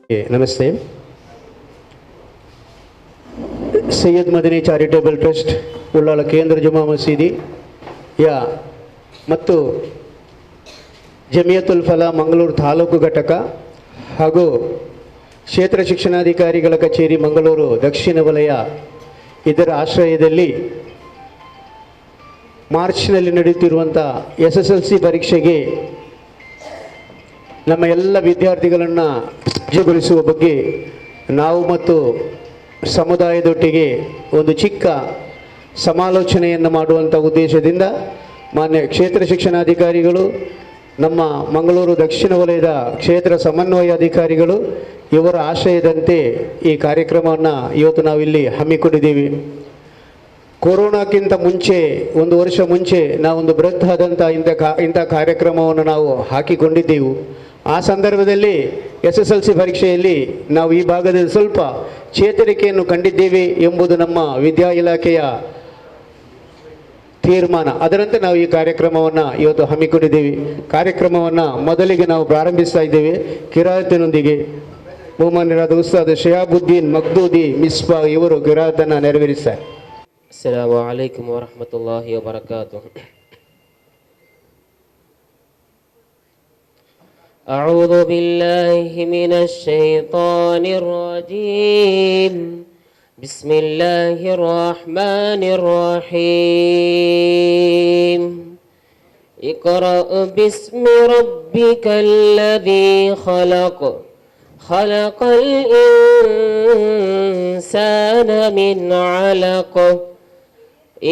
ನಮಸ್ತೆ. Syed Madani charitable trust Ullal ಕೇಂದ್ರ ಜುಮಾ ಮಸೀದಿ ಮತ್ತು ಜಮಿಯತುಲ್ ಫಲಾ ಮಂಗಳೂರು ತಾಲೂಕು ಘಟಕ ಹಾಗೂ ಕ್ಷೇತ್ರ ಶಿಕ್ಷಣಾಧಿಕಾರಿಗಳ ಕಚೇರಿ ಮಂಗಳೂರು ದಕ್ಷಿಣ ವಲಯ ಇದರ ಆಶ್ರಯದಲ್ಲಿ ಮಾರ್ಚ್ನಲ್ಲಿ ನಡೆಯುತ್ತಿರುವಂಥ SSLC ಪರೀಕ್ಷೆಗೆ ನಮ್ಮ ಎಲ್ಲ ವಿದ್ಯಾರ್ಥಿಗಳನ್ನು ಸಜ್ಜುಗೊಳಿಸುವ ಬಗ್ಗೆ ನಾವು ಮತ್ತು ಸಮುದಾಯದೊಟ್ಟಿಗೆ ಒಂದು ಚಿಕ್ಕ ಸಮಾಲೋಚನೆಯನ್ನು ಮಾಡುವಂಥ ಉದ್ದೇಶದಿಂದ ಮಾನ್ಯ ಕ್ಷೇತ್ರ ಶಿಕ್ಷಣಾಧಿಕಾರಿಗಳು, ನಮ್ಮ ಮಂಗಳೂರು ದಕ್ಷಿಣ ವಲಯದ ಕ್ಷೇತ್ರ ಸಮನ್ವಯಾಧಿಕಾರಿಗಳು ಇವರ ಆಶಯದಂತೆ ಈ ಕಾರ್ಯಕ್ರಮವನ್ನು ಇವತ್ತು ನಾವಿಲ್ಲಿ ಹಮ್ಮಿಕೊಂಡಿದ್ದೀವಿ. ಕೊರೋನಾಕ್ಕಿಂತ ಮುಂಚೆ ಒಂದು ವರ್ಷ ಮುಂಚೆ ನಾವೊಂದು ಬೃಹತ್ತಾದಂಥ ಇಂಥ ಕಾರ್ಯಕ್ರಮವನ್ನು ನಾವು ಹಾಕಿಕೊಂಡಿದ್ದೆವು. ಆ ಸಂದರ್ಭದಲ್ಲಿ SSLC ಪರೀಕ್ಷೆಯಲ್ಲಿ ನಾವು ಈ ಭಾಗದಲ್ಲಿ ಸ್ವಲ್ಪ ಚೇತರಿಕೆಯನ್ನು ಕಂಡಿದ್ದೇವೆ ಎಂಬುದು ನಮ್ಮ ವಿದ್ಯಾ ಇಲಾಖೆಯ ತೀರ್ಮಾನ. ಅದರಂತೆ ನಾವು ಈ ಕಾರ್ಯಕ್ರಮವನ್ನು ಇವತ್ತು ಹಮ್ಮಿಕೊಂಡಿದ್ದೇವೆ. ಕಾರ್ಯಕ್ರಮವನ್ನು ಮೊದಲಿಗೆ ನಾವು ಪ್ರಾರಂಭಿಸ್ತಾ ಇದ್ದೇವೆ. ಕಿರಾಯತಿನೊಂದಿಗೆ ಬಹುಮಾನ್ಯರಾದ ಉಸ್ತಾದ್ ಶಹಾಬುದ್ದೀನ್ ಮಕ್ದೂದಿ ಮಿಸ್ಬಾ ಇವರು ಕಿರಾಯತನ್ನು ನೆರವೇರಿಸ್ತಾರೆ. ಅಸ್ಸಲಾಮು ಅಲೈಕುಂ ವರಹಮತುಲ್ಲಾಹಿ ವಬರಕಾತುಹು. أعوذ بالله من الشيطان الرجيم. بسم الله الرحمن الرحيم. اقرأ باسم ربك الذي خلق خلق الإنسان من علق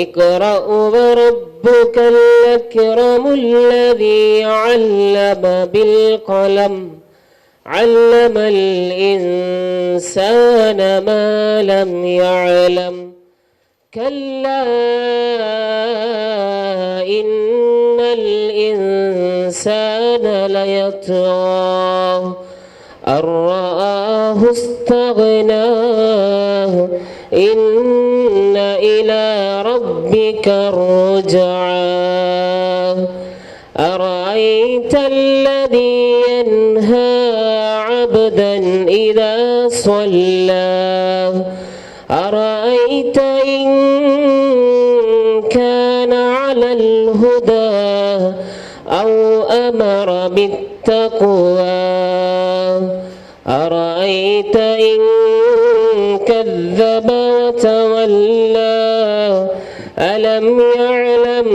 اقرأ وربك الأكرم الذي علم بالقلم علم الإنسان ما لم يعلم كلا إن الإنسان ليطغى أن رآه استغنى إن إلى ربك الرجعى أرأيت الذي ينهى عبدا إذا صلى أرأيت إن كان على الهدى أو أمر بالتقوى أرأيت إن كذب وتولى ألم يعلم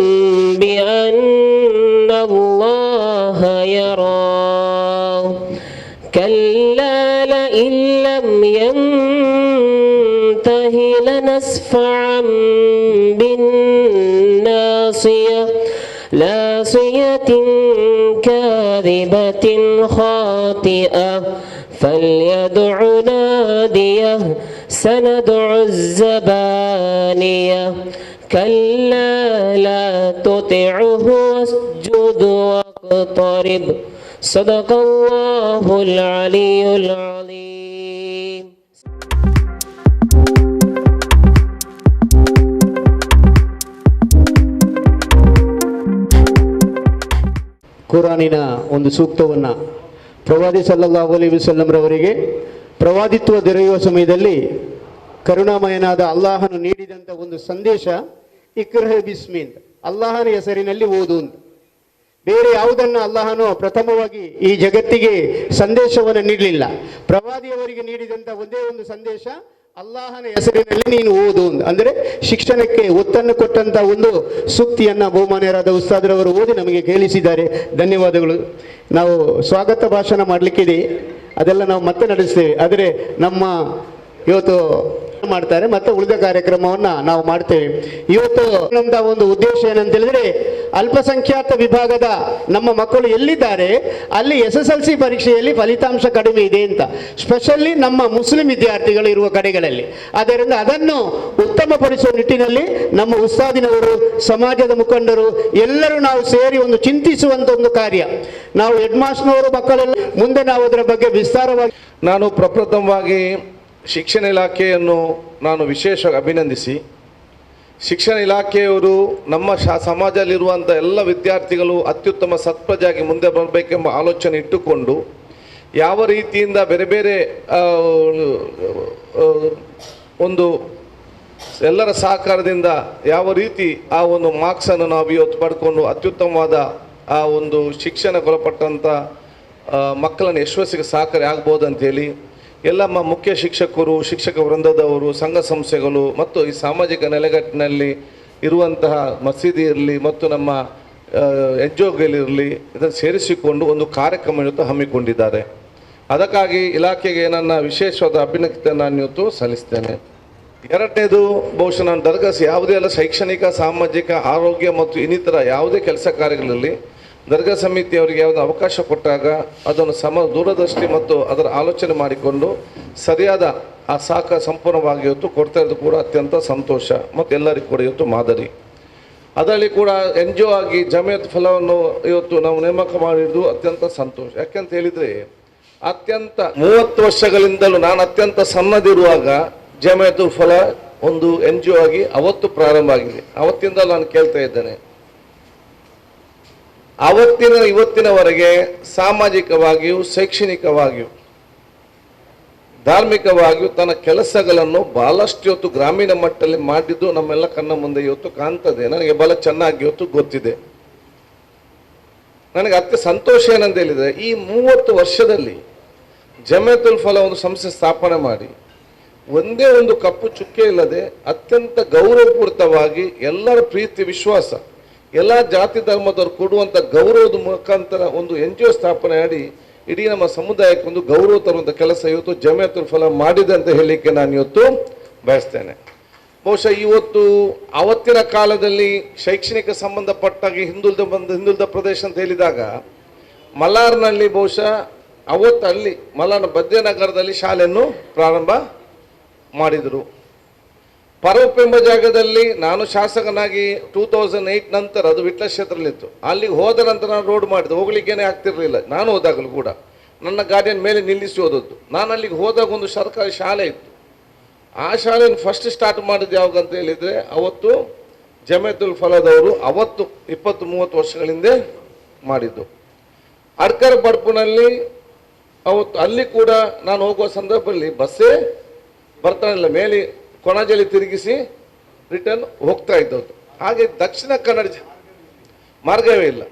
بأن الله يرى كلا لئن لم ينته لنسفعا بالناصية ناصية كاذبة خاطئة فليدع ناديه سندع الزبانية كلا لا تطعه واسجد واقترب صدق الله العلي العظيم. ಕುರಾನಿನ ಒಂದು ಸೂಕ್ತವನ್ನು ಪ್ರವಾದಿ ಸಲ್ಲಲ್ಲಾಹು ಅಲೈಹಿ ವಸಲ್ಲಂ ರವರಿಗೆ ಪ್ರವಾದಿತ್ವ ದೊರೆಯುವ ಸಮಯದಲ್ಲಿ ಕರುಣಾಮಯನಾದ ಅಲ್ಲಾಹನು ನೀಡಿದಂಥ ಒಂದು ಸಂದೇಶ ಇಕ್ರಹ ಬಿಸ್ಮಿ ಅಂತ, ಅಲ್ಲಾಹನ ಹೆಸರಿನಲ್ಲಿ ಓದು ಅಂತ. ಬೇರೆ ಯಾವುದನ್ನು ಅಲ್ಲಾಹನು ಪ್ರಥಮವಾಗಿ ಈ ಜಗತ್ತಿಗೆ ಸಂದೇಶವನ್ನು ನೀಡಲಿಲ್ಲ. ಪ್ರವಾದಿಯವರಿಗೆ ನೀಡಿದಂಥ ಒಂದೇ ಒಂದು ಸಂದೇಶ ಅಲ್ಲಾಹನ ಹೆಸರಿನಲ್ಲಿ ನೀನು ಓದು ಅಂದರೆ ಶಿಕ್ಷಣಕ್ಕೆ ಒತ್ತನ್ನು ಕೊಟ್ಟಂತ ಒಂದು ಸೂಕ್ತಿಯನ್ನು ಬಹುಮಾನ್ಯರಾದ ಉಸ್ತಾದ್ರವರು ಓದಿ ನಮಗೆ ಕೇಳಿಸಿದ್ದಾರೆ. ಧನ್ಯವಾದಗಳು. ನಾವು ಸ್ವಾಗತ ಭಾಷಣ ಮಾಡಲಿಕ್ಕಿದೆ, ಅದೆಲ್ಲ ನಾವು ಮತ್ತೆ ನಡೆಸ್ತೇವೆ. ಆದರೆ ನಮ್ಮ ಇವತ್ತು ಮಾಡ್ತಾರೆ ಮತ್ತೆ ಉಳಿದ ಕಾರ್ಯಕ್ರಮವನ್ನು ನಾವು ಮಾಡ್ತೇವೆ. ಇವತ್ತು ನಮ್ದ ಒಂದು ಉದ್ದೇಶ ಏನಂತ ಹೇಳಿದ್ರೆ, ಅಲ್ಪಸಂಖ್ಯಾತ ವಿಭಾಗದ ನಮ್ಮ ಮಕ್ಕಳು ಎಲ್ಲಿದ್ದಾರೆ ಅಲ್ಲಿ SSLC ಪರೀಕ್ಷೆಯಲ್ಲಿ ಫಲಿತಾಂಶ ಕಡಿಮೆ ಇದೆ ಅಂತ, ಸ್ಪೆಷಲಿ ನಮ್ಮ ಮುಸ್ಲಿಂ ವಿದ್ಯಾರ್ಥಿಗಳು ಇರುವ ಕಡೆಗಳಲ್ಲಿ. ಆದ್ದರಿಂದ ಅದನ್ನು ಉತ್ತಮಪಡಿಸುವ ನಿಟ್ಟಿನಲ್ಲಿ ನಮ್ಮ ಉಸ್ತಾದಿನವರು, ಸಮಾಜದ ಮುಖಂಡರು ಎಲ್ಲರೂ ನಾವು ಸೇರಿ ಒಂದು ಚಿಂತಿಸುವಂತ ಒಂದು ಕಾರ್ಯ. ನಾವು ಹೆಡ್ ಮಾಸ್ಟರ್ನವರು ಮಕ್ಕಳೆಲ್ಲ ಮುಂದೆ ನಾವು ಅದರ ಬಗ್ಗೆ ವಿಸ್ತಾರವಾಗಿ ನಾನು ಪ್ರಪ್ರಥಮವಾಗಿ ಶಿಕ್ಷಣ ಇಲಾಖೆಯನ್ನು ನಾನು ವಿಶೇಷವಾಗಿ ಅಭಿನಂದಿಸಿ, ಶಿಕ್ಷಣ ಇಲಾಖೆಯವರು ನಮ್ಮ ಸಮಾಜದಲ್ಲಿರುವಂಥ ಎಲ್ಲ ವಿದ್ಯಾರ್ಥಿಗಳು ಅತ್ಯುತ್ತಮ ಸತ್ಪ್ರಜೆಯಾಗಿ ಮುಂದೆ ಬರಬೇಕೆಂಬ ಆಲೋಚನೆ ಇಟ್ಟುಕೊಂಡು ಯಾವ ರೀತಿಯಿಂದ ಬೇರೆ ಬೇರೆ ಒಂದು ಎಲ್ಲರ ಸಹಕಾರದಿಂದ ಯಾವ ರೀತಿ ಆ ಒಂದು ಮಾರ್ಕ್ಸನ್ನು ನಾವು ಇವತ್ತು ಪಡ್ಕೊಂಡು ಅತ್ಯುತ್ತಮವಾದ ಆ ಒಂದು ಶಿಕ್ಷಣಕ್ಕೊಳಪಟ್ಟಂಥ ಮಕ್ಕಳನ್ನು ಯಶಸ್ಸಿಗೆ ಸಹಕಾರಿ ಆಗ್ಬೋದು ಅಂಥೇಳಿ ಎಲ್ಲ ಮುಖ್ಯ ಶಿಕ್ಷಕರು, ಶಿಕ್ಷಕ ವೃಂದದವರು, ಸಂಘ ಸಂಸ್ಥೆಗಳು ಮತ್ತು ಈ ಸಾಮಾಜಿಕ ನೆಲೆಗಟ್ಟಿನಲ್ಲಿ ಇರುವಂತಹ ಮಸೀದಿ ಇರಲಿ ಮತ್ತು ನಮ್ಮ ಎನ್ಜಿಒಗಳಿರಲಿ ಇದನ್ನು ಸೇರಿಸಿಕೊಂಡು ಒಂದು ಕಾರ್ಯಕ್ರಮ ಇವತ್ತು ಹಮ್ಮಿಕೊಂಡಿದ್ದಾರೆ. ಅದಕ್ಕಾಗಿ ಇಲಾಖೆಗೆ ನನ್ನ ವಿಶೇಷವಾದ ಅಭಿನಂದನೆ ನಾನು ಇವತ್ತು ಸಲ್ಲಿಸ್ತೇನೆ. ಎರಡನೇದು, ಬಹುಶಃ ನಾನು ದರ್ಗಾಸ್ ಯಾವುದೇ ಅಲ್ಲ ಶೈಕ್ಷಣಿಕ, ಸಾಮಾಜಿಕ, ಆರೋಗ್ಯ ಮತ್ತು ಇನ್ನಿತರ ಯಾವುದೇ ಕೆಲಸ ಕಾರ್ಯಗಳಲ್ಲಿ ದರ್ಗಾ ಸಮಿತಿಯವರಿಗೆ ಯಾವುದೇ ಅವಕಾಶ ಕೊಟ್ಟಾಗ ಅದನ್ನು ದೂರದೃಷ್ಟಿ ಮತ್ತು ಅದರ ಆಲೋಚನೆ ಮಾಡಿಕೊಂಡು ಸರಿಯಾದ ಆ ಸಹಕಾರ ಸಂಪೂರ್ಣವಾಗಿ ಇವತ್ತು ಕೊಡ್ತಾ ಇರೋದು ಕೂಡ ಅತ್ಯಂತ ಸಂತೋಷ ಮತ್ತು ಎಲ್ಲರಿಗೂ ಕೂಡ ಇವತ್ತು ಮಾದರಿ. ಅದರಲ್ಲಿ ಕೂಡ NGO ಆಗಿ ಜಮಿಯತ್ ಫಲವನ್ನು ಇವತ್ತು ನಾವು ನೇಮಕ ಮಾಡಿರೋದು ಅತ್ಯಂತ ಸಂತೋಷ. ಯಾಕೆಂತ ಹೇಳಿದರೆ ಅತ್ಯಂತ 30 ವರ್ಷಗಳಿಂದಲೂ ನಾನು ಅತ್ಯಂತ ಸಣ್ಣದಿರುವಾಗ ಜಮಿಯತುಲ್ ಫಲ ಒಂದು NGO ಆಗಿ ಅವತ್ತು ಪ್ರಾರಂಭ ಆಗಿದೆ. ಅವತ್ತಿಂದ ನಾನು ಕೇಳ್ತಾ ಇದ್ದೇನೆ. ಅವತ್ತಿನ ಇವತ್ತಿನವರೆಗೆ ಸಾಮಾಜಿಕವಾಗಿಯೂ, ಶೈಕ್ಷಣಿಕವಾಗಿಯೂ, ಧಾರ್ಮಿಕವಾಗಿಯೂ ತನ್ನ ಕೆಲಸಗಳನ್ನು ಬಹಳಷ್ಟು ಇವತ್ತು ಗ್ರಾಮೀಣ ಮಟ್ಟದಲ್ಲಿ ಮಾಡಿದ್ದು ನಮ್ಮೆಲ್ಲ ಕಣ್ಣ ಮುಂದೆ ಇವತ್ತು ಕಾಣ್ತದೆ. ನನಗೆ ಬಹಳ ಚೆನ್ನಾಗಿ ಇವತ್ತು ಗೊತ್ತಿದೆ. ನನಗೆ ಸಂತೋಷ ಏನಂತ ಹೇಳಿದರೆ, ಈ 30 ವರ್ಷದಲ್ಲಿ ಜಮಿಯತುಲ್ ಫಲ ಒಂದು ಸಂಸ್ಥೆ ಸ್ಥಾಪನೆ ಮಾಡಿ ಒಂದೇ ಒಂದು ಕಪ್ಪು ಚುಕ್ಕೆ ಇಲ್ಲದೆ ಅತ್ಯಂತ ಗೌರವಪೂರಿತವಾಗಿ ಎಲ್ಲರ ಪ್ರೀತಿ ವಿಶ್ವಾಸ, ಎಲ್ಲ ಜಾತಿ ಧರ್ಮದವರು ಕೊಡುವಂಥ ಗೌರವದ ಮುಖಾಂತರ ಒಂದು NGO ಸ್ಥಾಪನೆ ಮಾಡಿ ಇಡೀ ನಮ್ಮ ಸಮುದಾಯಕ್ಕೆ ಒಂದು ಗೌರವ ತರುವಂಥ ಕೆಲಸ ಇವತ್ತು ಜಮಿಯತುಲ್ ಫಲ ಮಾಡಿದೆ ಅಂತ ಹೇಳಲಿಕ್ಕೆ ನಾನು ಇವತ್ತು ಬಯಸ್ತೇನೆ. ಬಹುಶಃ ಇವತ್ತು ಅವತ್ತಿನ ಕಾಲದಲ್ಲಿ ಶೈಕ್ಷಣಿಕ ಸಂಬಂಧಪಟ್ಟಾಗಿ ಹಿಂದುಳಿದ ಪ್ರದೇಶ ಅಂತ ಹೇಳಿದಾಗ ಮಲಾರ್ನಲ್ಲಿ ಬಹುಶಃ ಅವತ್ತು ಅಲ್ಲಿ ಮಲಾರ್ನ ಬದ್ಯನಗರದಲ್ಲಿ ಶಾಲೆಯನ್ನು ಪ್ರಾರಂಭ ಮಾಡಿದರು. ಪರವಪ್ಪ ಎಂಬ ಜಾಗದಲ್ಲಿ ನಾನು ಶಾಸಕನಾಗಿ 2008 ನಂತರ ಅದು ವಿಟ್ಲ ಕ್ಷೇತ್ರದಲ್ಲಿತ್ತು. ಅಲ್ಲಿಗೆ ಹೋದ ನಂತರ ನಾನು ರೋಡ್ ಮಾಡಿದೆ, ಹೋಗ್ಲಿಕ್ಕೇನೆ ಆಗ್ತಿರ್ಲಿಲ್ಲ. ನಾನು ಹೋದಾಗಲೂ ಕೂಡ ನನ್ನ ಗಾಡಿಯ ಮೇಲೆ ನಿಲ್ಲಿಸಿ ಓದದ್ದು. ನಾನು ಅಲ್ಲಿಗೆ ಹೋದಾಗ ಒಂದು ಸರ್ಕಾರಿ ಶಾಲೆ ಇತ್ತು. ಆ ಶಾಲೆಯನ್ನು ಫಸ್ಟ್ ಸ್ಟಾರ್ಟ್ ಮಾಡಿದ್ದು ಯಾವಾಗ ಅಂತ ಹೇಳಿದರೆ ಅವತ್ತು ಜಮಿಯತುಲ್ ಫಲದವರು ಅವತ್ತು 20-30 ವರ್ಷಗಳ ಹಿಂದೆ ಮಾಡಿದ್ದು. ಅಡ್ಕರ್ ಬಡ್ಪುನಲ್ಲಿ ಅವತ್ತು ಅಲ್ಲಿ ಕೂಡ ನಾನು ಹೋಗುವ ಸಂದರ್ಭದಲ್ಲಿ ಬಸ್ಸೇ ಬರ್ತಾನಿಲ್ಲ, ಮೇಲೆ ಕೊಣಜಲ್ಲಿ ತಿರುಗಿಸಿ ರಿಟರ್ನ್ ಹೋಗ್ತಾ ಇದ್ದದ್ದು. ಹಾಗೆ ದಕ್ಷಿಣ ಕನ್ನಡ ಮಾರ್ಗವೇ ಇಲ್ಲ.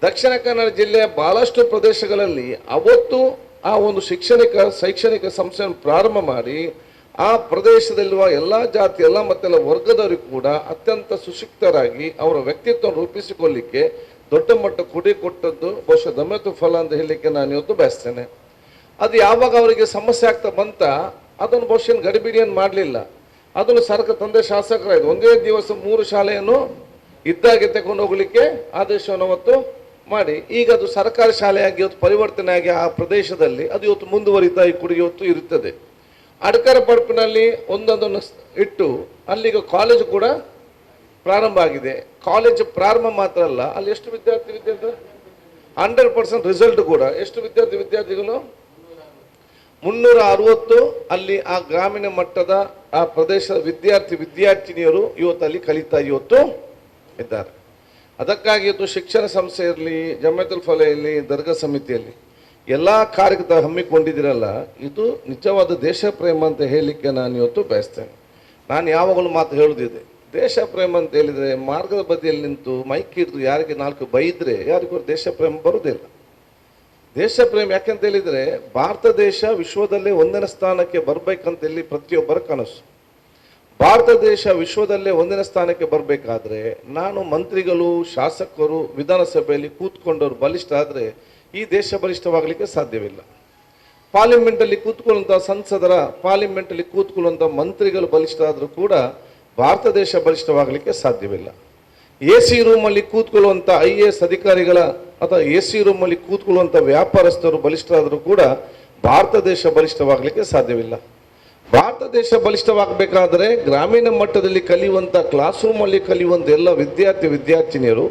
ದಕ್ಷಿಣ ಕನ್ನಡ ಜಿಲ್ಲೆಯ ಬಹಳಷ್ಟು ಪ್ರದೇಶಗಳಲ್ಲಿ ಅವತ್ತು ಆ ಒಂದು ಶೈಕ್ಷಣಿಕ ಸಂಸ್ಥೆಯನ್ನು ಪ್ರಾರಂಭ ಮಾಡಿ ಆ ಪ್ರದೇಶದಲ್ಲಿರುವ ಎಲ್ಲ ಜಾತಿ, ಎಲ್ಲ ಮತ್ತೆಲ್ಲ ವರ್ಗದವರಿಗೂ ಕೂಡ ಅತ್ಯಂತ ಸುಶಿಕ್ತರಾಗಿ ಅವರ ವ್ಯಕ್ತಿತ್ವ ರೂಪಿಸಿಕೊಳ್ಳಿಕ್ಕೆ ದೊಡ್ಡ ಮಟ್ಟ ಕೊಡಿ ಕೊಟ್ಟದ್ದು ಬಹುಶಃ ಜಮಿಯತುಲ್ ಫಲ ಅಂತ ಹೇಳಲಿಕ್ಕೆ ನಾನು ಇವತ್ತು ಬಯಸ್ತೇನೆ. ಅದು ಯಾವಾಗ ಅವರಿಗೆ ಸಮಸ್ಯೆ ಆಗ್ತಾ ಬಂತ ಅದನ್ನು ಬಹುಶಃ ಗಡಿಬಿಡಿಯನ್ನು ಮಾಡಲಿಲ್ಲ. ಅದನ್ನು ತಂದೆ ಶಾಸಕರಾಯಿತು. ಒಂದೇ ದಿವಸ 3 ಶಾಲೆಯನ್ನು ಇದ್ದಾಗೆ ತಗೊಂಡು ಹೋಗಲಿಕ್ಕೆ ಆದೇಶವನ್ನು ಅವತ್ತು ಮಾಡಿ ಈಗ ಅದು ಸರ್ಕಾರಿ ಶಾಲೆಯಾಗಿ ಇವತ್ತು ಪರಿವರ್ತನೆ ಆಗಿ ಆ ಪ್ರದೇಶದಲ್ಲಿ ಅದು ಇವತ್ತು ಮುಂದುವರಿತಾ ಈ ಕುಡಿ ಇವತ್ತು ಇರುತ್ತದೆ. ಅಡ್ಕರ ಪಡ್ಪಿನಲ್ಲಿ ಒಂದೊಂದನ್ನು ಇಟ್ಟು ಅಲ್ಲಿಗೆ ಕಾಲೇಜು ಕೂಡ ಪ್ರಾರಂಭ ಆಗಿದೆ. ಕಾಲೇಜು ಪ್ರಾರಂಭ ಮಾತ್ರ ಅಲ್ಲ, ಅಲ್ಲಿ ಎಷ್ಟು ವಿದ್ಯಾರ್ಥಿ 100% ರಿಸಲ್ಟ್ ಕೂಡ ಎಷ್ಟು ವಿದ್ಯಾರ್ಥಿಗಳು 360 ಅಲ್ಲಿ ಆ ಗ್ರಾಮೀಣ ಮಟ್ಟದ ಆ ಪ್ರದೇಶದ ವಿದ್ಯಾರ್ಥಿನಿಯರು ಇವತ್ತು ಅಲ್ಲಿ ಕಲಿತಾ ಇವತ್ತು ಇದ್ದಾರೆ. ಅದಕ್ಕಾಗಿ ಇವತ್ತು ಶಿಕ್ಷಣ ಸಂಸ್ಥೆ ಇರಲಿ, ಜಮಿಯತುಲ್ ಫಲ ಇರಲಿ, ದರ್ಗಾ ಸಮಿತಿಯಲ್ಲಿ ಎಲ್ಲ ಕಾರ್ಯಕ್ರಮ ಹಮ್ಮಿಕೊಂಡಿದ್ದೀರಲ್ಲ, ಇದು ನಿಜವಾದ ದೇಶ ಪ್ರೇಮ ಅಂತ ಹೇಳಲಿಕ್ಕೆ ನಾನು ಇವತ್ತು ಬಯಸ್ತೇನೆ. ನಾನು ಯಾವಾಗಲೂ ಮಾತು ಹೇಳುದಿದೆ, ದೇಶ ಪ್ರೇಮ ಅಂತ ಹೇಳಿದರೆ ಮಾರ್ಗದ ಬದಿಯಲ್ಲಿ ನಿಂತು ಮೈಕ್ ಹಿಡಿದು ಯಾರಿಗೆ 4 ಬೈದರೆ ಯಾರಿಗೂ ದೇಶ ಪ್ರೇಮ ಬರುವುದಿಲ್ಲ. ದೇಶ ಪ್ರೇಮ ಯಾಕೆಂತ ಹೇಳಿದರೆ ಭಾರತ ದೇಶ ವಿಶ್ವದಲ್ಲೇ 1ನೇ ಸ್ಥಾನಕ್ಕೆ ಬರಬೇಕಂತೇಳಿ ಪ್ರತಿಯೊಬ್ಬರ ಕನಸು. ಭಾರತ ದೇಶ ವಿಶ್ವದಲ್ಲೇ 1ನೇ ಸ್ಥಾನಕ್ಕೆ ಬರಬೇಕಾದ್ರೆ ನಾನು ಮಂತ್ರಿಗಳು, ಶಾಸಕರು, ವಿಧಾನಸಭೆಯಲ್ಲಿ ಕೂತ್ಕೊಂಡವರು ಬಲಿಷ್ಠ ಆದರೆ ಈ ದೇಶ ಬಲಿಷ್ಠವಾಗಲಿಕ್ಕೆ ಸಾಧ್ಯವಿಲ್ಲ. ಪಾರ್ಲಿಮೆಂಟಲ್ಲಿ ಕೂತ್ಕೊಳ್ಳುವಂಥ ಸಂಸದರ, ಪಾರ್ಲಿಮೆಂಟಲ್ಲಿ ಕೂತ್ಕೊಳ್ಳುವಂಥ ಮಂತ್ರಿಗಳು ಬಲಿಷ್ಠ ಆದರೂ ಕೂಡ ಭಾರತ ದೇಶ ಬಲಿಷ್ಠವಾಗಲಿಕ್ಕೆ ಸಾಧ್ಯವಿಲ್ಲ. AC ರೂಮಲ್ಲಿ ಕೂತ್ಕೊಳ್ಳುವಂಥ IAS ಅಧಿಕಾರಿಗಳ ಅಥವಾ AC ರೂಮಲ್ಲಿ ಕೂತ್ಕೊಳ್ಳುವಂಥ ವ್ಯಾಪಾರಸ್ಥರು ಬಲಿಷ್ಠರಾದರೂ ಕೂಡ ಭಾರತ ದೇಶ ಬಲಿಷ್ಠವಾಗಲಿಕ್ಕೆ ಸಾಧ್ಯವಿಲ್ಲ. ಭಾರತ ದೇಶ ಬಲಿಷ್ಠವಾಗಬೇಕಾದರೆ ಗ್ರಾಮೀಣ ಮಟ್ಟದಲ್ಲಿ ಕಲಿಯುವಂಥ ಕ್ಲಾಸ್ ರೂಮಲ್ಲಿ ಕಲಿಯುವಂಥ ಎಲ್ಲ ವಿದ್ಯಾರ್ಥಿನಿಯರು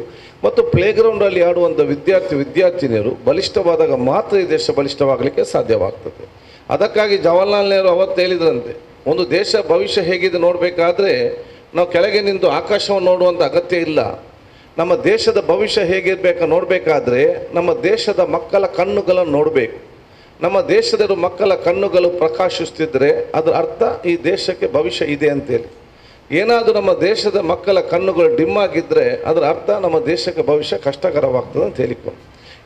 ಮತ್ತು ಪ್ಲೇಗ್ರೌಂಡಲ್ಲಿ ಆಡುವಂಥ ವಿದ್ಯಾರ್ಥಿನಿಯರು ಬಲಿಷ್ಠವಾದಾಗ ಮಾತ್ರ ಈ ದೇಶ ಬಲಿಷ್ಠವಾಗಲಿಕ್ಕೆ ಸಾಧ್ಯವಾಗ್ತದೆ. ಅದಕ್ಕಾಗಿ ಜವಾಹರ್ಲಾಲ್ ನೆಹರು ಅವತ್ತು ಹೇಳಿದ್ರಂತೆ, ಒಂದು ದೇಶ ಭವಿಷ್ಯ ಹೇಗಿದೆ ನೋಡಬೇಕಾದ್ರೆ ನಾವು ಕೆಳಗೆ ನಿಂತು ಆಕಾಶವನ್ನು ನೋಡುವಂಥ ಅಗತ್ಯ ಇಲ್ಲ. ನಮ್ಮ ದೇಶದ ಭವಿಷ್ಯ ಹೇಗಿರಬೇಕು ನೋಡಬೇಕಾದ್ರೆ ನಮ್ಮ ದೇಶದ ಮಕ್ಕಳ ಕಣ್ಣುಗಳನ್ನು ನೋಡಬೇಕು. ನಮ್ಮ ದೇಶದ ಮಕ್ಕಳ ಕಣ್ಣುಗಳು ಪ್ರಕಾಶಿಸ್ತಿದ್ರೆ ಅದರ ಅರ್ಥ ಈ ದೇಶಕ್ಕೆ ಭವಿಷ್ಯ ಇದೆ ಅಂತೇಳಿ. ಏನಾದರೂ ನಮ್ಮ ದೇಶದ ಮಕ್ಕಳ ಕಣ್ಣುಗಳು ಡಿಮ್ ಆಗಿದ್ದರೆ ಅದರ ಅರ್ಥ ನಮ್ಮ ದೇಶಕ್ಕೆ ಭವಿಷ್ಯ ಕಷ್ಟಕರವಾಗ್ತದೆ ಅಂತ ಹೇಳಿಕೊಂಡು,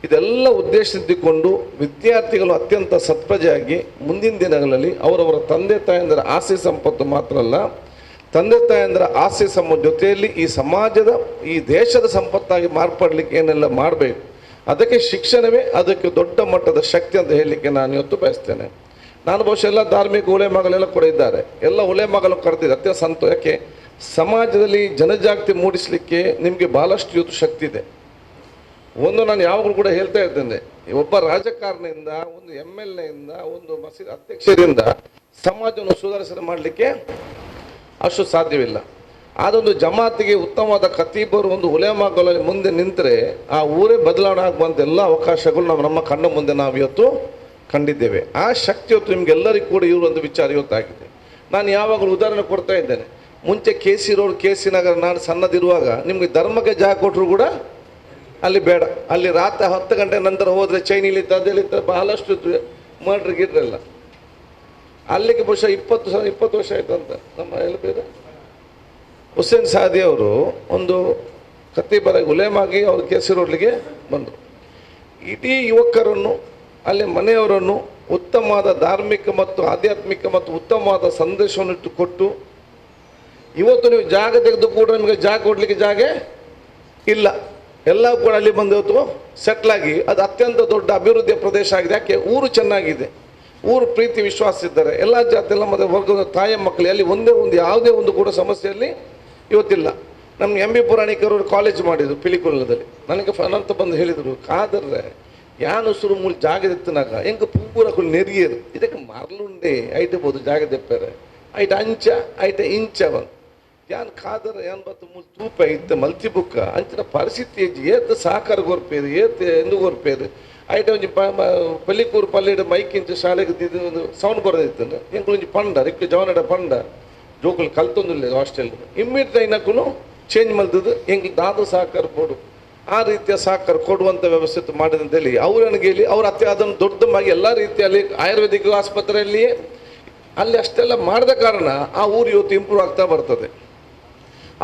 ಇದೆಲ್ಲ ಉದ್ದೇಶಿಸಿಕೊಂಡು ವಿದ್ಯಾರ್ಥಿಗಳು ಅತ್ಯಂತ ಸತ್ಪ್ರಜೆಯಾಗಿ ಮುಂದಿನ ದಿನಗಳಲ್ಲಿ ಅವರವರ ತಂದೆ ತಾಯಂದಿರ ಆಸೆ ಸಂಪತ್ತು ಮಾತ್ರ ಅಲ್ಲ, ತಂದೆ ತಾಯಂದಿರ ಆಸೆ ಜೊತೆಯಲ್ಲಿ ಈ ಸಮಾಜದ ಈ ದೇಶದ ಸಂಪತ್ತಾಗಿ ಮಾರ್ಪಡಲಿಕ್ಕೆ ಏನೆಲ್ಲ ಮಾಡಬೇಕು, ಅದಕ್ಕೆ ಶಿಕ್ಷಣವೇ ಅದಕ್ಕೆ ದೊಡ್ಡ ಮಟ್ಟದ ಶಕ್ತಿ ಅಂತ ಹೇಳಲಿಕ್ಕೆ ನಾನು ಇವತ್ತು ಬಯಸ್ತೇನೆ. ನಾನು ಬಹುಶಃ ಎಲ್ಲ ಧಾರ್ಮಿಕ ಉಲೇಮಾಗಳೆಲ್ಲ ಕೂಡ ಇದ್ದಾರೆ, ಎಲ್ಲ ಉಲೇಮಾಗಲು ಕರೆದಿದೆ. ಅತ್ಯಂತ ಯಾಕೆ ಸಮಾಜದಲ್ಲಿ ಜನಜಾಗೃತಿ ಮೂಡಿಸಲಿಕ್ಕೆ ನಿಮಗೆ ಭಾಳಷ್ಟು ಇವತ್ತು ಶಕ್ತಿ ಇದೆ. ಒಂದು ನಾನು ಯಾವಾಗಲೂ ಕೂಡ ಹೇಳ್ತಾ ಇದ್ದೇನೆ, ಒಬ್ಬ ರಾಜಕಾರಣಿಯಿಂದ, ಒಂದು MLA ಇಂದ, ಒಂದು ಮಸೀದಿ ಅಧ್ಯಕ್ಷರಿಂದ ಸಮಾಜವನ್ನು ಸುಧಾರಿಸಲು ಮಾಡಲಿಕ್ಕೆ ಅಷ್ಟು ಸಾಧ್ಯವಿಲ್ಲ. ಅದೊಂದು ಜಮಾತಿಗೆ ಉತ್ತಮವಾದ ಖತೀಬರು ಒಂದು ಉಲೇಮಾಗಳಲ್ಲಿ ಮುಂದೆ ನಿಂತರೆ ಆ ಊರೇ ಬದಲಾವಣೆ ಆಗುವಂಥ ಎಲ್ಲ ಅವಕಾಶಗಳು ನಮ್ಮ ಕಣ್ಣ ಮುಂದೆ ನಾವು ಇವತ್ತು ಕಂಡಿದ್ದೇವೆ. ಆ ಶಕ್ತಿ ಇವತ್ತು ನಿಮಗೆಲ್ಲರಿಗೂ ಕೂಡ ಇವರು ಒಂದು ವಿಚಾರ ಇವತ್ತಾಗಿದೆ. ನಾನು ಯಾವಾಗಲೂ ಉದಾಹರಣೆ ಕೊಡ್ತಾ ಇದ್ದೇನೆ. ಮುಂಚೆ KC ರೋಡ್, KC ನಗರ ನಾನು ಸಣ್ಣದಿರುವಾಗ ನಿಮಗೆ ಧರ್ಮಕ್ಕೆ ಜಾಗ ಕೊಟ್ಟರು ಕೂಡ ಅಲ್ಲಿ ಬೇಡ, ಅಲ್ಲಿ ರಾತ್ರಿ 10 ಗಂಟೆ ನಂತರ ಹೋದರೆ ಚೈನಿಲಿತ್ತು, ಅದೆಲ್ಲಿತ್ತು, ಬಹಳಷ್ಟು ಮರ್ಡ್ರ್ ಗಿಡ್ರೆಲ್ಲ. ಅಲ್ಲಿಗೆ ಬಹುಶಃ 20 ವರ್ಷ ಆಯಿತು ಅಂತ ನಮ್ಮ ಎಲ್ಲ ಬೇರೆ ಹುಸೇನ್ ಸಾದಿ ಅವರು ಒಂದು ಖತೀಬರಾಗಿ ಉಲೇಮಾಗಿ ಅವರು KC ರೋಡ್ಲಿಗೆ ಬಂದರು. ಇಡೀ ಯುವಕರನ್ನು, ಅಲ್ಲಿ ಮನೆಯವರನ್ನು ಉತ್ತಮವಾದ ಧಾರ್ಮಿಕ ಮತ್ತು ಆಧ್ಯಾತ್ಮಿಕ ಮತ್ತು ಉತ್ತಮವಾದ ಸಂದೇಶವನ್ನು ಕೊಟ್ಟು, ಇವತ್ತು ನೀವು ಜಾಗ ತೆಗೆದು ಕೂಡ ನಿಮಗೆ ಜಾಗ ಕೊಡಲಿಕ್ಕೆ ಜಾಗ ಇಲ್ಲ, ಎಲ್ಲ ಕೂಡ ಅಲ್ಲಿ ಬಂದು ಇವತ್ತು ಸೆಟ್ಲಾಗಿ ಅದು ಅತ್ಯಂತ ದೊಡ್ಡ ಅಭಿವೃದ್ಧಿಯ ಪ್ರದೇಶ ಆಗಿದೆ. ಯಾಕೆ? ಊರು ಚೆನ್ನಾಗಿದೆ, ಊರು ಪ್ರೀತಿ ವಿಶ್ವಾಸ ಇದ್ದಾರೆ, ಎಲ್ಲ ಜಾತಿ ಎಲ್ಲ ಮತ್ತು ವರ್ಗದ ತಾಯಿಯ ಮಕ್ಕಳು ಅಲ್ಲಿ ಒಂದೇ ಒಂದು ಯಾವುದೇ ಒಂದು ಕೂಡ ಸಮಸ್ಯೆಯಲ್ಲಿ ಇವತ್ತಿಲ್ಲ. ನಮ್ಮ MB ಪುರಾಣಿಕರು ಕಾಲೇಜ್ ಮಾಡಿದರು ಪಿಲಿಕುಲದಲ್ಲಿ. ನನಗೆ ಅನಂತ ಬಂದು ಹೇಳಿದರು, ಕಾದರೆ ಯಾನು ಸುರು ಮೂಲ ಜಾಗದೆತ್ತನಾಗ ಹೆಂಗೆ ಪೂರಕುಲು ನೆರಿಯರು ಇದಕ್ಕೆ ಮರಳುಂಡೆ ಐಟೆ ಬೋದು ಜಾಗದೆಪ್ಪರೆ ಐಟ ಅಂಚ ಐಟ ಇಂಚ ಬಂದು ಯಾನ್ ಕಾದರ ಯಾನ್ ಬತ್ತು ಮೂಲ ತೂಪ ಇತ್ತು ಮಲ್ತಿ ಬುಕ್ಕ ಅಂಚಿನ ಪರಿಸ್ಥಿತಿ ಏತ್ ಸಾಕಾರ ಗೊರ್ಪೇರು ಏತ್ ಎಂದು ಗೊರ್ಪೇರು ಐಟ ಒಂಜಿ ಪಲ್ಲಿಕೂರು ಪಲ್ಲೆಡು ಮೈಕಿಂಚ ಶಾಲೆಗೆ ಒಂದು ಸೌಂಡ್ ಬರೋದಿತ್ತು ಎಂಕು ಒಂಜಿ ಪಂಡ ರಿಕ್ಕು ಜವನಡ ಪಂಡ ಜೋಕುಲು ಕಲ್ತೊಂದಿಲ್ಲ ಹಾಸ್ಟೆಲ್ ಇಮ್ಮಿಡಿಯೇಟ್ ಐನಕ್ಕೂ ಚೇಂಜ್ ಮಲ್ತದ್ದು ಹೆಂಗೆ ದಾದ ಸಹಕಾರ ಕೊಡು ಆ ರೀತಿಯ ಸಹಕಾರ ಕೊಡುವಂಥ ವ್ಯವಸ್ಥೆ ಮಾಡಿದಂತೇಳಿ ಅವರನಿಗೆ ಹೇಳಿ ಅವ್ರು ಅದನ್ನು ದೊಡ್ಡದಾಗಿ ಎಲ್ಲ ರೀತಿಯಲ್ಲಿ ಆಯುರ್ವೇದಿಕ್ ಆಸ್ಪತ್ರೆಯಲ್ಲಿ ಅಲ್ಲಿ ಅಷ್ಟೆಲ್ಲ ಮಾಡಿದ ಕಾರಣ ಆ ಊರು ಇವತ್ತು ಇಂಪ್ರೂವ್ ಆಗ್ತಾ ಬರ್ತದೆ.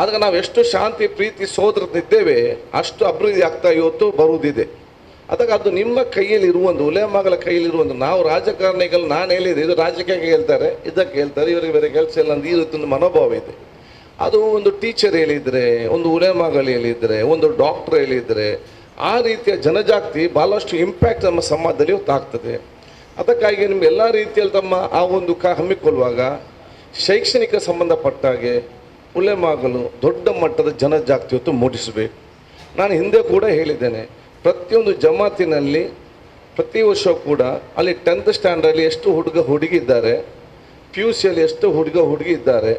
ಆದಾಗ ನಾವು ಎಷ್ಟು ಶಾಂತಿ ಪ್ರೀತಿ ಸೋದರದಿದ್ದೇವೆ ಅಷ್ಟು ಅಭಿವೃದ್ಧಿ ಆಗ್ತಾ ಇವತ್ತು ಬರುವುದಿದೆ. ಅದಕ್ಕೆ ಅದು ನಿಮ್ಮ ಕೈಯಲ್ಲಿ ಇರುವಂದು ಉಲೇಮಾಗಳ ಕೈಯಲ್ಲಿ ಇರುವಂದು. ನಾವು ರಾಜಕಾರಣಿಗಳು ನಾನು ಹೇಳಿದೆ ಇದು ರಾಜಕೀಯಕ್ಕೆ ಹೇಳ್ತಾರೆ, ಇದಕ್ಕೆ ಹೇಳ್ತಾರೆ, ಇವರಿಗೆ ಬೇರೆ ಕೆಲಸ ಇಲ್ಲ ಅಂತ ಈ ರೀತಿ ಒಂದು ಮನೋಭಾವ ಇದೆ. ಅದು ಒಂದು ಟೀಚರ್ ಹೇಳಿದರೆ, ಒಂದು ಉಲೇಮಾಗಳು ಹೇಳಿದರೆ, ಒಂದು ಡಾಕ್ಟರ್ ಹೇಳಿದರೆ ಆ ರೀತಿಯ ಜನಜಾಗೃತಿ ಭಾಳಷ್ಟು ಇಂಪ್ಯಾಕ್ಟ್ ನಮ್ಮ ಸಮಾಜದಲ್ಲಿ ಆಗ್ತದೆ. ಅದಕ್ಕಾಗಿ ನಿಮ್ಗೆ ಎಲ್ಲ ರೀತಿಯಲ್ಲಿ ತಮ್ಮ ಆ ಒಂದು ಹಮ್ಮಿಕೊಳ್ಳುವಾಗ ಶೈಕ್ಷಣಿಕ ಸಂಬಂಧಪಟ್ಟಾಗೆ ಉಲೇಮಾಗಳು ದೊಡ್ಡ ಮಟ್ಟದ ಜನಜಾಗೃತಿ ಹೊತ್ತು ಮೂಡಿಸಬೇಕು. ನಾನು ಹಿಂದೆ ಕೂಡ ಹೇಳಿದ್ದೇನೆ, ಪ್ರತಿಯೊಂದು ಜಮಾತಿನಲ್ಲಿ ಪ್ರತಿ ವರ್ಷ ಕೂಡ ಅಲ್ಲಿ 10th ಸ್ಟ್ಯಾಂಡರ್ಡಲ್ಲಿ ಎಷ್ಟು ಹುಡುಗಿ ಇದ್ದಾರೆ, PUCಯಲ್ಲಿ ಎಷ್ಟು ಹುಡುಗಿ ಇದ್ದಾರೆ,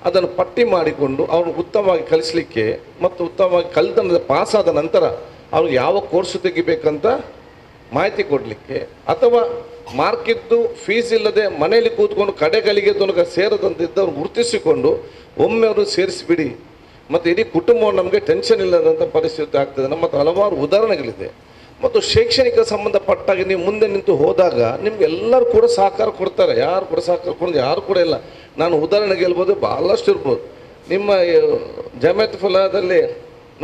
ಅದನ್ನು ಪಟ್ಟಿ ಮಾಡಿಕೊಂಡು ಅವ್ರನ್ನ ಉತ್ತಮವಾಗಿ ಕಲಿಸಲಿಕ್ಕೆ ಮತ್ತು ಉತ್ತಮವಾಗಿ ಕಲಿತ ಪಾಸಾದ ನಂತರ ಅವ್ರಿಗೆ ಯಾವ ಕೋರ್ಸು ತೆಗಿಬೇಕಂತ ಮಾಹಿತಿ ಕೊಡಲಿಕ್ಕೆ, ಅಥವಾ ಮಾರ್ಕಿದ್ದು ಫೀಸ್ ಇಲ್ಲದೆ ಮನೆಯಲ್ಲಿ ಕೂತ್ಕೊಂಡು ಕಡೆಗಳಿಗೆ ತನಕ ಸೇರದಂತಿದ್ದವ್ರು ಗುರುತಿಸಿಕೊಂಡು ಒಮ್ಮೆ ಅವರು ಸೇರಿಸಿಬಿಡಿ, ಮತ್ತು ಇಡೀ ಕುಟುಂಬ ನಮಗೆ ಟೆನ್ಷನ್ ಇಲ್ಲದಂಥ ಪರಿಸ್ಥಿತಿ ಆಗ್ತದೆ. ನಮ್ಮ ಹಲವಾರು ಉದಾಹರಣೆಗಳಿದೆ. ಮತ್ತು ಶೈಕ್ಷಣಿಕ ಸಂಬಂಧಪಟ್ಟಾಗಿ ನೀವು ಮುಂದೆ ನಿಂತು ಹೋದಾಗ ನಿಮ್ಗೆ ಎಲ್ಲರೂ ಕೂಡ ಸಹಕಾರ ಕೊಡ್ತಾರೆ. ಯಾರು ಕೂಡ ಸಹಕಾರ ಕೊಡೋದು ಯಾರು ಕೂಡ ಇಲ್ಲ. ನಾನು ಉದಾಹರಣೆಗೆ ಹೇಳ್ಬೋದು, ಭಾಳಷ್ಟು ಇರ್ಬೋದು. ನಿಮ್ಮ ಜಮಾತ್ ಫಲಾದಲ್ಲಿ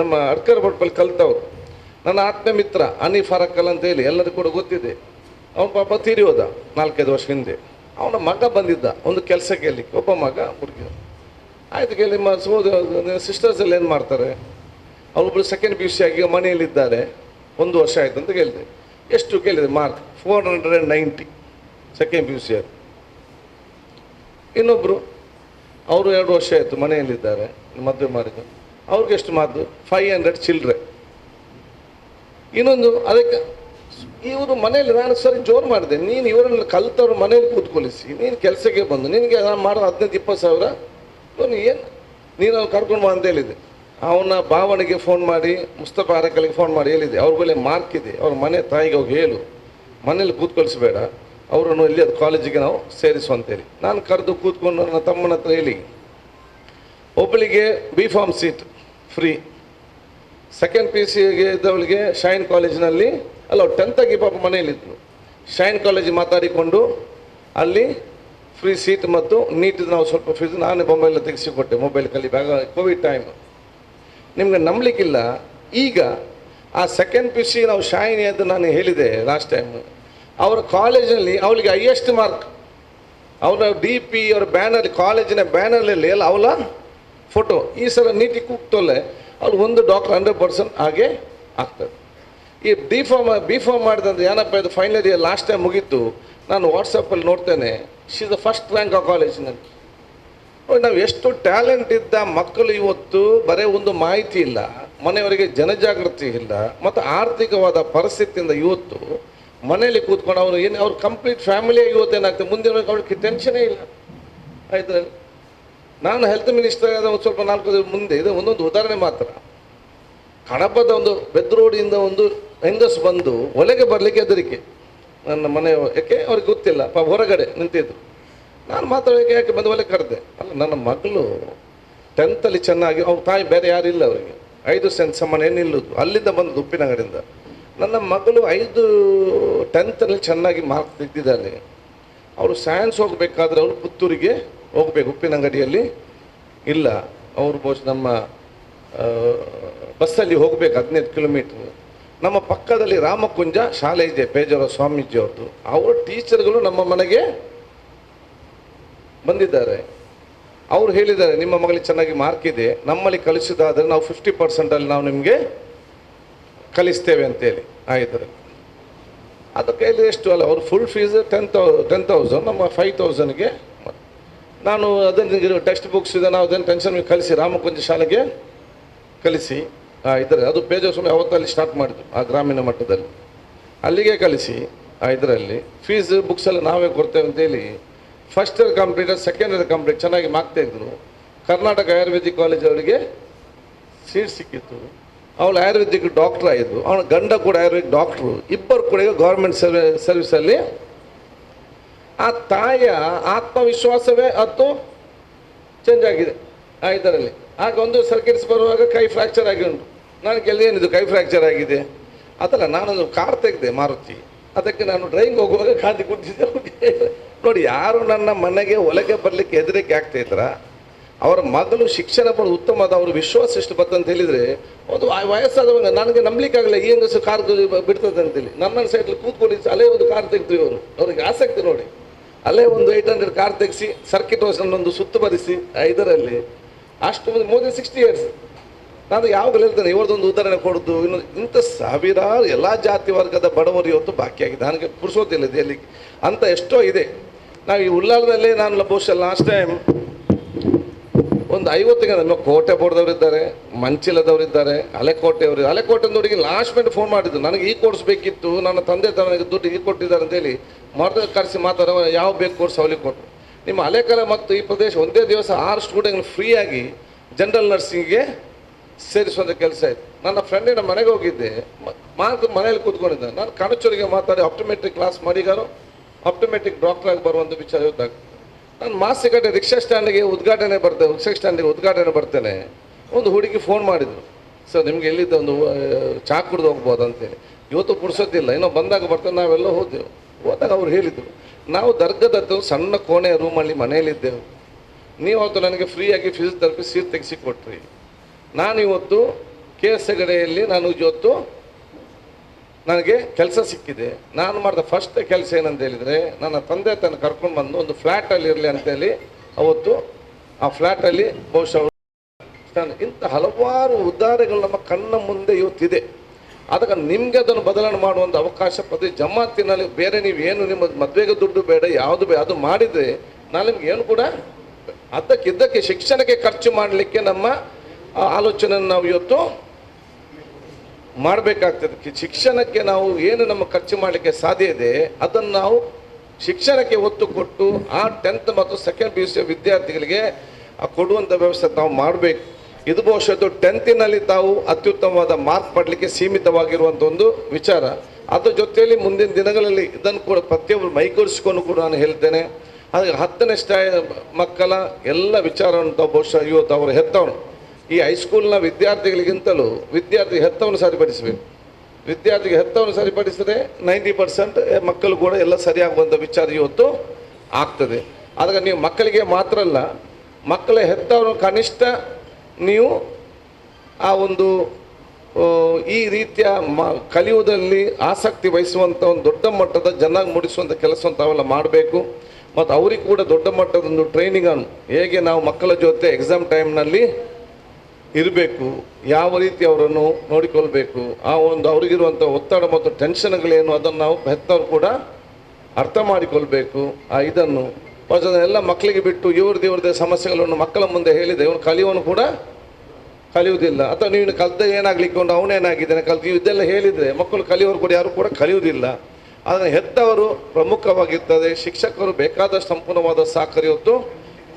ನಮ್ಮ ಅಡ್ಕರ್ ಬಡ್ಪಲ್ಲಿ ಕಲ್ತವ್ರು ನನ್ನ ಆತ್ಮೀಯ ಮಿತ್ರ ಹನೀಫ್ ಫರಕ್ಕಲ್ ಅಂತೇಳಿ ಎಲ್ಲರಿಗೂ ಕೂಡ ಗೊತ್ತಿದೆ. ಅವನ ಪಾಪ ತೀರಿ ಹೋದ 4-5 ವರ್ಷ ಹಿಂದೆ. ಅವನ ಮಗ ಬಂದಿದ್ದ ಒಂದು ಕೆಲಸ ಕೇಳಲಿಕ್ಕೆ, ಒಬ್ಬ ಮಗ ಹುಡುಗಿ. ಆಯ್ತು ಕೇಳಿ, ನಿಮ್ಮ ಸಿಸ್ಟರ್ಸ್ ಎಲ್ಲ ಏನು ಮಾಡ್ತಾರೆ, ಅವರೊಬ್ಬರು 2nd PUC ಆಗಿ ಮನೆಯಲ್ಲಿದ್ದಾರೆ, 1 ವರ್ಷ ಆಯಿತು ಅಂತ ಕೇಳಿದೆ. ಎಷ್ಟು ಕೇಳಿದೆ ಮಾರ್ಕ್? 490 2nd PUC ಆಗಿ. ಇನ್ನೊಬ್ಬರು ಅವರು 2 ವರ್ಷ ಆಯಿತು ಮನೆಯಲ್ಲಿದ್ದಾರೆ, ಮದುವೆ ಮಾಡಿದ್ದು, ಅವ್ರಿಗೆ ಎಷ್ಟು ಮಾತು? 500 ಚಿಲ್ಲರೆ. ಇನ್ನೊಂದು ಅದಕ್ಕೆ ಇವರು ಮನೇಲಿ ನಾನು ಸರಿ ಜೋರು ಮಾಡಿದೆ, ನೀನು ಇವರನ್ನ ಕಲ್ತವ್ರು ಮನೇಲಿ ಕೂತ್ಕೊಳಿಸಿ ನೀನು ಕೆಲಸಕ್ಕೆ ಬಂದು ನಿನಗೆ ನಾನು ಮಾಡೋದು 15-20 ಸಾವಿರ ಏನು ನೀನು ಕರ್ಕೊಂಡು ಬಾ ಅಂತ ಹೇಳಿದೆ. ಅವನ ಭಾವನೆಗೆ ಫೋನ್ ಮಾಡಿ, ಮುಸ್ತಫಾ ಅರಕಲಿಗೆ ಫೋನ್ ಮಾಡಿ ಹೇಳಿದೆ, ಅವ್ರ ಬಳಿ ಮಾರ್ಕ್ ಇದೆ, ಅವ್ರ ಮನೆ ತಾಯಿಗೆ ಹೋಗಿ ಹೇಳು ಮನೇಲಿ ಕೂತ್ಕೊಳಿಸ್ಬೇಡ, ಅವರನ್ನು ಎಲ್ಲಿ ಅದು ಕಾಲೇಜಿಗೆ ನಾವು ಸೇರಿಸುವಂತೇಳಿ. ನಾನು ಕರೆದು ಕೂತ್ಕೊಂಡು ನನ್ನ ತಮ್ಮನ ಹತ್ರ ಹೇಳಿ, ಒಬ್ಬಳಿಗೆ B.Pharm ಸೀಟ್ ಫ್ರೀ, 2nd PUCಗೆ ಇದ್ದವಳಿಗೆ ಶೈನ್ ಕಾಲೇಜಿನಲ್ಲಿ ಅಲ್ಲ 10th ಆಗಿ ಪಾಪ ಮನೆಯಲ್ಲಿದ್ದರು, ಶೈನ್ ಕಾಲೇಜ್ ಮಾತಾಡಿಕೊಂಡು ಅಲ್ಲಿ ಫ್ರೀ ಸೀಟ್ ಮತ್ತು ನೀಟ್ ನಾವು ಸ್ವಲ್ಪ ಫೀಸ್ ನಾನೇ ಮೊಬೈಲ್ ತೆಗೆಸಿಕೊಟ್ಟೆ, ಮೊಬೈಲ್ ಕಲಿಬೇಕು, ಕೋವಿಡ್ ಟೈಮ್. ನಿಮ್ಗೆ ನಂಬಲಿಕ್ಕಿಲ್ಲ, ಈಗ ಆ ಸೆಕೆಂಡ್ ಪಿ ಯು ಸಿ ನಾವು ಶಾಯಿನಿ ಅಂತ ನಾನು ಹೇಳಿದೆ ಲಾಸ್ಟ್ ಟೈಮ್, ಅವರ ಕಾಲೇಜಿನಲ್ಲಿ ಅವಳಿಗೆ ಹೈಯೆಸ್ಟ್ ಮಾರ್ಕ್, ಅವರ ಡಿ ಪಿ ಅವರ ಬ್ಯಾನರ್, ಕಾಲೇಜಿನ ಬ್ಯಾನರ್ನಲ್ಲಿ ಎಲ್ಲ ಅವಳ ಫೋಟೋ. ಈ ಸಲ ನೀಟಿಗೆ ಕೂಗ್ತೋಲೆ ಅವ್ರು ಒಂದು ಡಾಕ್ಟರ್ 100% ಹಾಗೆ ಆಗ್ತದೆ. ಈ ಬಿ ಫಾರ್ಮ್ ಮಾಡಿದಂದ್ರೆ ಏನಪ್ಪ ಇದು ಫೈನಲ್ ಇಯರ್ ಲಾಸ್ಟ್ ಟೈಮ್ ಮುಗೀತು, ನಾನು ವಾಟ್ಸಪ್ಪಲ್ಲಿ ನೋಡ್ತೇನೆ, she is the first rank ಆ ಕಾಲೇಜಿನಲ್ಲಿ. ನಾವು ಎಷ್ಟು ಟ್ಯಾಲೆಂಟ್ ಇದ್ದ ಮಕ್ಕಳು ಇವತ್ತು ಬರೀ ಒಂದು ಮಾಹಿತಿ ಇಲ್ಲ, ಮನೆಯವರಿಗೆ ಜನಜಾಗೃತಿ ಇಲ್ಲ, ಮತ್ತು ಆರ್ಥಿಕವಾದ ಪರಿಸ್ಥಿತಿಯಿಂದ ಇವತ್ತು ಮನೆಯಲ್ಲಿ ಕೂತ್ಕೊಂಡು ಅವರು ಏನು ಅವ್ರ ಕಂಪ್ಲೀಟ್ ಫ್ಯಾಮಿಲಿಯಾಗಿ ಇವತ್ತೇನಾಗ್ತದೆ, ಮುಂದಿನ ಅವ್ರಿಗೆ ಟೆನ್ಷನೇ ಇಲ್ಲ. ಆಯ್ತು, ನಾನು ಹೆಲ್ತ್ ಮಿನಿಸ್ಟರ್ ಆದ ಒಂದು ಸ್ವಲ್ಪ 4 ದಿನ ಮುಂದೆ ಇದು ಒಂದೊಂದು ಉದಾಹರಣೆ ಮಾತ್ರ. ಕಡಪದ ಒಂದು ಬೆದ್ರೋಡಿಯಿಂದ ಒಂದು ಹೆಂಗಸು ಬಂದು ಒಲೆಗೆ ಬರಲಿಕ್ಕೆ ಹೆದರಿಕೆ, ನನ್ನ ಮನೆ ಯಾಕೆ ಅವ್ರಿಗೆ ಗೊತ್ತಿಲ್ಲ, ಹೊರಗಡೆ ನಿಂತಿದ್ರು. ನಾನು ಮಾತಾಡೋಕೆ ಯಾಕೆ ಬಂದು ಒಲೆ ಕರೆದೆ. ಅಲ್ಲ, ನನ್ನ ಮಗಳು 10th ಚೆನ್ನಾಗಿ, ಅವ್ರ ತಾಯಿ ಬೇರೆ ಯಾರು ಇಲ್ಲ, ಅವರಿಗೆ 5 ಸೆಂಟ್ ಸಮಾನ ಏನಿಲ್ಲದು, ಅಲ್ಲಿಂದ ಬಂದದ್ದು ಉಪ್ಪಿನಂಗಡಿಯಿಂದ. ನನ್ನ ಮಗಳು 10th ಚೆನ್ನಾಗಿ ಮಾರ್ಕ್ ತೆಗೆದಿದ್ದಾಳೆ. ಅವರು ಸೈನ್ಸ್ ಹೋಗಬೇಕಾದ್ರೆ ಅವರು ಪುತ್ತೂರಿಗೆ ಹೋಗ್ಬೇಕು, ಉಪ್ಪಿನಂಗಡಿಯಲ್ಲಿ ಇಲ್ಲ, ಅವರು ಬಹುಶಃ ನಮ್ಮ ಬಸ್ಸಲ್ಲಿ ಹೋಗಬೇಕು 15 ಕಿಲೋಮೀಟ್ರ್. ನಮ್ಮ ಪಕ್ಕದಲ್ಲಿ ರಾಮಕುಂಜ ಶಾಲೆ ಇದೆ, ಪೇಜಾವರ ಸ್ವಾಮೀಜಿ ಅವ್ರದ್ದು, ಅವರ ಟೀಚರ್ಗಳು ನಮ್ಮ ಮನೆಗೆ ಬಂದಿದ್ದಾರೆ. ಅವ್ರು ಹೇಳಿದ್ದಾರೆ, ನಿಮ್ಮ ಮಗಳಿಗೆ ಚೆನ್ನಾಗಿ ಮಾರ್ಕ್ ಇದೆ, ನಮ್ಮಲ್ಲಿ ಕಲಿಸೋದಾದರೆ ನಾವು 50% ನಾವು ನಿಮಗೆ ಕಲಿಸ್ತೇವೆ ಅಂತೇಳಿ. ಆಯಿತು, ಅದು ಕೈಲಿ ಎಷ್ಟು ಅಲ್ಲ, ಅವ್ರು ಫುಲ್ ಫೀಸ್ 10,000, ನಮ್ಮ 5,000ಗೆ ನಾನು ಅದನ್ನು ಟೆಕ್ಸ್ಟ್ ಬುಕ್ಸ್ ಇದೆ, ನಾವು ಅದನ್ನು ಟೆನ್ಷನ್ ಕಲಿಸಿ ರಾಮಕುಂಜ ಶಾಲೆಗೆ ಕಲಿಸಿ ಇದರಲ್ಲಿ, ಅದು ಪೇಜ ಸ್ವಾಮಿ ಅವತ್ತಲ್ಲಿ ಸ್ಟಾರ್ಟ್ ಮಾಡಿದ್ರು ಆ ಗ್ರಾಮೀಣ ಮಟ್ಟದಲ್ಲಿ, ಅಲ್ಲಿಗೆ ಕಲಿಸಿ ಇದರಲ್ಲಿ ಫೀಸ್ ಬುಕ್ಸ್ ಎಲ್ಲ ನಾವೇ ಕೊಡ್ತೇವೆ ಅಂತೇಳಿ first year complete, second year complete ಚೆನ್ನಾಗಿ ಮಾರ್ಕ್ತಾ ಇದ್ರು. ಕರ್ನಾಟಕ ಆಯುರ್ವೇದಿಕ್ ಕಾಲೇಜ್ ಅವರಿಗೆ ಸೀಟ್ ಸಿಕ್ಕಿತ್ತು, ಅವಳು ಆಯುರ್ವೇದಿಕ್ ಡಾಕ್ಟ್ರ್ ಆಯಿತು, ಅವನ ಗಂಡ ಕೂಡ ಆಯುರ್ವೇದಿಕ್ ಡಾಕ್ಟ್ರು, ಇಬ್ಬರು ಕೂಡ ಗೌರ್ಮೆಂಟ್ ಸರ್ವಿಸಲ್ಲಿ. ಆ ತಾಯಿಯ ಆತ್ಮವಿಶ್ವಾಸವೇ ಅದು ಚೇಂಜ್ ಆಗಿದೆ ಇದರಲ್ಲಿ. ಆಗ ಒಂದು ಸರ್ಕಿಟ್ಸ್ ಬರುವಾಗ ಕೈ ಫ್ರ್ಯಾಕ್ಚರ್ ಆಗಿ ಉಂಟು, ನನಗೆ ಏನಿದು ಕೈ ಫ್ರ್ಯಾಕ್ಚರ್ ಆಗಿದೆ ಅದಲ್ಲ, ನಾನೊಂದು ಕಾರ್ ತೆಗೆದೆ ಮಾರುತಿ, ಅದಕ್ಕೆ ನಾನು ಡ್ರೈವಿಂಗ್ ಹೋಗುವಾಗ ಖಾದಿ ಕೊಟ್ಟಿದ್ದೆ. ನೋಡಿ, ಯಾರು ನನ್ನ ಮನೆಗೆ ಒಳಗೆ ಬರಲಿಕ್ಕೆ ಹೆದರಿಕೆ ಆಗ್ತಾ ಇದ್ರ, ಅವರ ಮಗಳು ಶಿಕ್ಷಣ ಪಡೆದು ಉತ್ತಮವಾದ ಅವ್ರ ವಿಶ್ವಾಸ ಎಷ್ಟು ಬರ್ತಂತ ಹೇಳಿದರೆ, ಒಂದು ವಯಸ್ಸಾದವಾಗ ನನಗೆ ನಂಬಲಿಕ್ಕಾಗಲ್ಲ ಈ ಹೆಂಗಸು ಕಾರ್ ಬಿಡ್ತದೆ ಅಂತೇಳಿ. ನನ್ನ ಸೈಡ್ಲಿ ಕೂತ್ಕೊಂಡು ಅಲ್ಲೇ ಒಂದು ಕಾರ್ ತೆಗ್ತೀವಿ, ಅವ್ರಿಗೆ ಆಸಕ್ತಿ ನೋಡಿ, ಅಲ್ಲೇ ಒಂದು 800 ಕಾರ್ ತೆಗೆಸಿ ಸರ್ಕಿಟ್ ಹೌಸ್ನೊಂದು ಸುತ್ತು ಬರಿಸಿ ಇದರಲ್ಲಿ ಅಷ್ಟು ಮೋರ್ ದೆನ್ 60 years. ನಾನು ಯಾವಾಗಲೂ ಹೇಳ್ತೇನೆ, ಇವರದೊಂದು ಉದಾಹರಣೆ ಕೊಡೋದು, ಇನ್ನು ಇಂಥ ಸಾವಿರಾರು ಎಲ್ಲ ಜಾತಿ ವರ್ಗದ ಬಡವರು ಇವತ್ತು ಬಾಕಿಯಾಗಿದೆ, ನನಗೆ ಪುರುಸೋತಿಲ್ಲ ಎಲ್ಲಿ ಅಂತ ಎಷ್ಟೋ ಇದೆ. ನಾವು ಈ ಉಳ್ಳಾಲದಲ್ಲೇ ನಾನು ಬಹುಶಃ ಲಾಸ್ಟ್ ಟೈಮ್ ಒಂದು 50 ಜನ ಕೋಟೆ ಬೋರ್ದವರಿದ್ದಾರೆ, ಮಂಚಿಲದವರಿದ್ದಾರೆ, ಹಳೆಕೋಟೆ ನೋಡಿಗೆ ಲಾಸ್ಟ್ ಮಿನಿಟ್ ಫೋನ್ ಮಾಡಿದ್ದು, ನನಗೆ ಈ ಕೋರ್ಸ್ ಬೇಕಿತ್ತು, ನನ್ನ ತಂದೆ ನನಗೆ ದುಡ್ಡು ಈ ಕೊಟ್ಟಿದ್ದಾರೆ ಅಂತೇಳಿ ಮರದ ಕರೆಸಿ ಮಾತಾಡೋ ಯಾವ ಬೇಕು ಕೋರ್ಸ್ ಅವಳಿಗೆ ಕೊಟ್ಟರು. ನಿಮ್ಮ ಹಳೆಕರ ಮತ್ತು ಈ ಪ್ರದೇಶ ಒಂದೇ ದಿವಸ 6 ಸ್ಟೂಡೆಂಟ್ಗಳು ಫ್ರೀಯಾಗಿ ಜನರಲ್ ನರ್ಸಿಂಗ್ಗೆ ಸೇರಿಸುವಂಥ ಕೆಲಸ ಆಯಿತು. ನನ್ನ ಫ್ರೆಂಡಿನ ಮನೆಗೆ ಹೋಗಿದ್ದೆ, ಮನೇಲಿ ಕೂತ್ಕೊಂಡಿದ್ದೆ, ನಾನು ಕಣಚೂರಿಗೆ ಮಾತಾಡಿ ಆಪ್ಟೋಮೆಟ್ರಿಕ್ ಕ್ಲಾಸ್ ಮಾಡಿಗಾರು ಆಪ್ಟೋಮೆಟ್ರಿಕ್ ಡಾಕ್ಟರ್ ಆಗಿ ಬರುವಂಥ ವಿಚಾರ ಇದ್ದಾಗ ನಾನು ಮಾಸಿಕಟ್ಟೆ ರಿಕ್ಷಾ ಸ್ಟ್ಯಾಂಡಿಗೆ ಉದ್ಘಾಟನೆ ಬರ್ತೇನೆ. ಒಂದು ಹುಡುಗಿ ಫೋನ್ ಮಾಡಿದ್ರು, ಸರ್ ನಿಮ್ಗೆ ಎಲ್ಲಿದ್ದ ಒಂದು ಚಾ ಕುಡ್ದು ಹೋಗ್ಬೋದು ಅಂತೇಳಿ. ಇವತ್ತು ಪುರ್ಸೋದಿಲ್ಲ, ಇನ್ನೂ ಬಂದಾಗ ಬರ್ತೇನೆ, ನಾವೆಲ್ಲ ಹೋದಾಗ ಅವ್ರು ಹೇಳಿದರು, ನಾವು ದರ್ಗದತ್ತು ಸಣ್ಣ ಕೋಣೆ ರೂಮಲ್ಲಿ ಮನೆಯಲ್ಲಿದ್ದೆವು, ನೀವು ಅವತ್ತು ನನಗೆ ಫ್ರೀಯಾಗಿ ಫಿಸಿಯೋಥೆರಪಿ ಸೀಟ್ ತೆಗೆಸಿ ಕೊಟ್ರಿ. ನಾನಿವತ್ತು KS ನಾನು ಇವತ್ತು ನನಗೆ ಕೆಲಸ ಸಿಕ್ಕಿದೆ. ನಾನು ಮಾಡಿದ ಫಸ್ಟ್ ಕೆಲಸ ಏನಂತ ಹೇಳಿದರೆ, ನನ್ನ ತಂದೆ ತನ್ನ ಕರ್ಕೊಂಡು ಬಂದು ಒಂದು ಫ್ಲ್ಯಾಟಲ್ಲಿ ಇರಲಿ ಅಂತೇಳಿ ಅವತ್ತು ಆ ಫ್ಲ್ಯಾಟಲ್ಲಿ ಬಹುಶಃ ಇಂಥ ಹಲವಾರು ಉದಾಹರಣೆಗಳು ನಮ್ಮ ಕಣ್ಣ ಮುಂದೆ ಇವತ್ತಿದೆ. ಅದಕ್ಕೆ ನಿಮಗೆ ಅದನ್ನು ಬದಲಾವಣೆ ಮಾಡುವಂಥ ಅವಕಾಶ ಪ್ರತಿ ಜಮಾತಿನಲ್ಲಿ ಬೇರೆ ನೀವೇನು ನಿಮ್ಮ ಮದುವೆಗೆ ದುಡ್ಡು ಬೇಡ, ಯಾವುದು ಬೇಡ, ಅದು ಮಾಡಿದರೆ ನಾನು ನಿಮ್ಗೆ ಏನು ಕೂಡ ಅದಕ್ಕಿದ್ದಕ್ಕೆ ಶಿಕ್ಷಣಕ್ಕೆ ಖರ್ಚು ಮಾಡಲಿಕ್ಕೆ ನಮ್ಮ ಆಲೋಚನೆಯನ್ನು ನಾವು ಇವತ್ತು ಮಾಡಬೇಕಾಗ್ತದೆ. ಶಿಕ್ಷಣಕ್ಕೆ ನಾವು ಏನು ನಮ್ಮ ಖರ್ಚು ಮಾಡಲಿಕ್ಕೆ ಸಾಧ್ಯ ಇದೆ ಅದನ್ನು ನಾವು ಶಿಕ್ಷಣಕ್ಕೆ ಒತ್ತು ಕೊಟ್ಟು ಆ 10th ಮತ್ತು 2nd PUC ವಿದ್ಯಾರ್ಥಿಗಳಿಗೆ ಕೊಡುವಂಥ ವ್ಯವಸ್ಥೆ ನಾವು ಮಾಡಬೇಕು. ಇದು ಬಹುಶಃ 10th ತಾವು ಅತ್ಯುತ್ತಮವಾದ ಮಾರ್ಕ್ ಪಡಲಿಕ್ಕೆ ಸೀಮಿತವಾಗಿರುವಂಥ ಒಂದು ವಿಚಾರ. ಅದ್ರ ಜೊತೆಯಲ್ಲಿ ಮುಂದಿನ ದಿನಗಳಲ್ಲಿ ಇದನ್ನು ಕೂಡ ಪ್ರತಿಯೊಬ್ಬರು ಮೈಗೂಡಿಸ್ಕೊಂಡು ಕೂಡ ನಾನು ಹೇಳ್ತೇನೆ. ಹಾಗೆ 10ನೇ ಮಕ್ಕಳ ಎಲ್ಲ ವಿಚಾರವನ್ನು ತಾವು ಬಹುಶಃ ಇವತ್ತು ಅವರು ಹೆತ್ತವನು ಈ ಹೈಸ್ಕೂಲ್ನ ವಿದ್ಯಾರ್ಥಿಗಳಿಗಿಂತಲೂ ಹೆತ್ತವನ್ನು ಸರಿಪಡಿಸಬೇಕು. ವಿದ್ಯಾರ್ಥಿಗೆ ಹೆತ್ತವನ್ನು ಸರಿಪಡಿಸಿದ್ರೆ 90% ಮಕ್ಕಳು ಕೂಡ ಎಲ್ಲ ಸರಿಯಾಗುವಂಥ ವಿಚಾರ ಇವತ್ತು ಆಗ್ತದೆ. ಆದಾಗ ನೀವು ಮಕ್ಕಳಿಗೆ ಮಾತ್ರ ಅಲ್ಲ, ಮಕ್ಕಳ ಹೆತ್ತವರು ಕನಿಷ್ಠ ನೀವು ಆ ಒಂದು ಈ ರೀತಿಯ ಕಲಿಯುವುದರಲ್ಲಿ ಆಸಕ್ತಿ ವಹಿಸುವಂಥ ಒಂದು ದೊಡ್ಡ ಮಟ್ಟದ ಚೆನ್ನಾಗಿ ಮೂಡಿಸುವಂಥ ಕೆಲಸವನ್ನು ತಾವೆಲ್ಲ ಮಾಡಬೇಕು. ಮತ್ತು ಅವರಿಗೆ ಕೂಡ ದೊಡ್ಡ ಮಟ್ಟದ ಒಂದು ಟ್ರೈನಿಂಗನ್ನು ಹೇಗೆ ನಾವು ಮಕ್ಕಳ ಜೊತೆ ಎಕ್ಸಾಮ್ ಟೈಮ್ನಲ್ಲಿ ಇರಬೇಕು, ಯಾವ ರೀತಿ ಅವರನ್ನು ನೋಡಿಕೊಳ್ಬೇಕು, ಆ ಒಂದು ಅವರಿಗಿರುವಂಥ ಒತ್ತಡ ಮತ್ತು ಟೆನ್ಷನ್ಗಳೇನು ಅದನ್ನು ನಾವು ಹೆತ್ತವರು ಕೂಡ ಅರ್ಥ ಮಾಡಿಕೊಳ್ಬೇಕು. ಇದನ್ನು ಎಲ್ಲ ಮಕ್ಕಳಿಗೆ ಬಿಟ್ಟು ಇವ್ರದ್ದೇ ಸಮಸ್ಯೆಗಳನ್ನು ಮಕ್ಕಳ ಮುಂದೆ ಹೇಳಿದೆ ಇವನು ಕಲಿಯೋನು ಕೂಡ ಕಲಿಯುವುದಿಲ್ಲ, ಅಥವಾ ನೀನು ಕಲ್ತ ಏನಾಗಲಿಕ್ಕೆ ಒಂದು ಅವನೇನಾಗಿದ್ದಾನೆ ಕಲ್ತು ಇದೆಲ್ಲ ಹೇಳಿದರೆ ಮಕ್ಕಳು ಕಲಿಯೋರು ಕೂಡ ಯಾರು ಕೂಡ ಕಲಿಯುವುದಿಲ್ಲ. ಅದನ್ನು ಹೆತ್ತವರು ಪ್ರಮುಖವಾಗಿರ್ತದೆ. ಶಿಕ್ಷಕರು ಬೇಕಾದಷ್ಟು ಸಂಪೂರ್ಣವಾದ ಸಹಕಾರ ಇವತ್ತು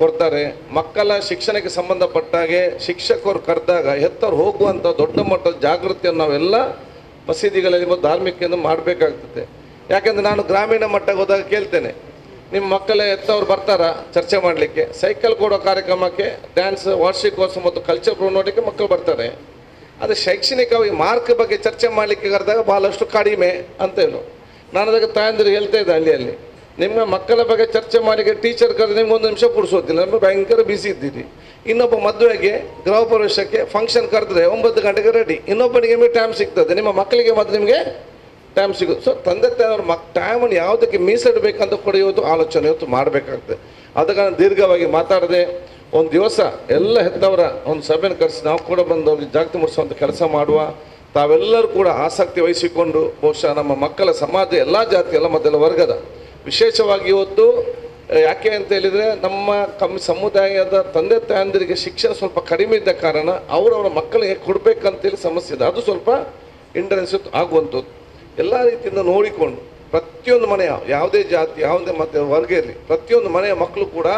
ಕೊಡ್ತಾರೆ. ಮಕ್ಕಳ ಶಿಕ್ಷಣಕ್ಕೆ ಸಂಬಂಧಪಟ್ಟಾಗೆ ಶಿಕ್ಷಕರು ಕರೆದಾಗ ಹೆತ್ತವರು ಹೋಗುವಂಥ ದೊಡ್ಡ ಮಟ್ಟದ ಜಾಗೃತಿಯನ್ನು ನಾವೆಲ್ಲ ಮಸೀದಿಗಳಲ್ಲಿ ಮತ್ತು ಧಾರ್ಮಿಕೆಯನ್ನು ಮಾಡಬೇಕಾಗ್ತದೆ. ಯಾಕೆಂದರೆ ನಾನು ಗ್ರಾಮೀಣ ಮಟ್ಟಕ್ಕೆ ಹೋದಾಗ ಕೇಳ್ತೇನೆ, ನಿಮ್ಮ ಮಕ್ಕಳೇ ಹೆತ್ತವ್ರು ಬರ್ತಾರ ಚರ್ಚೆ ಮಾಡಲಿಕ್ಕೆ? ಸೈಕಲ್ ಕೊಡೋ ಕಾರ್ಯಕ್ರಮಕ್ಕೆ, ಡ್ಯಾನ್ಸ್ ವಾರ್ಷಿಕೋತ್ಸವ ಮತ್ತು ಕಲ್ಚರ್ ಪ್ರೋ ನೋಡಲಿಕ್ಕೆ ಮಕ್ಕಳು ಬರ್ತಾರೆ. ಅದು ಶೈಕ್ಷಣಿಕವಾಗಿ ಮಾರ್ಕ್ ಬಗ್ಗೆ ಚರ್ಚೆ ಮಾಡಲಿಕ್ಕೆ ಕರೆದಾಗ ಭಾಳಷ್ಟು ಕಡಿಮೆ ಅಂತ ಹೇಳು. ನಾನು ಅದಕ್ಕೆ ತಾಯಂದಿರು ಹೇಳ್ತಾ ಇದ್ದೆ ಹಳ್ಳಿಯಲ್ಲಿ, ನಿಮ್ಮ ಮಕ್ಕಳ ಬಗ್ಗೆ ಚರ್ಚೆ ಮಾಡಲಿಕ್ಕೆ ಟೀಚರ್ ಕರೆದು ನಿಮ್ಗೆ 1 ನಿಮಿಷ ಕೊಡಿಸೋದಿಲ್ಲ, ನಮಗೆ ಭಯಂಕರ ಬಿಸಿ ಇದ್ದೀರಿ. ಇನ್ನೊಬ್ಬ ಮದುವೆಗೆ ಗೃಹ ಪ್ರವೇಶಕ್ಕೆ ಫಂಕ್ಷನ್ ಕರೆದ್ರೆ 9 ಗಂಟೆಗೆ ರೆಡಿ, ಇನ್ನೊಬ್ಬನಿಗೆ ನಿಮಗೆ ಟೈಮ್ ಸಿಗ್ತದೆ, ನಿಮ್ಮ ಮಕ್ಕಳಿಗೆ ಮತ್ತು ನಿಮಗೆ ಟೈಮ್ ಸಿಗೋದು. ಸೊ ತಂದೆ ತಾಯಿಯವ್ರ ಟೈಮನ್ನು ಯಾವುದಕ್ಕೆ ಮೀಸಲಿಡಬೇಕಂತ ಕೂಡ ಇವತ್ತು ಆಲೋಚನೆ ಇವತ್ತು ಮಾಡಬೇಕಾಗ್ತದೆ. ಅದಕ್ಕೆ ನಾನು ದೀರ್ಘವಾಗಿ ಮಾತಾಡದೆ ಒಂದು ದಿವಸ ಎಲ್ಲ ಹೆತ್ತವರ ಒಂದು ಸಭೆಯನ್ನು ಕರೆಸಿ ನಾವು ಕೂಡ ಬಂದು ಅವ್ರಿಗೆ ಜಾಗೃತಿ ಮೂಡಿಸುವಂಥ ಕೆಲಸ ಮಾಡುವ. ತಾವೆಲ್ಲರೂ ಕೂಡ ಆಸಕ್ತಿ ವಹಿಸಿಕೊಂಡು ಬಹುಶಃ ನಮ್ಮ ಮಕ್ಕಳ ಸಮಾಜ ಎಲ್ಲ ಜಾತಿ ಎಲ್ಲ ಮತ್ತೆಲ್ಲ ವರ್ಗದ ವಿಶೇಷವಾಗಿ ಇವತ್ತು ಯಾಕೆ ಅಂತ ಹೇಳಿದರೆ ನಮ್ಮ ಸಮುದಾಯದ ತಂದೆ ತಾಯಂದಿರಿಗೆ ಶಿಕ್ಷಣ ಸ್ವಲ್ಪ ಕಡಿಮೆ ಇದ್ದ ಕಾರಣ ಅವರವರ ಮಕ್ಕಳಿಗೆ ಕೊಡಬೇಕಂತೇಳಿ ಸಮಸ್ಯೆ ಇದೆ. ಅದು ಸ್ವಲ್ಪ ಇಂಟರೆನ್ಸ್ ಆಗುವಂಥದ್ದು. ಎಲ್ಲ ರೀತಿಯಿಂದ ನೋಡಿಕೊಂಡು ಪ್ರತಿಯೊಂದು ಮನೆಯ ಯಾವುದೇ ಜಾತಿ ಯಾವುದೇ ಮತ್ತು ವರ್ಗ ಇರಲಿ ಪ್ರತಿಯೊಂದು ಮನೆಯ ಮಕ್ಕಳು ಕೂಡ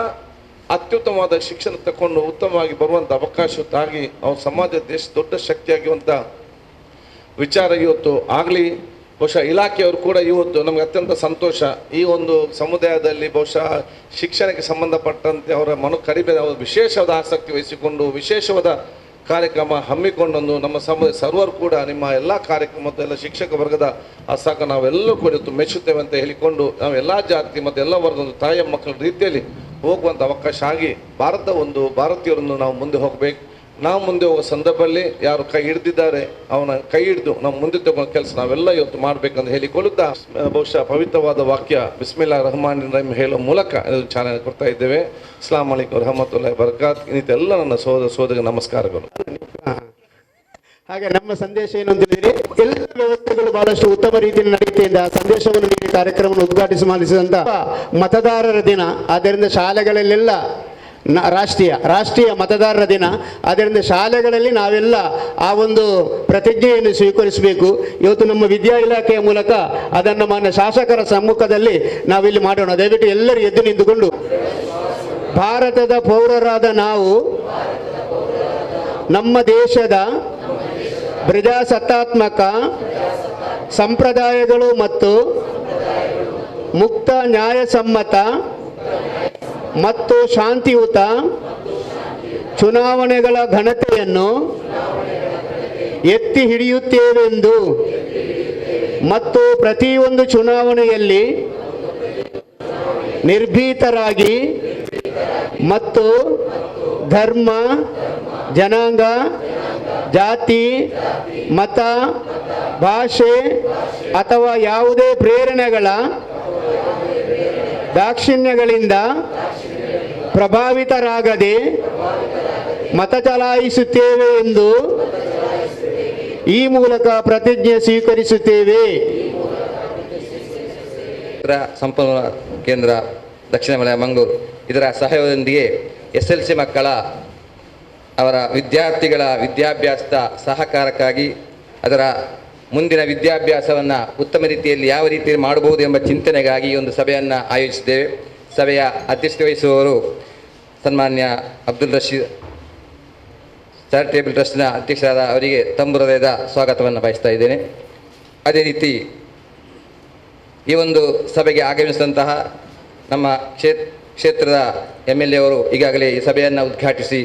ಅತ್ಯುತ್ತಮವಾದ ಶಿಕ್ಷಣ ತಗೊಂಡು ಉತ್ತಮವಾಗಿ ಬರುವಂಥ ಅವಕಾಶಕ್ಕಾಗಿ ಅವ್ರ ಸಮಾಜ ದೇಶ ದೊಡ್ಡ ಶಕ್ತಿಯಾಗಿರುವಂಥ ವಿಚಾರ ಇವತ್ತು ಆಗಲಿ. ಬಹುಶಃ ಇಲಾಖೆಯವರು ಕೂಡ ಇವತ್ತು ನಮಗೆ ಅತ್ಯಂತ ಸಂತೋಷ. ಈ ಒಂದು ಸಮುದಾಯದಲ್ಲಿ ಬಹುಶಃ ಶಿಕ್ಷಣಕ್ಕೆ ಸಂಬಂಧಪಟ್ಟಂತೆ ಅವರ ಕಡಿಮೆ ವಿಶೇಷವಾದ ಆಸಕ್ತಿ ವಹಿಸಿಕೊಂಡು ವಿಶೇಷವಾದ ಕಾರ್ಯಕ್ರಮ ಹಮ್ಮಿಕೊಂಡೊಂದು ನಮ್ಮ ಸರ್ವರು ಕೂಡ ನಿಮ್ಮ ಎಲ್ಲ ಕಾರ್ಯಕ್ರಮದೆಲ್ಲ ಶಿಕ್ಷಕ ವರ್ಗದ ಸಾಕ ನಾವೆಲ್ಲರೂ ಕೂಡ ಇವತ್ತು ಮೆಚ್ಚುತ್ತೇವೆ ಅಂತ ಹೇಳಿಕೊಂಡು ನಾವು ಎಲ್ಲ ಜಾತಿ ಮತ್ತು ಎಲ್ಲ ವರ್ಗದ ತಾಯಿಯ ಮಕ್ಕಳ ರೀತಿಯಲ್ಲಿ ಹೋಗುವಂಥ ಅವಕಾಶ ಆಗಿ ಭಾರತೀಯರನ್ನು ನಾವು ಮುಂದೆ ಹೋಗಬೇಕು. ನಾವು ಮುಂದೆ ಹೋಗೋ ಸಂದರ್ಭದಲ್ಲಿ ಯಾರು ಕೈ ಹಿಡಿದಿದ್ದಾರೆ ಅವನ ಕೈ ಹಿಡಿದು ನಾವು ಮುಂದೆ ತಗೊಂಡ ಕೆಲಸ ನಾವೆಲ್ಲ ಇವತ್ತು ಮಾಡಬೇಕಂತ ಹೇಳಿಕೊಳ್ಳುತ್ತಾ ಬಹುಶಃ ಪವಿತ್ರವಾದ ವಾಕ್ಯ ಬಿಸ್ಮಿಲ್ಲಾ ರಹಮಾನ್ ರಹೀಂ ಹೇಳೋ ಮೂಲಕ ಚಾಲನೆ ಕೊಡ್ತಾ ಇದ್ದೇವೆ. ಅಸ್ಲಾಂ ಅಲೈಕುಂ ವರಹಮತುಲ್ಲಾಹಿ ವಬರಕಾತ್. ಇನ್ನಿತೆಲ್ಲ ನನ್ನ ಸೋದರ ನಮಸ್ಕಾರಗಳು. ಹಾಗೆ ನಮ್ಮ ಸಂದೇಶ ಏನು ಅಂತ ಹೇಳಿದ್ರೆ ಎಲ್ಲ ವ್ಯವಸ್ಥೆಗಳು ಬಹಳಷ್ಟು ಉತ್ತಮ ರೀತಿಯಲ್ಲಿ ನಡೆಯುತ್ತಿದೆ. ಆ ಸಂದೇಶವನ್ನು ನೀಡಿ ಕಾರ್ಯಕ್ರಮವನ್ನು ಉದ್ಘಾಟಿಸಿ ಮಾಡಿಸಿದಂತ ಮತದಾರರ ದಿನ, ಆದ್ದರಿಂದ ಶಾಲೆಗಳಲ್ಲೆಲ್ಲ ರಾಷ್ಟ್ರೀಯ ಮತದಾರರ ದಿನ, ಆದ್ದರಿಂದ ಶಾಲೆಗಳಲ್ಲಿ ನಾವೆಲ್ಲ ಆ ಒಂದು ಪ್ರತಿಜ್ಞೆಯನ್ನು ಸ್ವೀಕರಿಸಬೇಕು. ಇವತ್ತು ನಮ್ಮ ವಿದ್ಯಾ ಇಲಾಖೆಯ ಮೂಲಕ ಅದನ್ನು ಮಾನ್ಯ ಶಾಸಕರ ಸಮ್ಮುಖದಲ್ಲಿ ನಾವಿಲ್ಲಿ ಮಾಡೋಣ. ದಯವಿಟ್ಟು ಎಲ್ಲರೂ ಎದ್ದು ನಿಂತುಕೊಂಡು ಭಾರತದ ಪೌರರಾದ ನಾವು ನಮ್ಮ ದೇಶದ ಪ್ರಜಾಸತ್ತಾತ್ಮಕ ಸಂಪ್ರದಾಯಗಳು ಮತ್ತು ಮುಕ್ತ ನ್ಯಾಯಸಮ್ಮತ ಮತ್ತು ಶಾಂತಿಯುತ ಚುನಾವಣೆಗಳ ಘನತೆಯನ್ನು ಎತ್ತಿ ಹಿಡಿಯುತ್ತೇವೆಂದು ಮತ್ತು ಪ್ರತಿಯೊಂದು ಚುನಾವಣೆಯಲ್ಲಿ ನಿರ್ಭೀತರಾಗಿ ಮತ್ತು ಧರ್ಮ, ಜನಾಂಗ, ಜಾತಿ, ಮತ, ಭಾಷೆ ಅಥವಾ ಯಾವುದೇ ಪ್ರೇರಣೆಗಳ ದಾಕ್ಷಿಣ್ಯಗಳಿಂದ ಪ್ರಭಾವಿತರಾಗದೆ ಮತ ಚಲಾಯಿಸುತ್ತೇವೆ ಎಂದು ಈ ಮೂಲಕ ಪ್ರತಿಜ್ಞೆ ಸ್ವೀಕರಿಸುತ್ತೇವೆ. ಸಂಪನ್ಮೂಲ ಕೇಂದ್ರ ದಕ್ಷಿಣ ವಲಯ ಮಂಗಳೂರು ಇದರ ಸಹಯೋಗದೊಂದಿಗೆ SLC ಮಕ್ಕಳ ಅವರ ವಿದ್ಯಾರ್ಥಿಗಳ ವಿದ್ಯಾಭ್ಯಾಸದ ಸಹಕಾರಕ್ಕಾಗಿ ಅದರ ಮುಂದಿನ ವಿದ್ಯಾಭ್ಯಾಸವನ್ನು ಉತ್ತಮ ರೀತಿಯಲ್ಲಿ ಯಾವ ರೀತಿಯಲ್ಲಿ ಮಾಡಬಹುದು ಎಂಬ ಚಿಂತನೆಗಾಗಿ ಈ ಒಂದು ಸಭೆಯನ್ನು ಆಯೋಜಿಸಿದ್ದೇವೆ. ಸಭೆಯ ಅಧ್ಯಕ್ಷತೆ ವಹಿಸುವವರು ಸನ್ಮಾನ್ಯ ಅಬ್ದುಲ್ ರಶೀದ್ ಚಾರಿಟೇಬಲ್ ಟ್ರಸ್ಟ್ನ ಅಧ್ಯಕ್ಷರಾದ ಅವರಿಗೆ ತುಂಬ ಹೃದಯದ ಸ್ವಾಗತವನ್ನು ಬಯಸ್ತಾ ಇದ್ದೇನೆ. ಅದೇ ರೀತಿ ಈ ಒಂದು ಸಭೆಗೆ ಆಗಮಿಸಿದಂತಹ ನಮ್ಮ ಕ್ಷೇತ್ರದ MLA ಅವರು ಈಗಾಗಲೇ ಈ ಸಭೆಯನ್ನು ಉದ್ಘಾಟಿಸಿ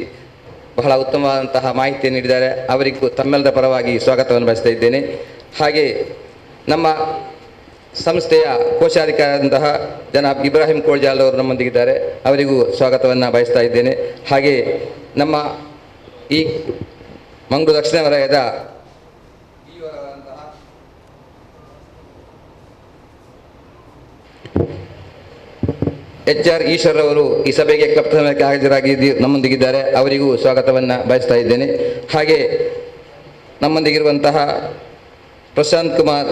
ಬಹಳ ಉತ್ತಮವಾದಂತಹ ಮಾಹಿತಿ ನೀಡಿದ್ದಾರೆ. ಅವರಿಗೂ ತಮ್ಮೆಲ್ಲರ ಪರವಾಗಿ ಸ್ವಾಗತವನ್ನು ಬಯಸ್ತಾ ಇದ್ದೇನೆ. ಹಾಗೆ ನಮ್ಮ ಸಂಸ್ಥೆಯ ಕೋಶಾಧಿಕಾರಿಯಾದಂತಹ ಜನಾಬ್ ಇಬ್ರಾಹಿಂ ಕೋಳ್ಜಾಲ್ ಅವರು ನಮ್ಮೊಂದಿಗಿದ್ದಾರೆ, ಅವರಿಗೂ ಸ್ವಾಗತವನ್ನು ಬಯಸ್ತಾ ಇದ್ದೇನೆ. ಹಾಗೆ ನಮ್ಮ ಈ ಮಂಗಳೂರು ದಕ್ಷಿಣ ವಲಯದ HR ಈಶ್ವರ್ ಅವರು ಈ ಸಭೆಗೆ ಕ್ಲಬ್ ಸಮಯಕ್ಕೆ ಹಾಜರಾಗಿ ನಮ್ಮೊಂದಿಗಿದ್ದಾರೆ, ಅವರಿಗೂ ಸ್ವಾಗತವನ್ನು ಬಯಸ್ತಾ ಇದ್ದೇನೆ. ಹಾಗೆ ನಮ್ಮೊಂದಿಗಿರುವಂತಹ ಪ್ರಶಾಂತ್ ಕುಮಾರ್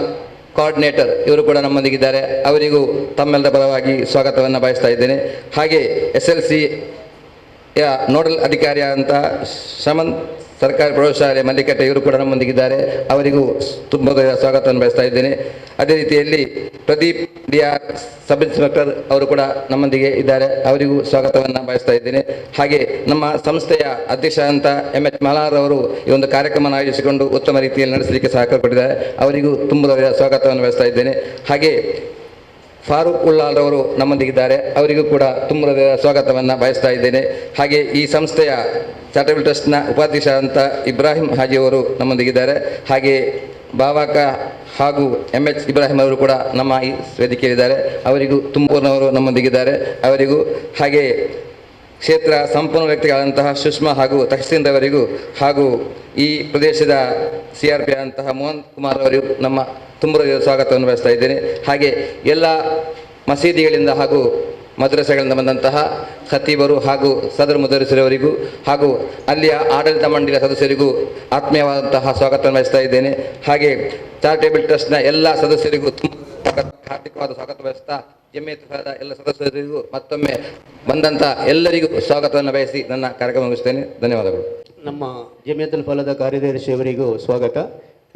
ಕೋಆರ್ಡಿನೇಟರ್ ಇವರು ಕೂಡ ನಮ್ಮೊಂದಿಗಿದ್ದಾರೆ, ಅವರಿಗೂ ತಮ್ಮೆಲ್ಲರ ಪರವಾಗಿ ಸ್ವಾಗತವನ್ನು ಬಯಸ್ತಾ ಇದ್ದೇನೆ. ಹಾಗೆ SLCಯ ನೋಡಲ್ ಅಧಿಕಾರಿಯಾದಂತಹ ಶ್ರಮಂತ್ ಸರ್ಕಾರಿ ಪ್ರೌಢಶಾಲೆ ಮಲ್ಲಿಕಟ್ಟೆ ಇವರು ಕೂಡ ನಮ್ಮೊಂದಿಗಿದ್ದಾರೆ, ಅವರಿಗೂ ತುಂಬ ಸ್ವಾಗತವನ್ನು ಬಯಸ್ತಾ ಇದ್ದೇನೆ. ಅದೇ ರೀತಿಯಲ್ಲಿ ಪ್ರದೀಪ್ DR ಸಬ್ ಇನ್ಸ್ಪೆಕ್ಟರ್ ಅವರು ಕೂಡ ನಮ್ಮೊಂದಿಗೆ ಇದ್ದಾರೆ, ಅವರಿಗೂ ಸ್ವಾಗತವನ್ನು ಬಯಸ್ತಾ ಇದ್ದೇನೆ. ಹಾಗೆ ನಮ್ಮ ಸಂಸ್ಥೆಯ ಅಧ್ಯಕ್ಷ ಅಂತ MH ಮಲಾರ್ ಅವರು ಈ ಒಂದು ಕಾರ್ಯಕ್ರಮವನ್ನು ಆಯೋಜಿಸಿಕೊಂಡು ಉತ್ತಮ ರೀತಿಯಲ್ಲಿ ನಡೆಸಲಿಕ್ಕೆ ಸಹಕಾರ ಕೊಟ್ಟಿದ್ದಾರೆ, ಅವರಿಗೂ ತುಂಬ ಸ್ವಾಗತವನ್ನು ಬಯಸ್ತಾ ಇದ್ದೇನೆ. ಹಾಗೆ ಫಾರೂಕ್ ಉಳ್ಳಾಲ್ ಅವರು ನಮ್ಮೊಂದಿಗಿದ್ದಾರೆ, ಅವರಿಗೂ ಕೂಡ ತುಂಬ ಸ್ವಾಗತವನ್ನು ಬಯಸ್ತಾ ಇದ್ದೇನೆ. ಹಾಗೆ ಈ ಸಂಸ್ಥೆಯ ಚಾರಿಟಬಲ್ ಟ್ರಸ್ಟ್ನ ಉಪಾಧ್ಯಕ್ಷ ಅಂತ ಇಬ್ರಾಹಿಂ ಹಾಜಿ ಅವರು ನಮ್ಮೊಂದಿಗಿದ್ದಾರೆ. ಹಾಗೆ ಬಾವಾಕ ಹಾಗೂ MH ಇಬ್ರಾಹಿಂ ಅವರು ಕೂಡ ನಮ್ಮ ಈ ವೇದಿಕೆಯಲ್ಲಿದ್ದಾರೆ, ಅವರಿಗೂ ತುಂಬೂರ್ನವರು ನಮ್ಮೊಂದಿಗಿದ್ದಾರೆ, ಅವರಿಗೂ. ಹಾಗೆ ಕ್ಷೇತ್ರ ಸಂಪೂರ್ಣ ವ್ಯಕ್ತಿಗಳಂತಹ ಸುಷ್ಮಾ ಹಾಗೂ ತಹಸೀನ್ ಅವರಿಗೂ, ಹಾಗೂ ಈ ಪ್ರದೇಶದ CRP ಅಂತಹ ಮೋಹನ್ ಕುಮಾರ್ ಅವರಿಗೂ ನಮ್ಮ ತುಂಬ ಸ್ವಾಗತವನ್ನು ಬಯಸ್ತಾ ಇದ್ದೇನೆ. ಹಾಗೆ ಎಲ್ಲ ಮಸೀದಿಗಳಿಂದ ಹಾಗೂ ಮದ್ರಸೆಗಳಿಂದ ಬಂದಂತಹ ಖತೀಬರು ಹಾಗೂ ಸದರ್ ಮುದರಿಸರವರಿಗೂ ಹಾಗೂ ಅಲ್ಲಿಯ ಆಡಳಿತ ಮಂಡಳಿಯ ಸದಸ್ಯರಿಗೂ ಆತ್ಮೀಯವಾದಂತಹ ಸ್ವಾಗತವನ್ನು ಬಯಸ್ತಾ ಇದ್ದೇನೆ. ಹಾಗೆ ಚಾರಿಟೇಬಲ್ ಟ್ರಸ್ಟ್ನ ಎಲ್ಲ ಸದಸ್ಯರಿಗೂ ತುಂಬ ಹಾರ್ದಿಕವಾದ ಸ್ವಾಗತ ಬಯಸ್ತಾ ಜಮಿಯತ್ ಎಲ್ಲ ಸದಸ್ಯರಿಗೂ ಮತ್ತೊಮ್ಮೆ ಬಂದಂಥ ಎಲ್ಲರಿಗೂ ಸ್ವಾಗತವನ್ನು ಬಯಸಿ ನನ್ನ ಕಾರ್ಯಕ್ರಮ ಮುಗಿಸ್ತೇನೆ. ಧನ್ಯವಾದಗಳು. ನಮ್ಮ ಜಮಿಯತುಲ್ ಫಲಾದ ಕಾರ್ಯದರ್ಶಿಯವರಿಗೂ ಸ್ವಾಗತ.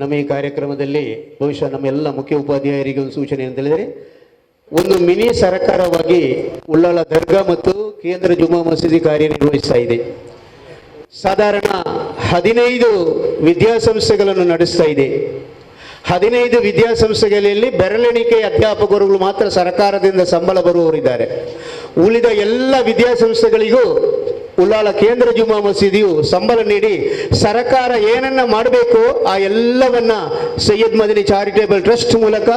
ನಮ್ಮ ಈ ಕಾರ್ಯಕ್ರಮದಲ್ಲಿ ಬಹುಶಃ ನಮ್ಮ ಎಲ್ಲ ಮುಖ್ಯ ಉಪಾಧ್ಯಾಯರಿಗೆ ಒಂದು ಸೂಚನೆ ಅಂತ ಹೇಳಿದರೆ, ಒಂದು ಮಿನಿ ಸರ್ಕಾರವಾಗಿ ಉಳ್ಳಾಲ ದರ್ಗಾ ಮತ್ತು ಕೇಂದ್ರ ಜುಮಾ ಮಸೀದಿ ಕಾರ್ಯನಿರ್ವಹಿಸ್ತಾ ಇದೆ. ಸಾಧಾರಣ 15 ವಿದ್ಯಾಸಂಸ್ಥೆಗಳನ್ನು ನಡೆಸ್ತಾ ಇದೆ. 15 ವಿದ್ಯಾಸಂಸ್ಥೆಗಳಲ್ಲಿ ಬೆರಳೆಣಿಕೆ ಅಧ್ಯಾಪಕರುಗಳು ಮಾತ್ರ ಸರ್ಕಾರದಿಂದ ಸಂಬಳ ಬರುವವರಿದ್ದಾರೆ. ಉಳಿದ ಎಲ್ಲ ವಿದ್ಯಾಸಂಸ್ಥೆಗಳಿಗೂ ಉಳ್ಳಾಲ ಕೇಂದ್ರ ಜುಮಾ ಮಸೀದಿಯು ಸಂಬಳ ನೀಡಿ ಸರ್ಕಾರ ಏನನ್ನ ಮಾಡಬೇಕು ಆ ಎಲ್ಲವನ್ನ ಸೈಯದ್ ಮದನಿ ಚಾರಿಟೇಬಲ್ ಟ್ರಸ್ಟ್ ಮೂಲಕ,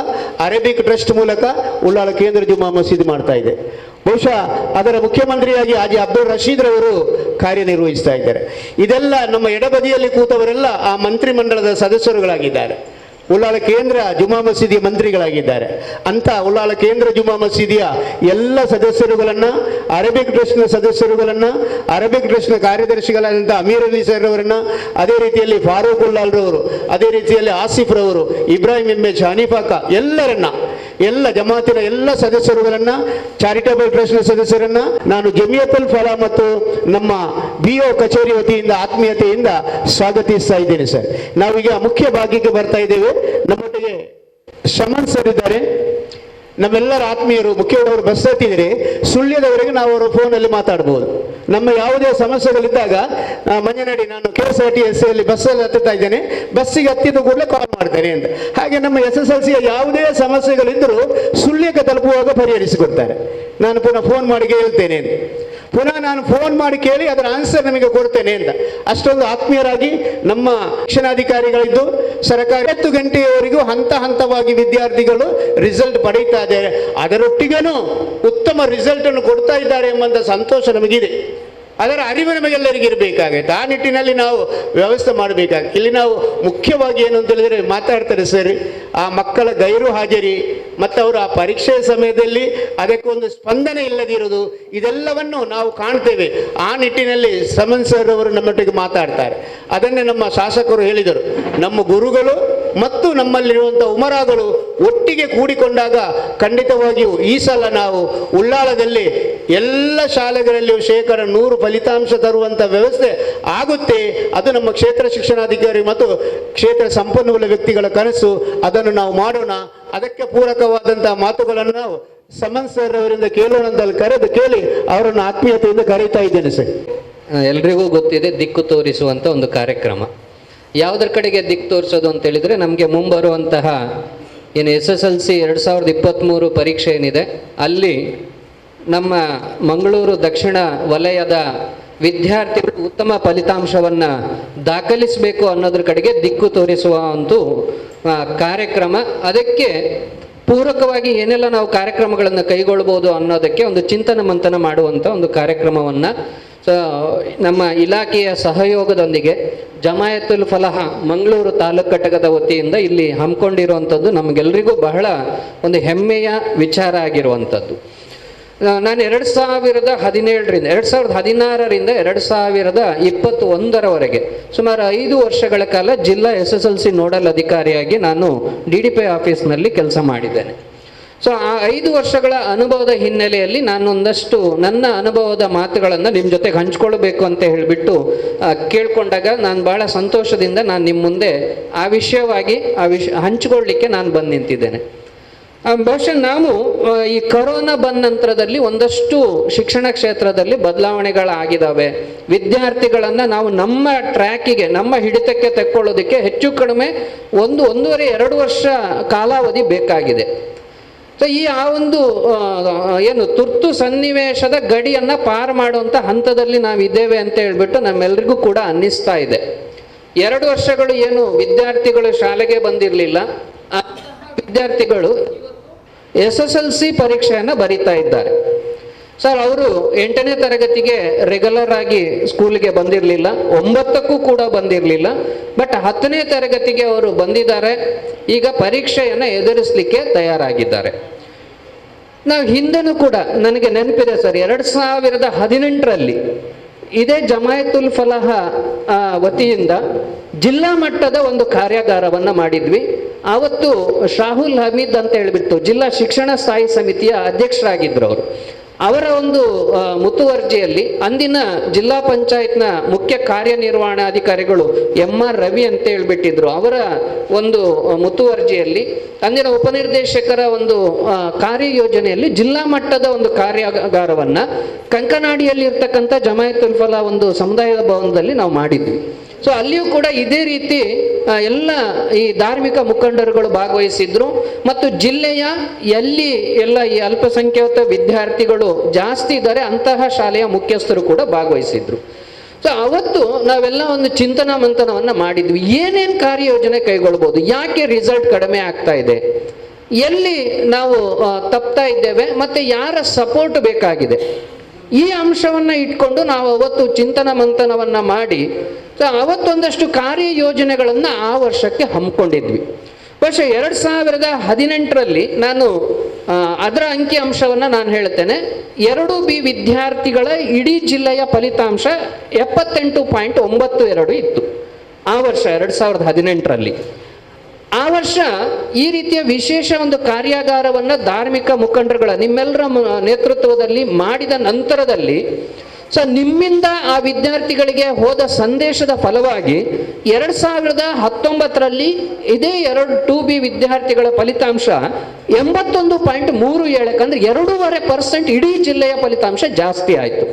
ಅರೇಬಿಕ್ ಟ್ರಸ್ಟ್ ಮೂಲಕ ಉಳ್ಳಾಲ ಕೇಂದ್ರ ಜುಮಾ ಮಸೀದಿ ಮಾಡ್ತಾ ಇದೆ. ಬಹುಶಃ ಅದರ ಮುಖ್ಯಮಂತ್ರಿಯಾಗಿ ಹಾಜಿ ಅಬ್ದುಲ್ ರಶೀದ್ ರವರು ಕಾರ್ಯನಿರ್ವಹಿಸ್ತಾ ಇದ್ದಾರೆ. ಇದೆಲ್ಲ ನಮ್ಮ ಎಡಬದಿಯಲ್ಲಿ ಕೂತವರೆಲ್ಲ ಆ ಮಂತ್ರಿಮಂಡಲದ ಸದಸ್ಯರುಗಳಾಗಿದ್ದಾರೆ, ಉಳ್ಳಾಲ ಕೇಂದ್ರ ಜುಮಾ ಮಸೀದಿಯ ಮಂತ್ರಿಗಳಾಗಿದ್ದಾರೆ. ಅಂತ ಉಳ್ಳಾಲ ಕೇಂದ್ರ ಜುಮಾ ಮಸೀದಿಯ ಎಲ್ಲ ಸದಸ್ಯರುಗಳನ್ನು, ಅರೇಬಿಕ್ ಟ್ರಸ್ಟ್ನ ಸದಸ್ಯರುಗಳನ್ನು, ಅರೇಬಿಕ್ ಟ್ರಸ್ಟ್ನ ಕಾರ್ಯದರ್ಶಿಗಳಾದಂಥ ಅಮೀರ್ ಅಲಿ ಸರ್ ಅವರನ್ನು, ಅದೇ ರೀತಿಯಲ್ಲಿ ಫಾರೂಕ್ ಉಳ್ಳಾಲ್ ರವರು, ಅದೇ ರೀತಿಯಲ್ಲಿ ಆಸಿಫ್ ರವರು, ಇಬ್ರಾಹಿಂ MH ಹನೀಫಾಕ ಎಲ್ಲರನ್ನ, ಎಲ್ಲ ಜಮಾತಿನ ಎಲ್ಲ ಸದಸ್ಯರುಗಳನ್ನು, ಚಾರಿಟಬಲ್ ಟ್ರಸ್ಟ್ನ ಸದಸ್ಯರನ್ನ ನಾನು ಜಮಿಯತುಲ್ ಫಲಾ ಮತ್ತು ನಮ್ಮ BO ಕಚೇರಿ ವತಿಯಿಂದ ಆತ್ಮೀಯತೆಯಿಂದ ಸ್ವಾಗತಿಸ್ತಾ ಇದ್ದೇನೆ ಸರ್. ನಾವೀಗ ಮುಖ್ಯ ಭಾಗಕ್ಕೆ ಬರ್ತಾ ಇದ್ದೇವೆ. ನಮ್ಮೊಟ್ಟಿಗೆ ಶಮನ್ ಸರ್ ಇದ್ದಾರೆ, ನಮ್ಮೆಲ್ಲರ ಆತ್ಮೀಯರು. ಮುಖ್ಯವರು ಬಸ್ ಹತ್ತಿದ್ರೆ ಸುಳ್ಯದವರೆಗೆ ನಾವು ಅವರ ಫೋನಲ್ಲಿ ಮಾತಾಡ್ಬೋದು. ನಮ್ಮ ಯಾವುದೇ ಸಮಸ್ಯೆಗಳಿದ್ದಾಗ ಮಂಜನಡಿ ನಾನು KSRTC ಬಸ್ಸಲ್ಲಿ ಹತ್ತುತ್ತಾ ಇದ್ದೇನೆ, ಬಸ್ಸಿಗೆ ಹತ್ತಿದ ಕೂಡಲೇ ಕಾಲ್ ಮಾಡ್ತೇನೆ ಅಂತ. ಹಾಗೆ ನಮ್ಮ SSLCಯ ಯಾವುದೇ ಸಮಸ್ಯೆಗಳಿದ್ದರೂ ಸುಳ್ಯಕ್ಕೆ ತಲುಪುವಾಗ ಪರಿಹರಿಸಿಕೊಡ್ತಾರೆ. ನಾನು ಪುನಃ ಫೋನ್ ಮಾಡಿ ಹೇಳ್ತೇನೆ ಅಂತ, ಪುನಃ ನಾನು ಫೋನ್ ಮಾಡಿ ಕೇಳಿ ಅದರ ಆನ್ಸರ್ ನಮಗೆ ಕೊಡ್ತೇನೆ ಅಂತ. ಅಷ್ಟೊಂದು ಆತ್ಮೀಯರಾಗಿ ನಮ್ಮ ಶಿಕ್ಷಣಾಧಿಕಾರಿಗಳಿದ್ದು ಸರ್ಕಾರ 10 ಗಂಟೆಯವರೆಗೂ ಹಂತ ಹಂತವಾಗಿ ವಿದ್ಯಾರ್ಥಿಗಳು ರಿಸಲ್ಟ್ ಪಡೀತಾ ಇದ್ದಾರೆ. ಅದರೊಟ್ಟಿಗೂ ಉತ್ತಮ ರಿಸಲ್ಟ್ ಅನ್ನು ಕೊಡ್ತಾ ಇದ್ದಾರೆ ಎಂಬಂಥ ಸಂತೋಷ ನಮಗಿದೆ. ಅದರ ಅರಿವು ನಮಗೆಲ್ಲರಿಗೂ ಇರಬೇಕಾಗುತ್ತೆ. ಆ ನಿಟ್ಟಿನಲ್ಲಿ ನಾವು ವ್ಯವಸ್ಥೆ ಮಾಡಬೇಕಾಗುತ್ತೆ. ಇಲ್ಲಿ ನಾವು ಮುಖ್ಯವಾಗಿ ಏನು ಅಂತ ಹೇಳಿದರೆ ಮಾತಾಡ್ತಾರೆ ಸರ್, ಆ ಮಕ್ಕಳ ಗೈರು ಹಾಜರಿ ಮತ್ತು ಅವರು ಆ ಪರೀಕ್ಷೆಯ ಸಮಯದಲ್ಲಿ ಅದಕ್ಕೆ ಒಂದು ಸ್ಪಂದನೆ ಇಲ್ಲದಿರುವುದು, ಇದೆಲ್ಲವನ್ನು ನಾವು ಕಾಣ್ತೇವೆ. ಆ ನಿಟ್ಟಿನಲ್ಲಿ ಸಮನ್ ಸರ್ ಅವರು ನಮ್ಮೊಟ್ಟಿಗೆ ಮಾತಾಡ್ತಾರೆ. ಅದನ್ನೇ ನಮ್ಮ ಶಾಸಕರು ಹೇಳಿದರು, ನಮ್ಮ ಗುರುಗಳು ಮತ್ತು ನಮ್ಮಲ್ಲಿರುವಂಥ ಉಮರಾಗಳು ಒಟ್ಟಿಗೆ ಕೂಡಿಕೊಂಡಾಗ ಖಂಡಿತವಾಗಿಯೂ ಈ ಸಲ ನಾವು ಉಳ್ಳಾಲದಲ್ಲಿ ಎಲ್ಲ ಶಾಲೆಗಳಲ್ಲಿಯೂ 100% ಫಲಿತಾಂಶ ತರುವಂಥ ವ್ಯವಸ್ಥೆ ಆಗುತ್ತೆ. ಅದು ನಮ್ಮ ಕ್ಷೇತ್ರ ಶಿಕ್ಷಣಾಧಿಕಾರಿ ಮತ್ತು ಕ್ಷೇತ್ರ ಸಂಪನ್ಮೂಲ ವ್ಯಕ್ತಿಗಳ ಕನಸು. ಅದನ್ನು ನಾವು ಮಾಡೋಣ. ಅದಕ್ಕೆ ಪೂರಕವಾದಂತಹ ಮಾತುಗಳನ್ನು ನಾವು ಸಮನ್ ಸರ್ ಅವರಿಂದ ಕೇಳೋಣ ಅಂತ ಕೇಳಿ ಅವರನ್ನು ಆತ್ಮೀಯತೆಯಿಂದ ಕರೀತಾ ಇದ್ದೇನೆ ಸರ್. ಎಲ್ರಿಗೂ ಗೊತ್ತಿದೆ, ದಿಕ್ಕು ತೋರಿಸುವಂಥ ಒಂದು ಕಾರ್ಯಕ್ರಮ. ಯಾವುದರ ಕಡೆಗೆ ದಿಕ್ಕು ತೋರಿಸೋದು ಅಂತೇಳಿದರೆ, ನಮಗೆ ಮುಂಬರುವಂತಹ ಏನು SSLC 2023 ಪರೀಕ್ಷೆ ಏನಿದೆ, ಅಲ್ಲಿ ನಮ್ಮ ಮಂಗಳೂರು ದಕ್ಷಿಣ ವಲಯದ ವಿದ್ಯಾರ್ಥಿಗಳು ಉತ್ತಮ ಫಲಿತಾಂಶವನ್ನು ದಾಖಲಿಸಬೇಕು ಅನ್ನೋದ್ರ ಕಡೆಗೆ ದಿಕ್ಕು ತೋರಿಸುವ ಒಂದು ಕಾರ್ಯಕ್ರಮ. ಅದಕ್ಕೆ ಪೂರಕವಾಗಿ ಏನೆಲ್ಲ ನಾವು ಕಾರ್ಯಕ್ರಮಗಳನ್ನು ಕೈಗೊಳ್ಬೋದು ಅನ್ನೋದಕ್ಕೆ ಒಂದು ಚಿಂತನ ಮಂಥನ ಮಾಡುವಂಥ ಒಂದು ಕಾರ್ಯಕ್ರಮವನ್ನು ನಮ್ಮ ಇಲಾಖೆಯ ಸಹಯೋಗದೊಂದಿಗೆ ಜಮಾಯತುಲ್ ಫಲಾಹ ಮಂಗಳೂರು ತಾಲೂಕು ಘಟಕದ ವತಿಯಿಂದ ಇಲ್ಲಿ ಹಮ್ಮಿಕೊಂಡಿರುವಂಥದ್ದು ನಮಗೆಲ್ಲರಿಗೂ ಬಹಳ ಒಂದು ಹೆಮ್ಮೆಯ ವಿಚಾರ ಆಗಿರುವಂಥದ್ದು. ನಾನು 2017ರಿಂದ 2016ರಿಂದ 2021ರವರೆಗೆ ಸುಮಾರು 5 ವರ್ಷಗಳ ಕಾಲ ಜಿಲ್ಲಾ SSLC ನೋಡಲ್ ಅಧಿಕಾರಿಯಾಗಿ ನಾನು DDPI ಆಫೀಸ್ನಲ್ಲಿ ಕೆಲಸ ಮಾಡಿದ್ದೇನೆ. ಸೊ ಆ 5 ವರ್ಷಗಳ ಅನುಭವದ ಹಿನ್ನೆಲೆಯಲ್ಲಿ ನಾನು ಒಂದಷ್ಟು ನನ್ನ ಅನುಭವದ ಮಾತುಗಳನ್ನು ನಿಮ್ಮ ಜೊತೆಗೆ ಹಂಚ್ಕೊಳ್ಬೇಕು ಅಂತ ಹೇಳಿಬಿಟ್ಟು ಕೇಳ್ಕೊಂಡಾಗ ನಾನು ಭಾಳ ಸಂತೋಷದಿಂದ ನಾನು ನಿಮ್ಮ ಮುಂದೆ ಆ ವಿಷಯವಾಗಿ ಹಂಚ್ಕೊಳ್ಳಿಕ್ಕೆ ನಾನು ಬಂದು ನಿಂತಿದ್ದೇನೆ. ಬಹುಶಃ ನಾವು ಈ ಕೊರೋನಾ ಬಂದ ನಂತರದಲ್ಲಿ ಒಂದಷ್ಟು ಶಿಕ್ಷಣ ಕ್ಷೇತ್ರದಲ್ಲಿ ಬದಲಾವಣೆಗಳಾಗಿದ್ದಾವೆ. ವಿದ್ಯಾರ್ಥಿಗಳನ್ನು ನಾವು ನಮ್ಮ ಟ್ರ್ಯಾಕಿಗೆ, ನಮ್ಮ ಹಿಡಿತಕ್ಕೆ ತೆಕ್ಕೊಳ್ಳೋದಕ್ಕೆ ಹೆಚ್ಚು ಕಡಿಮೆ 1.5-2 ವರ್ಷ ಕಾಲಾವಧಿ ಬೇಕಾಗಿದೆ. ಸೊ ಈ ಆ ಒಂದು ಏನು ತುರ್ತು ಸನ್ನಿವೇಶದ ಗಡಿಯನ್ನು ಪಾರು ಮಾಡುವಂಥ ಹಂತದಲ್ಲಿ ನಾವಿದ್ದೇವೆ ಅಂತ ಹೇಳ್ಬಿಟ್ಟು ನಮ್ಮೆಲ್ಲರಿಗೂ ಕೂಡ ಅನ್ನಿಸ್ತಾ ಇದೆ. 2 ವರ್ಷಗಳು ಏನು ವಿದ್ಯಾರ್ಥಿಗಳು ಶಾಲೆಗೆ ಬಂದಿರಲಿಲ್ಲ, ಆ ವಿದ್ಯಾರ್ಥಿಗಳು SSLC ಪರೀಕ್ಷೆಯನ್ನು ಬರೀತಾ ಇದ್ದಾರೆ. ಸರ್, ಅವರು 8ನೇ ತರಗತಿಗೆ ರೆಗ್ಯುಲರ್ ಆಗಿ ಸ್ಕೂಲ್ಗೆ ಬಂದಿರಲಿಲ್ಲ, 9ಕ್ಕೂ ಕೂಡ ಬಂದಿರಲಿಲ್ಲ. ಬಟ್ 10ನೇ ತರಗತಿಗೆ ಅವರು ಬಂದಿದ್ದಾರೆ. ಈಗ ಪರೀಕ್ಷೆಯನ್ನು ಎದುರಿಸಲಿಕ್ಕೆ ತಯಾರಾಗಿದ್ದಾರೆ. ನಾವು ಹಿಂದೆನೂ ಕೂಡ ನನಗೆ ನೆನಪಿದೆ ಸರ್, 2018ರಲ್ಲಿ ಇದೇ ಜಮಾಯತುಲ್ ಫಲಾಹ ವತಿಯಿಂದ ಜಿಲ್ಲಾ ಮಟ್ಟದ ಒಂದು ಕಾರ್ಯಾಗಾರವನ್ನು ಮಾಡಿದ್ವಿ. ಆವತ್ತು ಶಾಹುಲ್ ಹಮೀದ್ ಅಂತ ಹೇಳಿಬಿಟ್ಟು ಜಿಲ್ಲಾ ಶಿಕ್ಷಣ ಸ್ಥಾಯಿ ಸಮಿತಿಯ ಅಧ್ಯಕ್ಷರಾಗಿದ್ದರು ಅವರು. ಅವರ ಒಂದು ಮುತುವರ್ಜಿಯಲ್ಲಿ ಅಂದಿನ ಜಿಲ್ಲಾ ಪಂಚಾಯತ್ನ ಮುಖ್ಯ ಕಾರ್ಯನಿರ್ವಹಣಾಧಿಕಾರಿಗಳು MR ರವಿ ಅಂತ ಹೇಳ್ಬಿಟ್ಟಿದ್ರು. ಅವರ ಒಂದು ಮುತುವರ್ಜಿಯಲ್ಲಿ ಅಂದಿನ ಉಪನಿರ್ದೇಶಕರ ಒಂದು ಕಾರ್ಯಯೋಜನೆಯಲ್ಲಿ ಜಿಲ್ಲಾ ಮಟ್ಟದ ಒಂದು ಕಾರ್ಯಾಗಾರವನ್ನು ಕಂಕನಾಡಿಯಲ್ಲಿ ಇರ್ತಕ್ಕಂಥ ಜಮಾಯತುಲ್ ಫಲಾಹ ಒಂದು ಸಮುದಾಯದ ಭವನದಲ್ಲಿ ನಾವು ಮಾಡಿದ್ವಿ. ಸೊ ಅಲ್ಲಿಯೂ ಕೂಡ ಇದೇ ರೀತಿ ಎಲ್ಲ ಈ ಧಾರ್ಮಿಕ ಮುಖಂಡರುಗಳು ಭಾಗವಹಿಸಿದ್ರು ಮತ್ತು ಜಿಲ್ಲೆಯ ಎಲ್ಲಿ ಎಲ್ಲ ಈ ಅಲ್ಪಸಂಖ್ಯಾತ ವಿದ್ಯಾರ್ಥಿಗಳು ಜಾಸ್ತಿ ಇದ್ದಾರೆ ಅಂತಹ ಶಾಲೆಯ ಮುಖ್ಯಸ್ಥರು ಕೂಡ ಭಾಗವಹಿಸಿದ್ರು. ಸೊ ಅವತ್ತು ನಾವೆಲ್ಲ ಒಂದು ಚಿಂತನ ಮಂಥನವನ್ನು ಮಾಡಿದ್ವಿ. ಏನೇನು ಕಾರ್ಯಯೋಜನೆ ಕೈಗೊಳ್ಬೋದು, ಯಾಕೆ ರಿಸಲ್ಟ್ ಕಡಿಮೆ ಆಗ್ತಾ ಇದೆ, ಎಲ್ಲಿ ನಾವು ತಪ್ತಾ ಇದ್ದೇವೆ ಮತ್ತು ಯಾರ ಸಪೋರ್ಟ್ ಬೇಕಾಗಿದೆ, ಈ ಅಂಶವನ್ನು ಇಟ್ಕೊಂಡು ನಾವು ಅವತ್ತು ಚಿಂತನ ಮಂಥನವನ್ನು ಮಾಡಿ ಅವತ್ತೊಂದಷ್ಟು ಕಾರ್ಯಯೋಜನೆಗಳನ್ನು ಆ ವರ್ಷಕ್ಕೆ ಹಮ್ಮಿಕೊಂಡಿದ್ವಿ. ವರ್ಷ 2018ರಲ್ಲಿ ನಾನು ಅದರ ಅಂಕಿ ಅಂಶವನ್ನು ನಾನು ಹೇಳ್ತೇನೆ. 2B ವಿದ್ಯಾರ್ಥಿಗಳ ಇಡೀ ಜಿಲ್ಲೆಯ ಫಲಿತಾಂಶ 78.92 ಇತ್ತು ಆ ವರ್ಷ 2018ರಲ್ಲಿ. ಆ ವರ್ಷ ಈ ರೀತಿಯ ವಿಶೇಷ ಒಂದು ಕಾರ್ಯಾಗಾರವನ್ನು ಧಾರ್ಮಿಕ ಮುಖಂಡರುಗಳ ನಿಮ್ಮೆಲ್ಲರ ನೇತೃತ್ವದಲ್ಲಿ ಮಾಡಿದ ನಂತರದಲ್ಲಿ ನಿಮ್ಮಿಂದ ಆ ವಿದ್ಯಾರ್ಥಿಗಳಿಗೆ ಹೋದ ಸಂದೇಶದ ಫಲವಾಗಿ 2019ರಲ್ಲಿ ಇದೇ 2B ವಿದ್ಯಾರ್ಥಿಗಳ ಫಲಿತಾಂಶ 81.37, ಅಂದರೆ 2.5% ಇಡೀ ಜಿಲ್ಲೆಯ ಫಲಿತಾಂಶ ಜಾಸ್ತಿ ಆಯಿತು.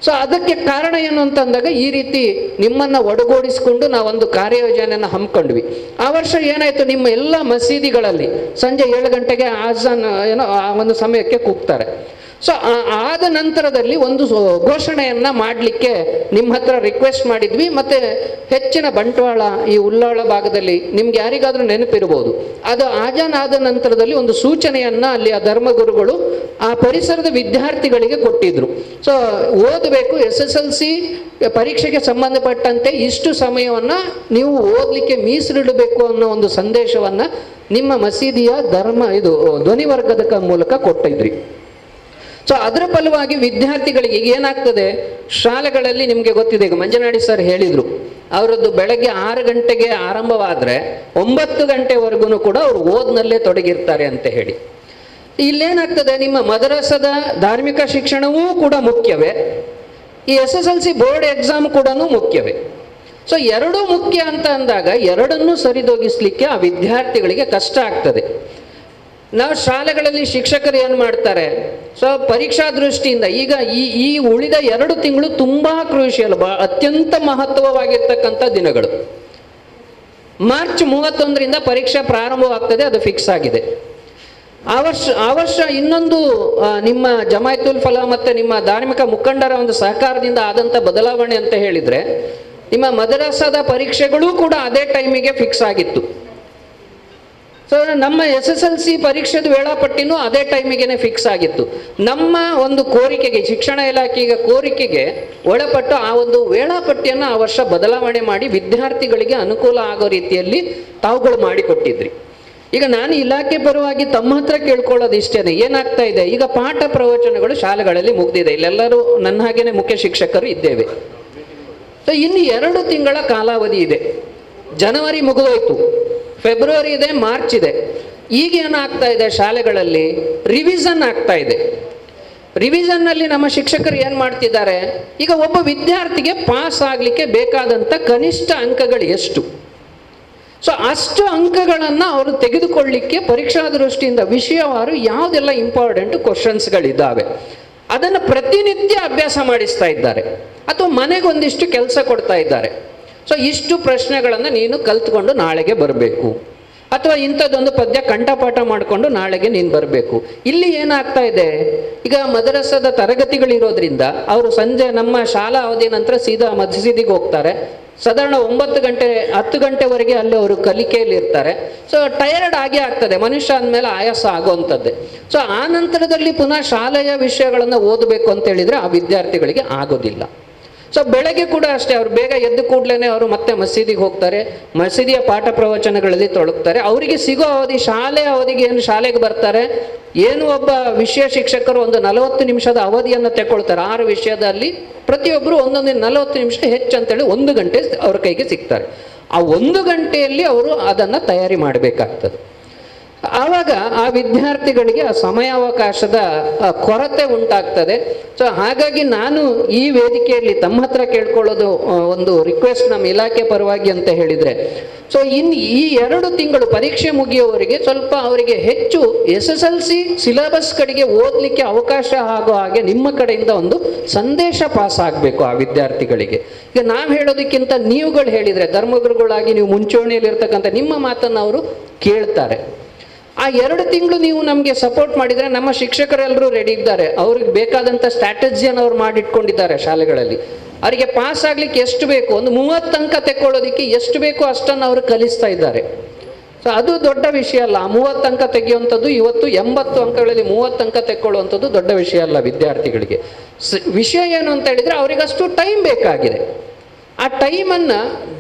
ಸೊ ಅದಕ್ಕೆ ಕಾರಣ ಏನು ಅಂತಂದಾಗ ಈ ರೀತಿ ನಿಮ್ಮನ್ನು ಒಡಗೂಡಿಸಿಕೊಂಡು ನಾವೊಂದು ಕಾರ್ಯಯೋಜನೆಯನ್ನು ಹಮ್ಮಿಕೊಂಡ್ವಿ. ಆ ವರ್ಷ ಏನಾಯಿತು, ನಿಮ್ಮ ಎಲ್ಲ ಮಸೀದಿಗಳಲ್ಲಿ ಸಂಜೆ 7 ಗಂಟೆಗೆ ಆಜಾನ್ ಏನೋ ಆ ಒಂದು ಸಮಯಕ್ಕೆ ಕೂಗ್ತಾರೆ. ಸೊ ಆದ ನಂತರದಲ್ಲಿ ಒಂದು ಘೋಷಣೆಯನ್ನು ಮಾಡಲಿಕ್ಕೆ ನಿಮ್ಮ ಹತ್ರ ರಿಕ್ವೆಸ್ಟ್ ಮಾಡಿದ್ವಿ. ಮತ್ತು ಹೆಚ್ಚಿನ ಬಂಟ್ವಾಳ ಈ ಉಳ್ಳಾಳ ಭಾಗದಲ್ಲಿ ನಿಮ್ಗೆ ಯಾರಿಗಾದರೂ ನೆನಪಿರ್ಬೋದು, ಅದು ಆಜಾನ್ ಆದ ನಂತರದಲ್ಲಿ ಒಂದು ಸೂಚನೆಯನ್ನು ಅಲ್ಲಿ ಆ ಧರ್ಮಗುರುಗಳು ಆ ಪರಿಸರದ ವಿದ್ಯಾರ್ಥಿಗಳಿಗೆ ಕೊಟ್ಟಿದ್ರು. ಸೊ ಓದಬೇಕು, SSLC ಪರೀಕ್ಷೆಗೆ ಸಂಬಂಧಪಟ್ಟಂತೆ ಇಷ್ಟು ಸಮಯವನ್ನು ನೀವು ಓದಲಿಕ್ಕೆ ಮೀಸಲಿಡಬೇಕು ಅನ್ನೋ ಒಂದು ಸಂದೇಶವನ್ನು ನಿಮ್ಮ ಮಸೀದಿಯ ಧ್ವನಿವರ್ಗದ ಮೂಲಕ ಕೊಟ್ಟಿದ್ರಿ. ಸೊ ಅದರ ಫಲವಾಗಿ ವಿದ್ಯಾರ್ಥಿಗಳಿಗೆ ಈಗ ಏನಾಗ್ತದೆ, ಶಾಲೆಗಳಲ್ಲಿ ನಿಮಗೆ ಗೊತ್ತಿದೆ, ಈಗ ಮಂಜನಾಡಿ ಸರ್ ಹೇಳಿದರು, ಅವರದ್ದು ಬೆಳಗ್ಗೆ 6 ಗಂಟೆಗೆ ಆರಂಭವಾದರೆ 9 ಗಂಟೆವರೆಗೂ ಕೂಡ ಅವರು ಓದಿನಲ್ಲೇ ತೊಡಗಿರ್ತಾರೆ ಅಂತ ಹೇಳಿ. ಇಲ್ಲೇನಾಗ್ತದೆ, ನಿಮ್ಮ ಮದರಸದ ಧಾರ್ಮಿಕ ಶಿಕ್ಷಣವೂ ಕೂಡ ಮುಖ್ಯವೇ, ಈ SSLC ಬೋರ್ಡ್ ಎಕ್ಸಾಮ್ ಕೂಡ ಮುಖ್ಯವೇ. ಸೊ ಎರಡೂ ಮುಖ್ಯ ಅಂತ ಅಂದಾಗ ಎರಡನ್ನೂ ಸರಿದೂಗಿಸ್ಲಿಕ್ಕೆ ಆ ವಿದ್ಯಾರ್ಥಿಗಳಿಗೆ ಕಷ್ಟ ಆಗ್ತದೆ. ನಾವು ಶಾಲೆಗಳಲ್ಲಿ ಶಿಕ್ಷಕರು ಏನು ಮಾಡ್ತಾರೆ, ಸೊ ಪರೀಕ್ಷಾ ದೃಷ್ಟಿಯಿಂದ ಈಗ ಈ ಉಳಿದ 2 ತಿಂಗಳು ತುಂಬ ಕ್ರೂಷಿಯಲ್, ಅತ್ಯಂತ ಮಹತ್ವವಾಗಿರ್ತಕ್ಕಂಥ ದಿನಗಳು. ಮಾರ್ಚ್ 31ರಿಂದ ಪರೀಕ್ಷೆ ಪ್ರಾರಂಭವಾಗ್ತದೆ, ಅದು ಫಿಕ್ಸ್ ಆಗಿದೆ. ಆ ವರ್ಷ ಇನ್ನೊಂದು ನಿಮ್ಮ ಜಮಾಯತುಲ್ ಫಲಾಹ್ ಮತ್ತು ನಿಮ್ಮ ಧಾರ್ಮಿಕ ಮುಖಂಡರ ಒಂದು ಸಹಕಾರದಿಂದ ಆದಂಥ ಬದಲಾವಣೆ ಅಂತ ಹೇಳಿದರೆ, ನಿಮ್ಮ ಮದರಸಾದ ಪರೀಕ್ಷೆಗಳೂ ಕೂಡ ಅದೇ ಟೈಮಿಗೆ ಫಿಕ್ಸ್ ಆಗಿತ್ತು. ಸೊ ನಮ್ಮ SSLC ಪರೀಕ್ಷೆದ ವೇಳಾಪಟ್ಟಿನೂ ಅದೇ ಟೈಮಿಗೆ ಫಿಕ್ಸ್ ಆಗಿತ್ತು. ನಮ್ಮ ಒಂದು ಕೋರಿಕೆಗೆ, ಶಿಕ್ಷಣ ಇಲಾಖೆಗೆ ಕೋರಿಕೆಗೆ ಒಳಪಟ್ಟು ಆ ಒಂದು ವೇಳಾಪಟ್ಟಿಯನ್ನು ಆ ವರ್ಷ ಬದಲಾವಣೆ ಮಾಡಿ ವಿದ್ಯಾರ್ಥಿಗಳಿಗೆ ಅನುಕೂಲ ಆಗೋ ರೀತಿಯಲ್ಲಿ ತಾವುಗಳು ಮಾಡಿಕೊಟ್ಟಿದ್ರಿ. ಈಗ ನಾನು ಇಲಾಖೆ ಪರವಾಗಿ ತಮ್ಮ ಹತ್ರ ಕೇಳ್ಕೊಳ್ಳೋದು ಇಷ್ಟೇ, ಏನಾಗ್ತಾ ಇದೆ, ಈಗ ಪಾಠ ಪ್ರವಚನಗಳು ಶಾಲೆಗಳಲ್ಲಿ ಮುಗ್ದಿದೆ. ಇಲ್ಲೆಲ್ಲರೂ ನನ್ನ ಹಾಗೇನೆ ಮುಖ್ಯ ಶಿಕ್ಷಕರು ಇದ್ದೇವೆ. ಸೊ ಇನ್ನು 2 ತಿಂಗಳ ಕಾಲಾವಧಿ ಇದೆ. ಜನವರಿ ಮುಗಿದೋಯ್ತು, ಫೆಬ್ರವರಿ ಇದೆ, ಮಾರ್ಚ್ ಇದೆ. ಈಗ ಏನಾಗ್ತಾ ಇದೆ, ಶಾಲೆಗಳಲ್ಲಿ ರಿವಿಷನ್ ಆಗ್ತಾ ಇದೆ. ರಿವಿಷನ್ನಲ್ಲಿ ನಮ್ಮ ಶಿಕ್ಷಕರು ಏನು ಮಾಡ್ತಿದ್ದಾರೆ, ಈಗ ಒಬ್ಬ ವಿದ್ಯಾರ್ಥಿಗೆ ಪಾಸ್ ಆಗಲಿಕ್ಕೆ ಬೇಕಾದಂಥ ಕನಿಷ್ಠ ಅಂಕಗಳು ಎಷ್ಟು, ಸೊ ಅಷ್ಟು ಅಂಕಗಳನ್ನು ಅವರು ತೆಗೆದುಕೊಳ್ಳಿಕ್ಕೆ ಪರೀಕ್ಷಾ ದೃಷ್ಟಿಯಿಂದ ವಿಷಯವಾರು ಯಾವುದೆಲ್ಲ ಇಂಪಾರ್ಟೆಂಟ್ ಕ್ವಶನ್ಸ್ಗಳಿದ್ದಾವೆ ಅದನ್ನು ಪ್ರತಿನಿತ್ಯ ಅಭ್ಯಾಸ ಮಾಡಿಸ್ತಾ ಇದ್ದಾರೆ, ಅಥವಾ ಮನೆಗೊಂದಿಷ್ಟು ಕೆಲಸ ಕೊಡ್ತಾ ಇದ್ದಾರೆ. ಸೊ ಇಷ್ಟು ಪ್ರಶ್ನೆಗಳನ್ನು ನೀನು ಕಲ್ತ್ಕೊಂಡು ನಾಳೆಗೆ ಬರಬೇಕು, ಅಥವಾ ಇಂಥದ್ದೊಂದು ಪದ್ಯ ಕಂಠಪಾಠ ಮಾಡಿಕೊಂಡು ನಾಳೆಗೆ ನೀನು ಬರಬೇಕು. ಇಲ್ಲಿ ಏನಾಗ್ತಾ ಇದೆ, ಈಗ ಮದರಸದ ತರಗತಿಗಳಿರೋದ್ರಿಂದ ಅವರು ಸಂಜೆ ನಮ್ಮ ಶಾಲಾ ಅವಧಿ ನಂತರ ಸೀದಾ ಮಸೀದಿಗೆ ಹೋಗ್ತಾರೆ. ಸಾಧಾರಣ 9 ಗಂಟೆ 10 ಗಂಟೆವರೆಗೆ ಅಲ್ಲಿ ಅವರು ಕಲಿಕೆಯಲ್ಲಿ ಇರ್ತಾರೆ. ಸೊ ಟಯರ್ಡ್ ಆಗೇ ಆಗ್ತದೆ, ಮನುಷ್ಯ ಅಂದಮೇಲೆ ಆಯಾಸ ಆಗೋವಂಥದ್ದೇ. ಸೊ ಆ ನಂತರದಲ್ಲಿ ಪುನಃ ಶಾಲೆಯ ವಿಷಯಗಳನ್ನು ಓದಬೇಕು ಅಂತ ಹೇಳಿದರೆ ಆ ವಿದ್ಯಾರ್ಥಿಗಳಿಗೆ ಆಗೋದಿಲ್ಲ. ಸೊ ಬೆಳಗ್ಗೆ ಕೂಡ ಅಷ್ಟೇ, ಅವರು ಬೇಗ ಎದ್ದು ಕೂಡಲೇ ಅವರು ಮತ್ತೆ ಮಸೀದಿಗೆ ಹೋಗ್ತಾರೆ, ಮಸೀದಿಯ ಪಾಠ ಪ್ರವಚನಗಳಲ್ಲಿ ತೊಡಗ್ತಾರೆ. ಅವರಿಗೆ ಸಿಗೋ ಅವಧಿ, ಶಾಲೆಯ ಅವಧಿಗೆ ಏನು ಶಾಲೆಗೆ ಬರ್ತಾರೆ, ಏನು ಒಬ್ಬ ವಿಷಯ ಶಿಕ್ಷಕರು ಒಂದು 40 ನಿಮಿಷದ ಅವಧಿಯನ್ನು ತಗೊಳ್ತಾರೆ. 6 ವಿಷಯದಲ್ಲಿ ಪ್ರತಿಯೊಬ್ಬರು ಒಂದೊಂದು 40 ನಿಮಿಷ ಹೆಚ್ಚು ಅಂತೇಳಿ 1 ಗಂಟೆ ಅವ್ರ ಕೈಗೆ ಸಿಗ್ತಾರೆ. ಆ 1 ಗಂಟೆಯಲ್ಲಿ ಅವರು ಅದನ್ನು ತಯಾರಿ ಮಾಡಬೇಕಾಗ್ತದೆ. ಆವಾಗ ಆ ವಿದ್ಯಾರ್ಥಿಗಳಿಗೆ ಆ ಸಮಯಾವಕಾಶದ ಕೊರತೆ ಉಂಟಾಗ್ತದೆ. ಸೊ ಹಾಗಾಗಿ ನಾನು ಈ ವೇದಿಕೆಯಲ್ಲಿ ತಮ್ಮ ಹತ್ರ ಕೇಳ್ಕೊಳ್ಳೋದು ಒಂದು ರಿಕ್ವೆಸ್ಟ್ ನಮ್ಮ ಇಲಾಖೆ ಪರವಾಗಿ ಅಂತ ಹೇಳಿದರೆ, ಸೊ ಇನ್ನು ಈ 2 ತಿಂಗಳು ಪರೀಕ್ಷೆ ಮುಗಿಯೋವರೆಗೆ ಸ್ವಲ್ಪ ಅವರಿಗೆ ಹೆಚ್ಚು SSLC ಸಿಲೆಬಸ್ ಕಡೆಗೆ ಓದಲಿಕ್ಕೆ ಅವಕಾಶ ಆಗೋ ಹಾಗೆ ನಿಮ್ಮ ಕಡೆಯಿಂದ ಒಂದು ಸಂದೇಶ ಪಾಸ್ ಆಗಬೇಕು ಆ ವಿದ್ಯಾರ್ಥಿಗಳಿಗೆ. ಈಗ ನಾವು ಹೇಳೋದಕ್ಕಿಂತ ನೀವುಗಳು ಹೇಳಿದರೆ, ಧರ್ಮಗುರುಗಳಾಗಿ ನೀವು ಮುಂಚೂಣಿಯಲ್ಲಿರ್ತಕ್ಕಂಥ ನಿಮ್ಮ ಮಾತನ್ನು ಅವರು ಕೇಳ್ತಾರೆ. ಆ 2 ತಿಂಗಳು ನೀವು ನಮಗೆ ಸಪೋರ್ಟ್ ಮಾಡಿದರೆ ನಮ್ಮ ಶಿಕ್ಷಕರೆಲ್ಲರೂ ರೆಡಿ ಇದ್ದಾರೆ. ಅವ್ರಿಗೆ ಬೇಕಾದಂಥ ಸ್ಟ್ರಾಟಜಿಯನ್ನು ಅವ್ರು ಮಾಡಿಟ್ಕೊಂಡಿದ್ದಾರೆ ಶಾಲೆಗಳಲ್ಲಿ. ಅವರಿಗೆ ಪಾಸ್ ಆಗಲಿಕ್ಕೆ ಎಷ್ಟು ಬೇಕು, ಒಂದು 30 ಅಂಕ ತೆಕ್ಕೊಳ್ಳೋದಕ್ಕೆ ಎಷ್ಟು ಬೇಕೋ ಅಷ್ಟನ್ನು ಅವರು ಕಲಿಸ್ತಾ ಇದ್ದಾರೆ. ಸೊ ಅದು ದೊಡ್ಡ ವಿಷಯ ಅಲ್ಲ. ಆ 30 ಅಂಕ ತೆಗೆಯುವಂಥದ್ದು ಇವತ್ತು 80 ಅಂಕಗಳಲ್ಲಿ 30 ಅಂಕ ತೆಕ್ಕೊಳ್ಳುವಂಥದ್ದು ದೊಡ್ಡ ವಿಷಯ ಅಲ್ಲ ವಿದ್ಯಾರ್ಥಿಗಳಿಗೆ. ವಿಷಯ ಏನು ಅಂತ ಹೇಳಿದರೆ ಅವರಿಗಷ್ಟು ಟೈಮ್ ಬೇಕಾಗಿದೆ. ಆ ಟೈಮನ್ನು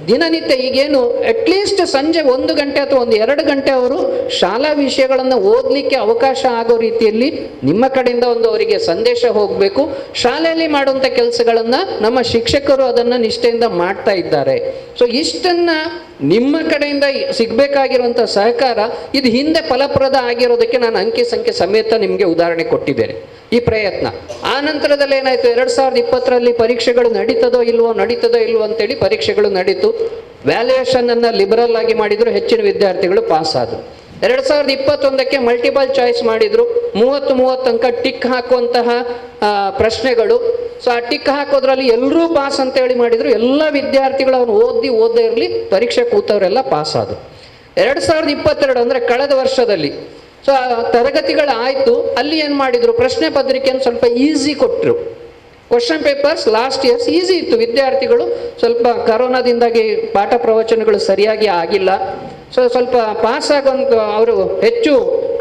ದಿನನಿತ್ಯ ಈಗೇನು ಅಟ್ಲೀಸ್ಟ್ ಸಂಜೆ 1 ಗಂಟೆ ಅಥವಾ 1-2 ಗಂಟೆ ಅವರು ಶಾಲಾ ವಿಷಯಗಳನ್ನು ಓದಲಿಕ್ಕೆ ಅವಕಾಶ ಆಗೋ ರೀತಿಯಲ್ಲಿ ನಿಮ್ಮ ಕಡೆಯಿಂದ ಒಂದು ಅವರಿಗೆ ಸಂದೇಶ ಹೋಗಬೇಕು. ಶಾಲೆಯಲ್ಲಿ ಮಾಡುವಂಥ ಕೆಲಸಗಳನ್ನು ನಮ್ಮ ಶಿಕ್ಷಕರು ಅದನ್ನು ನಿಷ್ಠೆಯಿಂದ ಮಾಡ್ತಾ ಇದ್ದಾರೆ. ಸೊ ಇಷ್ಟನ್ನು ನಿಮ್ಮ ಕಡೆಯಿಂದ ಸಿಗಬೇಕಾಗಿರುವಂಥ ಸಹಕಾರ ಇದು ಹಿಂದೆ ಫಲಪ್ರದ ಆಗಿರೋದಕ್ಕೆ ನಾನು ಅಂಕಿ ಸಂಖ್ಯೆ ಸಮೇತ ನಿಮಗೆ ಉದಾಹರಣೆ ಕೊಟ್ಟಿದ್ದೇನೆ. ಈ ಪ್ರಯತ್ನ ಆ ನಂತರದಲ್ಲಿ ಏನಾಯಿತು, 2020ರಲ್ಲಿ ಪರೀಕ್ಷೆಗಳು ನಡೀತದೋ ಇಲ್ವೋ ಅಂತೇಳಿ ಪರೀಕ್ಷೆಗಳು ನಡೀತು. ವ್ಯಾಲ್ಯೂಯೇಷನನ್ನು ಲಿಬರಲ್ ಆಗಿ ಮಾಡಿದ್ರು, ಹೆಚ್ಚಿನ ವಿದ್ಯಾರ್ಥಿಗಳು ಪಾಸ್ ಆದರು. 2021ಕ್ಕೆ ಮಲ್ಟಿಪಲ್ ಚಾಯ್ಸ್ ಮಾಡಿದರು, 30 ಅಂಕ ಟಿಕ್ ಹಾಕುವಂತಹ ಪ್ರಶ್ನೆಗಳು. ಸೊ ಆ ಟಿಕ್ ಹಾಕೋದ್ರಲ್ಲಿ ಎಲ್ಲರೂ ಪಾಸ್ ಅಂತೇಳಿ ಮಾಡಿದರು. ಎಲ್ಲ ವಿದ್ಯಾರ್ಥಿಗಳು ಅವನು ಓದದೇ ಇರಲಿ ಪರೀಕ್ಷೆ ಕೂತವರೆಲ್ಲ ಪಾಸ್ ಆದರು. 2022 ಅಂದರೆ ಕಳೆದ ವರ್ಷದಲ್ಲಿ ಸೊ ತರಗತಿಗಳಾಯಿತು. ಅಲ್ಲಿ ಏನು ಮಾಡಿದರು, ಪ್ರಶ್ನೆ ಪತ್ರಿಕೆಯನ್ನು ಸ್ವಲ್ಪ ಈಸಿ ಕೊಟ್ಟರು. Question papers last years easy ಇತ್ತು. ವಿದ್ಯಾರ್ಥಿಗಳು ಸ್ವಲ್ಪ ಕರೋನಾದಿಂದಾಗಿ ಪಾಠ ಪ್ರವಚನಗಳು ಸರಿಯಾಗಿ ಆಗಿಲ್ಲ. ಸೊ ಸ್ವಲ್ಪ ಪಾಸ್ ಆಗೋಂಥ ಅವರು ಹೆಚ್ಚು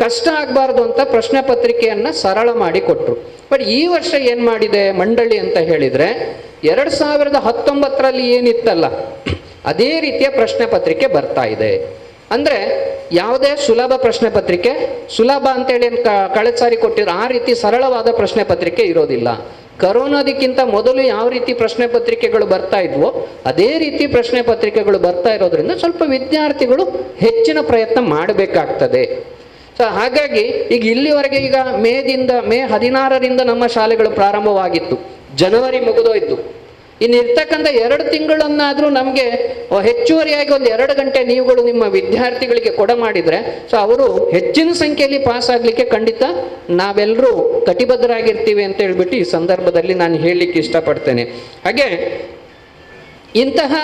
ಕಷ್ಟ ಆಗಬಾರ್ದು ಅಂತ ಪ್ರಶ್ನೆ ಪತ್ರಿಕೆಯನ್ನು ಸರಳ ಮಾಡಿ ಕೊಟ್ಟರು. ಬಟ್ ಈ ವರ್ಷ ಏನು ಮಾಡಿದೆ ಮಂಡಳಿ ಅಂತ ಹೇಳಿದರೆ, 2019ರಲ್ಲಿ ಏನಿತ್ತಲ್ಲ ಅದೇ ರೀತಿಯ ಪ್ರಶ್ನೆ ಪತ್ರಿಕೆ ಬರ್ತಾ ಇದೆ. ಅಂದರೆ ಯಾವುದೇ ಸುಲಭ ಪ್ರಶ್ನೆ ಪತ್ರಿಕೆ, ಸುಲಭ ಅಂತೇಳಿ ಕಳೆದ ಸಾರಿ ಕೊಟ್ಟಿರೋ ಆ ರೀತಿ ಸರಳವಾದ ಪ್ರಶ್ನೆ ಪತ್ರಿಕೆ ಇರೋದಿಲ್ಲ. ಕರೋನಾದಕ್ಕಿಂತ ಮೊದಲು ಯಾವ ರೀತಿ ಪ್ರಶ್ನೆ ಪತ್ರಿಕೆಗಳು ಬರ್ತಾ ಇದ್ವೋ ಅದೇ ರೀತಿ ಪ್ರಶ್ನೆ ಪತ್ರಿಕೆಗಳು ಬರ್ತಾ ಇರೋದ್ರಿಂದ ಸ್ವಲ್ಪ ವಿದ್ಯಾರ್ಥಿಗಳು ಹೆಚ್ಚಿನ ಪ್ರಯತ್ನ ಮಾಡಬೇಕಾಗ್ತದೆ. ಸೊ ಹಾಗಾಗಿ ಈಗ ಇಲ್ಲಿವರೆಗೆ ಈಗ ಮೇ 16ರಿಂದ ನಮ್ಮ ಶಾಲೆಗಳು ಪ್ರಾರಂಭವಾಗಿತ್ತು, ಜನವರಿ ಮುಗಿದೋಯ್ತು. ಇನ್ನು ಇರ್ತಕ್ಕಂಥ 2 ತಿಂಗಳನ್ನಾದರೂ ನಮಗೆ ಹೆಚ್ಚುವರಿಯಾಗಿ 1-2 ಗಂಟೆ ನೀವುಗಳು ನಿಮ್ಮ ವಿದ್ಯಾರ್ಥಿಗಳಿಗೆ ಕೊಡ ಮಾಡಿದರೆ ಸೊ ಅವರು ಹೆಚ್ಚಿನ ಸಂಖ್ಯೆಯಲ್ಲಿ ಪಾಸ್ ಆಗಲಿಕ್ಕೆ ಖಂಡಿತ ನಾವೆಲ್ಲರೂ ಕಟಿಬದ್ಧರಾಗಿರ್ತೀವಿ ಅಂತ ಹೇಳ್ಬಿಟ್ಟು ಈ ಸಂದರ್ಭದಲ್ಲಿ ನಾನು ಹೇಳಲಿಕ್ಕೆ ಇಷ್ಟಪಡ್ತೇನೆ. ಹಾಗೆ ಇಂತಹ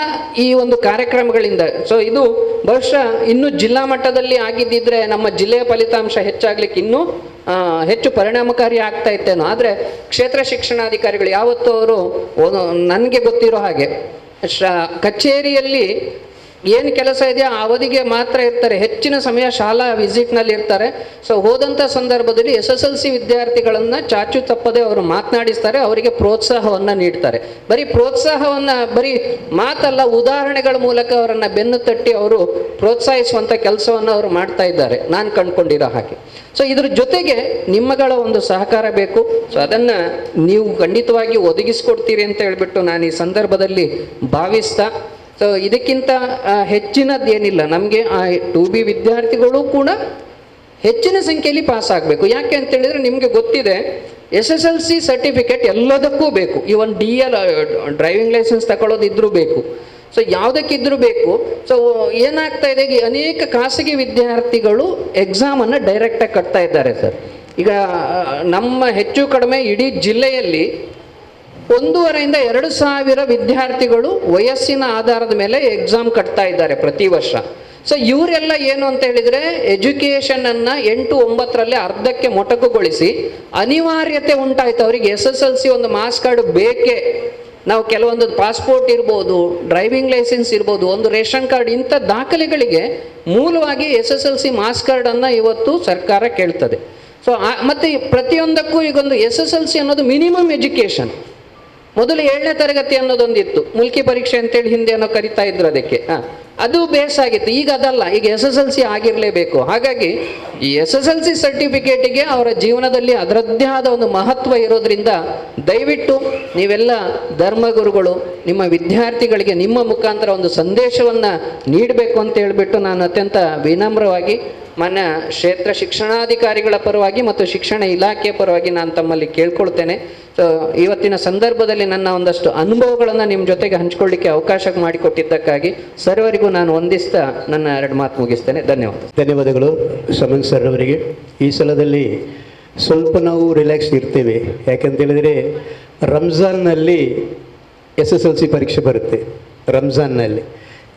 ಈ ಒಂದು ಕಾರ್ಯಕ್ರಮಗಳಿಂದ ಸೊ ಇದು ಬಹುಶಃ ಇನ್ನೂ ಜಿಲ್ಲಾ ಮಟ್ಟದಲ್ಲಿ ಆಗಿದ್ದಿದ್ರೆ ನಮ್ಮ ಜಿಲ್ಲೆಯ ಫಲಿತಾಂಶ ಹೆಚ್ಚಾಗ್ಲಿಕ್ಕೆ ಇನ್ನೂ ಹೆಚ್ಚು ಪರಿಣಾಮಕಾರಿ ಆಗ್ತಾ ಇತ್ತೇನೋ. ಆದರೆ ಕ್ಷೇತ್ರ ಶಿಕ್ಷಣಾಧಿಕಾರಿಗಳು ಯಾವತ್ತೂ ಅವರು ನನಗೆ ಗೊತ್ತಿರೋ ಹಾಗೆ ಕಚೇರಿಯಲ್ಲಿ ಏನು ಕೆಲಸ ಇದೆಯೋ ಆ ಅವಧಿಗೆ ಮಾತ್ರ ಇರ್ತಾರೆ, ಹೆಚ್ಚಿನ ಸಮಯ ಶಾಲಾ ವಿಸಿಟ್ನಲ್ಲಿ ಇರ್ತಾರೆ. ಸೊ ಹೋದಂಥ ಸಂದರ್ಭದಲ್ಲಿ SSLC ವಿದ್ಯಾರ್ಥಿಗಳನ್ನು ಚಾಚು ತಪ್ಪದೆ ಅವರು ಮಾತನಾಡಿಸ್ತಾರೆ, ಅವರಿಗೆ ಪ್ರೋತ್ಸಾಹವನ್ನು ನೀಡ್ತಾರೆ. ಬರೀ ಪ್ರೋತ್ಸಾಹವನ್ನು ಬರೀ ಮಾತಲ್ಲ, ಉದಾಹರಣೆಗಳ ಮೂಲಕ ಅವರನ್ನು ಬೆನ್ನು ತಟ್ಟಿ ಅವರು ಪ್ರೋತ್ಸಾಹಿಸುವಂಥ ಕೆಲಸವನ್ನು ಅವರು ಮಾಡ್ತಾ ಇದ್ದಾರೆ ನಾನು ಕಂಡುಕೊಂಡಿರೋ ಹಾಗೆ. ಸೊ ಇದ್ರ ಜೊತೆಗೆ ನಿಮ್ಮಗಳ ಒಂದು ಸಹಕಾರ ಬೇಕು. ಸೊ ಅದನ್ನು ನೀವು ಖಂಡಿತವಾಗಿ ಒದಗಿಸ್ಕೊಡ್ತೀರಿ ಅಂತ ಹೇಳ್ಬಿಟ್ಟು ನಾನು ಈ ಸಂದರ್ಭದಲ್ಲಿ ಭಾವಿಸ್ತಾ, ಸೊ ಇದಕ್ಕಿಂತ ಹೆಚ್ಚಿನದ್ದೇನಿಲ್ಲ. ನಮಗೆ ಆ 2B ವಿದ್ಯಾರ್ಥಿಗಳು ಕೂಡ ಹೆಚ್ಚಿನ ಸಂಖ್ಯೆಯಲ್ಲಿ ಪಾಸ್ ಆಗಬೇಕು. ಯಾಕೆ ಅಂತೇಳಿದರೆ ನಿಮಗೆ ಗೊತ್ತಿದೆ SSLC ಸರ್ಟಿಫಿಕೇಟ್ ಎಲ್ಲದಕ್ಕೂ ಬೇಕು. ಇವನ್ DL ಡ್ರೈವಿಂಗ್ ಲೈಸೆನ್ಸ್ ತಗೊಳ್ಳೋದಿದ್ರೂ ಬೇಕು. ಸೊ ಯಾವುದಕ್ಕಿದ್ರೂ ಬೇಕು. ಸೊ ಏನಾಗ್ತಾ ಇದೆ, ಈಗ ಅನೇಕ ಖಾಸಗಿ ವಿದ್ಯಾರ್ಥಿಗಳು ಎಕ್ಸಾಮನ್ನು ಡೈರೆಕ್ಟಾಗಿ ಕಟ್ತಾ ಇದ್ದಾರೆ ಸರ್. ಈಗ ನಮ್ಮ ಹೆಚ್ಚು ಕಡಿಮೆ ಇಡೀ ಜಿಲ್ಲೆಯಲ್ಲಿ 1,500 to 2,000 ವಿದ್ಯಾರ್ಥಿಗಳು ವಯಸ್ಸಿನ ಆಧಾರದ ಮೇಲೆ ಎಕ್ಸಾಮ್ ಕಟ್ತಾ ಇದ್ದಾರೆ ಪ್ರತಿ ವರ್ಷ. ಸೊ ಇವರೆಲ್ಲ ಏನು ಅಂತ ಹೇಳಿದರೆ ಎಜುಕೇಷನನ್ನು 8-9ರಲ್ಲಿ ಅರ್ಧಕ್ಕೆ ಮೊಟಕುಗೊಳಿಸಿ ಅನಿವಾರ್ಯತೆ ಉಂಟಾಯ್ತು ಅವರಿಗೆ. SSLC ಒಂದು ಮಾರ್ಕ್ಸ್ ಕಾರ್ಡ್ ಬೇಕೇ. ನಾವು ಕೆಲವೊಂದು ಪಾಸ್ಪೋರ್ಟ್ ಇರ್ಬೋದು, ಡ್ರೈವಿಂಗ್ ಲೈಸೆನ್ಸ್ ಇರ್ಬೋದು, ಒಂದು ರೇಷನ್ ಕಾರ್ಡ್, ಇಂಥ ದಾಖಲೆಗಳಿಗೆ ಮೂಲವಾಗಿ SSLC ಮಾರ್ಕ್ಸ್ ಕಾರ್ಡನ್ನು ಇವತ್ತು ಸರ್ಕಾರ ಕೇಳ್ತದೆ. ಸೊ ಮತ್ತು ಪ್ರತಿಯೊಂದಕ್ಕೂ ಈಗೊಂದು SSLC ಅನ್ನೋದು ಮಿನಿಮಮ್ ಎಜುಕೇಷನ್. ಮೊದಲು 7ನೇ ತರಗತಿ ಅನ್ನೋದೊಂದಿತ್ತು, ಮುಲ್ಕಿ ಪರೀಕ್ಷೆ ಅಂತೇಳಿ ಹಿಂದೆ ಏನೋ ಕರಿತಾ ಇದ್ರು ಅದಕ್ಕೆ. ಅದು ಬೇಸಾಗಿತ್ತು. ಈಗ ಅದಲ್ಲ, ಈಗ SSLC ಆಗಿರಲೇಬೇಕು. ಹಾಗಾಗಿ ಈ SSLC ಸರ್ಟಿಫಿಕೇಟಿಗೆ ಅವರ ಜೀವನದಲ್ಲಿ ಅದರದ್ದೇ ಆದ ಒಂದು ಮಹತ್ವ ಇರೋದ್ರಿಂದ ದಯವಿಟ್ಟು ನೀವೆಲ್ಲ ಧರ್ಮಗುರುಗಳು ನಿಮ್ಮ ವಿದ್ಯಾರ್ಥಿಗಳಿಗೆ ನಿಮ್ಮ ಮುಖಾಂತರ ಒಂದು ಸಂದೇಶವನ್ನು ನೀಡಬೇಕು ಅಂತ ಹೇಳಿಬಿಟ್ಟು ನಾನು ಅತ್ಯಂತ ವಿನಮ್ರವಾಗಿ ಮಾನ್ಯ ಕ್ಷೇತ್ರ ಶಿಕ್ಷಣಾಧಿಕಾರಿಗಳ ಪರವಾಗಿ ಮತ್ತು ಶಿಕ್ಷಣ ಇಲಾಖೆಯ ಪರವಾಗಿ ನಾನು ತಮ್ಮಲ್ಲಿ ಕೇಳ್ಕೊಳ್ತೇನೆ. ಸೊ ಇವತ್ತಿನ ಸಂದರ್ಭದಲ್ಲಿ ನನ್ನ ಒಂದಷ್ಟು ಅನುಭವಗಳನ್ನು ನಿಮ್ಮ ಜೊತೆಗೆ ಹಂಚಿಕೊಳ್ಳಿಕ್ಕೆ ಅವಕಾಶ ಮಾಡಿಕೊಟ್ಟಿದ್ದಕ್ಕಾಗಿ ಸರ್ವರಿಗೂ ನಾನು ವಂದಿಸ್ತಾ ನನ್ನ 2 ಮಾತು ಮುಗಿಸ್ತೇನೆ. ಧನ್ಯವಾದಗಳು ಸಮನ್ ಸರ್ ಅವರಿಗೆ. ಈ ಸಲದಲ್ಲಿ ಸ್ವಲ್ಪ ನಾವು ರಿಲ್ಯಾಕ್ಸ್ ಇರ್ತೇವೆ. ಯಾಕಂತೇಳಿದರೆ ರಂಜಾನ್ನಲ್ಲಿ SSLC ಪರೀಕ್ಷೆ ಬರುತ್ತೆ. ರಂಜಾನ್ನಲ್ಲಿ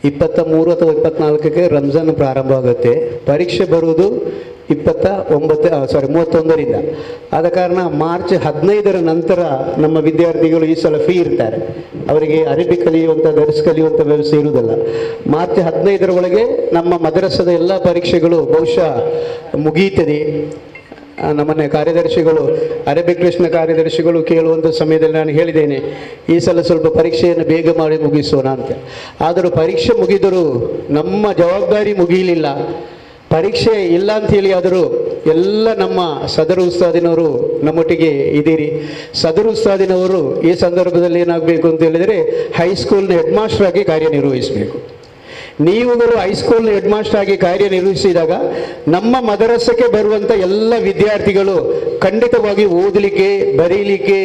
23 ಅಥವಾ 24ಕ್ಕೆ ರಂಜಾನ್ ಪ್ರಾರಂಭ ಆಗುತ್ತೆ. ಪರೀಕ್ಷೆ ಬರುವುದು 31ರಿಂದ. ಆದ ಕಾರಣ ಮಾರ್ಚ್ 15ರ ನಂತರ ನಮ್ಮ ವಿದ್ಯಾರ್ಥಿಗಳು ಈ ಸಲ ಫ್ರೀ ಇರ್ತಾರೆ. ಅವರಿಗೆ ಅರಬಿ ಕಲಿಯುವಂಥ ದರ್ಸ್ ಕಲಿಯುವಂಥ ವ್ಯವಸ್ಥೆ ಇರುವುದಿಲ್ಲ. ಮಾರ್ಚ್ 15ರ ಒಳಗೆ ನಮ್ಮ ಮದ್ರಸದ ಎಲ್ಲ ಪರೀಕ್ಷೆಗಳು ಬಹುಶಃ ಮುಗಿಯುತ್ತದೆ. ನಮ್ಮನೆ ಕಾರ್ಯದರ್ಶಿಗಳು, ಅರೇಬಿಕ್ ಕೃಷ್ಣ ಕಾರ್ಯದರ್ಶಿಗಳು ಕೇಳುವಂಥ ಸಮಯದಲ್ಲಿ ನಾನು ಹೇಳಿದ್ದೇನೆ, ಈ ಸಲ ಸ್ವಲ್ಪ ಪರೀಕ್ಷೆಯನ್ನು ಬೇಗ ಮಾಡಿ ಮುಗಿಸೋಣ ಅಂತ. ಆದರೂ ಪರೀಕ್ಷೆ ಮುಗಿದರೂ ನಮ್ಮ ಜವಾಬ್ದಾರಿ ಮುಗಿಯಲಿಲ್ಲ. ಪರೀಕ್ಷೆ ಇಲ್ಲ ಅಂಥೇಳಿ ಆದರೂ ಎಲ್ಲ ನಮ್ಮ ಸದರು ಉಸ್ತಾದಿನವರು ನಮ್ಮೊಟ್ಟಿಗೆ ಇದ್ದೀರಿ. ಸದರು ಉಸ್ತಾದಿನವರು ಈ ಸಂದರ್ಭದಲ್ಲಿ ಏನಾಗಬೇಕು ಅಂತ ಹೇಳಿದರೆ ಹೈಸ್ಕೂಲ್ನ ಹೆಡ್ ಮಾಸ್ಟರ್ ಆಗಿ ಕಾರ್ಯನಿರ್ವಹಿಸಬೇಕು. ನೀವುಗಳು ಹೈಸ್ಕೂಲ್ನ ಹೆಡ್ ಮಾಸ್ಟರ್ ಆಗಿ ಕಾರ್ಯನಿರ್ವಹಿಸಿದಾಗ ನಮ್ಮ ಮದರಸಕ್ಕೆ ಬರುವಂಥ ಎಲ್ಲ ವಿದ್ಯಾರ್ಥಿಗಳು ಖಂಡಿತವಾಗಿ ಓದಲಿಕ್ಕೆ, ಬರೀಲಿಕ್ಕೆ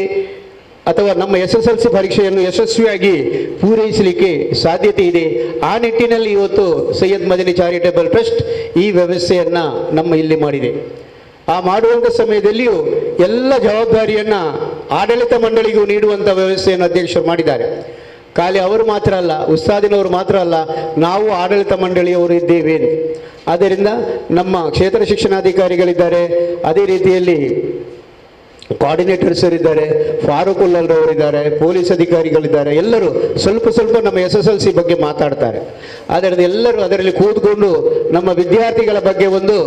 ಅಥವಾ ನಮ್ಮ SSLC ಪರೀಕ್ಷೆಯನ್ನು ಯಶಸ್ವಿಯಾಗಿ ಪೂರೈಸಲಿಕ್ಕೆ ಸಾಧ್ಯತೆ ಇದೆ. ಆ ನಿಟ್ಟಿನಲ್ಲಿ ಇವತ್ತು ಸೈಯದ್ ಮದನಿ ಚಾರಿಟೇಬಲ್ ಟ್ರಸ್ಟ್ ಈ ವ್ಯವಸ್ಥೆಯನ್ನು ನಮ್ಮ ಇಲ್ಲಿ ಮಾಡಿದೆ. ಆ ಮಾಡುವಂಥ ಸಮಯದಲ್ಲಿಯೂ ಎಲ್ಲ ಜವಾಬ್ದಾರಿಯನ್ನು ಆಡಳಿತ ಮಂಡಳಿಗೂ ನೀಡುವಂಥ ವ್ಯವಸ್ಥೆಯನ್ನು ಅಧ್ಯಕ್ಷರು ಮಾಡಿದ್ದಾರೆ. ಖಾಲಿ ಅವರು ಮಾತ್ರ ಅಲ್ಲ, ಉಸ್ತಾದಿನವರು ಮಾತ್ರ ಅಲ್ಲ, ನಾವು ಆಡಳಿತ ಮಂಡಳಿಯವರು ಇದ್ದೇವೆ. ಆದ್ದರಿಂದ ನಮ್ಮ ಕ್ಷೇತ್ರ ಶಿಕ್ಷಣಾಧಿಕಾರಿಗಳಿದ್ದಾರೆ, ಅದೇ ರೀತಿಯಲ್ಲಿ ಕೋಆರ್ಡಿನೇಟರ್ಸ್ ಇದ್ದಾರೆ, ಫಾರೂಕುಲ್ಲರವರಿದ್ದಾರೆ, ಪೊಲೀಸ್ ಅಧಿಕಾರಿಗಳಿದ್ದಾರೆ. ಎಲ್ಲರೂ ಸ್ವಲ್ಪ ನಮ್ಮ SSLC ಬಗ್ಗೆ ಮಾತಾಡ್ತಾರೆ. ಆದ್ದರಿಂದ ಎಲ್ಲರೂ ಅದರಲ್ಲಿ ಕೂತ್ಕೊಂಡು ನಮ್ಮ ವಿದ್ಯಾರ್ಥಿಗಳ ಬಗ್ಗೆ ಒಂದು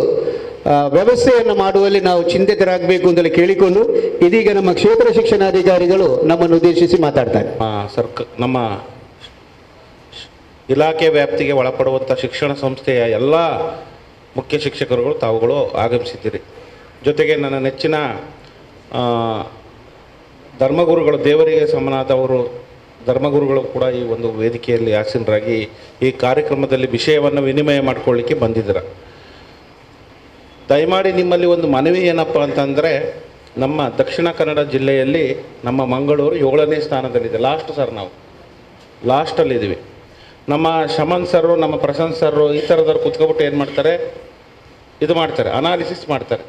ವ್ಯವಸ್ಥೆಯನ್ನು ಮಾಡುವಲ್ಲಿ ನಾವು ಚಿಂತಿತರಾಗಬೇಕು ಅಂತೇಳಿ ಕೇಳಿಕೊಂಡು ಇದೀಗ ನಮ್ಮ ಕ್ಷೇತ್ರ ಶಿಕ್ಷಣಾಧಿಕಾರಿಗಳು ನಮ್ಮನ್ನು ಉದ್ದೇಶಿಸಿ ಮಾತಾಡ್ತಾರೆ. ನಮ್ಮ ಇಲಾಖೆ ವ್ಯಾಪ್ತಿಗೆ ಒಳಪಡುವಂಥ ಶಿಕ್ಷಣ ಸಂಸ್ಥೆಯ ಎಲ್ಲ ಮುಖ್ಯ ಶಿಕ್ಷಕರುಗಳು ತಾವುಗಳು ಆಗಮಿಸಿದ್ದೀರಿ. ಜೊತೆಗೆ ನನ್ನ ನೆಚ್ಚಿನ ಧರ್ಮಗುರುಗಳು, ದೇವರಿಗೆ ಸಮನಾದವರು ಧರ್ಮಗುರುಗಳು ಕೂಡ ಈ ಒಂದು ವೇದಿಕೆಯಲ್ಲಿ ಆಸೀನರಾಗಿ ಈ ಕಾರ್ಯಕ್ರಮದಲ್ಲಿ ವಿಷಯವನ್ನು ವಿನಿಮಯ ಮಾಡಿಕೊಳ್ಳಿಕ್ಕೆ ಬಂದಿದ್ದೀರ. ದಯಮಾಡಿ ನಿಮ್ಮಲ್ಲಿ ಒಂದು ಮನವಿ ಏನಪ್ಪ ಅಂತಂದರೆ, ನಮ್ಮ ದಕ್ಷಿಣ ಕನ್ನಡ ಜಿಲ್ಲೆಯಲ್ಲಿ ನಮ್ಮ ಮಂಗಳೂರು 7ನೇ ಸ್ಥಾನದಲ್ಲಿದೆ. ನಾವು ಲಾಸ್ಟಲ್ಲಿದ್ದೀವಿ. ನಮ್ಮ ಶಮನ್ ಸರ್ರು, ನಮ್ಮ ಪ್ರಶಾಂತ್ ಸರ್ರು ಈ ಥರದವ್ರು ಕುತ್ಕೊಬಿಟ್ಟು ಏನು ಮಾಡ್ತಾರೆ, ಅನಾಲಿಸಿಸ್ ಮಾಡ್ತಾರೆ.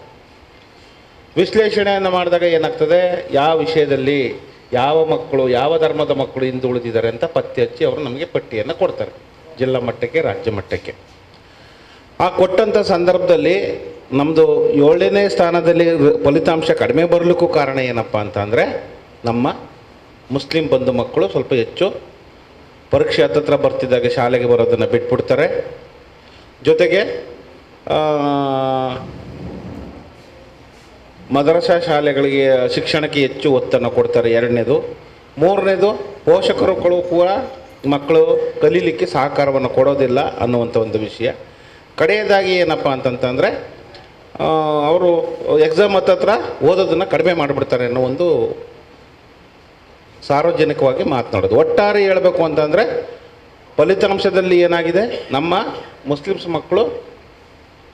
ವಿಶ್ಲೇಷಣೆಯನ್ನು ಮಾಡಿದಾಗ ಏನಾಗ್ತದೆ, ಯಾವ ವಿಷಯದಲ್ಲಿ ಯಾವ ಮಕ್ಕಳು ಯಾವ ಧರ್ಮದ ಮಕ್ಕಳು ಹಿಂದುಳಿದಿದ್ದಾರೆ ಅಂತ ಪತ್ತೆ ಹಚ್ಚಿ ಅವರು ನಮಗೆ ಪಟ್ಟಿಯನ್ನು ಕೊಡ್ತಾರೆ, ಜಿಲ್ಲಾ ಮಟ್ಟಕ್ಕೆ ರಾಜ್ಯ ಮಟ್ಟಕ್ಕೆ. ಆ ಕೊಟ್ಟಂಥ ಸಂದರ್ಭದಲ್ಲಿ ನಮ್ಮದು 7ನೇ ಸ್ಥಾನದಲ್ಲಿ ಫಲಿತಾಂಶ ಕಡಿಮೆ ಬರಲಿಕ್ಕೂ ಕಾರಣ ಏನಪ್ಪ ಅಂತಂದರೆ, ನಮ್ಮ ಮುಸ್ಲಿಂ ಬಂಧು ಮಕ್ಕಳು ಸ್ವಲ್ಪ ಹೆಚ್ಚು ಪರೀಕ್ಷೆ ಹತ್ತತ್ರ ಬರ್ತಿದ್ದಾಗ ಶಾಲೆಗೆ ಬರೋದನ್ನು ಬಿಟ್ಬಿಡ್ತಾರೆ. ಜೊತೆಗೆ ಮದರಸಾ ಶಾಲೆಗಳಿಗೆ ಶಿಕ್ಷಣಕ್ಕೆ ಹೆಚ್ಚು ಒತ್ತನ್ನು ಕೊಡ್ತಾರೆ. 2ನೇದು. 3ನೇದು, ಪೋಷಕರುಗಳು ಕೂಡ ಮಕ್ಕಳು ಕಲೀಲಿಕ್ಕೆ ಸಹಕಾರವನ್ನು ಕೊಡೋದಿಲ್ಲ ಅನ್ನುವಂಥ ಒಂದು ವಿಷಯ. ಕಡೆಯದಾಗಿ ಏನಪ್ಪ ಅಂತಂತಂದರೆ, ಅವರು ಎಕ್ಸಾಮ್ ಹತ್ತತ್ರ ಓದೋದನ್ನು ಕಡಿಮೆ ಮಾಡಿಬಿಡ್ತಾರೆ ಅನ್ನೋ ಒಂದು ಸಾರ್ವಜನಿಕವಾಗಿ ಮಾತನಾಡೋದು. ಒಟ್ಟಾರೆ ಹೇಳಬೇಕು ಅಂತಂದರೆ ಫಲಿತಾಂಶದಲ್ಲಿ ಏನಾಗಿದೆ, ನಮ್ಮ ಮುಸ್ಲಿಮ್ಸ್ ಮಕ್ಕಳು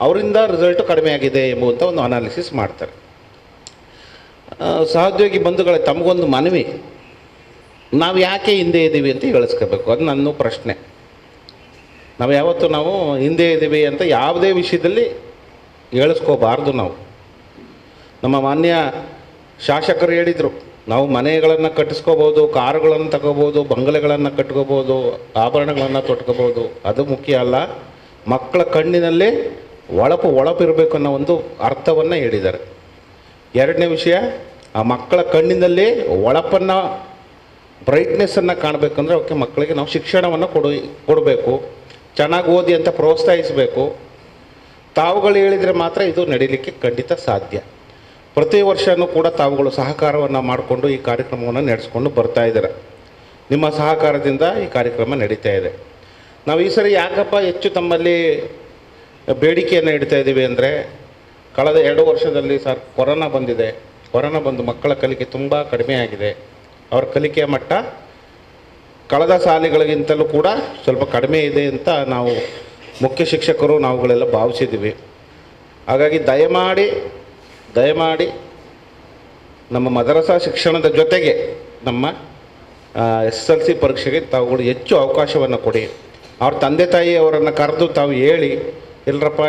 ಅವರಿಂದ ರಿಸಲ್ಟು ಕಡಿಮೆ ಆಗಿದೆ ಎಂಬುವಂಥ ಒಂದು ಅನಾಲಿಸಿಸ್ ಮಾಡ್ತಾರೆ. ಸಹೋದ್ಯೋಗಿ ಬಂಧುಗಳೇ, ತಮಗೊಂದು ಮನವಿ, ನಾವು ಯಾಕೆ ಹಿಂದೆ ಇದ್ದೀವಿ ಅಂತ ಹೇಳಿಸ್ಕೋಬೇಕು. ಅದು ನನ್ನ ಪ್ರಶ್ನೆ. ನಾವು ಯಾವತ್ತೂ ನಾವು ಹಿಂದೆ ಇದ್ದೀವಿ ಅಂತ ಯಾವುದೇ ವಿಷಯದಲ್ಲಿ ಹೇಳಿಸ್ಕೋಬಾರ್ದು. ನಮ್ಮ ಮಾನ್ಯ ಶಾಸಕರು ಹೇಳಿದರು, ನಾವು ಮನೆಗಳನ್ನು ಕಟ್ಟಿಸ್ಕೋಬೋದು, ಕಾರುಗಳನ್ನು ತಗೋಬೋದು, ಬಂಗಲೆಗಳನ್ನು ಕಟ್ಕೋಬೋದು, ಆಭರಣಗಳನ್ನು ತೊಟ್ಕೋಬೋದು, ಅದು ಮುಖ್ಯ ಅಲ್ಲ. ಮಕ್ಕಳ ಕಣ್ಣಿನಲ್ಲಿ ಹೊಳಪಿರಬೇಕು ಅನ್ನೋ ಒಂದು ಅರ್ಥವನ್ನು ಹೇಳಿದ್ದಾರೆ. 2ನೇ ವಿಷಯ, ಆ ಮಕ್ಕಳ ಕಣ್ಣಿನಲ್ಲಿ ಹೊಳಪನ್ನು, ಬ್ರೈಟ್ನೆಸ್ಸನ್ನು ಕಾಣಬೇಕಂದ್ರೆ ಅವಕ್ಕೆ ಮಕ್ಕಳಿಗೆ ನಾವು ಶಿಕ್ಷಣವನ್ನು ಕೊಡಬೇಕು, ಚೆನ್ನಾಗಿ ಓದಿ ಅಂತ ಪ್ರೋತ್ಸಾಹಿಸಬೇಕು. ತಾವುಗಳು ಹೇಳಿದರೆ ಮಾತ್ರ ಇದು ನಡೀಲಿಕ್ಕೆ ಖಂಡಿತ ಸಾಧ್ಯ. ಪ್ರತಿ ವರ್ಷವೂ ಕೂಡ ತಾವುಗಳು ಸಹಕಾರವನ್ನು ಮಾಡಿಕೊಂಡು ಈ ಕಾರ್ಯಕ್ರಮವನ್ನು ನಡೆಸ್ಕೊಂಡು ಬರ್ತಾ ಇದ್ದಾರೆ. ನಿಮ್ಮ ಸಹಕಾರದಿಂದ ಈ ಕಾರ್ಯಕ್ರಮ ನಡೀತಾ ಇದೆ. ನಾವು ಈ ಸರಿ ಯಾಕಪ್ಪ ಹೆಚ್ಚು ತಮ್ಮಲ್ಲಿ ಬೇಡಿಕೆಯನ್ನು ಇಡ್ತಾ ಇದ್ದೀವಿ ಅಂದರೆ, ಕಳೆದ 2 ವರ್ಷದಲ್ಲಿ ಸರ್ ಕೊರೋನಾ ಬಂದಿದೆ. ಕೊರೋನಾ ಬಂದು ಮಕ್ಕಳ ಕಲಿಕೆ ತುಂಬ ಕಡಿಮೆ ಆಗಿದೆ. ಅವರ ಕಲಿಕೆಯ ಮಟ್ಟ ಕಳೆದ ಸಾಲಿಗಳಿಗಿಂತಲೂ ಕೂಡ ಸ್ವಲ್ಪ ಕಡಿಮೆ ಇದೆ ಅಂತ ನಾವು ಮುಖ್ಯ ಶಿಕ್ಷಕರು ನಾವುಗಳೆಲ್ಲ ಭಾವಿಸಿದ್ದೀವಿ. ಹಾಗಾಗಿ ದಯಮಾಡಿ ನಮ್ಮ ಮದರಸಾ ಶಿಕ್ಷಣದ ಜೊತೆಗೆ ನಮ್ಮ SSLC ಪರೀಕ್ಷೆಗೆ ತಾವುಗಳು ಹೆಚ್ಚು ಅವಕಾಶವನ್ನು ಕೊಡಿ. ಅವ್ರ ತಂದೆ ತಾಯಿ ಅವರನ್ನು ಕರೆದು ತಾವು ಹೇಳಿ, ಇಲ್ಲರಪ್ಪ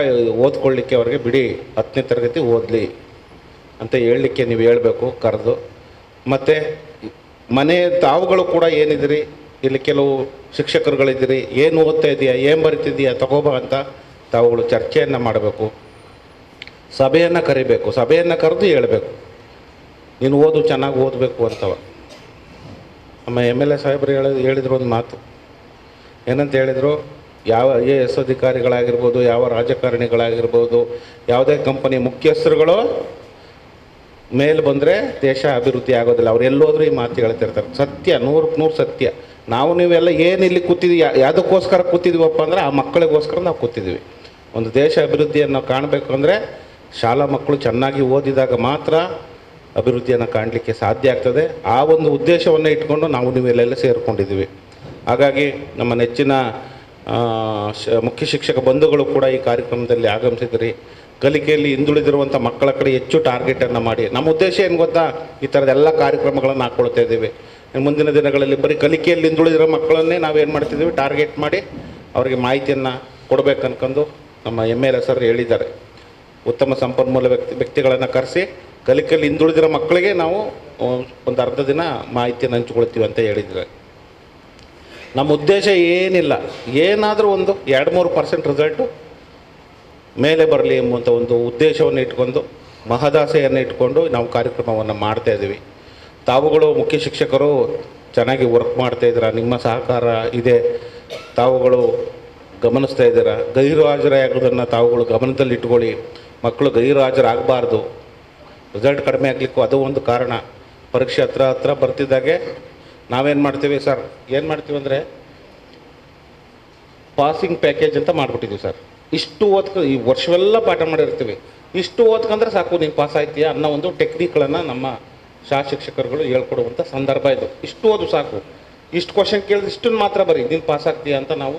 ಓದ್ಕೊಳ್ಳಿಕ್ಕೆ ಅವ್ರಿಗೆ ಬಿಡಿ, 10ನೇ ತರಗತಿ ಓದಲಿ ಅಂತ ಹೇಳಲಿಕ್ಕೆ ನೀವು ಹೇಳಬೇಕು ಕರೆದು. ಮತ್ತು ಮನೆ ತಾವುಗಳು ಕೂಡ ಏನಿದ್ದೀರಿ, ಇಲ್ಲಿ ಕೆಲವು ಶಿಕ್ಷಕರುಗಳಿದ್ದೀರಿ, ಏನು ಓದ್ತಾ ಇದೆಯಾ, ಏನು ಬರಿತಿದೆಯಾ, ತಗೋಬಾ ಅಂತ ತಾವುಗಳು ಚರ್ಚೆಯನ್ನು ಮಾಡಬೇಕು. ಸಭೆಯನ್ನು ಕರಿಬೇಕು. ಸಭೆಯನ್ನು ಕರೆದು ಹೇಳಬೇಕು, ನೀನು ಓದು, ಚೆನ್ನಾಗಿ ಓದಬೇಕು ಅಂತವ. ನಮ್ಮ MLA ಸಾಹೇಬರು ಹೇಳಿದ್ರು ಒಂದು ಮಾತು. ಏನಂತ ಹೇಳಿದರು, ಯಾವ IAS ಅಧಿಕಾರಿಗಳಾಗಿರ್ಬೋದು, ಯಾವ ರಾಜಕಾರಣಿಗಳಾಗಿರ್ಬೋದು, ಯಾವುದೇ ಕಂಪನಿ ಮುಖ್ಯಸ್ಥರುಗಳು ಮೇಲೆ ಬಂದರೆ ದೇಶ ಅಭಿವೃದ್ಧಿ ಆಗೋದಿಲ್ಲ. ಅವ್ರು ಎಲ್ಲೋದ್ರೂ ಈ ಮಾತು ಹೇಳ್ತಿರ್ತಾರೆ. ಸತ್ಯ, 100% ಸತ್ಯ. ನೀವೆಲ್ಲ ಏನು ಇಲ್ಲಿ ಕೂತಿದ್ವಿ, ಯಾವುದಕ್ಕೋಸ್ಕರ ಕೂತಿದ್ವಪ್ಪ ಅಂದರೆ ಆ ಮಕ್ಕಳಿಗೋಸ್ಕರ ನಾವು ಕೂತಿದ್ವಿ. ಒಂದು ದೇಶ ಅಭಿವೃದ್ಧಿಯನ್ನು ನಾವು ಕಾಣಬೇಕು ಅಂದರೆ ಶಾಲಾ ಮಕ್ಕಳು ಚೆನ್ನಾಗಿ ಓದಿದಾಗ ಮಾತ್ರ ಅಭಿವೃದ್ಧಿಯನ್ನು ಕಾಣಲಿಕ್ಕೆ ಸಾಧ್ಯ ಆಗ್ತದೆ. ಆ ಒಂದು ಉದ್ದೇಶವನ್ನು ಇಟ್ಕೊಂಡು ನಾವು ನೀವೆಲ್ಲ ಸೇರಿಕೊಂಡಿದ್ದೀವಿ. ಹಾಗಾಗಿ ನಮ್ಮ ನೆಚ್ಚಿನ ಮುಖ್ಯ ಶಿಕ್ಷಕ ಬಂಧುಗಳು ಕೂಡ ಈ ಕಾರ್ಯಕ್ರಮದಲ್ಲಿ ಆಗಮಿಸಿದ್ರಿ. ಕಲಿಕೆಯಲ್ಲಿ ಹಿಂದುಳಿದಿರುವಂಥ ಮಕ್ಕಳ ಕಡೆ ಹೆಚ್ಚು ಟಾರ್ಗೆಟನ್ನು ಮಾಡಿ, ನಮ್ಮ ಉದ್ದೇಶ ಏನು ಗೊತ್ತಾ, ಈ ಥರದ ಎಲ್ಲ ಕಾರ್ಯಕ್ರಮಗಳನ್ನು ಹಾಕ್ಕೊಳ್ತಾ ಇದ್ದೀವಿ. ಮುಂದಿನ ದಿನಗಳಲ್ಲಿ ಬರೀ ಕಲಿಕೆಯಲ್ಲಿ ಹಿಂದುಳಿದಿರೋ ಮಕ್ಕಳನ್ನೇ ನಾವೇನು ಮಾಡ್ತಿದ್ದೀವಿ, ಟಾರ್ಗೆಟ್ ಮಾಡಿ ಅವರಿಗೆ ಮಾಹಿತಿಯನ್ನು ಕೊಡಬೇಕನ್ಕೊಂಡು ನಮ್ಮ MLA ಸರ್ ಹೇಳಿದ್ದಾರೆ. ಉತ್ತಮ ಸಂಪನ್ಮೂಲ ವ್ಯಕ್ತಿಗಳನ್ನು ಕರೆಸಿ ಕಲಿಕೆಯಲ್ಲಿ ಹಿಂದುಳಿದಿರೋ ಮಕ್ಕಳಿಗೆ ನಾವು ಒಂದು ಅರ್ಧ ದಿನ ಮಾಹಿತಿಯನ್ನು ಹಂಚಿಕೊಳ್ತೀವಿ ಅಂತ ಹೇಳಿದ್ದಾರೆ. ನಮ್ಮ ಉದ್ದೇಶ ಏನಿಲ್ಲ, ಏನಾದರೂ ಒಂದು 2-3% ರಿಸಲ್ಟು ಮೇಲೆ ಬರಲಿ ಎಂಬುವಂಥ ಒಂದು ಉದ್ದೇಶವನ್ನು ಇಟ್ಕೊಂಡು, ಮಹದಾಸೆಯನ್ನು ಇಟ್ಕೊಂಡು ನಾವು ಕಾರ್ಯಕ್ರಮವನ್ನು ಮಾಡ್ತಾಯಿದ್ದೀವಿ. ತಾವುಗಳು ಮುಖ್ಯ ಶಿಕ್ಷಕರು ಚೆನ್ನಾಗಿ ವರ್ಕ್ ಮಾಡ್ತಾಯಿದ್ದೀರಾ, ನಿಮ್ಮ ಸಹಕಾರ ಇದೆ, ತಾವುಗಳು ಗಮನಿಸ್ತಾ ಇದ್ದೀರಾ. ಗೈರು ಹಾಜರಾಗೋದನ್ನು ತಾವುಗಳು ಗಮನದಲ್ಲಿ ಇಟ್ಕೊಳ್ಳಿ. ಮಕ್ಕಳು ಗೈರು ಹಾಜರಾಗಬಾರ್ದು, ರಿಸಲ್ಟ್ ಕಡಿಮೆ ಆಗಲಿಕ್ಕೂ ಅದು ಒಂದು ಕಾರಣ. ಪರೀಕ್ಷೆ ಹತ್ರ ಬರ್ತಿದ್ದಾಗೆ ನಾವೇನು ಮಾಡ್ತೀವಿ ಸರ್, ಏನು ಮಾಡ್ತೀವಿ ಅಂದರೆ ಪಾಸಿಂಗ್ ಪ್ಯಾಕೇಜ್ ಅಂತ ಮಾಡಿಬಿಟ್ಟಿದ್ದೀವಿ ಸರ್. ಇಷ್ಟು ಈ ವರ್ಷವೆಲ್ಲ ಪಾಠ ಮಾಡಿರ್ತೀವಿ, ಇಷ್ಟು ಓದ್ಕೊಂಡ್ರೆ ಸಾಕು ನೀನು ಪಾಸ್ ಆಯ್ತೀಯಾ ಅನ್ನೋ ಒಂದು ಟೆಕ್ನಿಕ್ಗಳನ್ನು ನಮ್ಮ ಶಿಕ್ಷಕರುಗಳು ಹೇಳ್ಕೊಡುವಂಥ ಸಂದರ್ಭ ಇದು. ಇಷ್ಟು ಓದು ಸಾಕು, ಇಷ್ಟು ಕ್ವಶನ್ ಕೇಳಿದ್ರೆ ಇಷ್ಟನ್ನು ಮಾತ್ರ ಬರೀ ನೀನು ಪಾಸ್ ಆಗ್ತೀಯಾ ಅಂತ ನಾವು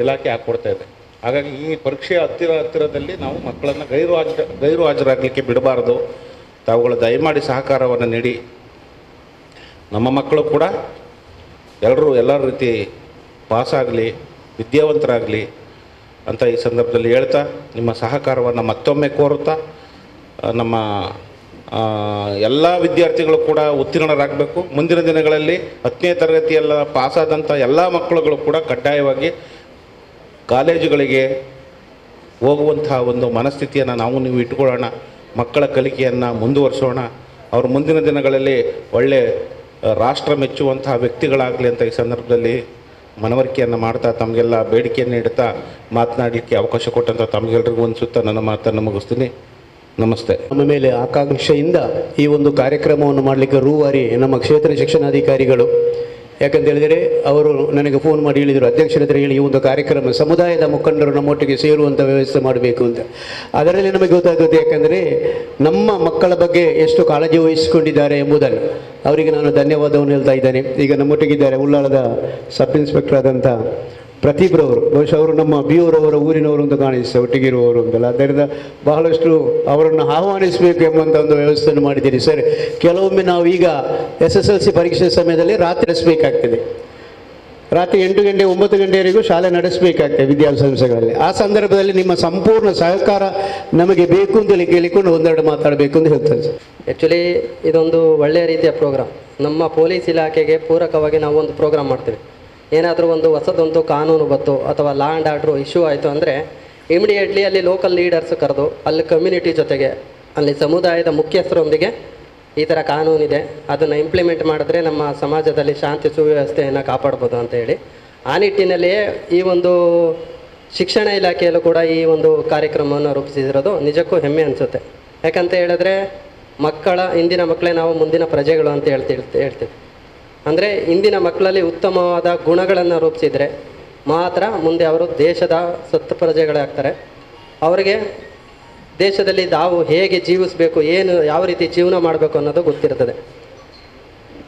ಇಲಾಖೆ ಹಾಕ್ಕೊಡ್ತಾ ಇದೆ. ಹಾಗಾಗಿ ಈ ಪರೀಕ್ಷೆ ಹತ್ತಿರದಲ್ಲಿ ನಾವು ಮಕ್ಕಳನ್ನು ಗೈರು ಹಾಜರಾಗಲಿಕ್ಕೆ ಬಿಡಬಾರ್ದು. ತಾವುಗಳು ದಯಮಾಡಿ ಸಹಕಾರವನ್ನು ನೀಡಿ. ನಮ್ಮ ಮಕ್ಕಳು ಕೂಡ ಎಲ್ಲ ರೀತಿ ಪಾಸಾಗಲಿ, ವಿದ್ಯಾವಂತರಾಗಲಿ ಅಂತ ಈ ಸಂದರ್ಭದಲ್ಲಿ ಹೇಳ್ತಾ, ನಿಮ್ಮ ಸಹಕಾರವನ್ನು ಮತ್ತೊಮ್ಮೆ ಕೋರುತ್ತಾ, ನಮ್ಮ ಎಲ್ಲ ವಿದ್ಯಾರ್ಥಿಗಳು ಕೂಡ ಉತ್ತೀರ್ಣರಾಗಬೇಕು. ಮುಂದಿನ ದಿನಗಳಲ್ಲಿ 10ನೇ ತರಗತಿಯೆಲ್ಲ ಪಾಸಾದಂಥ ಎಲ್ಲ ಮಕ್ಕಳುಗಳು ಕೂಡ ಕಡ್ಡಾಯವಾಗಿ ಕಾಲೇಜುಗಳಿಗೆ ಹೋಗುವಂತಹ ಒಂದು ಮನಸ್ಥಿತಿಯನ್ನು ನಾವು ನೀವು ಇಟ್ಕೊಳ್ಳೋಣ. ಮಕ್ಕಳ ಕಲಿಕೆಯನ್ನು ಮುಂದುವರಿಸೋಣ. ಅವರು ಮುಂದಿನ ದಿನಗಳಲ್ಲಿ ಒಳ್ಳೆ ರಾಷ್ಟ್ರ ಮೆಚ್ಚುವಂತಹ ವ್ಯಕ್ತಿಗಳಾಗಲಿ ಅಂತ ಈ ಸಂದರ್ಭದಲ್ಲಿ ಮನವರಿಕೆಯನ್ನು ಮಾಡ್ತಾ ತಮಗೆಲ್ಲ ಬೇಡಿಕೆಯನ್ನು ಇಡ್ತಾ ಮಾತನಾಡಲಿಕ್ಕೆ ಅವಕಾಶ ಕೊಟ್ಟಂಥ ತಮಗೆಲ್ಲರಿಗೂ ಒಂದು ಸುತ್ತ ನನ್ನ ಮಾತನ್ನು ಮುಗಿಸ್ತೀನಿ. ನಮಸ್ತೆ. ನಮ್ಮ ಮೇಲೆ ಆಕಾಂಕ್ಷೆಯಿಂದ ಈ ಒಂದು ಕಾರ್ಯಕ್ರಮವನ್ನು ಮಾಡಲಿಕ್ಕೆ ರೂವಾರಿ ನಮ್ಮ ಕ್ಷೇತ್ರ ಶಿಕ್ಷಣಾಧಿಕಾರಿಗಳು, ಯಾಕಂತ ಹೇಳಿದರೆ ಅವರು ನನಗೆ ಫೋನ್ ಮಾಡಿ ಹೇಳಿದರು, ಅಧ್ಯಕ್ಷರ ಹತ್ರ ಹೇಳಿ ಈ ಒಂದು ಕಾರ್ಯಕ್ರಮ ಸಮುದಾಯದ ಮುಖಂಡರು ನಮ್ಮೊಟ್ಟಿಗೆ ಸೇರುವಂಥ ವ್ಯವಸ್ಥೆ ಮಾಡಬೇಕು ಅಂತ. ಅದರಲ್ಲಿ ನಮಗೆ ಗೊತ್ತಾಗುತ್ತೆ, ಯಾಕಂದರೆ ನಮ್ಮ ಮಕ್ಕಳ ಬಗ್ಗೆ ಎಷ್ಟು ಕಾಳಜಿ ವಹಿಸಿಕೊಂಡಿದ್ದಾರೆ ಎಂಬುದನ್ನು ಅವರಿಗೆ ನಾನು ಧನ್ಯವಾದವನ್ನು ಹೇಳ್ತಾ ಇದ್ದೇನೆ. ಈಗ ನಮ್ಮೊಟ್ಟಿಗಿದ್ದಾರೆ ಉಳ್ಳಾಳದ ಸಬ್ ಇನ್ಸ್ಪೆಕ್ಟರ್ ಆದಂಥ ಪ್ರತಿಬ್ರವರು, ಬಹುಶಃ ಅವರು ನಮ್ಮ ಬಿಯೂರವರ ಊರಿನವರು ಅಂತ ಕಾಣಿಸ್ತದೆ, ಒಟ್ಟಿಗಿರುವವರು ಅಂತಲ್ಲ. ಆದ್ದರಿಂದ ಬಹಳಷ್ಟು ಅವರನ್ನು ಆಹ್ವಾನಿಸಬೇಕು ಎಂಬಂಥ ಒಂದು ವ್ಯವಸ್ಥೆಯನ್ನು ಮಾಡಿದ್ದೀರಿ ಸರ್. ಕೆಲವೊಮ್ಮೆ ನಾವು ಈಗ SSLC ಪರೀಕ್ಷೆ ಸಮಯದಲ್ಲಿ ರಾತ್ರಿ ನಡೆಸಬೇಕಾಗ್ತದೆ, ರಾತ್ರಿ 8 ಗಂಟೆ 9 ಗಂಟೆವರೆಗೂ ಶಾಲೆ ನಡೆಸಬೇಕಾಗ್ತದೆ ವಿದ್ಯಾಸಂಸ್ಥೆಗಳಲ್ಲಿ. ಆ ಸಂದರ್ಭದಲ್ಲಿ ನಿಮ್ಮ ಸಂಪೂರ್ಣ ಸಹಕಾರ ನಮಗೆ ಬೇಕು ಅಂತೇಳಿ ಕೇಳಿಕೊಂಡು ಒಂದೆರಡು ಮಾತಾಡಬೇಕು ಅಂತ ಹೇಳ್ತಾರೆ ಸರ್. ಆ್ಯಕ್ಚುಲಿ ಇದೊಂದು ಒಳ್ಳೆಯ ರೀತಿಯ ಪ್ರೋಗ್ರಾಮ್. ನಮ್ಮ ಪೊಲೀಸ್ ಇಲಾಖೆಗೆ ಪೂರಕವಾಗಿ ನಾವು ಒಂದು ಪ್ರೋಗ್ರಾಮ್ ಮಾಡ್ತೀವಿ. ಏನಾದರೂ ಒಂದು ಹೊಸದೊಂದು ಕಾನೂನು ಬಂತು ಅಥವಾ ಲಾ ಆ್ಯಂಡ್ ಆರ್ಡ್ರು ಇಶ್ಯೂ ಆಯಿತು ಅಂದರೆ ಇಮಿಡಿಯೇಟ್ಲಿ ಅಲ್ಲಿ ಲೋಕಲ್ ಲೀಡರ್ಸ್ ಕರೆದು ಅಲ್ಲಿ ಕಮ್ಯುನಿಟಿ ಜೊತೆಗೆ ಅಲ್ಲಿ ಸಮುದಾಯದ ಮುಖ್ಯಸ್ಥರೊಂದಿಗೆ ಈ ಥರ ಕಾನೂನಿದೆ, ಅದನ್ನು ಇಂಪ್ಲಿಮೆಂಟ್ ಮಾಡಿದ್ರೆ ನಮ್ಮ ಸಮಾಜದಲ್ಲಿ ಶಾಂತಿ ಸುವ್ಯವಸ್ಥೆಯನ್ನು ಕಾಪಾಡ್ಬೋದು ಅಂತ ಹೇಳಿ ಆ ನಿಟ್ಟಿನಲ್ಲಿಯೇ ಈ ಒಂದು ಶಿಕ್ಷಣ ಇಲಾಖೆಯಲ್ಲೂ ಕೂಡ ಈ ಒಂದು ಕಾರ್ಯಕ್ರಮವನ್ನು ರೂಪಿಸಿರೋದು ನಿಜಕ್ಕೂ ಹೆಮ್ಮೆ ಅನಿಸುತ್ತೆ. ಯಾಕಂತ ಹೇಳಿದ್ರೆ ಇಂದಿನ ಮಕ್ಕಳೇ ನಾವು ಮುಂದಿನ ಪ್ರಜೆಗಳು ಅಂತ ಹೇಳ್ತೀವಿ. ಅಂದರೆ ಇಂದಿನ ಮಕ್ಕಳಲ್ಲಿ ಉತ್ತಮವಾದ ಗುಣಗಳನ್ನು ರೂಪಿಸಿದರೆ ಮಾತ್ರ ಮುಂದೆ ಅವರು ದೇಶದ ಸತ್ತ ಪ್ರಜೆಗಳಾಗ್ತಾರೆ. ಅವರಿಗೆ ದೇಶದಲ್ಲಿ ನಾವು ಹೇಗೆ ಜೀವಿಸಬೇಕು, ಯಾವ ರೀತಿ ಜೀವನ ಮಾಡಬೇಕು ಅನ್ನೋದು ಗೊತ್ತಿರ್ತದೆ.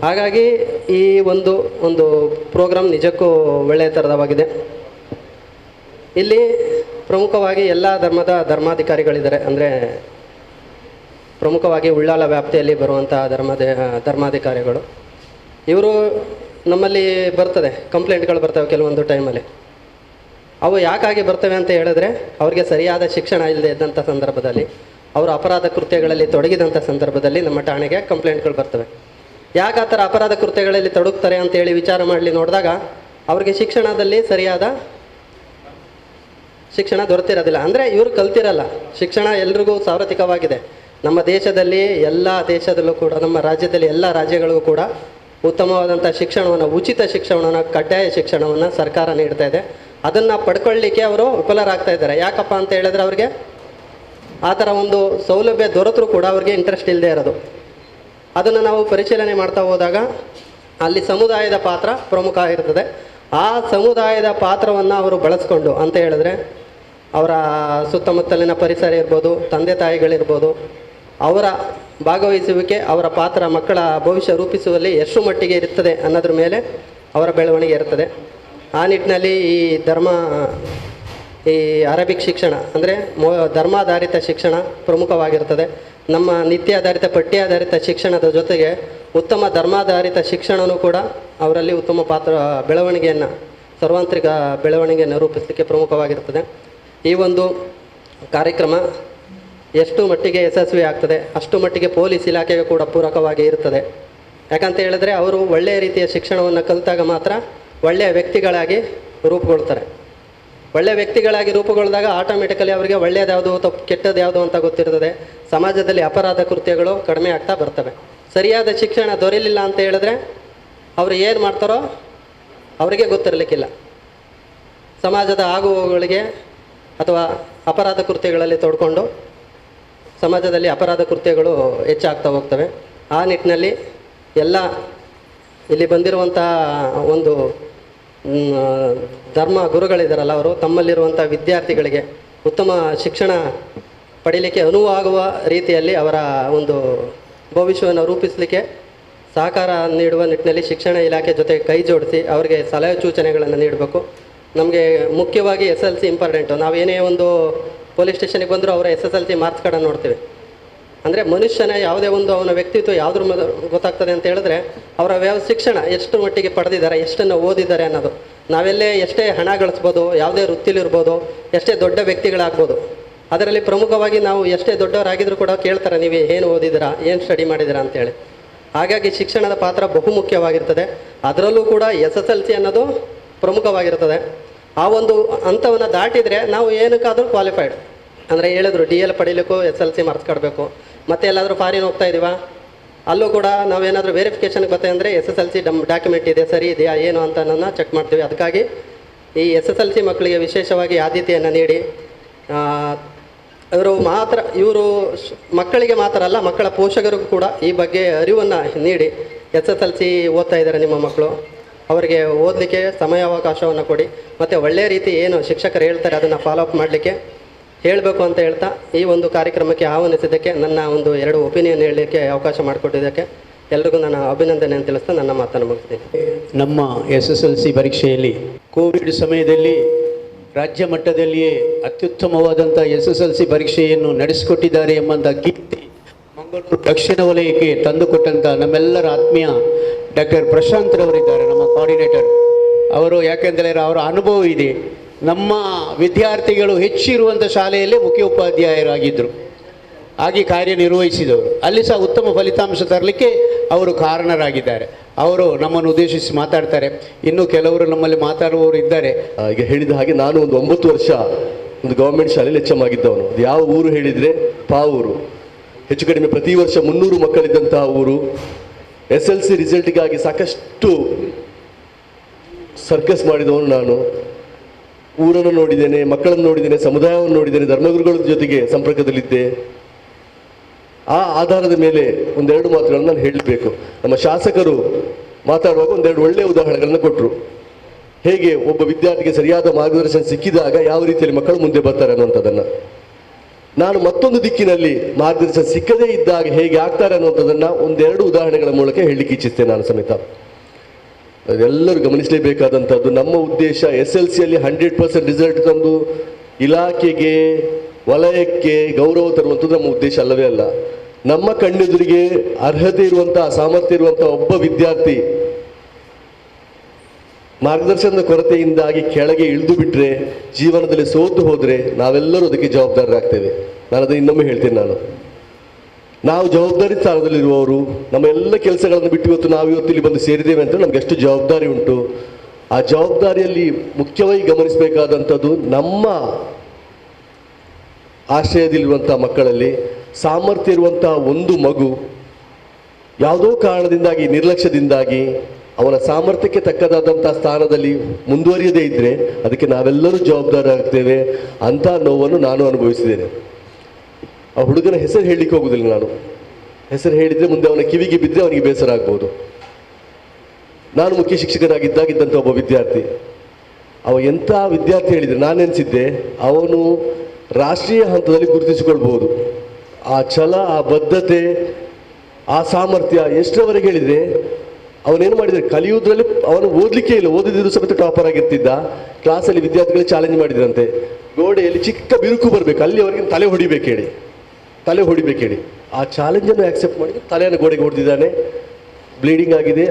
ಹಾಗಾಗಿ ಈ ಒಂದು ಪ್ರೋಗ್ರಾಮ್ ನಿಜಕ್ಕೂ ಒಳ್ಳೆಯ ಥರದವಾಗಿದೆ. ಇಲ್ಲಿ ಪ್ರಮುಖವಾಗಿ ಎಲ್ಲ ಧರ್ಮದ ಧರ್ಮಾಧಿಕಾರಿಗಳಿದ್ದಾರೆ. ಅಂದರೆ ಪ್ರಮುಖವಾಗಿ ಉಳ್ಳಾಲ ವ್ಯಾಪ್ತಿಯಲ್ಲಿ ಬರುವಂಥ ಧರ್ಮಾಧಿಕಾರಿಗಳು ಇವರು ನಮ್ಮಲ್ಲಿ ಬರ್ತದೆ ಕಂಪ್ಲೇಂಟ್ಗಳು ಬರ್ತವೆ ಕೆಲವೊಂದು ಟೈಮಲ್ಲಿ. ಅವು ಯಾಕಾಗಿ ಬರ್ತವೆ ಅಂತ ಹೇಳಿದ್ರೆ ಅವ್ರಿಗೆ ಸರಿಯಾದ ಶಿಕ್ಷಣ ಇಲ್ಲದೆ ಇದ್ದಂಥ ಸಂದರ್ಭದಲ್ಲಿ, ಅವರು ಅಪರಾಧ ಕೃತ್ಯಗಳಲ್ಲಿ ತೊಡಗಿದಂಥ ಸಂದರ್ಭದಲ್ಲಿ ನಮ್ಮ ಠಾಣೆಗೆ ಕಂಪ್ಲೇಂಟ್ಗಳು ಬರ್ತವೆ. ಯಾಕೆ ಆ ಥರ ಅಪರಾಧ ಕೃತ್ಯಗಳಲ್ಲಿ ತೊಡಗ್ತಾರೆ ಅಂತೇಳಿ ವಿಚಾರ ಮಾಡಲಿ ನೋಡಿದಾಗ ಅವ್ರಿಗೆ ಶಿಕ್ಷಣದಲ್ಲಿ ಸರಿಯಾದ ಶಿಕ್ಷಣ ದೊರೆತಿರೋದಿಲ್ಲ. ಅಂದರೆ ಇವರು ಕಲ್ತಿರಲ್ಲ. ಶಿಕ್ಷಣ ಎಲ್ರಿಗೂ ಸಾರ್ವತ್ರಿಕವಾಗಿದೆ. ನಮ್ಮ ದೇಶದಲ್ಲಿ ಎಲ್ಲ ದೇಶದಲ್ಲೂ ಕೂಡ, ನಮ್ಮ ರಾಜ್ಯದಲ್ಲಿ ಎಲ್ಲ ರಾಜ್ಯಗಳಿಗೂ ಕೂಡ ಉತ್ತಮವಾದಂಥ ಶಿಕ್ಷಣವನ್ನು, ಉಚಿತ ಶಿಕ್ಷಣವನ್ನು, ಕಡ್ಡಾಯ ಶಿಕ್ಷಣವನ್ನು ಸರ್ಕಾರ ನೀಡ್ತಾ ಇದೆ. ಅದನ್ನು ಪಡ್ಕೊಳ್ಳಿಕ್ಕೆ ಅವರು ವಿಫಲರಾಗ್ತಾ ಇದ್ದಾರೆ. ಯಾಕಪ್ಪ ಅಂತ ಹೇಳಿದ್ರೆ ಅವ್ರಿಗೆ ಆ ಥರ ಒಂದು ಸೌಲಭ್ಯ ದೊರೆತರೂ ಕೂಡ ಅವ್ರಿಗೆ ಇಂಟ್ರೆಸ್ಟ್ ಇಲ್ಲದೆ ಇರೋದು. ಅದನ್ನು ನಾವು ಪರಿಶೀಲನೆ ಮಾಡ್ತಾ ಹೋದಾಗ ಅಲ್ಲಿ ಸಮುದಾಯದ ಪಾತ್ರ ಪ್ರಮುಖ ಆಗಿರ್ತದೆ. ಆ ಸಮುದಾಯದ ಪಾತ್ರವನ್ನು ಅವರು ಬಳಸ್ಕೊಂಡು ಅಂತ ಹೇಳಿದ್ರೆ ಅವರ ಸುತ್ತಮುತ್ತಲಿನ ಪರಿಸರ ಇರ್ಬೋದು, ತಂದೆ ತಾಯಿಗಳಿರ್ಬೋದು, ಅವರ ಭಾಗವಹಿಸುವಿಕೆ, ಅವರ ಪಾತ್ರ ಮಕ್ಕಳ ಭವಿಷ್ಯ ರೂಪಿಸುವಲ್ಲಿ ಎಷ್ಟು ಮಟ್ಟಿಗೆ ಇರುತ್ತದೆ ಅನ್ನೋದ್ರ ಮೇಲೆ ಅವರ ಬೆಳವಣಿಗೆ ಇರ್ತದೆ. ಆ ನಿಟ್ಟಿನಲ್ಲಿ ಈ ಅರಬಿಕ್ ಶಿಕ್ಷಣ ಅಂದರೆ ಧರ್ಮಾಧಾರಿತ ಶಿಕ್ಷಣ ಪ್ರಮುಖವಾಗಿರ್ತದೆ. ನಮ್ಮ ನಿತ್ಯಾಧಾರಿತ ಪಠ್ಯಾಧಾರಿತ ಶಿಕ್ಷಣದ ಜೊತೆಗೆ ಉತ್ತಮ ಧರ್ಮಾಧಾರಿತ ಶಿಕ್ಷಣವೂ ಕೂಡ ಅವರಲ್ಲಿ ಉತ್ತಮ ಬೆಳವಣಿಗೆಯನ್ನು, ಸರ್ವಾಂತರಿಕ ಬೆಳವಣಿಗೆಯನ್ನು ರೂಪಿಸಲಿಕ್ಕೆ ಪ್ರಮುಖವಾಗಿರ್ತದೆ. ಈ ಒಂದು ಕಾರ್ಯಕ್ರಮ ಎಷ್ಟು ಮಟ್ಟಿಗೆ ಯಶಸ್ವಿ ಆಗ್ತದೆ ಅಷ್ಟು ಮಟ್ಟಿಗೆ ಪೊಲೀಸ್ ಇಲಾಖೆಗೆ ಕೂಡ ಪೂರಕವಾಗಿ ಇರ್ತದೆ. ಯಾಕಂತ ಹೇಳಿದ್ರೆ ಅವರು ಒಳ್ಳೆಯ ರೀತಿಯ ಶಿಕ್ಷಣವನ್ನು ಕಲಿತಾಗ ಮಾತ್ರ ಒಳ್ಳೆಯ ವ್ಯಕ್ತಿಗಳಾಗಿ ರೂಪುಗೊಳ್ತಾರೆ. ಒಳ್ಳೆಯ ವ್ಯಕ್ತಿಗಳಾಗಿ ರೂಪುಗೊಳ್ಳಿದಾಗ ಆಟೋಮೆಟಿಕಲಿ ಅವರಿಗೆ ಒಳ್ಳೆಯದ್ಯಾವುದು ಕೆಟ್ಟದ್ದು ಯಾವುದು ಅಂತ ಗೊತ್ತಿರ್ತದೆ. ಸಮಾಜದಲ್ಲಿ ಅಪರಾಧ ಕೃತ್ಯಗಳು ಕಡಿಮೆ ಆಗ್ತಾ ಬರ್ತವೆ. ಸರಿಯಾದ ಶಿಕ್ಷಣ ದೊರೆಯಲಿಲ್ಲ ಅಂತ ಹೇಳಿದ್ರೆ ಅವರು ಏನು ಮಾಡ್ತಾರೋ ಅವರಿಗೆ ಗೊತ್ತಿರಲಿಕ್ಕಿಲ್ಲ. ಸಮಾಜದ ಆಗುವಗಳಿಗೆ ಅಥವಾ ಅಪರಾಧ ಕೃತ್ಯಗಳಲ್ಲಿ ತೊಡ್ಕೊಂಡು ಸಮಾಜದಲ್ಲಿ ಅಪರಾಧ ಕೃತ್ಯಗಳು ಹೆಚ್ಚಾಗ್ತಾ ಹೋಗ್ತವೆ. ಆ ನಿಟ್ಟಿನಲ್ಲಿ ಎಲ್ಲ ಇಲ್ಲಿ ಬಂದಿರುವಂಥ ಒಂದು ಧರ್ಮ ಗುರುಗಳಿದ್ದಾರಲ್ಲ, ಅವರು ತಮ್ಮಲ್ಲಿರುವಂಥ ವಿದ್ಯಾರ್ಥಿಗಳಿಗೆ ಉತ್ತಮ ಶಿಕ್ಷಣ ಪಡೀಲಿಕ್ಕೆ ಅನುವಾಗುವ ರೀತಿಯಲ್ಲಿ ಅವರ ಒಂದು ಭವಿಷ್ಯವನ್ನು ರೂಪಿಸಲಿಕ್ಕೆ ಸಹಕಾರ ನೀಡುವ ನಿಟ್ಟಿನಲ್ಲಿ ಶಿಕ್ಷಣ ಇಲಾಖೆ ಜೊತೆ ಕೈ ಜೋಡಿಸಿ ಅವರಿಗೆ ಸಲಹೆ ಸೂಚನೆಗಳನ್ನು ನೀಡಬೇಕು. ನಮಗೆ ಮುಖ್ಯವಾಗಿ SSLC ಇಂಪಾರ್ಟೆಂಟು. ನಾವೇನೇ ಒಂದು ಪೊಲೀಸ್ ಸ್ಟೇಷನ್ಗೆ ಬಂದರೂ ಅವರ SSLC ಮಾರ್ಕ್ಸ್ ಕಾರ್ಡನ್ನು ನೋಡ್ತೀವಿ. ಅಂದರೆ ಮನುಷ್ಯನ ಯಾವುದೇ ಒಂದು ಅವನ ವ್ಯಕ್ತಿತ್ವ ಯಾವುದ್ರ ಗೊತ್ತಾಗ್ತದೆ ಅಂತ ಹೇಳಿದ್ರೆ ಅವರ ಶಿಕ್ಷಣ ಎಷ್ಟು ಮಟ್ಟಿಗೆ ಪಡೆದಿದ್ದಾರೆ, ಎಷ್ಟನ್ನು ಓದಿದ್ದಾರೆ ಅನ್ನೋದು. ನಾವೆಲ್ಲೇ ಎಷ್ಟೇ ಹಣ ಗಳಿಸ್ಬೋದು, ಯಾವುದೇ ವೃತ್ತಿಲಿರ್ಬೋದು, ಎಷ್ಟೇ ದೊಡ್ಡ ವ್ಯಕ್ತಿಗಳಾಗ್ಬೋದು, ಅದರಲ್ಲಿ ಪ್ರಮುಖವಾಗಿ ನಾವು ಎಷ್ಟೇ ದೊಡ್ಡವರಾಗಿದ್ದರೂ ಕೂಡ ಕೇಳ್ತಾರೆ, ನೀವು ಏನು ಓದಿದ್ದೀರಾ, ಏನು ಸ್ಟಡಿ ಮಾಡಿದ್ದೀರಾ ಅಂತೇಳಿ. ಹಾಗಾಗಿ ಶಿಕ್ಷಣದ ಪಾತ್ರ ಬಹುಮುಖ್ಯವಾಗಿರ್ತದೆ. ಅದರಲ್ಲೂ ಕೂಡ SSLC ಅನ್ನೋದು ಪ್ರಮುಖವಾಗಿರ್ತದೆ. ಆ ಒಂದು ಹಂತವನ್ನು ದಾಟಿದರೆ ನಾವು ಏನಕ್ಕಾದರೂ ಕ್ವಾಲಿಫೈಡ್. ಅಂದರೆ ಹೇಳಿದ್ರು DL ಪಡೀಲಿಕ್ಕೂ SSLC ಮಾರ್ಕ್ಸ್ ಕೊಡಬೇಕು. ಮತ್ತೆ ಎಲ್ಲಾದರೂ ಫಾರಿನ್ ಹೋಗ್ತಾ ಇದ್ದೀವಾ, ಅಲ್ಲೂ ಕೂಡ ನಾವೇನಾದರೂ ವೆರಿಫಿಕೇಷನ್ಗೆ ಬರ್ತೀವಿ ಅಂದರೆ SSLC ಡಾಕ್ಯುಮೆಂಟ್ ಇದೆ, ಸರಿ ಇದೆಯಾ ಏನು ಅಂತ ಚೆಕ್ ಮಾಡ್ತೀವಿ. ಅದಕ್ಕಾಗಿ ಈ SSLC ಮಕ್ಕಳಿಗೆ ವಿಶೇಷವಾಗಿ ಆದ್ಯತೆಯನ್ನು ನೀಡಿ, ಇವರು ಮಕ್ಕಳಿಗೆ ಮಾತ್ರ ಅಲ್ಲ, ಮಕ್ಕಳ ಪೋಷಕರಿಗೂ ಕೂಡ ಈ ಬಗ್ಗೆ ಅರಿವನ್ನು ನೀಡಿ, SSLC ಓದ್ತಾ ಇದ್ದಾರೆ ನಿಮ್ಮ ಮಕ್ಕಳು, ಅವರಿಗೆ ಓದಲಿಕ್ಕೆ ಸಮಯಾವಕಾಶವನ್ನು ಕೊಡಿ, ಮತ್ತು ಒಳ್ಳೆಯ ರೀತಿ ಏನು ಶಿಕ್ಷಕರು ಹೇಳ್ತಾರೆ ಅದನ್ನು ಫಾಲೋ ಅಪ್ ಮಾಡಲಿಕ್ಕೆ ಹೇಳಬೇಕು ಅಂತ ಹೇಳ್ತಾ ಈ ಒಂದು ಕಾರ್ಯಕ್ರಮಕ್ಕೆ ಆಹ್ವಾನಿಸಿದ್ದಕ್ಕೆ, ನನ್ನ ಒಂದು 2 ಒಪಿನಿಯನ್ ಹೇಳಲಿಕ್ಕೆ ಅವಕಾಶ ಮಾಡಿಕೊಟ್ಟಿದ್ದಕ್ಕೆ ಎಲ್ರಿಗೂ ನಾನು ಅಭಿನಂದನೆ ಅಂತ ತಿಳಿಸ್ತಾ ನನ್ನ ಮಾತನ್ನು ಮುಗಿಸ್ತೀನಿ. ನಮ್ಮ SSLC ಪರೀಕ್ಷೆಯಲ್ಲಿ ಕೋವಿಡ್ ಸಮಯದಲ್ಲಿ ರಾಜ್ಯ ಮಟ್ಟದಲ್ಲಿಯೇ ಅತ್ಯುತ್ತಮವಾದಂಥ SSLC ಪರೀಕ್ಷೆಯನ್ನು ನಡೆಸಿಕೊಟ್ಟಿದ್ದಾರೆ ಎಂಬಂಥ ಕೀರ್ತಿ ಮಂಗಳೂರು ದಕ್ಷಿಣ ವಲಯಕ್ಕೆ ತಂದುಕೊಟ್ಟಂಥ ನಮ್ಮೆಲ್ಲರ ಆತ್ಮೀಯ ಡಾಕ್ಟರ್ ಪ್ರಶಾಂತ್ ರವರಿದ್ದಾರೆ, ನಮ್ಮ ಕೋಆರ್ಡಿನೇಟರ್ ಅವರು. ಯಾಕೆಂದರೆ ಅವರ ಅನುಭವ ಇದೆ. ನಮ್ಮ ವಿದ್ಯಾರ್ಥಿಗಳು ಹೆಚ್ಚಿರುವಂಥ ಶಾಲೆಯಲ್ಲೇ ಮುಖ್ಯ ಉಪಾಧ್ಯಾಯರಾಗಿದ್ದರು, ಹಾಗೆ ಕಾರ್ಯನಿರ್ವಹಿಸಿದವರು. ಅಲ್ಲಿ ಸಹ ಉತ್ತಮ ಫಲಿತಾಂಶ ತರಲಿಕ್ಕೆ ಅವರು ಕಾರಣರಾಗಿದ್ದಾರೆ. ಅವರು ನಮ್ಮನ್ನು ಉದ್ದೇಶಿಸಿ ಮಾತಾಡ್ತಾರೆ. ಇನ್ನು ಕೆಲವರು ನಮ್ಮಲ್ಲಿ ಮಾತಾಡುವವರು ಇದ್ದಾರೆ. ಈಗ ಹೇಳಿದ ಹಾಗೆ ನಾನು ಒಂದು 9 ವರ್ಷ ಒಂದು ಗೌರ್ಮೆಂಟ್ ಶಾಲೆಯಲ್ಲಿ HM ಆಗಿದ್ದವನು. ಅದು ಯಾವ ಊರು ಹೇಳಿದರೆ ಪಾವೂರು. ಹೆಚ್ಚು ಕಡಿಮೆ ಪ್ರತಿ ವರ್ಷ 300 ಮಕ್ಕಳಿದ್ದಂತಹ ಊರು. SLC ರಿಸಲ್ಟ್ಗಾಗಿ ಸಾಕಷ್ಟು ಸರ್ಕಸ್ ಮಾಡಿದವನು ನಾನು. ಊರನ್ನು ನೋಡಿದ್ದೇನೆ, ಮಕ್ಕಳನ್ನು ನೋಡಿದ್ದೇನೆ, ಸಮುದಾಯವನ್ನು ನೋಡಿದ್ದೇನೆ, ಧರ್ಮಗುರುಗಳ ಜೊತೆಗೆ ಸಂಪರ್ಕದಲ್ಲಿದ್ದೆ. ಆ ಆಧಾರದ ಮೇಲೆ 1-2 ಮಾತುಗಳನ್ನು ನಾನು ಹೇಳಬೇಕು. ನಮ್ಮ ಶಾಸಕರು ಮಾತಾಡುವಾಗ 1-2 ಒಳ್ಳೆಯ ಉದಾಹರಣೆಗಳನ್ನು ಕೊಟ್ಟರು. ಹೇಗೆ ಒಬ್ಬ ವಿದ್ಯಾರ್ಥಿಗೆ ಸರಿಯಾದ ಮಾರ್ಗದರ್ಶನ ಸಿಕ್ಕಿದಾಗ ಯಾವ ರೀತಿಯಲ್ಲಿ ಮಕ್ಕಳು ಮುಂದೆ ಬರ್ತಾರೆ ಅನ್ನುವಂಥದ್ದನ್ನು, ನಾನು ಮತ್ತೊಂದು ದಿಕ್ಕಿನಲ್ಲಿ ಮಾರ್ಗದರ್ಶನ ಸಿಕ್ಕದೇ ಇದ್ದಾಗ ಹೇಗೆ ಆಗ್ತಾರೆ ಅನ್ನುವಂಥದ್ದನ್ನು 1-2 ಉದಾಹರಣೆಗಳ ಮೂಲಕ ಹೇಳಲಿಕ್ಕೆ ಇಚ್ಛಿಸ್ತೇನೆ ನಾನು ಸಮೇತ. ಅದೆಲ್ಲರೂ ಗಮನಿಸಲೇಬೇಕಾದಂಥದ್ದು. ನಮ್ಮ ಉದ್ದೇಶ SLCಯಲ್ಲಿ 100% ರಿಸಲ್ಟ್ ತಂದು ಇಲಾಖೆಗೆ, ವಲಯಕ್ಕೆ ಗೌರವ ತರುವಂಥದ್ದು ನಮ್ಮ ಉದ್ದೇಶ ಅಲ್ಲವೇ ಅಲ್ಲ. ನಮ್ಮ ಕಣ್ಣೆದುರಿಗೆ ಅರ್ಹತೆ ಇರುವಂತಹ, ಸಾಮರ್ಥ್ಯ ಇರುವಂತಹ ಒಬ್ಬ ವಿದ್ಯಾರ್ಥಿ ಮಾರ್ಗದರ್ಶನದ ಕೊರತೆಯಿಂದಾಗಿ ಕೆಳಗೆ ಇಳಿದು ಬಿಟ್ಟರೆ, ಜೀವನದಲ್ಲಿ ಸೋತು ಹೋದರೆ ನಾವೆಲ್ಲರೂ ಅದಕ್ಕೆ ಜವಾಬ್ದಾರರಾಗ್ತೇವೆ. ನಾನು ಅದನ್ನು ಇನ್ನೊಮ್ಮೆ ಹೇಳ್ತೇನೆ. ನಾವು ಜವಾಬ್ದಾರಿ ಸ್ಥಾನದಲ್ಲಿರುವವರು, ನಮ್ಮ ಎಲ್ಲ ಕೆಲಸಗಳನ್ನು ಬಿಟ್ಟು ಇವತ್ತು ನಾವು ಇಲ್ಲಿ ಬಂದು ಸೇರಿದ್ದೇವೆ ಅಂತ ನಮ್ಗೆ ಎಷ್ಟು ಜವಾಬ್ದಾರಿ ಉಂಟು. ಆ ಜವಾಬ್ದಾರಿಯಲ್ಲಿ ಮುಖ್ಯವಾಗಿ ಗಮನಿಸಬೇಕಾದಂಥದ್ದು, ನಮ್ಮ ಆಶ್ರಯದಲ್ಲಿರುವಂಥ ಮಕ್ಕಳಲ್ಲಿ ಸಾಮರ್ಥ್ಯ ಇರುವಂತಹ ಒಂದು ಮಗು ಯಾವುದೋ ಕಾರಣದಿಂದಾಗಿ, ನಿರ್ಲಕ್ಷ್ಯದಿಂದಾಗಿ ಅವನ ಸಾಮರ್ಥ್ಯಕ್ಕೆ ತಕ್ಕದಾದಂಥ ಸ್ಥಾನದಲ್ಲಿ ಮುಂದುವರಿಯದೇ ಇದ್ದರೆ ಅದಕ್ಕೆ ನಾವೆಲ್ಲರೂ ಜವಾಬ್ದಾರರಾಗ್ತೇವೆ. ಅಂಥ ನೋವನ್ನು ನಾನು ಅನುಭವಿಸಿದ್ದೇನೆ. ಆ ಹುಡುಗನ ಹೆಸರು ಹೇಳಲಿಕ್ಕೆ ಹೋಗುದಿಲ್ಲ ನಾನು. ಹೆಸರು ಹೇಳಿದರೆ ಮುಂದೆ ಅವನ ಕಿವಿಗೆ ಬಿದ್ದರೆ ಅವನಿಗೆ ಬೇಸರ ಆಗ್ಬೋದು. ನಾನು ಮುಖ್ಯ ಶಿಕ್ಷಕನಾಗಿದ್ದಾಗಿದ್ದಂಥ ಒಬ್ಬ ವಿದ್ಯಾರ್ಥಿ, ಅವ ಎಂಥ ವಿದ್ಯಾರ್ಥಿ ಹೇಳಿದರೆ ನಾನೆನಿಸಿದ್ದೆ ಅವನು ರಾಷ್ಟ್ರೀಯ ಹಂತದಲ್ಲಿ ಗುರುತಿಸಿಕೊಳ್ಬೋದು. ಆ ಛಲ, ಆ ಬದ್ಧತೆ, ಆ ಸಾಮರ್ಥ್ಯ ಎಷ್ಟರವರೆಗೆ ಹೇಳಿದರೆ ಅವನೇನು ಮಾಡಿದರೆ, ಕಲಿಯುವುದರಲ್ಲಿ ಅವನು ಓದಲಿಕ್ಕೆ ಇಲ್ಲ, ಓದಿದ್ರು ಸಮೇತ ಟಾಪರ್ ಆಗಿರ್ತಿದ್ದ. ಕ್ಲಾಸಲ್ಲಿ ವಿದ್ಯಾರ್ಥಿಗಳು ಚಾಲೆಂಜ್ ಮಾಡಿದ್ರಂತೆ, ಗೋಡೆಯಲ್ಲಿ ಚಿಕ್ಕ ಬಿರುಕು ಬರಬೇಕು, ಅಲ್ಲಿವರೆಗೆ ತಲೆ ಹೊಡಿಬೇಕೇಳಿ. ಆ ಚಾಲೆಂಜನ್ನು ಆಕ್ಸೆಪ್ಟ್ ಮಾಡಿ ತಲೆಯನ್ನು ಗೋಡೆಗೆ ಹೊಡೆದಿದ್ದಾನೆ, ಬ್ಲೀಡಿಂಗ್ ಆಗಿದೆ.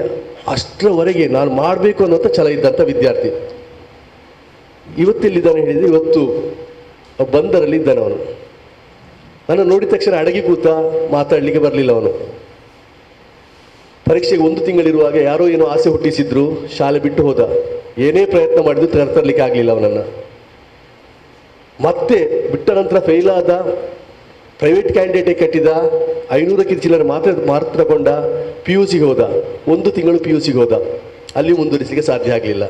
ಅಷ್ಟರವರೆಗೆ ನಾನು ಮಾಡಬೇಕು ಅನ್ನೋಂಥ ಛಲ ಇದ್ದಂಥ ವಿದ್ಯಾರ್ಥಿ. ಇವತ್ತೆಲ್ಲಿದ್ದಾನೆ ಹೇಳಿದರೆ, ಇವತ್ತು ಬಂದರಲ್ಲಿ ಇದ್ದಾನೆ ಅವನು. ನಾನು ನೋಡಿದ ತಕ್ಷಣ ಅಡಗಿ ಕೂತ, ಮಾತಾಡಲಿಕ್ಕೆ ಬರಲಿಲ್ಲ ಅವನು. ಪರೀಕ್ಷೆಗೆ 1 ತಿಂಗಳಿರುವಾಗ ಯಾರೋ ಏನೋ ಆಸೆ ಹುಟ್ಟಿಸಿದ್ರು, ಶಾಲೆ ಬಿಟ್ಟು ಹೋದ. ಏನೇ ಪ್ರಯತ್ನ ಮಾಡಿದ್ರು ತರಲಿಕ್ಕೆ ಆಗಲಿಲ್ಲ ಅವನನ್ನು. ಮತ್ತೆ ಬಿಟ್ಟ ನಂತರ ಫೇಲ್ ಆದ, ಪ್ರೈವೇಟ್ ಕ್ಯಾಂಡಿಡೇಟೇ ಕಟ್ಟಿದ, 500ಕ್ಕಿಂತ ಚಿಲ್ಲರೆ ಮಾರ್ಕ್ ತಗೊಂಡ, PUCಗೆ ಹೋದ. 1 ತಿಂಗಳು PUCಗೆ ಹೋದ, ಅಲ್ಲಿ ಮುಂದುವರಿಸಲಿಕ್ಕೆ ಸಾಧ್ಯ ಆಗಲಿಲ್ಲ.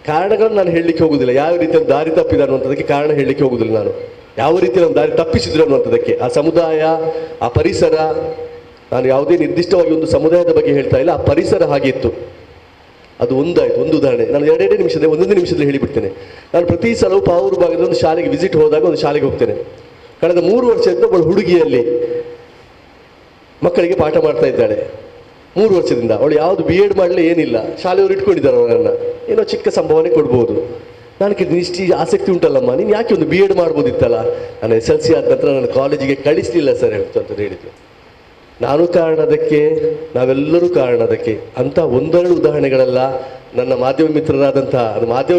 ಕಾರಣಗಳನ್ನು ನಾನು ಹೇಳಲಿಕ್ಕೆ ಹೋಗುವುದಿಲ್ಲ. ಯಾವ ರೀತಿಯಲ್ಲಿ ದಾರಿ ತಪ್ಪಿದ ಅನ್ನುವಂಥದ್ದಕ್ಕೆ ಕಾರಣ ಹೇಳಲಿಕ್ಕೆ ಹೋಗುವುದಿಲ್ಲ ನಾನು. ಯಾವ ರೀತಿಯಲ್ಲಿ ಒಂದು ದಾರಿ ತಪ್ಪಿಸಿದ್ರು ಅನ್ನುವಂಥದ್ದಕ್ಕೆ ಆ ಸಮುದಾಯ, ಆ ಪರಿಸರ, ನಾನು ಯಾವುದೇ ನಿರ್ದಿಷ್ಟವಾಗಿ ಒಂದು ಸಮುದಾಯದ ಬಗ್ಗೆ ಹೇಳ್ತಾ ಇಲ್ಲ, ಆ ಪರಿಸರ ಹಾಗಿತ್ತು. ಅದು ಒಂದಾಯಿತು, ಒಂದು ಉದಾಹರಣೆ. ನಾನು 2 ನಿಮಿಷದಲ್ಲಿ 1 ನಿಮಿಷದಲ್ಲಿ ಹೇಳಿಬಿಡ್ತೇನೆ. ನಾನು ಪ್ರತಿ ಸಲವೂ ಪಾವೂರು ಭಾಗದ ಒಂದು ಶಾಲೆಗೆ ವಿಸಿಟ್ ಹೋದಾಗ ಒಂದು ಶಾಲೆಗೆ ಹೋಗ್ತೇನೆ. ಕಳೆದ 3 ವರ್ಷದಿಂದ ಒಬ್ಬಳು ಹುಡುಗಿಯಲ್ಲಿ ಮಕ್ಕಳಿಗೆ ಪಾಠ ಮಾಡ್ತಾ ಇದ್ದಾಳೆ. 3 ವರ್ಷದಿಂದ ಅವಳು ಯಾವುದು BEd ಮಾಡಲೇ ಏನಿಲ್ಲ, ಶಾಲೆಯವರು ಇಟ್ಕೊಂಡಿದ್ದಾರೆ ಅವರನ್ನು, ಏನೋ ಚಿಕ್ಕ ಸಂಭಾವನೆ ಕೊಡ್ಬೋದು. ನಾನು ಕೇಳಿದ್ದೀನಿ, ಇಷ್ಟು ಆಸಕ್ತಿ ಉಂಟಲ್ಲಮ್ಮ, ನೀನು ಯಾಕೆ ಒಂದು BEd ಮಾಡ್ಬೋದಿತ್ತಲ್ಲ. ನಾನು SLC ಆದ ನಂತರ ನನ್ನ ಕಾಲೇಜಿಗೆ ಕಳಿಸಲಿಲ್ಲ ಸರ್ ಅಂತ ಹೇಳಿದ್ರು. ನಾನು ಕಾರಣ ಅದಕ್ಕೆ, ನಾವೆಲ್ಲರೂ ಕಾರಣ ಅದಕ್ಕೆ ಅಂತ ಒಂದೆರಡು ಉದಾಹರಣೆಗಳೆಲ್ಲ ನನ್ನ ಮಾಧ್ಯಮ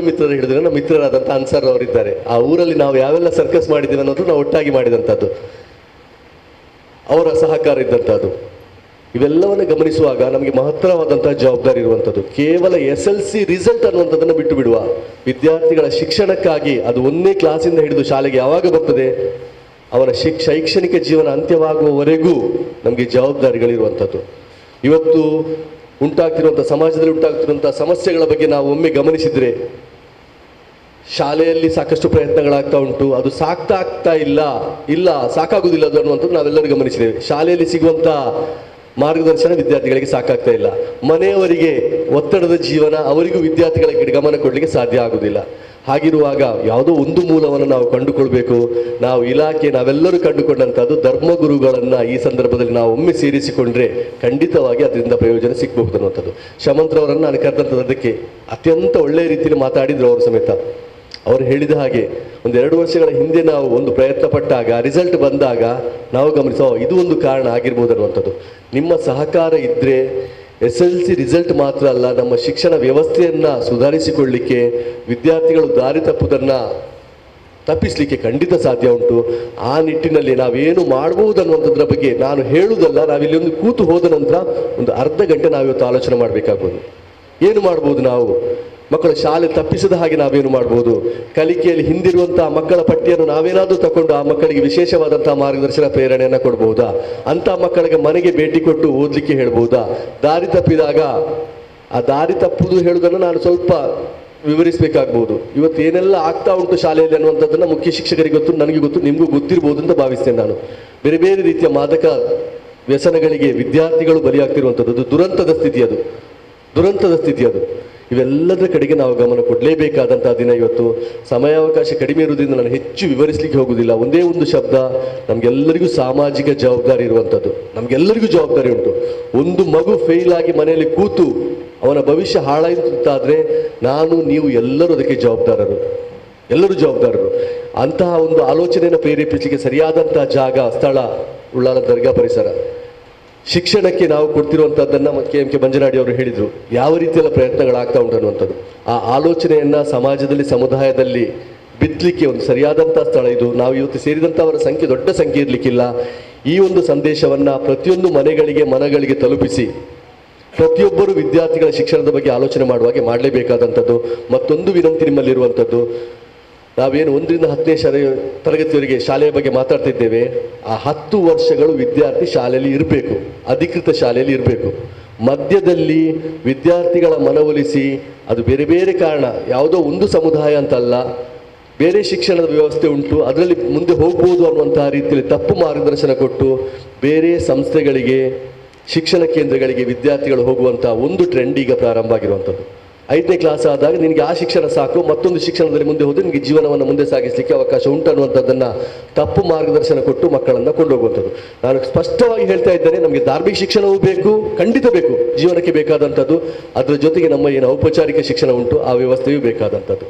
ಮಿತ್ರರು ಹೇಳಿದ್ರೆ ನಮ್ಮ ಮಿತ್ರರಾದಂಥ ಅನ್ಸರ್ ಅವರಿದ್ದಾರೆ. ಆ ಊರಲ್ಲಿ ನಾವು ಯಾವೆಲ್ಲ ಸರ್ಕಸ್ ಮಾಡಿದ್ದೀವಿ ಅನ್ನೋದು ನಾವು ಒಟ್ಟಾಗಿ ಮಾಡಿದಂಥದ್ದು, ಅವರ ಸಹಕಾರ ಇದ್ದಂಥದ್ದು. ಇವೆಲ್ಲವನ್ನು ಗಮನಿಸುವಾಗ ನಮಗೆ ಮಹತ್ತರವಾದಂತಹ ಜವಾಬ್ದಾರಿ ಇರುವಂಥದ್ದು. ಕೇವಲ SLC ರಿಸಲ್ಟ್ ಅನ್ನುವಂಥದ್ದನ್ನು ಬಿಟ್ಟು ಬಿಡುವ, ವಿದ್ಯಾರ್ಥಿಗಳ ಶಿಕ್ಷಣಕ್ಕಾಗಿ ಅದು 1ನೇ ಕ್ಲಾಸಿಂದ ಹಿಡಿದು ಶಾಲೆಗೆ ಯಾವಾಗ ಬರ್ತದೆ ಅವನ ಶೈಕ್ಷಣಿಕ ಜೀವನ ಅಂತ್ಯವಾಗುವವರೆಗೂ ನಮಗೆ ಜವಾಬ್ದಾರಿಗಳಿರುವಂಥದ್ದು. ಇವತ್ತು ಸಮಾಜದಲ್ಲಿ ಉಂಟಾಗ್ತಿರುವಂಥ ಸಮಸ್ಯೆಗಳ ಬಗ್ಗೆ ನಾವು ಒಮ್ಮೆ ಗಮನಿಸಿದರೆ, ಶಾಲೆಯಲ್ಲಿ ಸಾಕಷ್ಟು ಪ್ರಯತ್ನಗಳಾಗ್ತಾ ಉಂಟು, ಅದು ಆಗ್ತಾ ಇಲ್ಲ ಸಾಕಾಗುವುದಿಲ್ಲ ಅದು ಅನ್ನುವಂಥದ್ದು ನಾವೆಲ್ಲರೂ ಗಮನಿಸಿದ್ದೇವೆ. ಶಾಲೆಯಲ್ಲಿ ಸಿಗುವಂಥ ಮಾರ್ಗದರ್ಶನ ವಿದ್ಯಾರ್ಥಿಗಳಿಗೆ ಸಾಕಾಗ್ತಾ ಇಲ್ಲ. ಮನೆಯವರಿಗೆ ಒತ್ತಡದ ಜೀವನ, ಅವರಿಗೂ ವಿದ್ಯಾರ್ಥಿಗಳ ಕಡೆ ಗಮನ ಕೊಡಲಿಕ್ಕೆ ಸಾಧ್ಯ ಆಗುವುದಿಲ್ಲ. ಹಾಗಿರುವಾಗ ಯಾವುದೋ ಒಂದು ಮೂಲವನ್ನು ನಾವು ಕಂಡುಕೊಳ್ಬೇಕು. ನಾವೆಲ್ಲರೂ ಕಂಡುಕೊಂಡಂಥದ್ದು ಧರ್ಮಗುರುಗಳನ್ನು ಈ ಸಂದರ್ಭದಲ್ಲಿ ನಾವು ಒಮ್ಮೆ ಸೇರಿಸಿಕೊಂಡ್ರೆ ಖಂಡಿತವಾಗಿ ಅದರಿಂದ ಪ್ರಯೋಜನ ಸಿಗಬಹುದು ಅನ್ನುವಂಥದ್ದು. ಶಮಂತ್ರವರನ್ನು ನಾನು ಕರೆದಂಥದ್ದು ಅದಕ್ಕೆ ಅತ್ಯಂತ ಒಳ್ಳೆಯ ರೀತಿಯಲ್ಲಿ ಮಾತಾಡಿದ್ರು ಅವರು ಸಮೇತ. ಅವರು ಹೇಳಿದ ಹಾಗೆ 1-2 ವರ್ಷಗಳ ಹಿಂದೆ ನಾವು ಒಂದು ಪ್ರಯತ್ನ ಪಟ್ಟಾಗ ರಿಸಲ್ಟ್ ಬಂದಾಗ ನಾವು ಇದು ಒಂದು ಕಾರಣ ಆಗಿರ್ಬೋದು ಅನ್ನುವಂಥದ್ದು. ನಿಮ್ಮ ಸಹಕಾರ ಇದ್ದರೆ SLC ರಿಸಲ್ಟ್ ಮಾತ್ರ ಅಲ್ಲ, ನಮ್ಮ ಶಿಕ್ಷಣ ವ್ಯವಸ್ಥೆಯನ್ನು ಸುಧಾರಿಸಿಕೊಳ್ಳಲಿಕ್ಕೆ, ವಿದ್ಯಾರ್ಥಿಗಳು ದಾರಿ ತಪ್ಪಿಸಲಿಕ್ಕೆ ಖಂಡಿತ ಸಾಧ್ಯ ಉಂಟು. ಆ ನಿಟ್ಟಿನಲ್ಲಿ ನಾವೇನು ಮಾಡ್ಬೋದು ಅನ್ನುವಂಥದ್ರ ಬಗ್ಗೆ ನಾನು ಹೇಳುವುದಲ್ಲ, ನಾವಿಲ್ಲಿ ಒಂದು ಕೂತು ಹೋದ ನಂತರ ಒಂದು ಅರ್ಧ ಗಂಟೆ ನಾವಿವತ್ತು ಆಲೋಚನೆ ಮಾಡಬೇಕಾಗ್ಬೋದು. ಏನು ಮಾಡ್ಬೋದು ನಾವು, ಮಕ್ಕಳ ಶಾಲೆ ತಪ್ಪಿಸದ ಹಾಗೆ ನಾವೇನು ಮಾಡ್ಬೋದು, ಕಲಿಕೆಯಲ್ಲಿ ಹಿಂದಿರುವಂತಹ ಮಕ್ಕಳ ಪಟ್ಟಿಯನ್ನು ನಾವೇನಾದರೂ ತಗೊಂಡು ಆ ಮಕ್ಕಳಿಗೆ ವಿಶೇಷವಾದಂತಹ ಮಾರ್ಗದರ್ಶನ ಪ್ರೇರಣೆಯನ್ನು ಕೊಡ್ಬೋದಾ, ಅಂತ ಮಕ್ಕಳಿಗೆ ಮನೆಗೆ ಭೇಟಿ ಕೊಟ್ಟು ಓದಲಿಕ್ಕೆ ಹೇಳ್ಬೋದಾ, ದಾರಿ ತಪ್ಪಿದಾಗ ಆ ದಾರಿ ತಪ್ಪುದು ಹೇಳುವುದನ್ನು ನಾನು ಸ್ವಲ್ಪ ವಿವರಿಸಬೇಕಾಗ್ಬೋದು. ಇವತ್ತು ಏನೆಲ್ಲ ಆಗ್ತಾ ಉಂಟು ಶಾಲೆಯಲ್ಲಿ ಅನ್ನುವಂಥದ್ದನ್ನು ಮುಖ್ಯ ಶಿಕ್ಷಕರಿಗೆ ಗೊತ್ತು, ನನಗೆ ಗೊತ್ತು, ನಿಮಗೂ ಗೊತ್ತಿರ್ಬೋದು ಅಂತ ಭಾವಿಸ್ತೇನೆ ನಾನು. ಬೇರೆ ಬೇರೆ ರೀತಿಯ ಮಾದಕ ವ್ಯಸನಗಳಿಗೆ ವಿದ್ಯಾರ್ಥಿಗಳು ಬಲಿಯಾಗ್ತಿರುವಂಥದ್ದು ದುರಂತದ ಸ್ಥಿತಿ ಅದು. ಇವೆಲ್ಲದರ ಕಡೆಗೆ ನಾವು ಗಮನ ಕೊಡಲೇಬೇಕಾದಂತಹ ದಿನ ಇವತ್ತು. ಸಮಯಾವಕಾಶ ಕಡಿಮೆ ಇರುವುದರಿಂದ ನಾನು ಹೆಚ್ಚು ವಿವರಿಸಲಿಕ್ಕೆ ಹೋಗುವುದಿಲ್ಲ. ಒಂದೇ ಒಂದು ಶಬ್ದ, ನಮಗೆಲ್ಲರಿಗೂ ಸಾಮಾಜಿಕ ಜವಾಬ್ದಾರಿ ಇರುವಂಥದ್ದು. ನಮಗೆಲ್ಲರಿಗೂ ಜವಾಬ್ದಾರಿ ಉಂಟು. ಒಂದು ಮಗು ಫೇಲ್ ಆಗಿ ಮನೆಯಲ್ಲಿ ಕೂತು ಅವನ ಭವಿಷ್ಯ ಹಾಳಾಯಿತಾದರೆ ನೀವು ಎಲ್ಲರೂ ಅದಕ್ಕೆ ಎಲ್ಲರೂ ಜವಾಬ್ದಾರರು. ಅಂತಹ ಒಂದು ಆಲೋಚನೆಯನ್ನು ಪ್ರೇರೇಪಿಸಲಿಕ್ಕೆ ಸರಿಯಾದಂತಹ ಜಾಗ, ಸ್ಥಳ ಉಳ್ಳಾಲ ದರ್ಗಾ ಪರಿಸರ. ಶಿಕ್ಷಣಕ್ಕೆ ನಾವು ಕೊಡ್ತಿರುವಂಥದ್ದನ್ನು KMK ಮಂಜನಾಡಿ ಅವರು ಹೇಳಿದರು, ಯಾವ ರೀತಿಯೆಲ್ಲ ಪ್ರಯತ್ನಗಳಾಗ್ತಾ ಉಂಟು ಅನ್ನುವಂಥದ್ದು. ಆ ಆಲೋಚನೆಯನ್ನು ಸಮಾಜದಲ್ಲಿ, ಸಮುದಾಯದಲ್ಲಿ ಬಿತ್ತಲಿಕ್ಕೆ ಒಂದು ಸರಿಯಾದಂಥ ಸ್ಥಳ ಇದು. ನಾವು ಇವತ್ತು ಸೇರಿದಂಥವರ ಸಂಖ್ಯೆ ದೊಡ್ಡ ಸಂಖ್ಯೆ ಇರಲಿಕ್ಕಿಲ್ಲ. ಈ ಒಂದು ಸಂದೇಶವನ್ನು ಪ್ರತಿಯೊಂದು ಮನಗಳಿಗೆ ತಲುಪಿಸಿ ಪ್ರತಿಯೊಬ್ಬರು ವಿದ್ಯಾರ್ಥಿಗಳ ಶಿಕ್ಷಣದ ಬಗ್ಗೆ ಆಲೋಚನೆ ಮಾಡುವಾಗೆ ಮಾಡಲೇಬೇಕಾದಂಥದ್ದು. ಮತ್ತೊಂದು ವಿನಂತಿ ನಿಮ್ಮಲ್ಲಿರುವಂಥದ್ದು, ನಾವೇನು 1ರಿಂದ 10ನೇ ತರಗತಿಯವರೆಗೆ ಶಾಲೆಯ ಬಗ್ಗೆ ಮಾತಾಡ್ತಿದ್ದೇವೆ, ಆ 10 ವರ್ಷಗಳು ವಿದ್ಯಾರ್ಥಿ ಶಾಲೆಯಲ್ಲಿ ಇರಬೇಕು, ಅಧಿಕೃತ ಶಾಲೆಯಲ್ಲಿ ಇರಬೇಕು. ಮಧ್ಯದಲ್ಲಿ ವಿದ್ಯಾರ್ಥಿಗಳ ಮನವೊಲಿಸಿ, ಅದು ಬೇರೆ ಬೇರೆ ಕಾರಣ, ಯಾವುದೋ ಒಂದು ಸಮುದಾಯ ಅಂತಲ್ಲ, ಬೇರೆ ಶಿಕ್ಷಣದ ವ್ಯವಸ್ಥೆ ಉಂಟು, ಅದರಲ್ಲಿ ಮುಂದೆ ಹೋಗ್ಬೋದು ಅನ್ನುವಂತಹ ರೀತಿಯಲ್ಲಿ ತಪ್ಪು ಮಾರ್ಗದರ್ಶನ ಕೊಟ್ಟು ಬೇರೆ ಸಂಸ್ಥೆಗಳಿಗೆ, ಶಿಕ್ಷಣ ಕೇಂದ್ರಗಳಿಗೆ ವಿದ್ಯಾರ್ಥಿಗಳು ಹೋಗುವಂಥ ಒಂದು ಟ್ರೆಂಡ್ ಈಗ ಪ್ರಾರಂಭ ಆಗಿರುವಂಥದ್ದು. 5ನೇ ಕ್ಲಾಸ್ ಆದಾಗ ನಿನಗೆ ಆ ಶಿಕ್ಷಣ ಸಾಕು, ಮತ್ತೊಂದು ಶಿಕ್ಷಣದಲ್ಲಿ ಮುಂದೆ ಹೋದರೆ ನಿನಗೆ ಜೀವನವನ್ನು ಮುಂದೆ ಸಾಗಿಸಲಿಕ್ಕೆ ಅವಕಾಶ ಉಂಟು ಅನ್ನುವಂಥದ್ದನ್ನು ತಪ್ಪು ಮಾರ್ಗದರ್ಶನ ಕೊಟ್ಟು ಮಕ್ಕಳನ್ನು ಕೊಂಡೋಗುವಂಥದ್ದು. ನಾನು ಸ್ಪಷ್ಟವಾಗಿ ಹೇಳ್ತಾ ಇದ್ದೇನೆ, ನಮಗೆ ಧಾರ್ಮಿಕ ಶಿಕ್ಷಣವೂ ಬೇಕು, ಖಂಡಿತ ಬೇಕು, ಜೀವನಕ್ಕೆ ಬೇಕಾದಂಥದ್ದು. ಅದರ ಜೊತೆಗೆ ನಮ್ಮ ಏನು ಔಪಚಾರಿಕ ಶಿಕ್ಷಣ ಉಂಟು ಆ ವ್ಯವಸ್ಥೆಯೂ ಬೇಕಾದಂಥದ್ದು.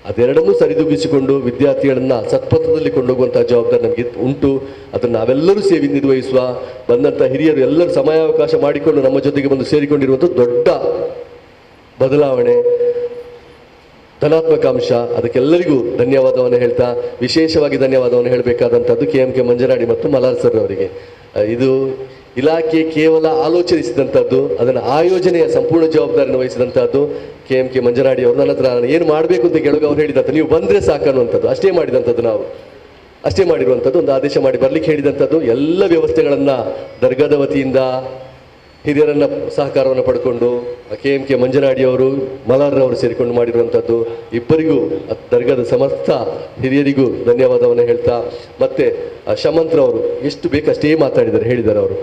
ಅದೆರಡನ್ನೂ ಸರಿದೂಗಿಸಿಕೊಂಡು ವಿದ್ಯಾರ್ಥಿಗಳನ್ನು ಸತ್ಪಥದಲ್ಲಿ ಕೊಂಡೋಗುವಂಥ ಜವಾಬ್ದಾರಿ ನಮಗೆ ಉಂಟು. ಅದನ್ನು ನಾವೆಲ್ಲರೂ ನಿರ್ವಹಿಸುವ. ಬಂದಂಥ ಹಿರಿಯರು ಎಲ್ಲರೂ ಸಮಯಾವಕಾಶ ಮಾಡಿಕೊಂಡು ನಮ್ಮ ಜೊತೆಗೆ ಬಂದು ಸೇರಿಕೊಂಡಿರುವಂಥ ದೊಡ್ಡ ಬದಲಾವಣೆ, ಧನಾತ್ಮಕ ಅಂಶ. ಅದಕ್ಕೆಲ್ಲರಿಗೂ ಧನ್ಯವಾದವನ್ನು ಹೇಳ್ತಾ, ವಿಶೇಷವಾಗಿ ಧನ್ಯವಾದವನ್ನು ಹೇಳಬೇಕಾದಂಥದ್ದು KMK ಮಂಜನಾಡಿ ಮತ್ತು ಮಲಾರ್ ಸರ್ ಅವರಿಗೆ. ಇದು ಇಲಾಖೆ ಕೇವಲ ಆಲೋಚಿಸಿದಂಥದ್ದು, ಅದನ್ನು ಆಯೋಜನೆಯ ಸಂಪೂರ್ಣ ಜವಾಬ್ದಾರಿಯನ್ನು ವಹಿಸಿದಂಥದ್ದು KMK ಮಂಜನಾಡಿ ಅವರು. ನನ್ನ ಹತ್ರ ನಾನು ಏನು ಮಾಡಬೇಕು ಅಂತ ಕೇಳುವಾಗ ಅವ್ರು ಹೇಳಿದಂಥ, ನೀವು ಬಂದರೆ ಸಾಕನ್ನುವಂಥದ್ದು, ಅಷ್ಟೇ ಮಾಡಿದಂಥದ್ದು. ನಾವು ಅಷ್ಟೇ ಮಾಡಿರುವಂಥದ್ದು, ಒಂದು ಆದೇಶ ಮಾಡಿ ಬರಲಿಕ್ಕೆ ಹೇಳಿದಂಥದ್ದು. ಎಲ್ಲ ವ್ಯವಸ್ಥೆಗಳನ್ನು ದರ್ಗಾದ ವತಿಯಿಂದ ಹಿರಿಯರನ್ನ ಸಹಕಾರವನ್ನು ಪಡ್ಕೊಂಡು KMK ಮಂಜನಾಡಿ ಅವರು, ಮಲಾರ್ ಅವರು ಸೇರಿಕೊಂಡು ಮಾಡಿರುವಂಥದ್ದು. ಇಬ್ಬರಿಗೂ ದರ್ಗಾದ ಸಮಸ್ತ ಹಿರಿಯರಿಗೂ ಧನ್ಯವಾದವನ್ನು ಹೇಳ್ತಾ, ಮತ್ತೆ ಶಮಂತ್ರ ಅವರು ಎಷ್ಟು ಬೇಕು ಅಷ್ಟೇ ಹೇಳಿದ್ದಾರೆ. ಅವರು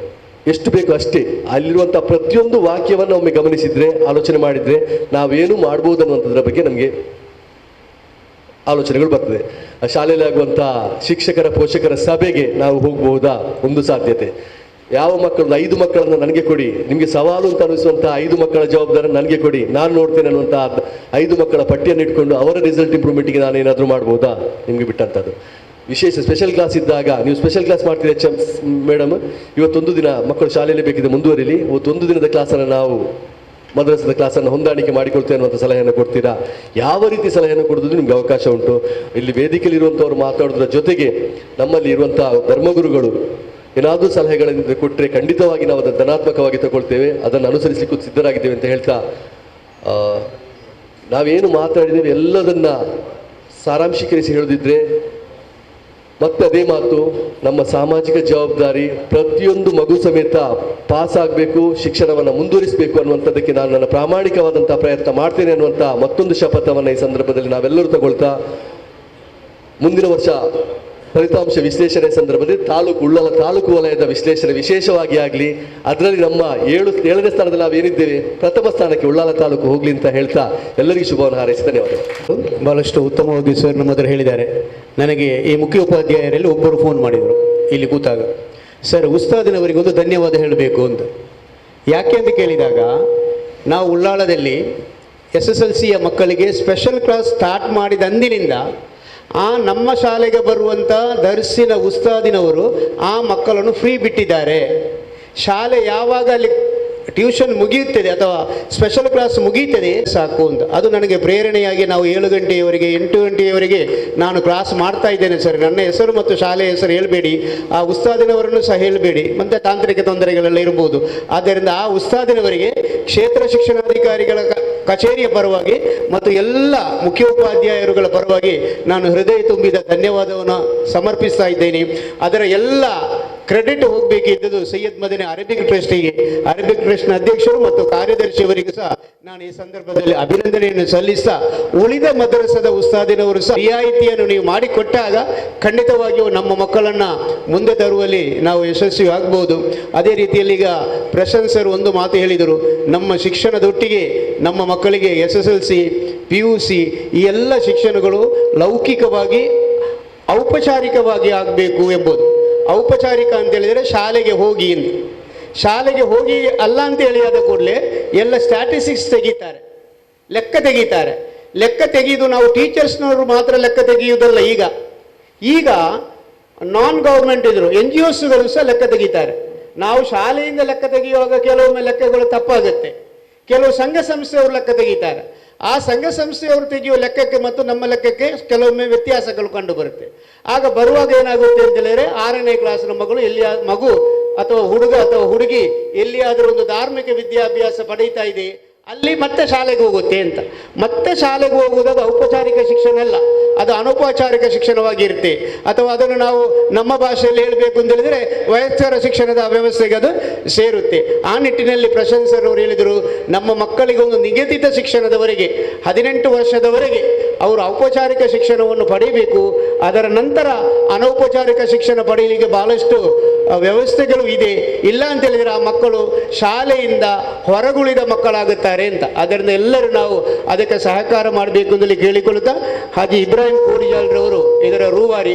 ಎಷ್ಟು ಬೇಕು ಅಷ್ಟೇ, ಅಲ್ಲಿರುವಂಥ ಪ್ರತಿಯೊಂದು ವಾಕ್ಯವನ್ನು ಒಮ್ಮೆ ಗಮನಿಸಿದರೆ, ಆಲೋಚನೆ ಮಾಡಿದರೆ ನಾವೇನು ಮಾಡ್ಬೋದು ಅನ್ನುವಂಥದ್ರ ಬಗ್ಗೆ ನಮಗೆ ಆಲೋಚನೆಗಳು ಬರ್ತದೆ. ಶಾಲೆಯಲ್ಲಿ ಆಗುವಂಥ ಶಿಕ್ಷಕರ ಪೋಷಕರ ಸಭೆಗೆ ನಾವು ಹೋಗಬಹುದಾ, ಒಂದು ಸಾಧ್ಯತೆ. ಯಾವ ಮಕ್ಕಳು, 5 ಮಕ್ಕಳನ್ನು ನನಗೆ ಕೊಡಿ, ನಿಮಗೆ ಸವಾಲು ಅಂತ ಅನಿಸುವಂಥ 5 ಮಕ್ಕಳ ಜವಾಬ್ದಾರಿ ನನಗೆ ಕೊಡಿ, ನಾನು ನೋಡ್ತೇನೆ ಅನ್ನುವಂಥ 5 ಮಕ್ಕಳ ಪಟ್ಟಿಯನ್ನು ಇಟ್ಕೊಂಡು ಅವರ ರಿಸಲ್ಟ್ ಇಂಪ್ರೂವ್ಮೆಂಟ್ಗೆ ನಾನೇನಾದರೂ ಮಾಡ್ಬೋದಾ, ನಿಮಗೆ ಬಿಟ್ಟಂಥದ್ದು. ವಿಶೇಷ ಸ್ಪೆಷಲ್ ಕ್ಲಾಸ್ ಇದ್ದಾಗ ನೀವು ಸ್ಪೆಷಲ್ ಕ್ಲಾಸ್ ಮಾಡ್ತೀರಿ ಮೇಡಮ್, ಇವತ್ತೊಂದು ದಿನ ಮಕ್ಕಳು ಶಾಲೆಯಲ್ಲಿ ಬೇಕಿದೆ ಮುಂದುವರಿಲಿ, ಇವತ್ತೊಂದು ದಿನದ ಕ್ಲಾಸನ್ನು ನಾವು ಮದ್ರಸದ ಕ್ಲಾಸನ್ನು ಹೊಂದಾಣಿಕೆ ಮಾಡಿಕೊಳ್ತೇವೆ ಅನ್ನುವಂಥ ಸಲಹೆಯನ್ನು ಕೊಡ್ತೀರಾ? ಯಾವ ರೀತಿ ಸಲಹೆಯನ್ನು ಕೊಡೋದು ನಿಮ್ಗೆ ಅವಕಾಶ ಉಂಟು? ಇಲ್ಲಿ ವೇದಿಕೆಯಲ್ಲಿ ಇರುವಂಥವ್ರು ಮಾತಾಡೋದ್ರ ಜೊತೆಗೆ ನಮ್ಮಲ್ಲಿ ಇರುವಂಥ ಧರ್ಮಗುರುಗಳು ಏನಾದರೂ ಸಲಹೆಗಳನ್ನು ಕೊಟ್ಟರೆ ಖಂಡಿತವಾಗಿ ನಾವು ಅದನ್ನು ಧನಾತ್ಮಕವಾಗಿ ತಗೊಳ್ತೇವೆ, ಅದನ್ನು ಅನುಸರಿಸಲಿಕ್ಕೂ ಸಿದ್ಧರಾಗಿದ್ದೇವೆ ಅಂತ ಹೇಳ್ತಾ, ನಾವೇನು ಮಾತಾಡಿದ್ದೇವೆ ಎಲ್ಲದನ್ನ ಸಾರಾಂಶೀಕರಿಸಿ ಹೇಳದಿದ್ರೆ ಮತ್ತೆ ಅದೇ ಮಾತು, ನಮ್ಮ ಸಾಮಾಜಿಕ ಜವಾಬ್ದಾರಿ ಪ್ರತಿಯೊಂದು ಮಗು ಸಮೇತ ಪಾಸ್ ಆಗಬೇಕು, ಶಿಕ್ಷಣವನ್ನು ಮುಂದುವರಿಸಬೇಕು ಅನ್ನುವಂಥದ್ದಕ್ಕೆ ನಾನು ನನ್ನ ಪ್ರಾಮಾಣಿಕವಾದಂಥ ಪ್ರಯತ್ನ ಮಾಡ್ತೇನೆ ಅನ್ನುವಂಥ ಮತ್ತೊಂದು ಶಪಥವನ್ನು ಈ ಸಂದರ್ಭದಲ್ಲಿ ನಾವೆಲ್ಲರೂ ತಗೊಳ್ತಾ, ಮುಂದಿನ ವರ್ಷ ಫಲಿತಾಂಶ ವಿಶ್ಲೇಷಣೆ ಸಂದರ್ಭದಲ್ಲಿ ಉಳ್ಳಾಲ ತಾಲೂಕು ವಲಯದ ವಿಶ್ಲೇಷಣೆ ವಿಶೇಷವಾಗಿ ಆಗಲಿ, ಅದರಲ್ಲಿ ನಮ್ಮ 7ನೇ ಸ್ಥಾನದಲ್ಲಿ ನಾವೇನಿದ್ದೇವೆ ಪ್ರಥಮ ಸ್ಥಾನಕ್ಕೆ ಉಳ್ಳಾಲ ತಾಲೂಕು ಹೋಗ್ಲಿ ಅಂತ ಹೇಳ್ತಾ ಎಲ್ಲರಿಗೂ ಶುಭವನ್ನು ಹಾರೈಸಿ ಧನ್ಯವಾದಗಳು. ಬಹಳಷ್ಟು ಉತ್ತಮವಾಗಿ ಸರ್ ನಮ್ಮ ಮೊದಲು ಹೇಳಿದ್ದಾರೆ. ನನಗೆ ಈ ಮುಖ್ಯ ಉಪಾಧ್ಯಾಯರಲ್ಲಿ ಒಬ್ಬರು ಫೋನ್ ಮಾಡಿದರು ಇಲ್ಲಿ ಕೂತಾಗ, ಸರ್ ಉಸ್ತಾದಿನವರಿಗೊಂದು ಧನ್ಯವಾದ ಹೇಳಬೇಕು ಅಂತ. ಯಾಕೆ ಅಂತ ಕೇಳಿದಾಗ, ನಾವು ಉಳ್ಳಾಳದಲ್ಲಿ SSLCಯ ಮಕ್ಕಳಿಗೆ ಸ್ಪೆಷಲ್ ಕ್ಲಾಸ್ ಸ್ಟಾರ್ಟ್ ಮಾಡಿದ ಅಂದಿನಿಂದ ನಮ್ಮ ಶಾಲೆಗೆ ಬರುವಂಥ ದರ್ಸಿನ ಉಸ್ತಾದಿನವರು ಆ ಮಕ್ಕಳನ್ನು ಫ್ರೀ ಬಿಟ್ಟಿದ್ದಾರೆ. ಶಾಲೆ ಯಾವಾಗ ಅಲ್ಲಿ ಟ್ಯೂಷನ್ ಮುಗಿಯುತ್ತದೆ ಅಥವಾ ಸ್ಪೆಷಲ್ ಕ್ಲಾಸ್ ಮುಗಿಯುತ್ತದೆ ಸಾಕು ಅಂತ. ಅದು ನನಗೆ ಪ್ರೇರಣೆಯಾಗಿ ನಾವು 7 ಗಂಟೆಯವರೆಗೆ 8 ಗಂಟೆಯವರೆಗೆ ನಾನು ಕ್ಲಾಸ್ ಮಾಡ್ತಾ ಇದ್ದೇನೆ ಸರ್, ನನ್ನ ಹೆಸರು ಮತ್ತು ಶಾಲೆಯ ಹೆಸರು ಹೇಳಬೇಡಿ, ಆ ಉಸ್ತಾದಿನವರನ್ನು ಸಹ ಹೇಳಬೇಡಿ, ಮತ್ತು ತಾಂತ್ರಿಕ ತೊಂದರೆಗಳೆಲ್ಲ ಇರ್ಬೋದು. ಆದ್ದರಿಂದ ಆ ಉಸ್ತಾದಿನವರಿಗೆ ಕ್ಷೇತ್ರ ಶಿಕ್ಷಣಾಧಿಕಾರಿಗಳ ಕಚೇರಿಯ ಪರವಾಗಿ ಮತ್ತು ಎಲ್ಲ ಮುಖ್ಯೋಪಾಧ್ಯಾಯರುಗಳ ಪರವಾಗಿ ನಾನು ಹೃದಯ ತುಂಬಿದ ಧನ್ಯವಾದವನ್ನು ಸಮರ್ಪಿಸ್ತಾ ಇದ್ದೇನೆ. ಅದರ ಎಲ್ಲ ಕ್ರೆಡಿಟ್ ಹೋಗಬೇಕಿದ್ದದು ಸೈಯದ್ ಮದನಿ ಅರೇಬಿಕ್ ಟ್ರಸ್ಟಿಗೆ, ಅರೇಬಿಕ್ ಟ್ರಸ್ಟ್ನ ಅಧ್ಯಕ್ಷರು ಮತ್ತು ಕಾರ್ಯದರ್ಶಿಯವರಿಗೂ ಸಹ ನಾನು ಈ ಸಂದರ್ಭದಲ್ಲಿ ಅಭಿನಂದನೆಯನ್ನು ಸಲ್ಲಿಸ್ತಾ, ಉಳಿದ ಮದ್ರಸದ ಉಸ್ತಾದಿನವರು ಸಹ ರಿಯಾಯಿತಿಯನ್ನು ನೀವು ಮಾಡಿಕೊಟ್ಟಾಗ ಖಂಡಿತವಾಗಿಯೂ ನಮ್ಮ ಮಕ್ಕಳನ್ನು ಮುಂದೆ ತರುವಲ್ಲಿ ನಾವು ಯಶಸ್ವಿ ಆಗ್ಬೋದು. ಅದೇ ರೀತಿಯಲ್ಲಿ ಈಗ ಪ್ರಶಂಸರು ಒಂದು ಮಾತು ಹೇಳಿದರು, ನಮ್ಮ ಶಿಕ್ಷಣದೊಟ್ಟಿಗೆ ನಮ್ಮ ಮಕ್ಕಳಿಗೆ SSLC PUC ಈ ಎಲ್ಲ ಶಿಕ್ಷಣಗಳು ಲೌಕಿಕವಾಗಿ ಔಪಚಾರಿಕವಾಗಿ ಆಗಬೇಕು ಎಂಬುದು. ಔಪಚಾರಿಕ ಅಂತ ಹೇಳಿದರೆ ಶಾಲೆಗೆ ಹೋಗಿ ಅಂತ, ಶಾಲೆಗೆ ಹೋಗಿ ಅಲ್ಲ ಅಂತ ಹೇಳಿ ಆದ ಕೂಡಲೇ ಎಲ್ಲ ಸ್ಟ್ಯಾಟಿಸ್ಟಿಕ್ಸ್ ತೆಗಿತಾರೆ, ಲೆಕ್ಕ ತೆಗಿತಾರೆ. ಲೆಕ್ಕ ತೆಗೆಯುವುದು ನಾವು ಟೀಚರ್ಸ್ನವರು ಮಾತ್ರ ಲೆಕ್ಕ ತೆಗೆಯುವುದಲ್ಲ. ಈಗ ನಾನ್ ಗೌರ್ಮೆಂಟ್ ಇದ್ರು NGOಸ್ಗಳು ಸಹ ಲೆಕ್ಕ ತೆಗಿತಾರೆ. ನಾವು ಶಾಲೆಯಿಂದ ಲೆಕ್ಕ ತೆಗೆಯುವಾಗ ಕೆಲವೊಮ್ಮೆ ಲೆಕ್ಕಗಳು ತಪ್ಪಾಗುತ್ತೆ, ಕೆಲವು ಸಂಘ ಸಂಸ್ಥೆಯವರು ಲೆಕ್ಕ ತೆಗಿತಾರೆ. ಆ ಸಂಘ ಸಂಸ್ಥೆಯವರು ತೆಗೆಯುವ ಲೆಕ್ಕಕ್ಕೆ ಮತ್ತು ನಮ್ಮ ಲೆಕ್ಕಕ್ಕೆ ಕೆಲವೊಮ್ಮೆ ವ್ಯತ್ಯಾಸಗಳು ಕಂಡು ಬರುತ್ತೆ. ಆಗ ಬರುವಾಗ ಏನಾಗುತ್ತೆ ಅಂತ ಹೇಳಿದ್ರೆ, 6ನೇ ಕ್ಲಾಸ್ನ ಮಗು ಅಥವಾ ಹುಡುಗ ಅಥವಾ ಹುಡುಗಿ ಎಲ್ಲಿಯಾದರೂ ಒಂದು ಧಾರ್ಮಿಕ ವಿದ್ಯಾಭ್ಯಾಸ ಪಡೀತಾ ಇದೆ, ಅಲ್ಲಿ ಮತ್ತೆ ಶಾಲೆಗೆ ಹೋಗುತ್ತೆ ಅಂತ. ಮತ್ತೆ ಶಾಲೆಗೆ ಹೋಗುವುದು ಅದು ಔಪಚಾರಿಕ ಶಿಕ್ಷಣ ಅಲ್ಲ, ಅದು ಅನೌಪಚಾರಿಕ ಶಿಕ್ಷಣವಾಗಿರುತ್ತೆ. ಅಥವಾ ಅದನ್ನು ನಾವು ನಮ್ಮ ಭಾಷೆಯಲ್ಲಿ ಹೇಳಬೇಕು ಅಂತ ಹೇಳಿದರೆ ವಯಸ್ಕರ ಶಿಕ್ಷಣದ ವ್ಯವಸ್ಥೆಗೆ ಅದು ಸೇರುತ್ತೆ. ಆ ನಿಟ್ಟಿನಲ್ಲಿ ಪ್ರಶಂಸರವರು ಹೇಳಿದರು, ನಮ್ಮ ಮಕ್ಕಳಿಗೆ ಒಂದು ನಿಗದಿತ ಶಿಕ್ಷಣದವರೆಗೆ 18 ವರ್ಷದವರೆಗೆ ಅವರು ಔಪಚಾರಿಕ ಶಿಕ್ಷಣವನ್ನು ಪಡೆಯಬೇಕು. ಅದರ ನಂತರ ಅನೌಪಚಾರಿಕ ಶಿಕ್ಷಣ ಪಡೆಯಲಿಕ್ಕೆ ಬಹಳಷ್ಟು ವ್ಯವಸ್ಥೆಗಳು ಇದೆ. ಇಲ್ಲ ಅಂತ ಹೇಳಿದರೆ ಆ ಮಕ್ಕಳು ಶಾಲೆಯಿಂದ ಹೊರಗುಳಿದ ಮಕ್ಕಳಾಗುತ್ತಾರೆ ಅಂತ. ಅದರಿಂದ ಎಲ್ಲರೂ ನಾವು ಅದಕ್ಕೆ ಸಹಕಾರ ಮಾಡಬೇಕು ಅಂತೇಳಿ ಕೇಳಿಕೊಳ್ಳುತ್ತಾ, ಹಾಜಿ ಇಬ್ರಾಹಿಂ ಕೋಡಿಯಾಲ್ರವರು ಇದರ ರೂವಾರಿ,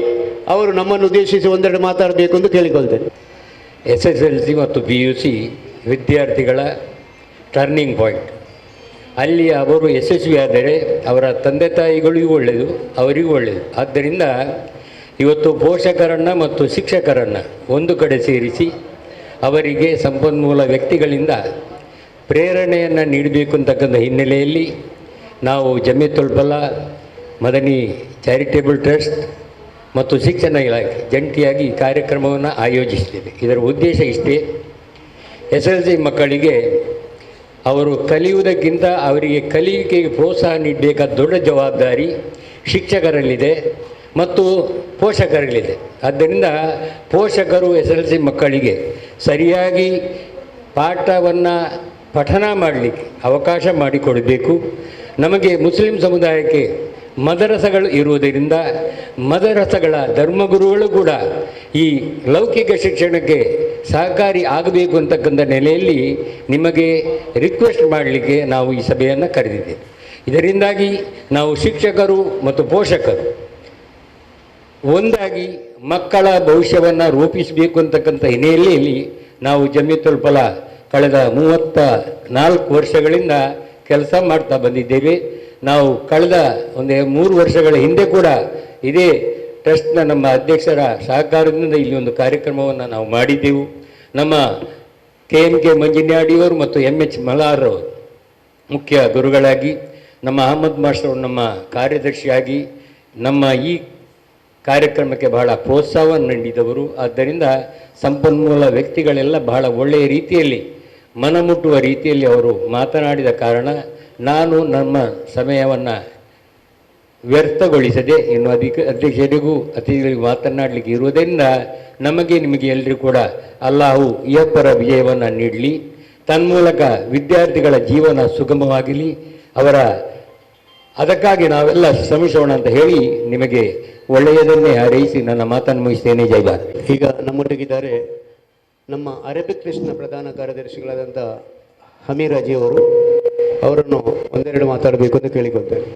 ಅವರು ನಮ್ಮನ್ನು ಉದ್ದೇಶಿಸಿ ಒಂದೆರಡು ಮಾತಾಡಬೇಕು ಎಂದು ಕೇಳಿಕೊಳ್ತೇನೆ. SSLC ಮತ್ತು PUC ವಿದ್ಯಾರ್ಥಿಗಳ ಟರ್ನಿಂಗ್ ಪಾಯಿಂಟ್. ಅಲ್ಲಿ ಅವರು ಯಶಸ್ವಿಯಾದರೆ ಅವರ ತಂದೆ ತಾಯಿಗಳಿಗೂ ಒಳ್ಳೆಯದು, ಅವರಿಗೂ ಒಳ್ಳೆಯದು. ಆದ್ದರಿಂದ ಇವತ್ತು ಪೋಷಕರನ್ನು ಮತ್ತು ಶಿಕ್ಷಕರನ್ನು ಒಂದು ಕಡೆ ಸೇರಿಸಿ ಅವರಿಗೆ ಸಂಪನ್ಮೂಲ ವ್ಯಕ್ತಿಗಳಿಂದ ಪ್ರೇರಣೆಯನ್ನು ನೀಡಬೇಕು ಅಂತಕ್ಕಂಥ ಹಿನ್ನೆಲೆಯಲ್ಲಿ ನಾವು ಜಮೀಯತುಲ್ ಫಲಾಹ್, ಮದನಿ ಚಾರಿಟೇಬಲ್ ಟ್ರಸ್ಟ್ ಮತ್ತು ಶಿಕ್ಷಣ ಇಲಾಖೆ ಜಂಟಿಯಾಗಿ ಈ ಕಾರ್ಯಕ್ರಮವನ್ನು ಆಯೋಜಿಸಿದ್ದೇವೆ. ಇದರ ಉದ್ದೇಶ ಇಷ್ಟೇ, SSLC ಮಕ್ಕಳಿಗೆ ಅವರು ಕಲಿಯುವುದಕ್ಕಿಂತ ಅವರಿಗೆ ಕಲಿಯುವಿಕೆಗೆ ಪ್ರೋತ್ಸಾಹ ನೀಡಬೇಕಾದ ದೊಡ್ಡ ಜವಾಬ್ದಾರಿ ಶಿಕ್ಷಕರಲ್ಲಿದೆ ಮತ್ತು ಪೋಷಕರಲ್ಲಿದೆ. ಆದ್ದರಿಂದ ಪೋಷಕರು SSLC ಮಕ್ಕಳಿಗೆ ಸರಿಯಾಗಿ ಪಾಠವನ್ನು ಪಠನ ಮಾಡಲಿಕ್ಕೆ ಅವಕಾಶ ಮಾಡಿಕೊಡಬೇಕು. ನಮಗೆ ಮುಸ್ಲಿಂ ಸಮುದಾಯಕ್ಕೆ ಮದರಸಗಳು ಇರುವುದರಿಂದ ಮದರಸಗಳ ಧರ್ಮಗುರುಗಳು ಕೂಡ ಈ ಲೌಕಿಕ ಶಿಕ್ಷಣಕ್ಕೆ ಸಹಕಾರಿ ಆಗಬೇಕು ಅಂತಕ್ಕಂಥ ನೆಲೆಯಲ್ಲಿ ನಿಮಗೆ ರಿಕ್ವೆಸ್ಟ್ ಮಾಡಲಿಕ್ಕೆ ನಾವು ಈ ಸಭೆಯನ್ನು ಕರೆದಿದ್ದೇವೆ. ಇದರಿಂದಾಗಿ ನಾವು ಶಿಕ್ಷಕರು ಮತ್ತು ಪೋಷಕರು ಒಂದಾಗಿ ಮಕ್ಕಳ ಭವಿಷ್ಯವನ್ನು ರೂಪಿಸಬೇಕು ಅಂತಕ್ಕಂಥ ಹಿನ್ನೆಲೆಯಲ್ಲಿ ನಾವು ಜಮೀಯತುಲ್ ಫಲಾಹ್ ಕಳೆದ 34 ವರ್ಷಗಳಿಂದ ಕೆಲಸ ಮಾಡ್ತಾ ಬಂದಿದ್ದೇವೆ. ನಾವು ಕಳೆದ 3 ವರ್ಷಗಳ ಹಿಂದೆ ಕೂಡ ಇದೇ ಟ್ರಸ್ಟ್ನ ನಮ್ಮ ಅಧ್ಯಕ್ಷರ ಸಹಕಾರದಿಂದ ಇಲ್ಲಿ ಒಂದು ಕಾರ್ಯಕ್ರಮವನ್ನು ನಾವು ಮಾಡಿದ್ದೆವು. ನಮ್ಮ KMK ಮಂಜಿನಾಡಿಯವರು ಮತ್ತು MH ಮಲಾರ್ ಮುಖ್ಯ ಗುರುಗಳಾಗಿ, ನಮ್ಮ ಅಹಮದ್ ಮಾಸ್ಟರ್ ನಮ್ಮ ಕಾರ್ಯದರ್ಶಿಯಾಗಿ ನಮ್ಮ ಈ ಕಾರ್ಯಕ್ರಮಕ್ಕೆ ಬಹಳ ಪ್ರೋತ್ಸಾಹವನ್ನು ನೀಡಿದವರು. ಆದ್ದರಿಂದ ಸಂಪನ್ಮೂಲ ವ್ಯಕ್ತಿಗಳೆಲ್ಲ ಬಹಳ ಒಳ್ಳೆಯ ರೀತಿಯಲ್ಲಿ ಮನಮುಟ್ಟುವ ರೀತಿಯಲ್ಲಿ ಅವರು ಮಾತನಾಡಿದ ಕಾರಣ ನಾನು ನಮ್ಮ ಸಮಯವನ್ನು ವ್ಯರ್ಥಗೊಳಿಸದೆ ಇನ್ನು ಅಧ್ಯಕ್ಷರಿಗೂ ಅತಿಥಿಗಳಿಗೂ ಮಾತನಾಡಲಿಕ್ಕೆ ಇರುವುದರಿಂದ ನಮಗೆ ನಿಮಗೆ ಎಲ್ಲರಿಗೂ ಕೂಡ ಅಲ್ಲಾಹು ಇಹಪರ ವಿಜಯವನ್ನು ನೀಡಲಿ, ತನ್ಮೂಲಕ ವಿದ್ಯಾರ್ಥಿಗಳ ಜೀವನ ಸುಗಮವಾಗಲಿ, ಅದಕ್ಕಾಗಿ ನಾವೆಲ್ಲ ಶ್ರಮಿಸೋಣ ಅಂತ ಹೇಳಿ ನಿಮಗೆ ಒಳ್ಳೆಯದನ್ನೇ ಹಾರೈಸಿ ನನ್ನ ಮಾತನ್ನು ಮುಗಿಸ್ತೇನೆ. ಜೈ ಭಾರತ್. ಈಗ ನಮ್ಮೊಟ್ಟಿಗಿದ್ದಾರೆ ನಮ್ಮ ಅರೇಬಿಕ್ ಟ್ರಸ್ಟ್ನ ಪ್ರಧಾನ ಕಾರ್ಯದರ್ಶಿಗಳಾದಂಥ ಹಮೀರ್ ಅಜಿಯವರು. ಅವರನ್ನು ಒಂದೆರಡು ಮಾತಾಡಬೇಕು ಅಂತ ಕೇಳಿಕೊಳ್ತೇನೆ.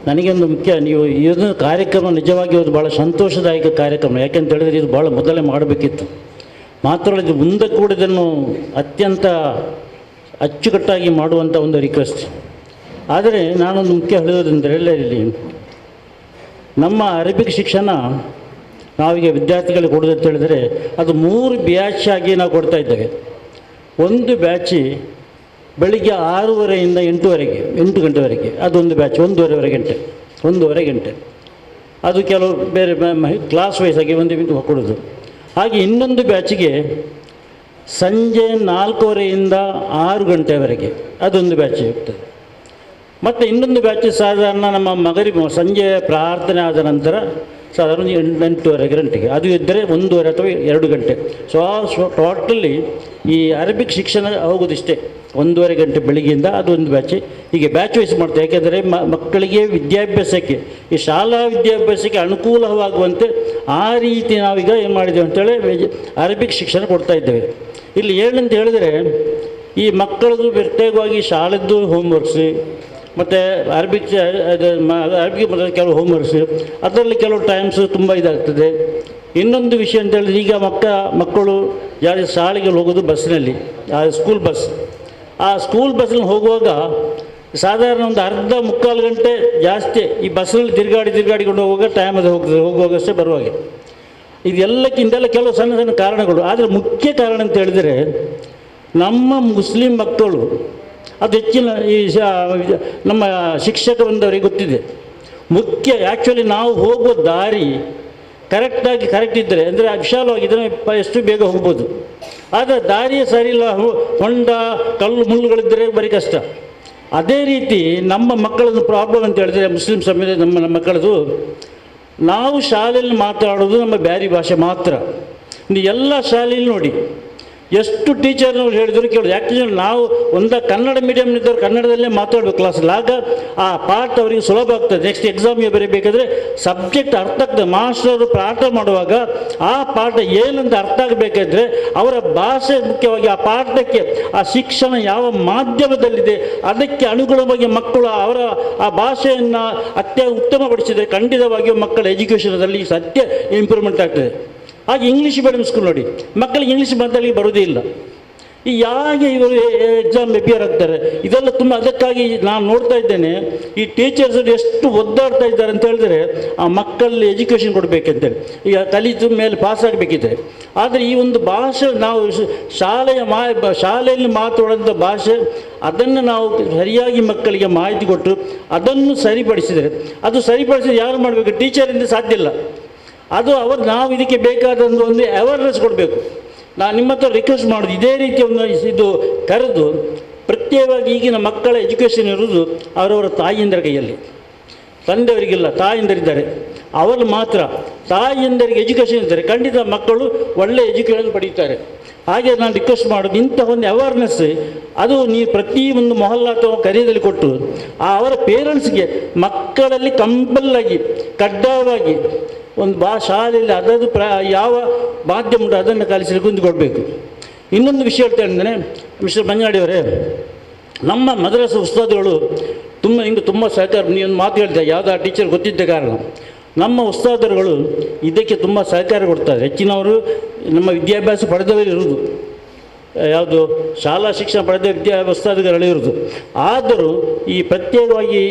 ನನಗೊಂದು ಮುಖ್ಯ, ನೀವು ಇದನ್ನು ಕಾರ್ಯಕ್ರಮ ನಿಜವಾಗಿ ಒಂದು ಭಾಳ ಸಂತೋಷದಾಯಕ ಕಾರ್ಯಕ್ರಮ. ಯಾಕೆಂತ ಹೇಳಿದರೆ ಇದು ಭಾಳ ಮೊದಲೇ ಮಾಡಬೇಕಿತ್ತು. ಮಾತ್ರ ಇದು ಮುಂದೆ ಕೂಡ ಇದನ್ನು ಅತ್ಯಂತ ಅಚ್ಚುಕಟ್ಟಾಗಿ ಮಾಡುವಂಥ ಒಂದು ರಿಕ್ವೆಸ್ಟ್. ಆದರೆ ನಾನೊಂದು ಮುಖ್ಯ ಹೇಳೋದಂದರೆ ಇಲ್ಲಿ ನಮ್ಮ ಅರೇಬಿಕ್ ಶಿಕ್ಷಣ ನಾವೀಗ ವಿದ್ಯಾರ್ಥಿಗಳಿಗೆ ಕೊಡೋದು ಅಂತ ಹೇಳಿದರೆ ಅದು 3 ಬ್ಯಾಚ್ ಆಗಿ ನಾವು ಕೊಡ್ತಾ ಇದ್ದೇವೆ. ಒಂದು ಬ್ಯಾಚಿ ಬೆಳಿಗ್ಗೆ 6:30ಯಿಂದ 8 ಗಂಟೆವರೆಗೆ, ಅದೊಂದು ಬ್ಯಾಚ್ 1.5 ಗಂಟೆ. ಅದು ಕೆಲವು ಬೇರೆ ಕ್ಲಾಸ್ ವೈಸ್ ಆಗಿ ಒಂದು ಕೊಡೋದು. ಹಾಗೆ ಇನ್ನೊಂದು ಬ್ಯಾಚಿಗೆ ಸಂಜೆ 4:15ರಿಂದ 6 ಗಂಟೆವರೆಗೆ ಅದೊಂದು ಬ್ಯಾಚ್ ಇರ್ತದೆ. ಮತ್ತು ಇನ್ನೊಂದು ಬ್ಯಾಚ್ ಸಾಧಾರಣ ನಮ್ಮ ಮಗರಿಬ್ ಸಂಜೆ ಪ್ರಾರ್ಥನೆ ಆದ ನಂತರ ಸಾಧಾರಣ 8:30 ಗಂಟೆಗೆ, ಅದು ಇದ್ದರೆ 1.5 ಅಥವಾ 2 ಗಂಟೆ. ಸೊ ಟೋಟಲಿ ಈ ಅರೇಬಿಕ್ ಶಿಕ್ಷಣ ಹೋಗೋದಿಷ್ಟೇ 1.5 ಗಂಟೆ ಬೆಳಿಗ್ಗೆಯಿಂದ ಅದೊಂದು ಬ್ಯಾಚ್. ಹೀಗೆ ಬ್ಯಾಚ್ ವೈಸ್ ಮಾಡ್ತೇವೆ. ಯಾಕೆಂದರೆ ಮಕ್ಕಳಿಗೆ ವಿದ್ಯಾಭ್ಯಾಸಕ್ಕೆ, ಈ ಶಾಲಾ ವಿದ್ಯಾಭ್ಯಾಸಕ್ಕೆ ಅನುಕೂಲವಾಗುವಂತೆ ಆ ರೀತಿ ನಾವೀಗ ಏನು ಮಾಡಿದ್ದೇವೆ ಅಂತೇಳಿ ಅರೇಬಿಕ್ ಶಿಕ್ಷಣ ಕೊಡ್ತಾ ಇದ್ದೇವೆ. ಇಲ್ಲಿ ಏನಂತ ಹೇಳಿದರೆ, ಈ ಮಕ್ಕಳದು ಪ್ರತ್ಯೇಕವಾಗಿ ಶಾಲೆದ್ದು ಹೋಮ್ವರ್ಕ್ಸ್ ಮತ್ತು ಅರೇಬಿಕ್ ಕೆಲವು ಹೋಮ್ವರ್ಕ್ಸ್, ಅದರಲ್ಲಿ ಕೆಲವು ಟೈಮ್ಸ್ ತುಂಬ ಇದಾಗ್ತದೆ. ಇನ್ನೊಂದು ವಿಷಯ ಅಂತ ಹೇಳಿದ್ರೆ, ಈಗ ಮಕ್ಕಳು ಯಾರು ಶಾಲೆಗೆ ಹೋಗೋದು ಬಸ್ಸಿನಲ್ಲಿ, ಸ್ಕೂಲ್ ಬಸ್. ಆ ಸ್ಕೂಲ್ ಬಸ್ಸಲ್ಲಿ ಹೋಗುವಾಗ ಸಾಧಾರಣ ಒಂದು ಅರ್ಧ ಮುಕ್ಕಾಲು ಗಂಟೆ ಜಾಸ್ತಿ ಈ ಬಸ್ಸಲ್ಲಿ ತಿರುಗಾಡಿಕೊಂಡು ಹೋಗುವಾಗ ಟೈಮ್ ಅದು ಹೋಗುವಾಗಷ್ಟೇ ಬರುವಾಗೆ. ಇದೆಲ್ಲಕ್ಕಿಂತೆಲ್ಲ ಕೆಲವು ಸಣ್ಣ ಸಣ್ಣ ಕಾರಣಗಳು. ಆದರೆ ಮುಖ್ಯ ಕಾರಣ ಅಂತ ಹೇಳಿದರೆ, ನಮ್ಮ ಮುಸ್ಲಿಂ ಮಕ್ಕಳು ಅದು ಹೆಚ್ಚಿನ ಈ ನಮ್ಮ ಶಿಕ್ಷಕ ಬಂದವರಿಗೆ ಗೊತ್ತಿದೆ. ಮುಖ್ಯ ಆ್ಯಕ್ಚುಲಿ ನಾವು ಹೋಗುವ ದಾರಿ ಕರೆಕ್ಟ್ ಇದ್ದರೆ, ಅಂದರೆ ವಿಶಾಲವಾಗಿದ್ದರೆ ಎಷ್ಟು ಬೇಗ ಹೋಗ್ಬೋದು. ಆದರೆ ದಾರಿಯೇ ಸರಿ ಇಲ್ಲ, ಹೊಂಡ ಕಲ್ಲು ಮುಳ್ಳುಗಳಿದ್ದರೆ ಬರೀ ಕಷ್ಟ. ಅದೇ ರೀತಿ ನಮ್ಮ ಮಕ್ಕಳದ್ದು ಪ್ರಾಬ್ಲಮ್ ಅಂತ ಹೇಳಿದರೆ, ಮುಸ್ಲಿಂ ಸಮುದಾಯ ನಮ್ಮ ಮಕ್ಕಳದು, ನಾವು ಶಾಲೆಯಲ್ಲಿ ಮಾತಾಡೋದು ನಮ್ಮ ಬ್ಯಾರಿ ಭಾಷೆ ಮಾತ್ರ. ಎಲ್ಲ ಶಾಲೆಯಲ್ಲಿ ನೋಡಿ ಎಷ್ಟು ಟೀಚರ್ನವ್ರು ಹೇಳಿದ್ರು ಕೇಳೋದು. ಆ್ಯಕ್ಚುಲಿ ನಾವು ಕನ್ನಡ ಮೀಡಿಯಮ್ನಿದ್ದವ್ರು ಕನ್ನಡದಲ್ಲೇ ಮಾತಾಡಬೇಕು ಕ್ಲಾಸಲ್ಲಿ. ಆಗ ಆ ಪಾಠ ಅವರಿಗೆ ಸುಲಭ ಆಗ್ತದೆ. ನೆಕ್ಸ್ಟ್ ಎಕ್ಸಾಮಿಗೆ ಬರೀಬೇಕಾದ್ರೆ ಸಬ್ಜೆಕ್ಟ್ ಅರ್ಥ ಆಗ್ತದೆ. ಮಾಸ್ಟರು ಪಾಠ ಮಾಡುವಾಗ ಆ ಪಾಠ ಏನಂತ ಅರ್ಥ ಆಗಬೇಕಾದ್ರೆ ಅವರ ಭಾಷೆ ಮುಖ್ಯವಾಗಿ, ಆ ಪಾಠಕ್ಕೆ ಆ ಶಿಕ್ಷಣ ಯಾವ ಮಾಧ್ಯಮದಲ್ಲಿದೆ ಅದಕ್ಕೆ ಅನುಗುಣವಾಗಿ ಮಕ್ಕಳು ಅವರ ಆ ಭಾಷೆಯನ್ನು ಉತ್ತಮಪಡಿಸಿದರೆ ಖಂಡಿತವಾಗಿಯೂ ಮಕ್ಕಳ ಎಜುಕೇಷನಲ್ಲಿ ಸತ್ಯ ಇಂಪ್ರೂವ್ಮೆಂಟ್ ಆಗ್ತದೆ. ಹಾಗೆ ಇಂಗ್ಲೀಷ್ ಮೀಡಿಯಮ್ ಸ್ಕೂಲ್ ನೋಡಿ, ಮಕ್ಕಳಿಗೆ ಇಂಗ್ಲೀಷ್ ಮಾತಾಡಲಿಕ್ಕೆ ಬರೋದೇ ಇಲ್ಲ. ಈ ಹೇಗೆ ಇವರು ಎಕ್ಸಾಮ್ ಅಪಿಯರ್ ಆಗ್ತಾರೆ, ಇದೆಲ್ಲ ತುಂಬ. ಅದಕ್ಕಾಗಿ ನಾನು ನೋಡ್ತಾ ಇದ್ದೇನೆ, ಈ ಟೀಚರ್ಸ್ ಎಷ್ಟು ಒದ್ದಾಡ್ತಾ ಇದ್ದಾರೆ ಅಂತ ಹೇಳಿದ್ರೆ, ಆ ಮಕ್ಕಳಲ್ಲಿ ಎಜುಕೇಷನ್ ಕೊಡಬೇಕಂತೇಳಿ, ಈಗ ಕಲಿತು ಮೇಲೆ ಪಾಸ್ ಆಗಬೇಕಿದ್ರೆ. ಆದರೆ ಈ ಒಂದು ಭಾಷೆ ನಾವು ಶಾಲೆಯಲ್ಲಿ ಮಾತಾಡೋಂಥ ಭಾಷೆ, ಅದನ್ನು ನಾವು ಸರಿಯಾಗಿ ಮಕ್ಕಳಿಗೆ ಮಾಹಿತಿ ಕೊಟ್ಟು ಅದನ್ನು ಸರಿಪಡಿಸಿದರೆ, ಅದು ಸರಿಪಡಿಸಿದ್ರೆ ಯಾರು ಮಾಡಬೇಕು? ಟೀಚರಿಂದ ಸಾಧ್ಯ ಇಲ್ಲ. ಅದು ನಾವು ಇದಕ್ಕೆ ಬೇಕಾದಂಥ ಒಂದು ಅವೇರ್ನೆಸ್ ಕೊಡಬೇಕು. ನಾನು ನಿಮ್ಮ ಹತ್ರ ರಿಕ್ವೆಸ್ಟ್ ಮಾಡೋದು, ಇದೇ ರೀತಿ ಇದು ಕರೆದು ಪ್ರತ್ಯೇಕವಾಗಿ ಈಗಿನ ಮಕ್ಕಳ ಎಜುಕೇಷನ್ ಇರೋದು ಅವರವರ ತಾಯಿಯಂದರ ಕೈಯಲ್ಲಿ. ತಂದೆಯವರಿಗಿಲ್ಲ, ತಾಯಿಯಂದರಿದ್ದಾರೆ. ಅವರು ಮಾತ್ರ ತಾಯಿಯಂದರಿಗೆ ಎಜುಕೇಷನ್ ಇದ್ದಾರೆ, ಖಂಡಿತ ಮಕ್ಕಳು ಒಳ್ಳೆಯ ಎಜುಕೇಷನ್ ಪಡೀತಾರೆ. ಹಾಗೆ ನಾನು ರಿಕ್ವೆಸ್ಟ್ ಮಾಡೋದು, ಇಂಥ ಒಂದು ಅವೇರ್ನೆಸ್ ಅದು ನೀವು ಪ್ರತಿಯೊಂದು ಮೊಹಲ್ಲಾ ಅಥವಾ ಕರೆಯಲ್ಲಿ ಕೊಟ್ಟು ಅವರ ಪೇರೆಂಟ್ಸ್ಗೆ ಮಕ್ಕಳಲ್ಲಿ ಕಂಪಲ್ಲಾಗಿ ಕಡ್ಡಾಯವಾಗಿ ಒಂದು ಶಾಲೆಯಲ್ಲಿ ಅದದು ಯಾವ ಮಾಧ್ಯಮ ಉಂಟು ಅದನ್ನು ಕಲಿಸಲಿಕ್ಕೆ ಹೊಂದಿಕೊಡ್ಬೇಕು. ಇನ್ನೊಂದು ವಿಷಯ ಹೇಳ್ತಾ ಇದ್ದೇನೆ ಮಿಸ್ಟರ್ ಮಂಜಾಡಿಯವರೇ, ನಮ್ಮ ಮದ್ರಸಾ ಉಸ್ತಾದ್ಗಳು ತುಂಬ ಸಹಕಾರ. ನೀವೊಂದು ಮಾತು ಹೇಳ್ತಾ, ಯಾವುದೋ ಆ ಟೀಚರ್ ಗೊತ್ತಿದ್ದ ಕಾರಣ ನಮ್ಮ ಉಸ್ತಾದರುಗಳು ಇದಕ್ಕೆ ತುಂಬ ಸಹಕಾರ ಕೊಡ್ತಾರೆ. ಹೆಚ್ಚಿನವರು ನಮ್ಮ ವಿದ್ಯಾಭ್ಯಾಸ ಪಡೆದವರು ಇರುವುದು. ಯಾವುದು ಶಾಲಾ ಶಿಕ್ಷಣ ಪಡೆದ ಉಸ್ತಾದ್ಗಳಿರೋದು. ಆದರೂ ಈ ಪ್ರತ್ಯೇಕವಾಗಿ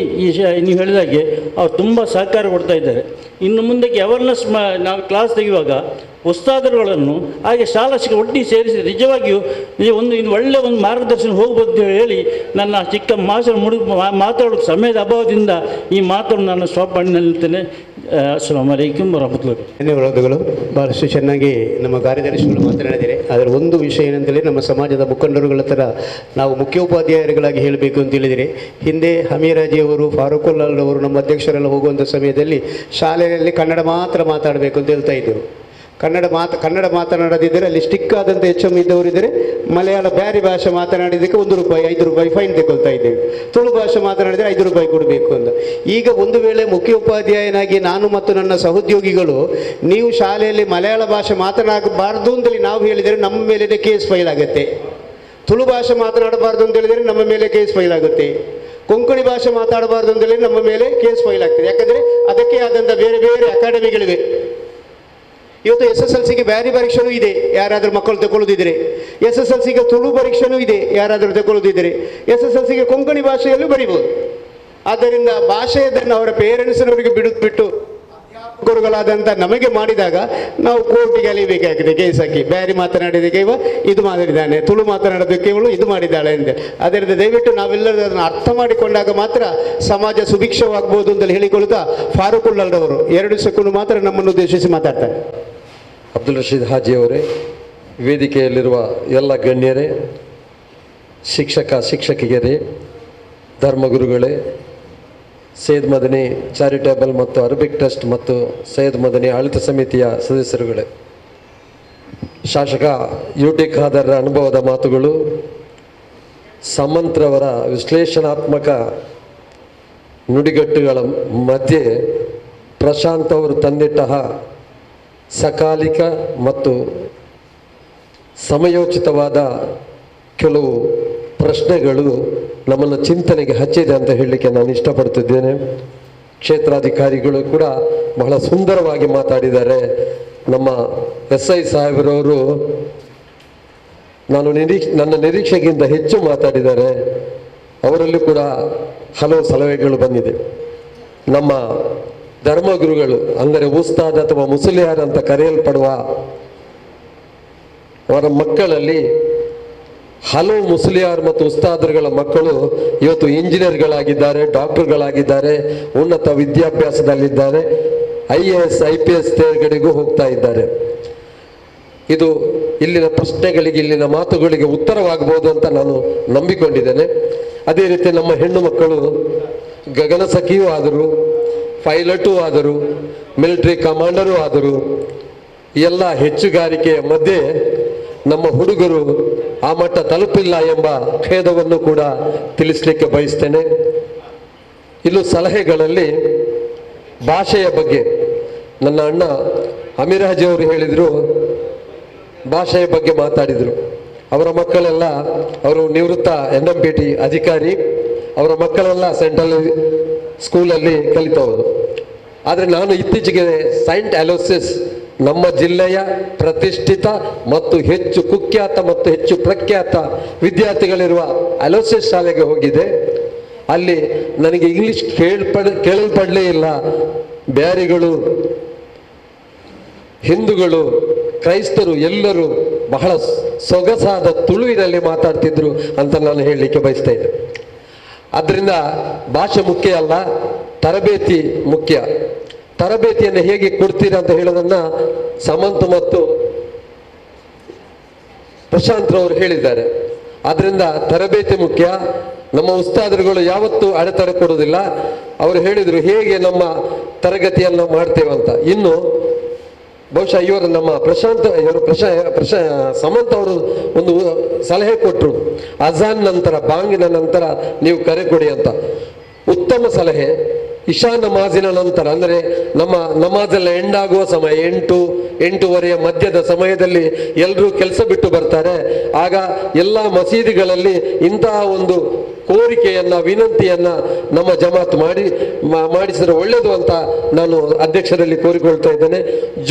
ನೀವು ಹೇಳಿದಾಗೆ ಅವ್ರು ತುಂಬ ಸಹಕಾರ ಕೊಡ್ತಾ ಇದ್ದಾರೆ. ಇನ್ನು ಮುಂದಕ್ಕೆ ಅವೇರ್ನೆಸ್ ನಾವು ಕ್ಲಾಸ್ ತೆಗೆಯುವಾಗ ಉಸ್ತಾದರುಗಳನ್ನು ಹಾಗೆ ಶಾಲಾ ಶಿಕ್ಷಣ ಒಟ್ಟಿಗೆ ಸೇರಿಸಿ ನಿಜವಾಗಿಯೂ ಇದು ಒಳ್ಳೆಯ ಒಂದು ಮಾರ್ಗದರ್ಶನ ಹೋಗ್ಬೋದು ಅಂತ ಹೇಳಿ ನನ್ನ ಚಿಕ್ಕ ಮಾತಾಡೋಕ್ಕೆ ಸಮಯದ ಅಭಾವದಿಂದ ಈ ಮಾತನ್ನು ನಾನು ಸ್ಟಾಪ್ ಮಾಡಿ ನಿಲ್ತೇನೆ. ಅಸ್ಸಲಾಮು ಅಲೈಕುಂ ವರಹಮತುಲ್ಲಾಹಿ. ಧನ್ಯವಾದಗಳು. ಭಾಳಷ್ಟು ಚೆನ್ನಾಗಿ ನಮ್ಮ ಕಾರ್ಯದರ್ಶಿಗಳು ಮಾತನಾಡಿದ್ದಾರೆ. ಅದರ ಒಂದು ವಿಷಯ ಏನಂತೇಳಿ ನಮ್ಮ ಸಮಾಜದ ಮುಖಂಡರುಗಳ ಥರ ನಾವು ಮುಖ್ಯೋಪಾಧ್ಯಾಯರುಗಳಾಗಿ ಹೇಳಬೇಕು ಅಂತ ಹೇಳಿದರೆ, ಹಿಂದೆ ಹಮೀರಾಜಿಯವರು, ಫಾರೂಕುಲ್ಲಾರವರು ನಮ್ಮ ಅಧ್ಯಕ್ಷರೆಲ್ಲ ಹೋಗುವಂಥ ಸಮಯದಲ್ಲಿ ಶಾಲೆಯಲ್ಲಿ ಕನ್ನಡ ಮಾತ್ರ ಮಾತಾಡಬೇಕು ಅಂತ ಹೇಳ್ತಾ ಇದ್ದೆವು. ಕನ್ನಡ ಮಾತನಾಡದಿದ್ದರೆ ಅಲ್ಲಿ ಸ್ಟಿಕ್ ಆದಂಥ HM ಇದ್ದವರಿದ್ದರೆ ಮಲಯಾಳ ಬ್ಯಾರಿ ಭಾಷೆ ಮಾತನಾಡಿದ್ದಕ್ಕೆ 1 ರೂಪಾಯಿ 5 ರೂಪಾಯಿ ಫೈನ್ ತೆಗೊಳ್ತಾ ಇದ್ದೇವೆ. ತುಳು ಭಾಷೆ ಮಾತನಾಡಿದರೆ 5 ರೂಪಾಯಿ ಕೊಡಬೇಕು ಅಂತ. ಈಗ ಒಂದು ವೇಳೆ ಮುಖ್ಯೋಪಾಧ್ಯಾಯನಾಗಿ ನಾನು ಮತ್ತು ನನ್ನ ಸಹೋದ್ಯೋಗಿಗಳು ನೀವು ಶಾಲೆಯಲ್ಲಿ ಮಲಯಾಳ ಭಾಷೆ ಮಾತನಾಡಬಾರ್ದು ಅಂತೇಳಿ ನಾವು ಹೇಳಿದರೆ ನಮ್ಮ ಮೇಲೆ ಕೇಸ್ ಫೈಲ್ ಆಗುತ್ತೆ. ತುಳು ಭಾಷೆ ಮಾತನಾಡಬಾರ್ದು ಅಂತ ಹೇಳಿದರೆ ನಮ್ಮ ಮೇಲೆ ಕೇಸ್ ಫೈಲ್ ಆಗುತ್ತೆ. ಕೊಂಕಣಿ ಭಾಷೆ ಮಾತಾಡಬಾರ್ದು ಅಂತೇಳಿ ನಮ್ಮ ಮೇಲೆ ಕೇಸ್ ಫೈಲ್ ಆಗ್ತದೆ. ಯಾಕಂದರೆ ಅದಕ್ಕೆ ಆದಂಥ ಬೇರೆ ಬೇರೆ ಅಕಾಡೆಮಿಗಳಿವೆ. ಇವತ್ತು SSLCಗೆ ಬ್ಯಾರಿ ಪರೀಕ್ಷೆನೂ ಇದೆ, ಯಾರಾದರೂ ಮಕ್ಕಳು ತಗೊಳ್ಳೋದಿದ್ದರೆ. SSLCಗೆ ತುಳು ಪರೀಕ್ಷೆನೂ ಇದೆ, ಯಾರಾದರೂ ತಗೊಳ್ಳೋದಿದ್ದರೆ. SSLCಗೆ ಕೊಂಕಣಿ ಭಾಷೆಯಲ್ಲೂ ಬರಿಬೋದು. ಆದ್ದರಿಂದ ಭಾಷೆಯದನ್ನು ಅವರ ಪೇರೆಂಟ್ಸ್ನವರಿಗೆ ಬಿಟ್ಟು ಗುರುಗಳಾದಂಥ ನಮಗೆ ಮಾಡಿದಾಗ ನಾವು ಕೋರ್ಟಿಗೆ ಅಲಿಬೇಕಾಗಿದೆ ಕೇಸ್ ಹಾಕಿ. ಬ್ಯಾರಿ ಮಾತನಾಡಿದಕ್ಕೆ ಇದು ಮಾಡಿದ್ದಾನೆ, ತುಳು ಮಾತನಾಡೋದಕ್ಕೆ ಇವಳು ಇದು ಮಾಡಿದ್ದಾಳೆ ಅಂತ. ಅದರಿಂದ ದಯವಿಟ್ಟು ನಾವೆಲ್ಲರೂ ಅದನ್ನು ಅರ್ಥ ಮಾಡಿಕೊಂಡಾಗ ಮಾತ್ರ ಸಮಾಜ ಸುಭಿಕ್ಷವಾಗ್ಬೋದು ಅಂತ ಹೇಳಿಕೊಳ್ತಾ ಫಾರೂಕುಲ್ಲಾರವರು 2 ಸೆಕೆಂಡ್ ಮಾತ್ರ ನಮ್ಮನ್ನು ಉದ್ದೇಶಿಸಿ ಮಾತಾಡ್ತಾರೆ. ಅಬ್ದುಲ್ ರಶೀದ್ ಹಾಜಿಯವರೇ, ವೇದಿಕೆಯಲ್ಲಿರುವ ಎಲ್ಲ ಗಣ್ಯರೇ, ಶಿಕ್ಷಕಿಯರೇ, ಧರ್ಮಗುರುಗಳೇ, ಸೈಯದ್ ಮದನಿ ಚಾರಿಟೇಬಲ್ ಮತ್ತು ಅರಬಿಕ್ ಟ್ರಸ್ಟ್ ಮತ್ತು ಸೈಯದ್ ಮದನಿ ಆಡಳಿತ ಸಮಿತಿಯ ಸದಸ್ಯರುಗಳೇ, ಶಾಸಕ UT ಖಾದರ್ರ ಅನುಭವದ ಮಾತುಗಳು, ಸಮಂತ್ರವರ ವಿಶ್ಲೇಷಣಾತ್ಮಕ ನುಡಿಗಟ್ಟುಗಳ ಮಧ್ಯೆ ಪ್ರಶಾಂತ್ ಅವರು ತಂದಿಟ್ಟ ಸಕಾಲಿಕ ಮತ್ತು ಸಮಯೋಚಿತವಾದ ಕೆಲವು ಪ್ರಶ್ನೆಗಳು ನಮ್ಮನ್ನು ಚಿಂತನೆಗೆ ಹಚ್ಚಿದೆ ಅಂತ ಹೇಳಲಿಕ್ಕೆ ನಾನು ಇಷ್ಟಪಡ್ತಿದ್ದೇನೆ. ಕ್ಷೇತ್ರಾಧಿಕಾರಿಗಳು ಕೂಡ ಬಹಳ ಸುಂದರವಾಗಿ ಮಾತಾಡಿದ್ದಾರೆ. ನಮ್ಮ SI ಸಾಹೇಬರವರು ನನ್ನ ನಿರೀಕ್ಷೆಗಿಂತ ಹೆಚ್ಚು ಮಾತಾಡಿದ್ದಾರೆ. ಅವರಲ್ಲೂ ಕೂಡ ಹಲವು ಸಲಹೆಗಳು ಬಂದಿದೆ. ನಮ್ಮ ಧರ್ಮಗುರುಗಳು ಅಂದರೆ ಉಸ್ತಾದ್ ಅಥವಾ ಮುಸಲಿಯಾರ್ ಅಂತ ಕರೆಯಲ್ಪಡುವ ಅವರ ಮಕ್ಕಳಲ್ಲಿ ಹಲವು ಮುಸ್ಲಿಯಾರ್ ಮತ್ತು ಉಸ್ತಾದರುಗಳ ಮಕ್ಕಳು ಇವತ್ತು ಇಂಜಿನಿಯರ್ಗಳಾಗಿದ್ದಾರೆ, ಡಾಕ್ಟರ್ಗಳಾಗಿದ್ದಾರೆ, ಉನ್ನತ ವಿದ್ಯಾಭ್ಯಾಸದಲ್ಲಿದ್ದಾರೆ, IAS IPS ತೇರ್ಗಡೆಗೂ ಹೋಗ್ತಾ ಇದ್ದಾರೆ. ಇದು ಇಲ್ಲಿನ ಪ್ರಶ್ನೆಗಳಿಗೆ, ಇಲ್ಲಿನ ಮಾತುಗಳಿಗೆ ಉತ್ತರವಾಗಬಹುದು ಅಂತ ನಾನು ನಂಬಿಕೊಂಡಿದ್ದೇನೆ. ಅದೇ ರೀತಿ ನಮ್ಮ ಹೆಣ್ಣು ಮಕ್ಕಳು ಗಗನಸಖಿಯೂ ಆದರು, ಪೈಲಟೂ ಆದರು, ಮಿಲಿಟರಿ ಕಮಾಂಡರೂ ಆದರು. ಎಲ್ಲ ಹೆಚ್ಚುಗಾರಿಕೆಯ ಮಧ್ಯೆ ನಮ್ಮ ಹುಡುಗರು ಆ ಮಟ್ಟ ತಲುಪಿಲ್ಲ ಎಂಬ ಖೇದವನ್ನು ಕೂಡ ತಿಳಿಸಲಿಕ್ಕೆ ಬಯಸ್ತೇನೆ. ಇಲ್ಲೂ ಸಲಹೆಗಳಲ್ಲಿ ಭಾಷೆಯ ಬಗ್ಗೆ ನನ್ನ ಅಣ್ಣ ಅಮೀರಾಜಿ ಅವರು ಹೇಳಿದರು, ಭಾಷೆಯ ಬಗ್ಗೆ ಮಾತಾಡಿದರು. ಅವರ ಮಕ್ಕಳೆಲ್ಲ, ಅವರು ನಿವೃತ್ತ NMPT ಅಧಿಕಾರಿ, ಅವರ ಮಕ್ಕಳೆಲ್ಲ ಸೆಂಟ್ರಲ್ ಸ್ಕೂಲಲ್ಲಿ ಕಲಿತವರು. ಆದರೆ ನಾನು ಇತ್ತೀಚೆಗೆ ಸೈಂಟ್ ಅಲೋಸಿಸ್ ನಮ್ಮ ಜಿಲ್ಲೆಯ ಪ್ರತಿಷ್ಠಿತ ಮತ್ತು ಹೆಚ್ಚು ಕುಖ್ಯಾತ ಮತ್ತು ಹೆಚ್ಚು ಪ್ರಖ್ಯಾತ ವಿದ್ಯಾರ್ಥಿಗಳಿರುವ ಅಲೋಸಿಸ್ ಶಾಲೆಗೆ ಹೋಗಿದೆ. ಅಲ್ಲಿ ನನಗೆ ಇಂಗ್ಲಿಷ್ ಕೇಳಲ್ಪಡಲೇ ಇಲ್ಲ. ಬ್ಯಾರಿಗಳು, ಹಿಂದೂಗಳು, ಕ್ರೈಸ್ತರು ಎಲ್ಲರೂ ಬಹಳ ಸೊಗಸಾದ ತುಳುವಿನಲ್ಲಿ ಮಾತಾಡ್ತಿದ್ರು ಅಂತ ನಾನು ಹೇಳಲಿಕ್ಕೆ ಬಯಸ್ತಾ ಇದ್ದೆ. ಆದ್ದರಿಂದ ಭಾಷೆ ಮುಖ್ಯ ಅಲ್ಲ, ತರಬೇತಿ ಮುಖ್ಯ. ತರಬೇತಿಯನ್ನು ಹೇಗೆ ಕೊಡ್ತೀರಾ ಅಂತ ಹೇಳೋದನ್ನ ಸಮಂತ್ ಮತ್ತು ಪ್ರಶಾಂತ್ ರವರು ಹೇಳಿದ್ದಾರೆ. ಆದ್ರಿಂದ ತರಬೇತಿ ಮುಖ್ಯ. ನಮ್ಮ ಉಸ್ತಾದರುಗಳು ಯಾವತ್ತೂ ಅಡೆತಡೆ ಕೊಡೋದಿಲ್ಲ. ಅವರು ಹೇಳಿದರು ಹೇಗೆ ನಮ್ಮ ತರಗತಿಯನ್ನು ಮಾಡ್ತೇವಂತ. ಇನ್ನು ಬಹುಶಃ ಇವರು ನಮ್ಮ ಸಮಂತ್ ಅವರು ಒಂದು ಸಲಹೆ ಕೊಟ್ಟರು, ಅಜಾನ್ ನಂತರ, ಬಾಂಗಿನ ನಂತರ ನೀವು ಕರೆ ಕೊಡಿ ಅಂತ. ಉತ್ತಮ ಸಲಹೆ. ಇಶಾ ನಮಾಜಿನ ನಂತರ, ಅಂದರೆ ನಮ್ಮ ನಮಾಜೆಲ್ಲ ಎಂಡ್ ಆಗುವ ಸಮಯ 8-8:30 ಮಧ್ಯದ ಸಮಯದಲ್ಲಿ ಎಲ್ಲರೂ ಕೆಲಸ ಬಿಟ್ಟು ಬರ್ತಾರೆ. ಆಗ ಎಲ್ಲ ಮಸೀದಿಗಳಲ್ಲಿ ಇಂತಹ ಒಂದು ಕೋರಿಕೆಯನ್ನ, ವಿನಂತಿಯನ್ನ ನಮ್ಮ ಜಮಾತ್ ಮಾಡಿಸಿದ್ರೆ ಒಳ್ಳೆಯದು ಅಂತ ನಾನು ಅಧ್ಯಕ್ಷರಲ್ಲಿ ಕೋರಿಕೊಳ್ತಾ ಇದ್ದೇನೆ.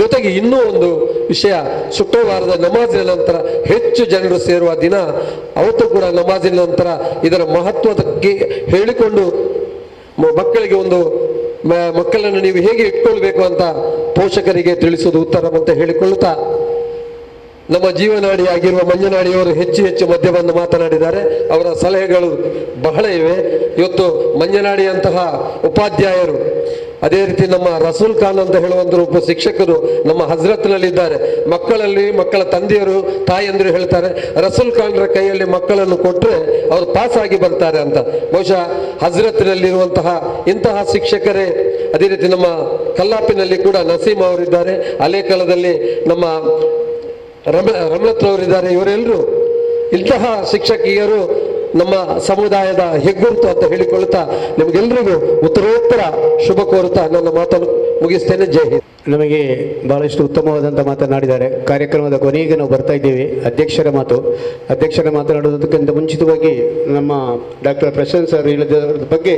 ಜೊತೆಗೆ ಇನ್ನೂ ಒಂದು ವಿಷಯ, ಶುಕ್ರವಾರದ ನಮಾಜಿನ ನಂತರ ಹೆಚ್ಚು ಜನರು ಸೇರುವ ದಿನ, ಅವತ್ತು ಕೂಡ ನಮಾಜಿನ ನಂತರ ಇದರ ಮಹತ್ವಕ್ಕೆ ಹೇಳಿಕೊಂಡು ಮಕ್ಕಳಿಗೆ ಮಕ್ಕಳನ್ನು ನೀವು ಹೇಗೆ ಇಟ್ಕೊಳ್ಬೇಕು ಅಂತ ಪೋಷಕರಿಗೆ ತಿಳಿಸುವುದು ಉತ್ತರ ಅಂತ ಹೇಳಿಕೊಳ್ಳುತ್ತಾ, ನಮ್ಮ ಜೀವನಾಡಿಯಾಗಿರುವ ಮಂಜನಾಡಿಯವರು ಹೆಚ್ಚು ಮಧ್ಯವನ್ನು ಮಾತನಾಡಿದ್ದಾರೆ. ಅವರ ಸಲಹೆಗಳು ಬಹಳ ಇವೆ. ಇವತ್ತು ಮಂಜನಾಡಿಯಂತಹ ಉಪಾಧ್ಯಾಯರು, ಅದೇ ರೀತಿ ನಮ್ಮ ರಸೂಲ್ ಖಾನ್ ಅಂತ ಹೇಳುವಂಥ ಒಬ್ಬ ಶಿಕ್ಷಕರು ನಮ್ಮ ಹಜ್ರತ್ನಲ್ಲಿದ್ದಾರೆ. ಮಕ್ಕಳ ತಂದೆಯರು, ತಾಯಂದಿರು ಹೇಳ್ತಾರೆ, ರಸೂಲ್ ಖಾನ್ರ ಕೈಯಲ್ಲಿ ಮಕ್ಕಳನ್ನು ಕೊಟ್ಟರೆ ಅವರು ಪಾಸ್ ಆಗಿ ಬರ್ತಾರೆ ಅಂತ. ಬಹುಶಃ ಹಜ್ರತ್ನಲ್ಲಿರುವಂತಹ ಇಂತಹ ಶಿಕ್ಷಕರೇ. ಅದೇ ರೀತಿ ನಮ್ಮ ಕಲ್ಲಾಪಿನಲ್ಲಿ ಕೂಡ ನಸೀಮ್ ಅವರಿದ್ದಾರೆ, ಅಲೇಕಳದಲ್ಲಿ ನಮ್ಮ ರಮಲತ್ನವರಿದ್ದಾರೆ. ಇವರೆಲ್ಲರೂ ಇಂತಹ ಶಿಕ್ಷಕಿಯರು ನಮ್ಮ ಸಮುದಾಯದ ಹೆಗ್ಗುರುತು ಅಂತ ಹೇಳಿಕೊಳ್ಳುತ್ತಾ ನಿಮಗೆಲ್ಲರಿಗೂ ಉತ್ತರೋತ್ತರ ಶುಭ ಕೋರುತ್ತಾ ನನ್ನ ಮಾತನ್ನು ಮುಗಿಸ್ತೇನೆ. ಜೈ ಹಿಂದ್. ನಮಗೆ ಬಹಳಷ್ಟು ಉತ್ತಮವಾದಂಥ ಮಾತನಾಡಿದ್ದಾರೆ. ಕಾರ್ಯಕ್ರಮದ ಕೊನೆಗೆ ನಾವು ಬರ್ತಾ ಇದ್ದೇವೆ. ಅಧ್ಯಕ್ಷರ ಮಾತನಾಡುವುದಕ್ಕಿಂತ ಮುಂಚಿತವಾಗಿ ನಮ್ಮ ಡಾಕ್ಟರ್ ಪ್ರಶಾಂತ್ ಸರ್ ಹೇಳಿದ ಬಗ್ಗೆ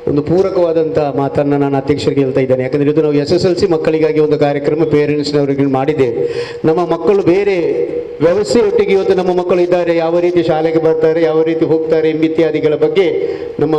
ಒಂದು ಪೂರಕವಾದಂಥ ಮಾತನ್ನು ನಾನು ಅಧ್ಯಕ್ಷರಿಗೆ ಹೇಳ್ತಾ ಇದ್ದೇನೆ. ಯಾಕಂದರೆ ಇದು ನಾವು SSLC ಮಕ್ಕಳಿಗಾಗಿ ಒಂದು ಕಾರ್ಯಕ್ರಮ ಪೇರೆಂಟ್ಸ್ನವರಿಗೆ ಮಾಡಿದ್ದೇವೆ. ನಮ್ಮ ಮಕ್ಕಳು ಬೇರೆ ವ್ಯವಸ್ಥೆಯೊಟ್ಟಿಗೆ ಇವತ್ತು ನಮ್ಮ ಮಕ್ಕಳು ಇದ್ದಾರೆ, ಯಾವ ರೀತಿ ಶಾಲೆಗೆ ಬರ್ತಾರೆ, ಯಾವ ರೀತಿ ಹೋಗ್ತಾರೆ ಎಂಬಿತ್ಯಾದಿಗಳ ಬಗ್ಗೆ ನಮ್ಮ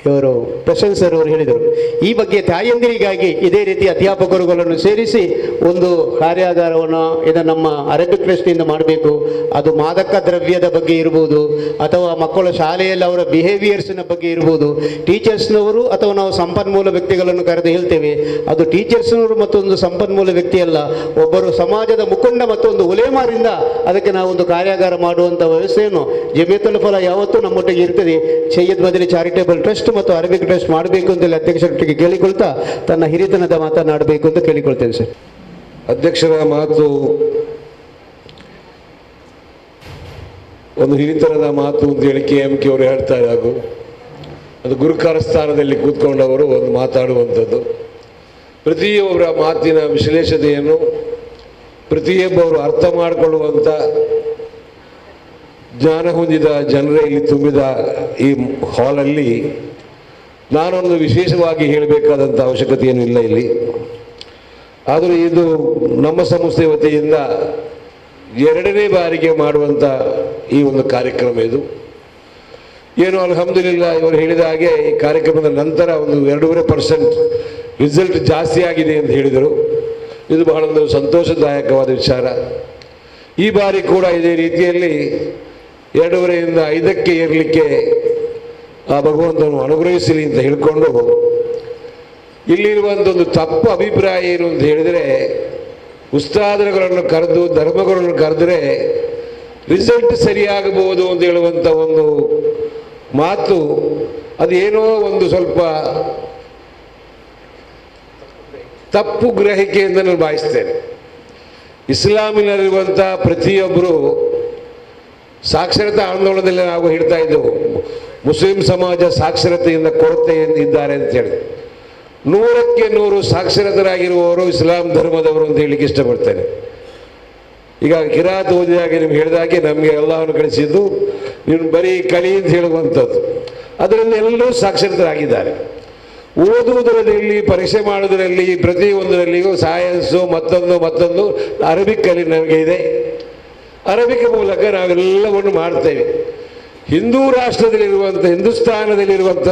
ಇವರು ಪ್ರಶಾಂತ್ ಸರ್ ಅವರು ಹೇಳಿದರು. ಈ ಬಗ್ಗೆ ತಾಯಂದಿರಿಗಾಗಿ ಇದೇ ರೀತಿ ಅಧ್ಯಾಪಕರುಗಳನ್ನು ಸೇರಿಸಿ ಒಂದು ಕಾರ್ಯಾಗಾರವನ್ನು ಇದನ್ನು ನಮ್ಮ ಅರೇಬಿಕ್ ಟ್ರಸ್ಟಿಂದ ಮಾಡಬೇಕು. ಅದು ಮಾದಕ ದ್ರವ್ಯದ ಬಗ್ಗೆ ಇರ್ಬೋದು, ಅಥವಾ ಮಕ್ಕಳ ಶಾಲೆಯಲ್ಲಿ ಅವರ ಬಿಹೇವಿಯರ್ಸ್ನ ಬಗ್ಗೆ ಇರ್ಬೋದು. ಟೀಚರ್ಸ್ನವರು ಅಥವಾ ನಾವು ಸಂಪನ್ಮೂಲ ವ್ಯಕ್ತಿಗಳನ್ನು ಕರೆದು ಹೇಳ್ತೇವೆ, ಅದು ಟೀಚರ್ಸ್ನವರು ಮತ್ತೊಂದು ಸಂಪನ್ಮೂಲ ವ್ಯಕ್ತಿ ಅಲ್ಲ, ಒಬ್ಬರು ಸಮಾಜದ ಮುಖಂಡ ಮತ್ತೊಂದು ಉಲೇಮಾರಿಂದ ಅದಕ್ಕೆ ನಾವು ಒಂದು ಕಾರ್ಯಾಗಾರ ಮಾಡುವಂಥ ವ್ಯವಸ್ಥೆಯನ್ನು ಜಮಿಯತುಲ್ ಫಲಾಹ್ ಯಾವತ್ತೂ ನಮ್ಮೊಟ್ಟಿಗೆ ಇರ್ತದೆ. ಸೈಯದ್ ಮದನಿ ಚಾರಿಟೇಬಲ್ ಟ್ರಸ್ಟ್ ಮತ್ತು ಅರೇಬಿಕ್ ಟ್ರಸ್ಟ್ ಮಾಡಬೇಕು ಅಂತೇಳಿ ಅಧ್ಯಕ್ಷರೊಟ್ಟಿಗೆ ಕೇಳಿಕೊಳ್ತಾ ತನ್ನ ಹಿರಿತನದ ಮಾತನಾಡಬೇಕು ಅಂತ ಕೇಳಿಕೊಳ್ತೇನೆ ಸರ್. ಅಧ್ಯಕ್ಷರ ಮಾತು ಒಂದು ಹಿರಿತನದ ಮಾತು ಅಂತ ಹೇಳಿ KMK ಅವರು ಹೇಳ್ತಾರೆ. ಹಾಗೂ ಅದು ಗುರುಕಾರ ಸ್ಥಾನದಲ್ಲಿ ಕೂತ್ಕೊಂಡವರು ಒಂದು ಮಾತಾಡುವಂಥದ್ದು. ಪ್ರತಿಯೊಬ್ಬರ ಮಾತಿನ ವಿಶ್ಲೇಷಣೆಯನ್ನು ಪ್ರತಿಯೊಬ್ಬರು ಅರ್ಥ ಮಾಡಿಕೊಳ್ಳುವಂಥ ಜ್ಞಾನ ಹೊಂದಿದ ಜನರೇ ಇಲ್ಲಿ ತುಂಬಿದ ಈ ಹಾಲಲ್ಲಿ ನಾನೊಂದು ವಿಶೇಷವಾಗಿ ಹೇಳಬೇಕಾದಂಥ ಅವಶ್ಯಕತೆ ಏನೂ ಇಲ್ಲ ಇಲ್ಲಿ. ಆದರೆ ಇದು ನಮ್ಮ ಸಂಸ್ಥೆ ವತಿಯಿಂದ 2ನೇ ಬಾರಿಗೆ ಮಾಡುವಂಥ ಈ ಒಂದು ಕಾರ್ಯಕ್ರಮ. ಇದು ಏನು ಅಲ್ಹಮ್ದುಲಿಲ್ಲಾ ಇವರು ಹೇಳಿದ ಹಾಗೆ ಈ ಕಾರ್ಯಕ್ರಮದ ನಂತರ ಒಂದು 2.5% ರಿಸಲ್ಟ್ ಜಾಸ್ತಿ ಆಗಿದೆ ಅಂತ ಹೇಳಿದರು. ಇದು ಬಹಳ ಒಂದು ಸಂತೋಷದಾಯಕವಾದ ವಿಚಾರ. ಈ ಬಾರಿ ಕೂಡ ಇದೇ ರೀತಿಯಲ್ಲಿ 2.5ರಿಂದ 5ಕ್ಕೆ ಏರಲಿಕ್ಕೆ ಆ ಭಗವಂತನು ಅನುಗ್ರಹಿಸಲಿ ಅಂತ ಹೇಳಿಕೊಂಡು, ಇಲ್ಲಿರುವಂಥ ಒಂದು ತಪ್ಪು ಅಭಿಪ್ರಾಯ ಏನು ಅಂತ ಹೇಳಿದರೆ, ಉಸ್ತಾದರುಗಳನ್ನು ಕರೆದು ಧರ್ಮಗಳನ್ನು ಕರೆದರೆ ರಿಸಲ್ಟ್ ಸರಿಯಾಗಬಹುದು ಅಂತ ಹೇಳುವಂಥ ಒಂದು ಮಾತು, ಅದೇನೋ ಒಂದು ಸ್ವಲ್ಪ ತಪ್ಪು ಗ್ರಹಿಕೆಯಿಂದ ನಾನು ಭಾವಿಸ್ತೇನೆ. ಇಸ್ಲಾಮಿನಲ್ಲಿರುವಂಥ ಪ್ರತಿಯೊಬ್ಬರು ಸಾಕ್ಷರತಾ ಆಂದೋಲನದಲ್ಲಿ ನಾವು ಹೇಳ್ತಾ ಇದ್ದೆವು, ಮುಸ್ಲಿಂ ಸಮಾಜ ಸಾಕ್ಷರತೆಯಿಂದ ಕೊರತೆ ಇದ್ದಾರೆ ಅಂತೇಳಿ. 100ಕ್ಕೆ 100 ಸಾಕ್ಷರತರಾಗಿರುವವರು ಇಸ್ಲಾಂ ಧರ್ಮದವರು ಅಂತ ಹೇಳಲಿಕ್ಕೆ ಇಷ್ಟಪಡ್ತೇನೆ. ಈಗ ಕಿರಾತ್ ಓದಿದಾಗ ನಿಮ್ಗೆ ಹೇಳಿದಾಗೆ ನಮಗೆ ಎಲ್ಲವನ್ನು ಕಳಿಸಿದ್ದು ನೀವು ಬರೀ ಕಲಿ ಅಂತ ಹೇಳುವಂಥದ್ದು. ಅದರಿಂದ ಎಲ್ಲರೂ ಸಾಕ್ಷರತರಾಗಿದ್ದಾರೆ. ಓದುವುದರಲ್ಲಿ, ಪರೀಕ್ಷೆ ಮಾಡೋದರಲ್ಲಿ, ಪ್ರತಿಯೊಂದರಲ್ಲಿಯೂ ಸೈನ್ಸು ಮತ್ತೊಂದು ಅರಬಿಕ್ ಕಲಿ ನಮಗೆ ಇದೆ. ಅರಬಿಕ್ ಮೂಲಕ ನಾವೆಲ್ಲವನ್ನು ಮಾಡ್ತೇವೆ. ಹಿಂದೂ ರಾಷ್ಟ್ರದಲ್ಲಿರುವಂಥ, ಹಿಂದೂಸ್ತಾನದಲ್ಲಿರುವಂಥ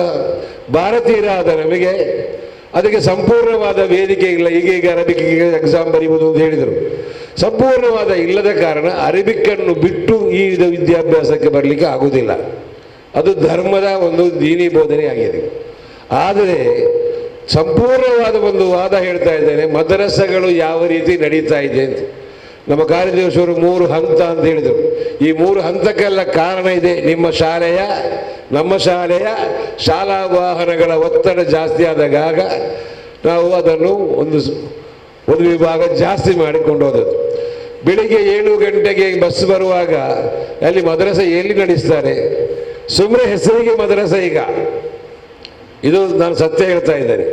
ಭಾರತೀಯರಾದ ನಮಗೆ ಅದಕ್ಕೆ ಸಂಪೂರ್ಣವಾದ ವೇದಿಕೆ ಇಲ್ಲ. ಈಗ ಅರಬಿಕ್ಕಿಗೆ ಎಕ್ಸಾಮ್ ಬರೀಬೋದು ಅಂತ ಹೇಳಿದರು. ಸಂಪೂರ್ಣವಾದ ಇಲ್ಲದ ಕಾರಣ ಅರಬಿಕ್ಕನ್ನು ಬಿಟ್ಟು ಈ ವಿದ್ಯಾಭ್ಯಾಸಕ್ಕೆ ಬರಲಿಕ್ಕೆ ಆಗುವುದಿಲ್ಲ. ಅದು ಧರ್ಮದ ಒಂದು ದೀನಿ ಬೋಧನೆ ಆಗಿದೆ. ಆದರೆ ಸಂಪೂರ್ಣವಾದ ಒಂದು ವಾದ ಹೇಳ್ತಾ ಇದ್ದೇನೆ, ಮದರಸಗಳು ಯಾವ ರೀತಿ ನಡೀತಾ ಇದೆ ಅಂತ. ನಮ್ಮ ಕಾರ್ಯದರ್ಶಿಯವರು 3 ಹಂತ ಅಂತ ಹೇಳಿದರು. ಈ 3 ಹಂತಕ್ಕೆಲ್ಲ ಕಾರಣ ಇದೆ. ನಮ್ಮ ಶಾಲೆಯ ಶಾಲಾ ವಾಹನಗಳ ಒತ್ತಡ ಜಾಸ್ತಿ ಆದಾಗ ನಾವು ಅದನ್ನು ಒಂದು ವಿಭಾಗ ಜಾಸ್ತಿ ಮಾಡಿಕೊಂಡು ಹೋದದ್ದು. ಬೆಳಿಗ್ಗೆ 7 ಗಂಟೆಗೆ ಬಸ್ ಬರುವಾಗ ಅಲ್ಲಿ ಮದ್ರಸೆ ಎಲ್ಲಿ ನಡೆಸ್ತಾರೆ? ಸುಮ್ಮನೆ ಹೆಸರಿಗೆ ಮದ್ರಸೆ. ಈಗ ಇದು ನಾನು ಸತ್ಯ ಹೇಳ್ತಾ ಇದ್ದೇನೆ.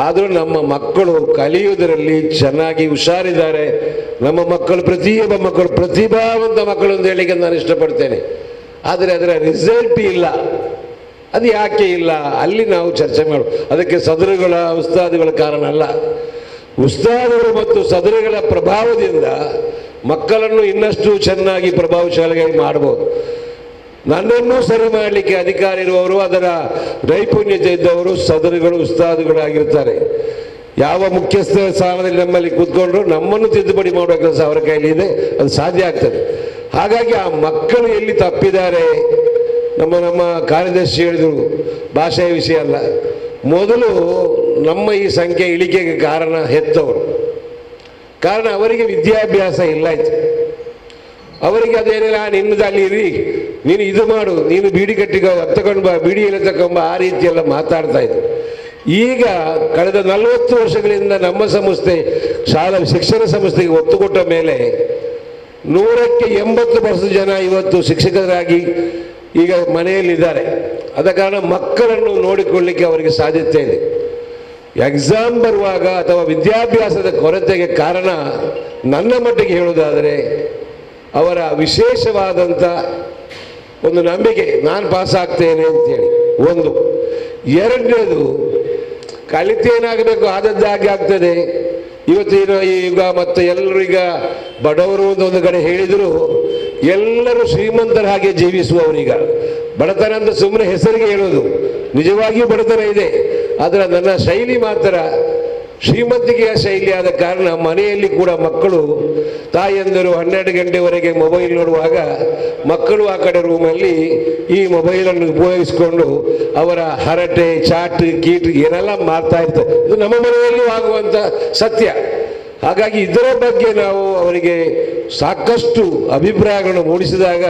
ಆದರೂ ನಮ್ಮ ಮಕ್ಕಳು ಕಲಿಯುವುದರಲ್ಲಿ ಚೆನ್ನಾಗಿ ಹುಷಾರಿದ್ದಾರೆ. ನಮ್ಮ ಮಕ್ಕಳು ಪ್ರತಿಯೊಬ್ಬ ಮಕ್ಕಳು ಪ್ರತಿಭಾವಂತ ಮಕ್ಕಳು ಅಂತ ಹೇಳಿಕ್ಕೆ ನಾನು ಇಷ್ಟಪಡ್ತೇನೆ. ಆದರೆ ಅದರ ರಿಸಲ್ಟ್ ಇಲ್ಲ. ಅದು ಯಾಕೆ ಇಲ್ಲ ಅಲ್ಲಿ ನಾವು ಚರ್ಚೆ ಮಾಡು. ಅದಕ್ಕೆ ಸದರುಗಳ ಉಸ್ತಾದುಗಳ ಕಾರಣ ಅಲ್ಲ. ಉಸ್ತಾದುಗಳು ಮತ್ತು ಸದರುಗಳ ಪ್ರಭಾವದಿಂದ ಮಕ್ಕಳನ್ನು ಇನ್ನಷ್ಟು ಚೆನ್ನಾಗಿ ಪ್ರಭಾವಶಾಲಿಯಾಗಿ ಮಾಡಬಹುದು. ನನ್ನನ್ನು ಸರಿ ಮಾಡಲಿಕ್ಕೆ ಅಧಿಕಾರ ಇರುವವರು, ಅದರ ನೈಪುಣ್ಯತೆ ಇದ್ದವರು ಸದರುಗಳು ಉಸ್ತಾದುಗಳಾಗಿರ್ತಾರೆ. ಯಾವ ಮುಖ್ಯಸ್ಥ ಸ್ಥಾನದಲ್ಲಿ ನಮ್ಮಲ್ಲಿ ಕೂತ್ಕೊಂಡ್ರು ನಮ್ಮನ್ನು ತಿದ್ದುಪಡಿ ಮಾಡುವ ಕೆಲಸ ಅವರ ಕೈಲಿ ಇದೆ, ಅದು ಸಾಧ್ಯ ಆಗ್ತದೆ. ಹಾಗಾಗಿ ಆ ಮಕ್ಕಳು ಎಲ್ಲಿ ತಪ್ಪಿದ್ದಾರೆ, ನಮ್ಮ ಕಾರ್ಯದರ್ಶಿ ಹೇಳಿದರು ಭಾಷೆಯ ವಿಷಯ ಅಲ್ಲ. ಮೊದಲು ನಮ್ಮ ಈ ಸಂಖ್ಯೆ ಇಳಿಕೆಗೆ ಕಾರಣ ಹೆತ್ತವರು. ಕಾರಣ ಅವರಿಗೆ ವಿದ್ಯಾಭ್ಯಾಸ ಇಲ್ಲ ಆಯ್ತು. ಅವರಿಗೆ ಅದೇನಿಲ್ಲ, ನಿನ್ನದು ಅಲ್ಲಿ ಇರಿ, ನೀನು ಇದು ಮಾಡು, ನೀನು ಬೀಡಿ ಕಟ್ಟಿಗೆ ತಗೊಂಡು ಬಾ, ಬೀಡಿ ಎಲ್ಲ ತಗೊಂಬ, ಆ ರೀತಿಯೆಲ್ಲ ಮಾತಾಡ್ತಾ ಇದ್ರು. ಈಗ ಕಳೆದ 40 ವರ್ಷಗಳಿಂದ ನಮ್ಮ ಸಂಸ್ಥೆ ಶಾಲಾ ಶಿಕ್ಷಣ ಸಂಸ್ಥೆಗೆ ಒತ್ತು ಕೊಟ್ಟ ಮೇಲೆ 100ಕ್ಕೆ 80% ಜನ ಇವತ್ತು ಶಿಕ್ಷಕರಾಗಿ ಈಗ ಮನೆಯಲ್ಲಿದ್ದಾರೆ. ಆದ ಕಾರಣ ಮಕ್ಕಳನ್ನು ನೋಡಿಕೊಳ್ಳಿಕ್ಕೆ ಅವರಿಗೆ ಸಾಧ್ಯತೆ ಇದೆ. ಎಕ್ಸಾಮ್ ಬರುವಾಗ ಅಥವಾ ವಿದ್ಯಾಭ್ಯಾಸದ ಕೊರತೆಗೆ ಕಾರಣ ನನ್ನ ಮಟ್ಟಿಗೆ ಹೇಳುವುದಾದರೆ ಅವರ ವಿಶೇಷವಾದಂಥ ಒಂದು ನಂಬಿಕೆ, ನಾನು ಪಾಸ್ ಆಗ್ತೇನೆ ಅಂತೇಳಿ ಒಂದು. ಎರಡನೇದು, ಕಲಿತೇನಾಗಬೇಕು ಆದದ್ದಾಗಿ ಆಗ್ತದೆ. ಇವತ್ತಿನ ಈಗ ಮತ್ತು ಎಲ್ಲರೂ ಈಗ ಬಡವರು ಒಂದು ಕಡೆ ಹೇಳಿದರು, ಎಲ್ಲರೂ ಶ್ರೀಮಂತರ ಹಾಗೆ ಜೀವಿಸುವವರೀಗ. ಬಡತನ ಅಂತ ಸುಮ್ಮನೆ ಹೆಸರಿಗೆ ಹೇಳೋದು, ನಿಜವಾಗಿಯೂ ಬಡತನ ಇದೆ. ಆದರೆ ನನ್ನ ಶೈಲಿ ಮಾತ್ರ ಶ್ರೀಮಂತಿಕೆಯ ಶೈಲಿಯಾದ ಕಾರಣ ಮನೆಯಲ್ಲಿ ಕೂಡ ಮಕ್ಕಳು, ತಾಯಿಯಂದರು 12 ಗಂಟೆವರೆಗೆ ಮೊಬೈಲ್ ನೋಡುವಾಗ ಮಕ್ಕಳು ಆ ಕಡೆ ರೂಮಲ್ಲಿ ಈ ಮೊಬೈಲನ್ನು ಉಪಯೋಗಿಸಿಕೊಂಡು ಅವರ ಹರಟೆ, ಚಾಟ್, ಕೀಟ್ ಏನೆಲ್ಲ ಮಾಡ್ತಾ ಇರ್ತಾರೆ. ಇದು ನಮ್ಮ ಮನೆಯಲ್ಲೂ ಆಗುವಂಥ ಸತ್ಯ. ಹಾಗಾಗಿ ಇದರ ಬಗ್ಗೆ ನಾವು ಅವರಿಗೆ ಸಾಕಷ್ಟು ಅಭಿಪ್ರಾಯಗಳನ್ನು ಮೂಡಿಸಿದಾಗ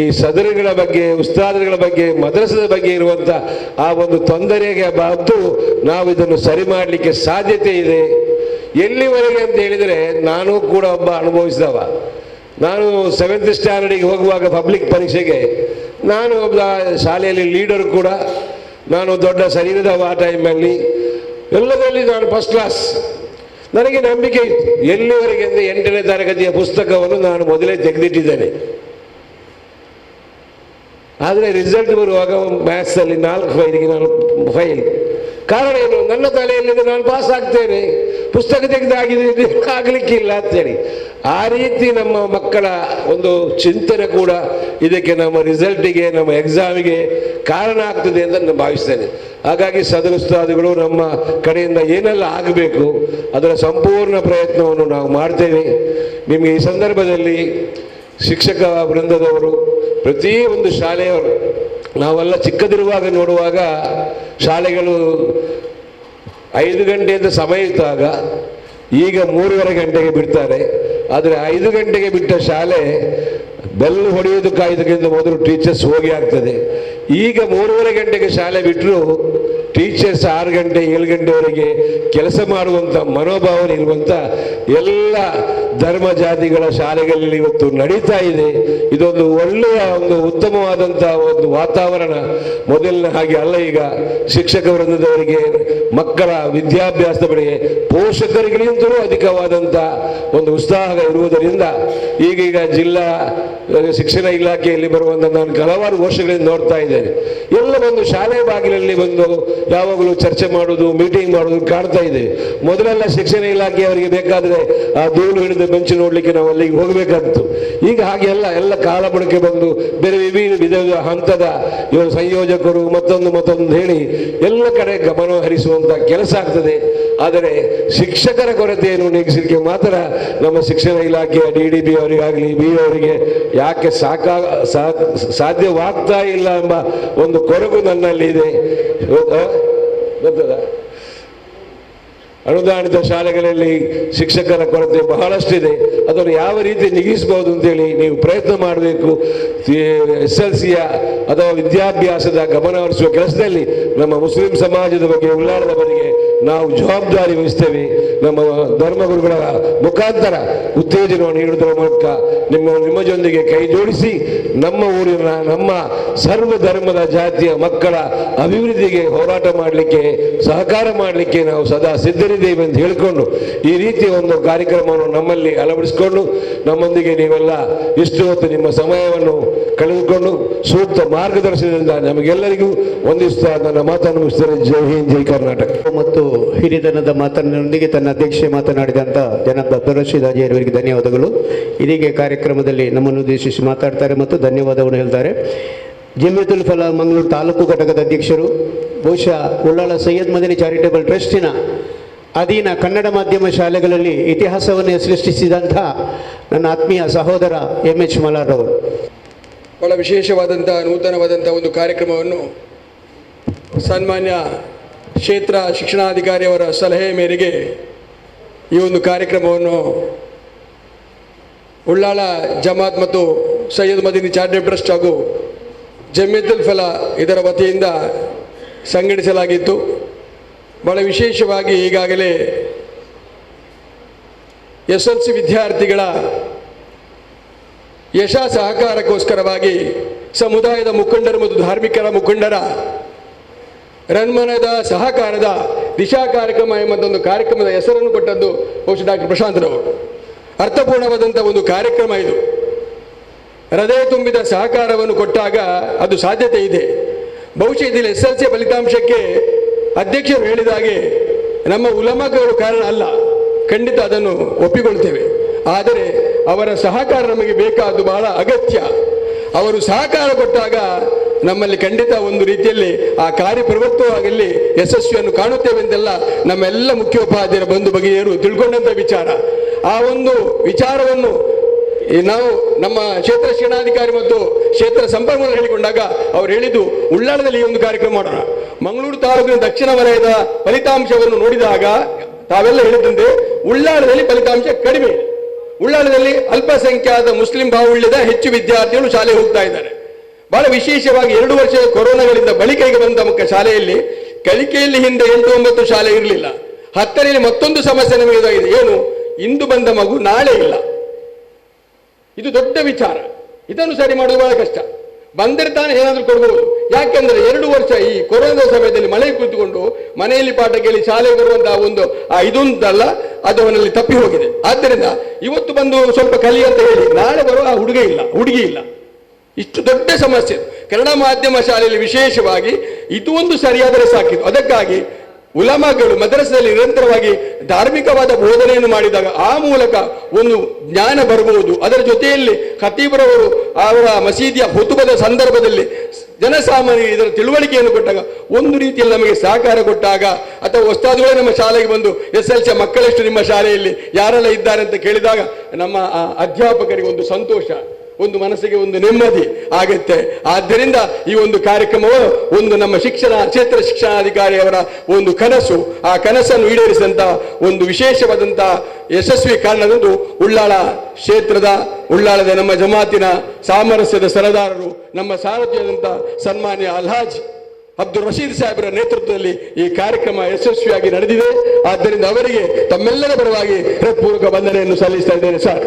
ಈ ಸದರುಗಳ ಬಗ್ಗೆ, ಉಸ್ತಾದರುಗಳ ಬಗ್ಗೆ, ಮದ್ರಸದ ಬಗ್ಗೆ ಇರುವಂಥ ಆ ಒಂದು ತೊಂದರೆಗೆ ಬಾಬು ನಾವು ಇದನ್ನು ಸರಿ ಮಾಡಲಿಕ್ಕೆ ಸಾಧ್ಯತೆ ಇದೆ. ಎಲ್ಲಿವರೆಗೆ ಅಂತ ಹೇಳಿದರೆ, ನಾನು ಕೂಡ ಒಬ್ಬ ಅನುಭವಿಸಿದವ. ನಾನು 7th ಸ್ಟ್ಯಾಂಡರ್ಡಿಗೆ ಹೋಗುವಾಗ ಪಬ್ಲಿಕ್ ಪರೀಕ್ಷೆಗೆ ನಾನು ಒಬ್ಬ ಶಾಲೆಯಲ್ಲಿ ಲೀಡರ್ ಕೂಡ. ನಾನು ದೊಡ್ಡ ಶರೀರದ ಆ ಟೈಮಲ್ಲಿ ಎಲ್ಲದರಲ್ಲಿ ನಾನು ಫಸ್ಟ್ ಕ್ಲಾಸ್. ನನಗೆ ನಂಬಿಕೆ ಇತ್ತು. ಎಲ್ಲಿವರೆಗೆ ಅಂದರೆ 8ನೇ ತರಗತಿಯ ಪುಸ್ತಕವನ್ನು ನಾನು ಮೊದಲೇ ತೆಗೆದಿಟ್ಟಿದ್ದೇನೆ. ಆದರೆ ರಿಸಲ್ಟ್ ಬರುವಾಗ ಮ್ಯಾಥ್ಸಲ್ಲಿ 4 ಫೈಲಿಗೆ ನಾನು ಫೈಲ್. ಕಾರಣ ಏನು? ನನ್ನ ತಲೆಯಲ್ಲಿದೆ ನಾನು ಪಾಸ್ ಆಗ್ತೇನೆ, ಪುಸ್ತಕ ತೆಗೆದಾಗಿದೆ ಆಗಲಿಕ್ಕಿಲ್ಲ ಅಂತೇಳಿ. ಆ ರೀತಿ ನಮ್ಮ ಮಕ್ಕಳ ಒಂದು ಚಿಂತನೆ ಕೂಡ ಇದಕ್ಕೆ, ನಮ್ಮ ರಿಸಲ್ಟಿಗೆ, ನಮ್ಮ ಎಕ್ಸಾಮಿಗೆ ಕಾರಣ ಆಗ್ತದೆ ಅಂತ ನಾನು ಭಾವಿಸ್ತೇನೆ. ಹಾಗಾಗಿ ಸದರುಸ್ತಾದುಗಳು ನಮ್ಮ ಕಡೆಯಿಂದ ಏನೆಲ್ಲ ಆಗಬೇಕು ಅದರ ಸಂಪೂರ್ಣ ಪ್ರಯತ್ನವನ್ನು ನಾವು ಮಾಡ್ತೇವೆ. ನಿಮಗೆ ಈ ಸಂದರ್ಭದಲ್ಲಿ ಶಿಕ್ಷಕ ವೃಂದದವರು, ಪ್ರತಿಯೊಂದು ಶಾಲೆಯವರು, ನಾವೆಲ್ಲ ಚಿಕ್ಕದಿರುವಾಗ ನೋಡುವಾಗ ಶಾಲೆಗಳು 5 ಗಂಟೆಯಿಂದ ಸಮಯ ಇದ್ದಾಗ ಈಗ 3:30 ಗಂಟೆಗೆ ಬಿಡ್ತಾರೆ. ಆದರೆ 5 ಗಂಟೆಗೆ ಬಿಟ್ಟ ಶಾಲೆ ಬೆಲ್ಲು ಹೊಡೆಯೋದು ಕಾಯ್ದಕ್ಕಿಂತ ಮೊದಲು ಟೀಚರ್ಸ್ ಹೋಗಿ ಆಗ್ತದೆ. ಈಗ 3:30 ಗಂಟೆಗೆ ಶಾಲೆ ಬಿಟ್ಟರು ಟೀಚರ್ಸ್ 6 ಗಂಟೆ 7 ಗಂಟೆವರೆಗೆ ಕೆಲಸ ಮಾಡುವಂಥ ಮನೋಭಾವನೆ ಇರುವಂಥ ಎಲ್ಲ ಧರ್ಮ ಜಾತಿಗಳ ಶಾಲೆಗಳಲ್ಲಿ ಇವತ್ತು ನಡೀತಾ ಇದೆ. ಇದೊಂದು ಒಳ್ಳೆಯ ಒಂದು ಉತ್ತಮವಾದಂಥ ಒಂದು ವಾತಾವರಣ. ಮೊದಲಿನ ಹಾಗೆ ಅಲ್ಲ. ಈಗ ಶಿಕ್ಷಕ ವೃಂದದವರಿಗೆ, ಮಕ್ಕಳ ವಿದ್ಯಾಭ್ಯಾಸದ ಬಳಿಗೆ ಪೋಷಕರಿಗಿಂತಲೂ ಅಧಿಕವಾದಂಥ ಒಂದು ಉತ್ಸಾಹ ಇರುವುದರಿಂದ ಈಗೀಗ ಜಿಲ್ಲಾ ಶಿಕ್ಷಣ ಇಲಾಖೆಯಲ್ಲಿ ಬರುವಂಥ ನಾನು ಹಲವಾರು ವರ್ಷಗಳಿಂದ ನೋಡ್ತಾ ಇದ್ದೇನೆ. ಎಲ್ಲ ಒಂದು ಶಾಲೆ ಬಾಗಿಲಲ್ಲಿ ಬಂದು ಯಾವಾಗಲೂ ಚರ್ಚೆ ಮಾಡೋದು, ಮೀಟಿಂಗ್ ಮಾಡೋದು ಕಾಣ್ತಾ ಇದ್ದೇವೆ. ಮೊದಲೆಲ್ಲ ಶಿಕ್ಷಣ ಇಲಾಖೆಯವರಿಗೆ ಬೇಕಾದರೆ ಆ ಧೂಳು ಹಿಡಿದು ಬೆಂಚು ನೋಡಲಿಕ್ಕೆ ನಾವು ಅಲ್ಲಿಗೆ ಹೋಗಬೇಕಾಗಿತ್ತು. ಈಗ ಹಾಗೆ ಎಲ್ಲ ಕಾಲ ಬುಡಕ್ಕೆ ಬಂದು ಬೇರೆ ವಿವಿಧ ಹಂತದ ಸಂಯೋಜಕರು ಮತ್ತೊಂದು ಹೇಳಿ ಎಲ್ಲ ಕಡೆ ಗಮನ ಹರಿಸುವಂಥ ಕೆಲಸ ಆಗ್ತದೆ. ಆದರೆ ಶಿಕ್ಷಕರ ಕೊರತೆಯನ್ನು ನೀಗಿಸಲಿಕ್ಕೆ ಮಾತ್ರ ನಮ್ಮ ಶಿಕ್ಷಣ ಇಲಾಖೆಯ DDP ಅವರಿಗಾಗಲಿ BE ಅವರಿಗೆ ಯಾಕೆ ಸಾಧ್ಯವಾಗ್ತಾ ಇಲ್ಲ ಎಂಬ ಒಂದು ಕೊರಗು ನನ್ನಲ್ಲಿ ಇದೆ. ಗೊತ್ತದ? ಅನುದಾನಿತ ಶಾಲೆಗಳಲ್ಲಿ ಶಿಕ್ಷಕರ ಕೊರತೆ ಬಹಳಷ್ಟಿದೆ. ಅದನ್ನು ಯಾವ ರೀತಿ ನೀಗಿಸಬಹುದು ಅಂತೇಳಿ ನೀವು ಪ್ರಯತ್ನ ಮಾಡಬೇಕು. SLCಯ ಅಥವಾ ವಿದ್ಯಾಭ್ಯಾಸದ ಗಮನ ಹರಿಸುವ ಕೆಲಸದಲ್ಲಿ ನಮ್ಮ ಮುಸ್ಲಿಂ ಸಮಾಜದ ಬಗ್ಗೆ, ಉಳ್ಳಾಳದ ಬಗ್ಗೆ ನಾವು ಜವಾಬ್ದಾರಿ ವಹಿಸ್ತೇವೆ. ನಮ್ಮ ಧರ್ಮಗುರುಗಳ ಮುಖಾಂತರ ಉತ್ತೇಜನವನ್ನು ನೀಡುವುದರ ಮೂಲಕ ನಿಮ್ಮ ಜೊತೆಗೆ ಕೈ ಜೋಡಿಸಿ ನಮ್ಮ ಊರಿನ ನಮ್ಮ ಸರ್ವ ಧರ್ಮದ ಜಾತಿಯ ಮಕ್ಕಳ ಅಭಿವೃದ್ಧಿಗೆ ಹೋರಾಟ ಮಾಡಲಿಕ್ಕೆ, ಸಹಕಾರ ಮಾಡಲಿಕ್ಕೆ ನಾವು ಸದಾ ಸಿದ್ಧರಿದ್ದೇವೆ ಅಂತ ಹೇಳಿಕೊಂಡು ಈ ರೀತಿಯ ಒಂದು ಕಾರ್ಯಕ್ರಮವನ್ನು ನಮ್ಮಲ್ಲಿ ಅಳವಡಿಸಿಕೊಂಡು ನಮ್ಮೊಂದಿಗೆ ನೀವೆಲ್ಲ ಇಷ್ಟು ಹೊತ್ತು ನಿಮ್ಮ ಸಮಯವನ್ನು ಕಳೆದುಕೊಂಡು ಸೂಕ್ತ ಮಾರ್ಗದರ್ಶನದಿಂದ ನಮಗೆಲ್ಲರಿಗೂ ಒಂದಿಸ್ತಾ ನನ್ನ ಮಾತನ್ನು ಮುಗಿಸ್ತಾರೆ. ಜೈ ಹಿಂದ್, ಜೈ ಕರ್ನಾಟಕ. ಮತ್ತು ಹಿರಿತನದ ಮಾತನ್ನೊಂದಿಗೆ ತನ್ನ ಅಧ್ಯಕ್ಷೆ ಮಾತನಾಡಿದಂಥ ಜನಾಬ್ ಅಬ್ದುಲ್ ರಶೀದ್ ಹಾಜಿ ಅವರಿಗೆ ಧನ್ಯವಾದಗಳು. ಇದೀಗ ಕಾರ್ಯಕ್ರಮದಲ್ಲಿ ನಮ್ಮನ್ನು ಉದ್ದೇಶಿಸಿ ಮಾತಾಡ್ತಾರೆ ಮತ್ತು ಧನ್ಯವಾದವನ್ನು ಹೇಳ್ತಾರೆ. ಜಮಿಯತುಲ್ ಫಲಾಹ್ ಮಂಗಳೂರು ತಾಲೂಕು ಘಟಕದ ಅಧ್ಯಕ್ಷರು, ಬಹುಶಃ ಉಳ್ಳಾಳ ಸೈಯದ್ ಮದನಿ ಚಾರಿಟೇಬಲ್ ಟ್ರಸ್ಟಿನ ಅಧೀನ ಕನ್ನಡ ಮಾಧ್ಯಮ ಶಾಲೆಗಳಲ್ಲಿ ಇತಿಹಾಸವನ್ನೇ ಸೃಷ್ಟಿಸಿದಂಥ ನನ್ನ ಆತ್ಮೀಯ ಸಹೋದರ MH ಮಲಾರ್ ಅವರು ಬಹಳ ವಿಶೇಷವಾದಂಥ ನೂತನವಾದಂಥ ಒಂದು ಕಾರ್ಯಕ್ರಮವನ್ನು ಸನ್ಮಾನ್ಯ ಕ್ಷೇತ್ರ ಶಿಕ್ಷಣಾಧಿಕಾರಿಯವರ ಸಲಹೆ ಮೇರೆಗೆ ಈ ಒಂದು ಕಾರ್ಯಕ್ರಮವನ್ನು ಉಳ್ಳಾಳ ಜಮಾತ್ ಮತ್ತು ಸೈಯದ್ ಮದನಿ ಚಾರಿಟೇಬಲ್ ಟ್ರಸ್ಟ್ ಹಾಗೂ ಜಮಿಯತುಲ್ ಫಲಾಹ್ ಇದರ ವತಿಯಿಂದ ಸಂಘಟಿಸಲಾಗಿತ್ತು. ಬಹಳ ವಿಶೇಷವಾಗಿ ಈಗಾಗಲೇ SLC ವಿದ್ಯಾರ್ಥಿಗಳ ಯಶ ಸಹಕಾರಕ್ಕೋಸ್ಕರವಾಗಿ ಸಮುದಾಯದ ಮುಖಂಡರು ಮತ್ತು ಧಾರ್ಮಿಕರ ಮುಖಂಡರ ರನ್ಮನದ ಸಹಕಾರದ ದಿಶಾ ಕಾರ್ಯಕ್ರಮ ಎಂಬಂಥ ಒಂದು ಕಾರ್ಯಕ್ರಮದ ಹೆಸರನ್ನು ಕೊಟ್ಟದ್ದು ಬಹುಶಃ ಡಾಕ್ಟರ್ ಪ್ರಶಾಂತ್ರವರು. ಅರ್ಥಪೂರ್ಣವಾದಂಥ ಒಂದು ಕಾರ್ಯಕ್ರಮ ಇದು. ಹೃದಯ ತುಂಬಿದ ಸಹಕಾರವನ್ನು ಕೊಟ್ಟಾಗ ಅದು ಸಾಧ್ಯತೆ ಇದೆ. ಬಹುಶಃ ಇದರಲ್ಲಿ SLC ಫಲಿತಾಂಶಕ್ಕೆ ಅಧ್ಯಕ್ಷರು ಹೇಳಿದ ಹಾಗೆ ನಮ್ಮ ಉಲಮಾಗಳು ಕಾರಣ ಅಲ್ಲ, ಖಂಡಿತ ಅದನ್ನು ಒಪ್ಪಿಕೊಳ್ತೇವೆ. ಆದರೆ ಅವರ ಸಹಕಾರ ನಮಗೆ ಬೇಕಾದ್ದು ಬಹಳ ಅಗತ್ಯ. ಅವರು ಸಹಕಾರ ಕೊಟ್ಟಾಗ ನಮ್ಮಲ್ಲಿ ಖಂಡಿತ ಒಂದು ರೀತಿಯಲ್ಲಿ ಆ ಕಾರ್ಯಪ್ರವೃತ್ತವಾಗಲಿ ಯಶಸ್ವಿಯನ್ನು ಕಾಣುತ್ತೇವೆ ಎಂದೆಲ್ಲ ನಮ್ಮೆಲ್ಲ ಮುಖ್ಯೋಪಾಧ್ಯಾಯರ ಬಂಧು ಭಗಿನಿಯರು ತಿಳ್ಕೊಂಡಂಥ ವಿಚಾರ. ಆ ಒಂದು ವಿಚಾರವನ್ನು ನಾವು ನಮ್ಮ ಕ್ಷೇತ್ರ ಶಿಕ್ಷಣಾಧಿಕಾರಿ ಮತ್ತು ಕ್ಷೇತ್ರ ಸಂಪನ್ಮೂಲ ಹೇಳಿಕೊಂಡಾಗ ಅವ್ರು ಹೇಳಿದ್ದು ಉಳ್ಳಾಳದಲ್ಲಿ ಈ ಒಂದು ಕಾರ್ಯಕ್ರಮ ಮಾಡೋಣ. ಮಂಗಳೂರು ತಾಲೂಕಿನ ದಕ್ಷಿಣ ವಲಯದ ಫಲಿತಾಂಶವನ್ನು ನೋಡಿದಾಗ ತಾವೆಲ್ಲ ಹೇಳಿದಂತೆ ಉಳ್ಳಾಳದಲ್ಲಿ ಫಲಿತಾಂಶ ಕಡಿಮೆ. ಉಳ್ಳಾಳದಲ್ಲಿ ಅಲ್ಪಸಂಖ್ಯಾತ ಮುಸ್ಲಿಂ ಬಾಹುಳ್ಯದ ಹೆಚ್ಚು ವಿದ್ಯಾರ್ಥಿಗಳು ಶಾಲೆಗೆ ಹೋಗ್ತಾ ಇದ್ದಾರೆ. ಬಹಳ ವಿಶೇಷವಾಗಿ 2 ವರ್ಷ ಕೊರೋನಾಗಳಿಂದ ಬಳಿಕೆಗೆ ಬಂದ ಮುಖ್ಯ ಶಾಲೆಯಲ್ಲಿ ಕಲಿಕೆಯಲ್ಲಿ ಹಿಂದೆ 8-9 ಶಾಲೆ ಇರಲಿಲ್ಲ. 10ರಲ್ಲಿ ಮತ್ತೊಂದು ಸಮಸ್ಯೆ ನಮಗೆ ಇದಾಗಿದೆ. ಏನು? ಇಂದು ಬಂದ ಮಗು ನಾಳೆ ಇಲ್ಲ. ಇದು ದೊಡ್ಡ ವಿಚಾರ. ಇದನ್ನು ಸರಿ ಮಾಡೋದು ಬಹಳ ಕಷ್ಟ. ಬಂದಿರ್ತಾನೆ ಏನಾದರೂ ಕೊಡ್ಬೋದು. ಯಾಕೆಂದ್ರೆ 2 ವರ್ಷ ಈ ಕೊರೋನಾ ಸಮಯದಲ್ಲಿ ಮಳೆ ಕುಳಿತುಕೊಂಡು ಮನೆಯಲ್ಲಿ ಪಾಠ ಕೇಳಿ ಶಾಲೆಗೆ ಬರುವಂತಹ ಒಂದು ಇದೊಂದಲ್ಲ, ಅದು ಅವನಲ್ಲಿ ತಪ್ಪಿ ಹೋಗಿದೆ. ಆದ್ದರಿಂದ ಇವತ್ತು ಬಂದು ಸ್ವಲ್ಪ ಕಲಿ ಅಂತ ಹೇಳಿ ನಾಳೆ ಬರುವ ಆ ಹುಡುಗಿ ಇಲ್ಲ. ಇಷ್ಟು ದೊಡ್ಡ ಸಮಸ್ಯೆ ಕನ್ನಡ ಮಾಧ್ಯಮ ಶಾಲೆಯಲ್ಲಿ ವಿಶೇಷವಾಗಿ ಇದು ಒಂದು ಸರಿಯಾದರೆ ಸಾಕಿತ್ತು. ಅದಕ್ಕಾಗಿ ಉಲಮಾಗಳು ಮದ್ರಸದಲ್ಲಿ ನಿರಂತರವಾಗಿ ಧಾರ್ಮಿಕವಾದ ಬೋಧನೆಯನ್ನು ಮಾಡಿದಾಗ ಆ ಮೂಲಕ ಒಂದು ಜ್ಞಾನ ಬರಬಹುದು. ಅದರ ಜೊತೆಯಲ್ಲಿ ಖತೀಬ್ರವರು ಅವರ ಮಸೀದಿಯ ಹುತುಬದ ಸಂದರ್ಭದಲ್ಲಿ ಜನಸಾಮಾನ್ಯರಿಗೆ ಇದರ ತಿಳುವಳಿಕೆಯನ್ನು ಕೊಟ್ಟಾಗ, ಒಂದು ರೀತಿಯಲ್ಲಿ ನಮಗೆ ಸಹಕಾರ ಕೊಟ್ಟಾಗ, ಅಥವಾ ಉಸ್ತಾದುಗಳೇ ನಮ್ಮ ಶಾಲೆಗೆ ಬಂದು SLC ಮಕ್ಕಳೆಷ್ಟು ನಿಮ್ಮ ಶಾಲೆಯಲ್ಲಿ ಯಾರೆಲ್ಲ ಇದ್ದಾರೆ ಅಂತ ಕೇಳಿದಾಗ ನಮ್ಮ ಅಧ್ಯಾಪಕರಿಗೆ ಒಂದು ಸಂತೋಷ, ಒಂದು ಮನಸ್ಸಿಗೆ ಒಂದು ನೆಮ್ಮದಿ ಆಗುತ್ತೆ. ಆದ್ದರಿಂದ ಈ ಒಂದು ಕಾರ್ಯಕ್ರಮವು ಒಂದು ನಮ್ಮ ಕ್ಷೇತ್ರ ಶಿಕ್ಷಣಾಧಿಕಾರಿಯವರ ಒಂದು ಕನಸು, ಆ ಕನಸನ್ನು ಈಡೇರಿಸಿದಂಥ ಒಂದು ವಿಶೇಷವಾದಂಥ ಯಶಸ್ವಿ ಕಾರಣದಂದು ಉಳ್ಳಾಳ ಕ್ಷೇತ್ರದ ಉಳ್ಳಾಳದ ನಮ್ಮ ಜಮಾತಿನ ಸಾಮರಸ್ಯದ ಸರದಾರರು, ನಮ್ಮ ಸಾರಥಿಯಾದಂಥ ಸನ್ಮಾನ್ಯ ಅಲ್ಹಾಜ್ ಅಬ್ದುಲ್ ರಶೀದ್ ಸಾಹೇಬರ ನೇತೃತ್ವದಲ್ಲಿ ಈ ಕಾರ್ಯಕ್ರಮ ಯಶಸ್ವಿಯಾಗಿ ನಡೆದಿದೆ. ಆದ್ದರಿಂದ ಅವರಿಗೆ ತಮ್ಮೆಲ್ಲರ ಪರವಾಗಿ ಹೃತ್ಪೂರ್ವಕ ವಂದನೆಯನ್ನು ಸಲ್ಲಿಸ್ತಾ ಇದ್ದೇನೆ ಸರ್.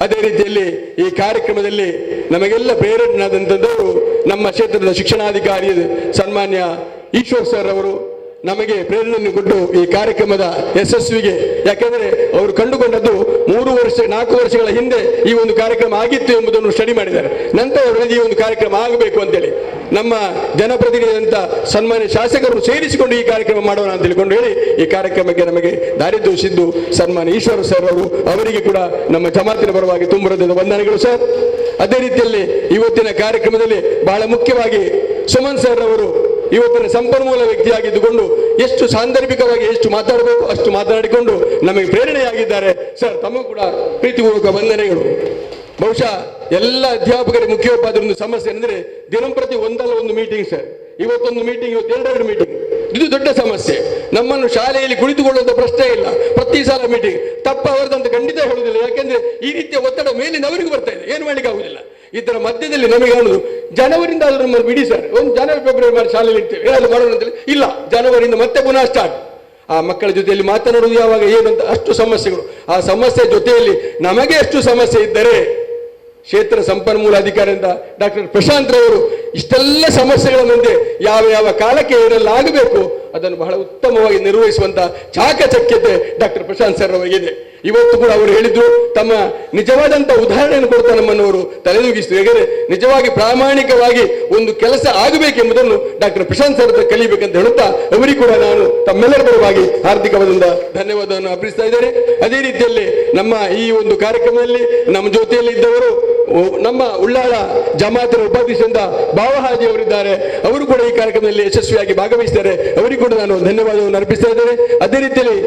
ಅದೇ ರೀತಿಯಲ್ಲಿ ಈ ಕಾರ್ಯಕ್ರಮದಲ್ಲಿ ನಮಗೆಲ್ಲ ಪ್ರೇರಣೆಯಾದಂಥದ್ದು ನಮ್ಮ ಕ್ಷೇತ್ರದ ಶಿಕ್ಷಣಾಧಿಕಾರಿ ಸನ್ಮಾನ್ಯ ಈಶ್ವರ್ ಸರ್ ಅವರು ನಮಗೆ ಪ್ರೇರಣೆಯನ್ನು ಕೊಟ್ಟು ಈ ಕಾರ್ಯಕ್ರಮದ ಯಶಸ್ವಿಗೆ, ಯಾಕೆಂದರೆ ಅವರು ಕಂಡುಕೊಂಡದ್ದು 4 ವರ್ಷಗಳ ಹಿಂದೆ ಈ ಒಂದು ಕಾರ್ಯಕ್ರಮ ಆಗಿತ್ತು ಎಂಬುದನ್ನು ಸ್ಟಡಿ ಮಾಡಿದ್ದಾರೆ. ನಂತರ ಈ ಒಂದು ಕಾರ್ಯಕ್ರಮ ಆಗಬೇಕು ಅಂತೇಳಿ ನಮ್ಮ ಜನಪ್ರತಿನಿಧಿಯಂತ ಸನ್ಮಾನ್ಯ ಶಾಸಕರು ಸೇರಿಸಿಕೊಂಡು ಈ ಕಾರ್ಯಕ್ರಮ ಮಾಡೋಣ ಅಂತ ಹೇಳಿಕೊಂಡು ಹೇಳಿ ಈ ಕಾರ್ಯಕ್ರಮಕ್ಕೆ ನಮಗೆ ದಾರಿ ತೋರಿಸಿದ್ದು ಸನ್ಮಾನ್ಯ ಈಶ್ವರ ಸರ್ ಅವರು, ಅವರಿಗೆ ಕೂಡ ನಮ್ಮ ಜಮಾತಿನ ಪರವಾಗಿ ತುಂಬ ಹೃದಯದ ವಂದನೆಗಳು ಸರ್. ಅದೇ ರೀತಿಯಲ್ಲಿ ಇವತ್ತಿನ ಕಾರ್ಯಕ್ರಮದಲ್ಲಿ ಬಹಳ ಮುಖ್ಯವಾಗಿ ಸುಮನ್ ಸರ್ ಅವರು ಇವತ್ತಿನ ಸಂಪನ್ಮೂಲ ವ್ಯಕ್ತಿಯಾಗಿದ್ದುಕೊಂಡು ಎಷ್ಟು ಸಾಂದರ್ಭಿಕವಾಗಿ ಎಷ್ಟು ಮಾತಾಡಬೇಕು ಅಷ್ಟು ಮಾತನಾಡಿಕೊಂಡು ನಮಗೆ ಪ್ರೇರಣೆಯಾಗಿದ್ದಾರೆ ಸರ್. ತಮಗೂ ಕೂಡ ಪ್ರೀತಿಪೂರ್ವಕ ವಂದನೆಗಳು. ಬಹುಶಃ ಎಲ್ಲ ಅಧ್ಯಾಪಕರ ಮುಖ್ಯೋಪಾಧ್ಯಾಯರ ಒಂದು ಸಮಸ್ಯೆ ಅಂದರೆ ದಿನಂಪ್ರತಿ ಒಂದಲ್ಲ ಒಂದು ಮೀಟಿಂಗ್ ಸರ್. ಇವತ್ತೊಂದು ಮೀಟಿಂಗ್, ಇವತ್ತು 2 ಮೀಟಿಂಗ್. ಇದು ದೊಡ್ಡ ಸಮಸ್ಯೆ. ನಮ್ಮನ್ನು ಶಾಲೆಯಲ್ಲಿ ಕುಳಿತುಕೊಳ್ಳುವಂಥ ಪ್ರಶ್ನೆ ಇಲ್ಲ, ಪ್ರತಿ ಸಲ ಮೀಟಿಂಗ್ ತಪ್ಪ ಅವರದಂತ ಖಂಡಿತ ಹೇಳುವುದಿಲ್ಲ. ಯಾಕೆಂದ್ರೆ ಈ ರೀತಿಯ ಒತ್ತಡ ಮೇಲಿನವರಿಗೂ ಬರ್ತಾ ಇದೆ, ಏನು ಮಾಡ್ಲಿಕ್ಕೆ ಆಗುದಿಲ್ಲ. ಇದರ ಮಧ್ಯದಲ್ಲಿ ನಮಗೆ ಅನ್ನೋದು ಜನವರಿಂದ ಆದ್ರೂ ನಮ್ಮನ್ನು ಬಿಡಿ ಸರ್, ಒಂದು ಜನವರಿ ಫೆಬ್ರವರಿ ಮಾಡಿ ಶಾಲೆಯಲ್ಲಿ ಇರ್ತೇವೆ, ಏನಾದ್ರು ಮಾಡೋಣ ಅಂತೇಳಿ ಇಲ್ಲ, ಜನವರಿಯಿಂದ ಮತ್ತೆ ಪುನಃ ಸ್ಟಾರ್ಟ್. ಆ ಮಕ್ಕಳ ಜೊತೆಯಲ್ಲಿ ಮಾತನಾಡುವುದು ಯಾವಾಗ ಏನಂತ ಅಷ್ಟು ಸಮಸ್ಯೆಗಳು. ಆ ಸಮಸ್ಯೆ ಜೊತೆಯಲ್ಲಿ ನಮಗೆ ಎಷ್ಟು ಸಮಸ್ಯೆ ಇದ್ದರೆ ಕ್ಷೇತ್ರ ಸಂಪನ್ಮೂಲ ಅಧಿಕಾರಿಯಿಂದ ಡಾಕ್ಟರ್ ಪ್ರಶಾಂತ್ ರವರು ಇಷ್ಟೆಲ್ಲ ಸಮಸ್ಯೆಗಳ ಮುಂದೆ ಯಾವ ಯಾವ ಕಾಲಕ್ಕೆ ಏನೆಲ್ಲ ಆಗಬೇಕು ಅದನ್ನು ಬಹಳ ಉತ್ತಮವಾಗಿ ನಿರ್ವಹಿಸುವಂತ ಚಾಕಚಕ್ಯತೆ ಡಾಕ್ಟರ್ ಪ್ರಶಾಂತ್ ಸರ್ ಅವರಿಗಿದೆ. ಇವತ್ತು ಕೂಡ ಅವರು ಹೇಳಿದ್ರು, ತಮ್ಮ ನಿಜವಾದಂತ ಉದಾಹರಣೆಯನ್ನು ಕೊಡ್ತಾ ನಮ್ಮನ್ನವರು ತಲೆದೂಗಿಸಿದ್ರು. ಯಾಕಂದ್ರೆ ನಿಜವಾಗಿ ಪ್ರಾಮಾಣಿಕವಾಗಿ ಒಂದು ಕೆಲಸ ಆಗಬೇಕೆಂಬುದನ್ನು ಡಾಕ್ಟರ್ ಪ್ರಶಾಂತ್ ಸರ್ ಕಲಿಬೇಕಂತ ಹೇಳುತ್ತಾ ಅವರಿಗೆ ಕೂಡ ನಾನು ತಮ್ಮೆಲ್ಲರ ಪರವಾಗಿ ಹಾರ್ದಿಕವಾದ ಧನ್ಯವಾದವನ್ನು ಅರ್ಪಿಸ್ತಾ ಇದ್ದೇನೆ. ಅದೇ ರೀತಿಯಲ್ಲಿ ನಮ್ಮ ಈ ಒಂದು ಕಾರ್ಯಕ್ರಮದಲ್ಲಿ ನಮ್ಮ ಜೊತೆಯಲ್ಲಿ ಇದ್ದವರು ನಮ್ಮ ಉಳ್ಳಾಳ ಜಮಾತಿನ ಉಪಾಧ್ಯಕ್ಷರಿಂದ ಬಾವಹಾಜಿ ಅವರಿದ್ದಾರೆ, ಅವರು ಕೂಡ ಈ ಕಾರ್ಯಕ್ರಮದಲ್ಲಿ ಯಶಸ್ವಿಯಾಗಿ ಭಾಗವಹಿಸಿದ್ದಾರೆ, ಅವರಿಗೂ ಕೂಡ ನಾನು ಧನ್ಯವಾದವನ್ನು ಅರ್ಪಿಸ್ತಾ ಇದ್ದೇನೆ. ಅದೇ ರೀತಿಯಲ್ಲಿ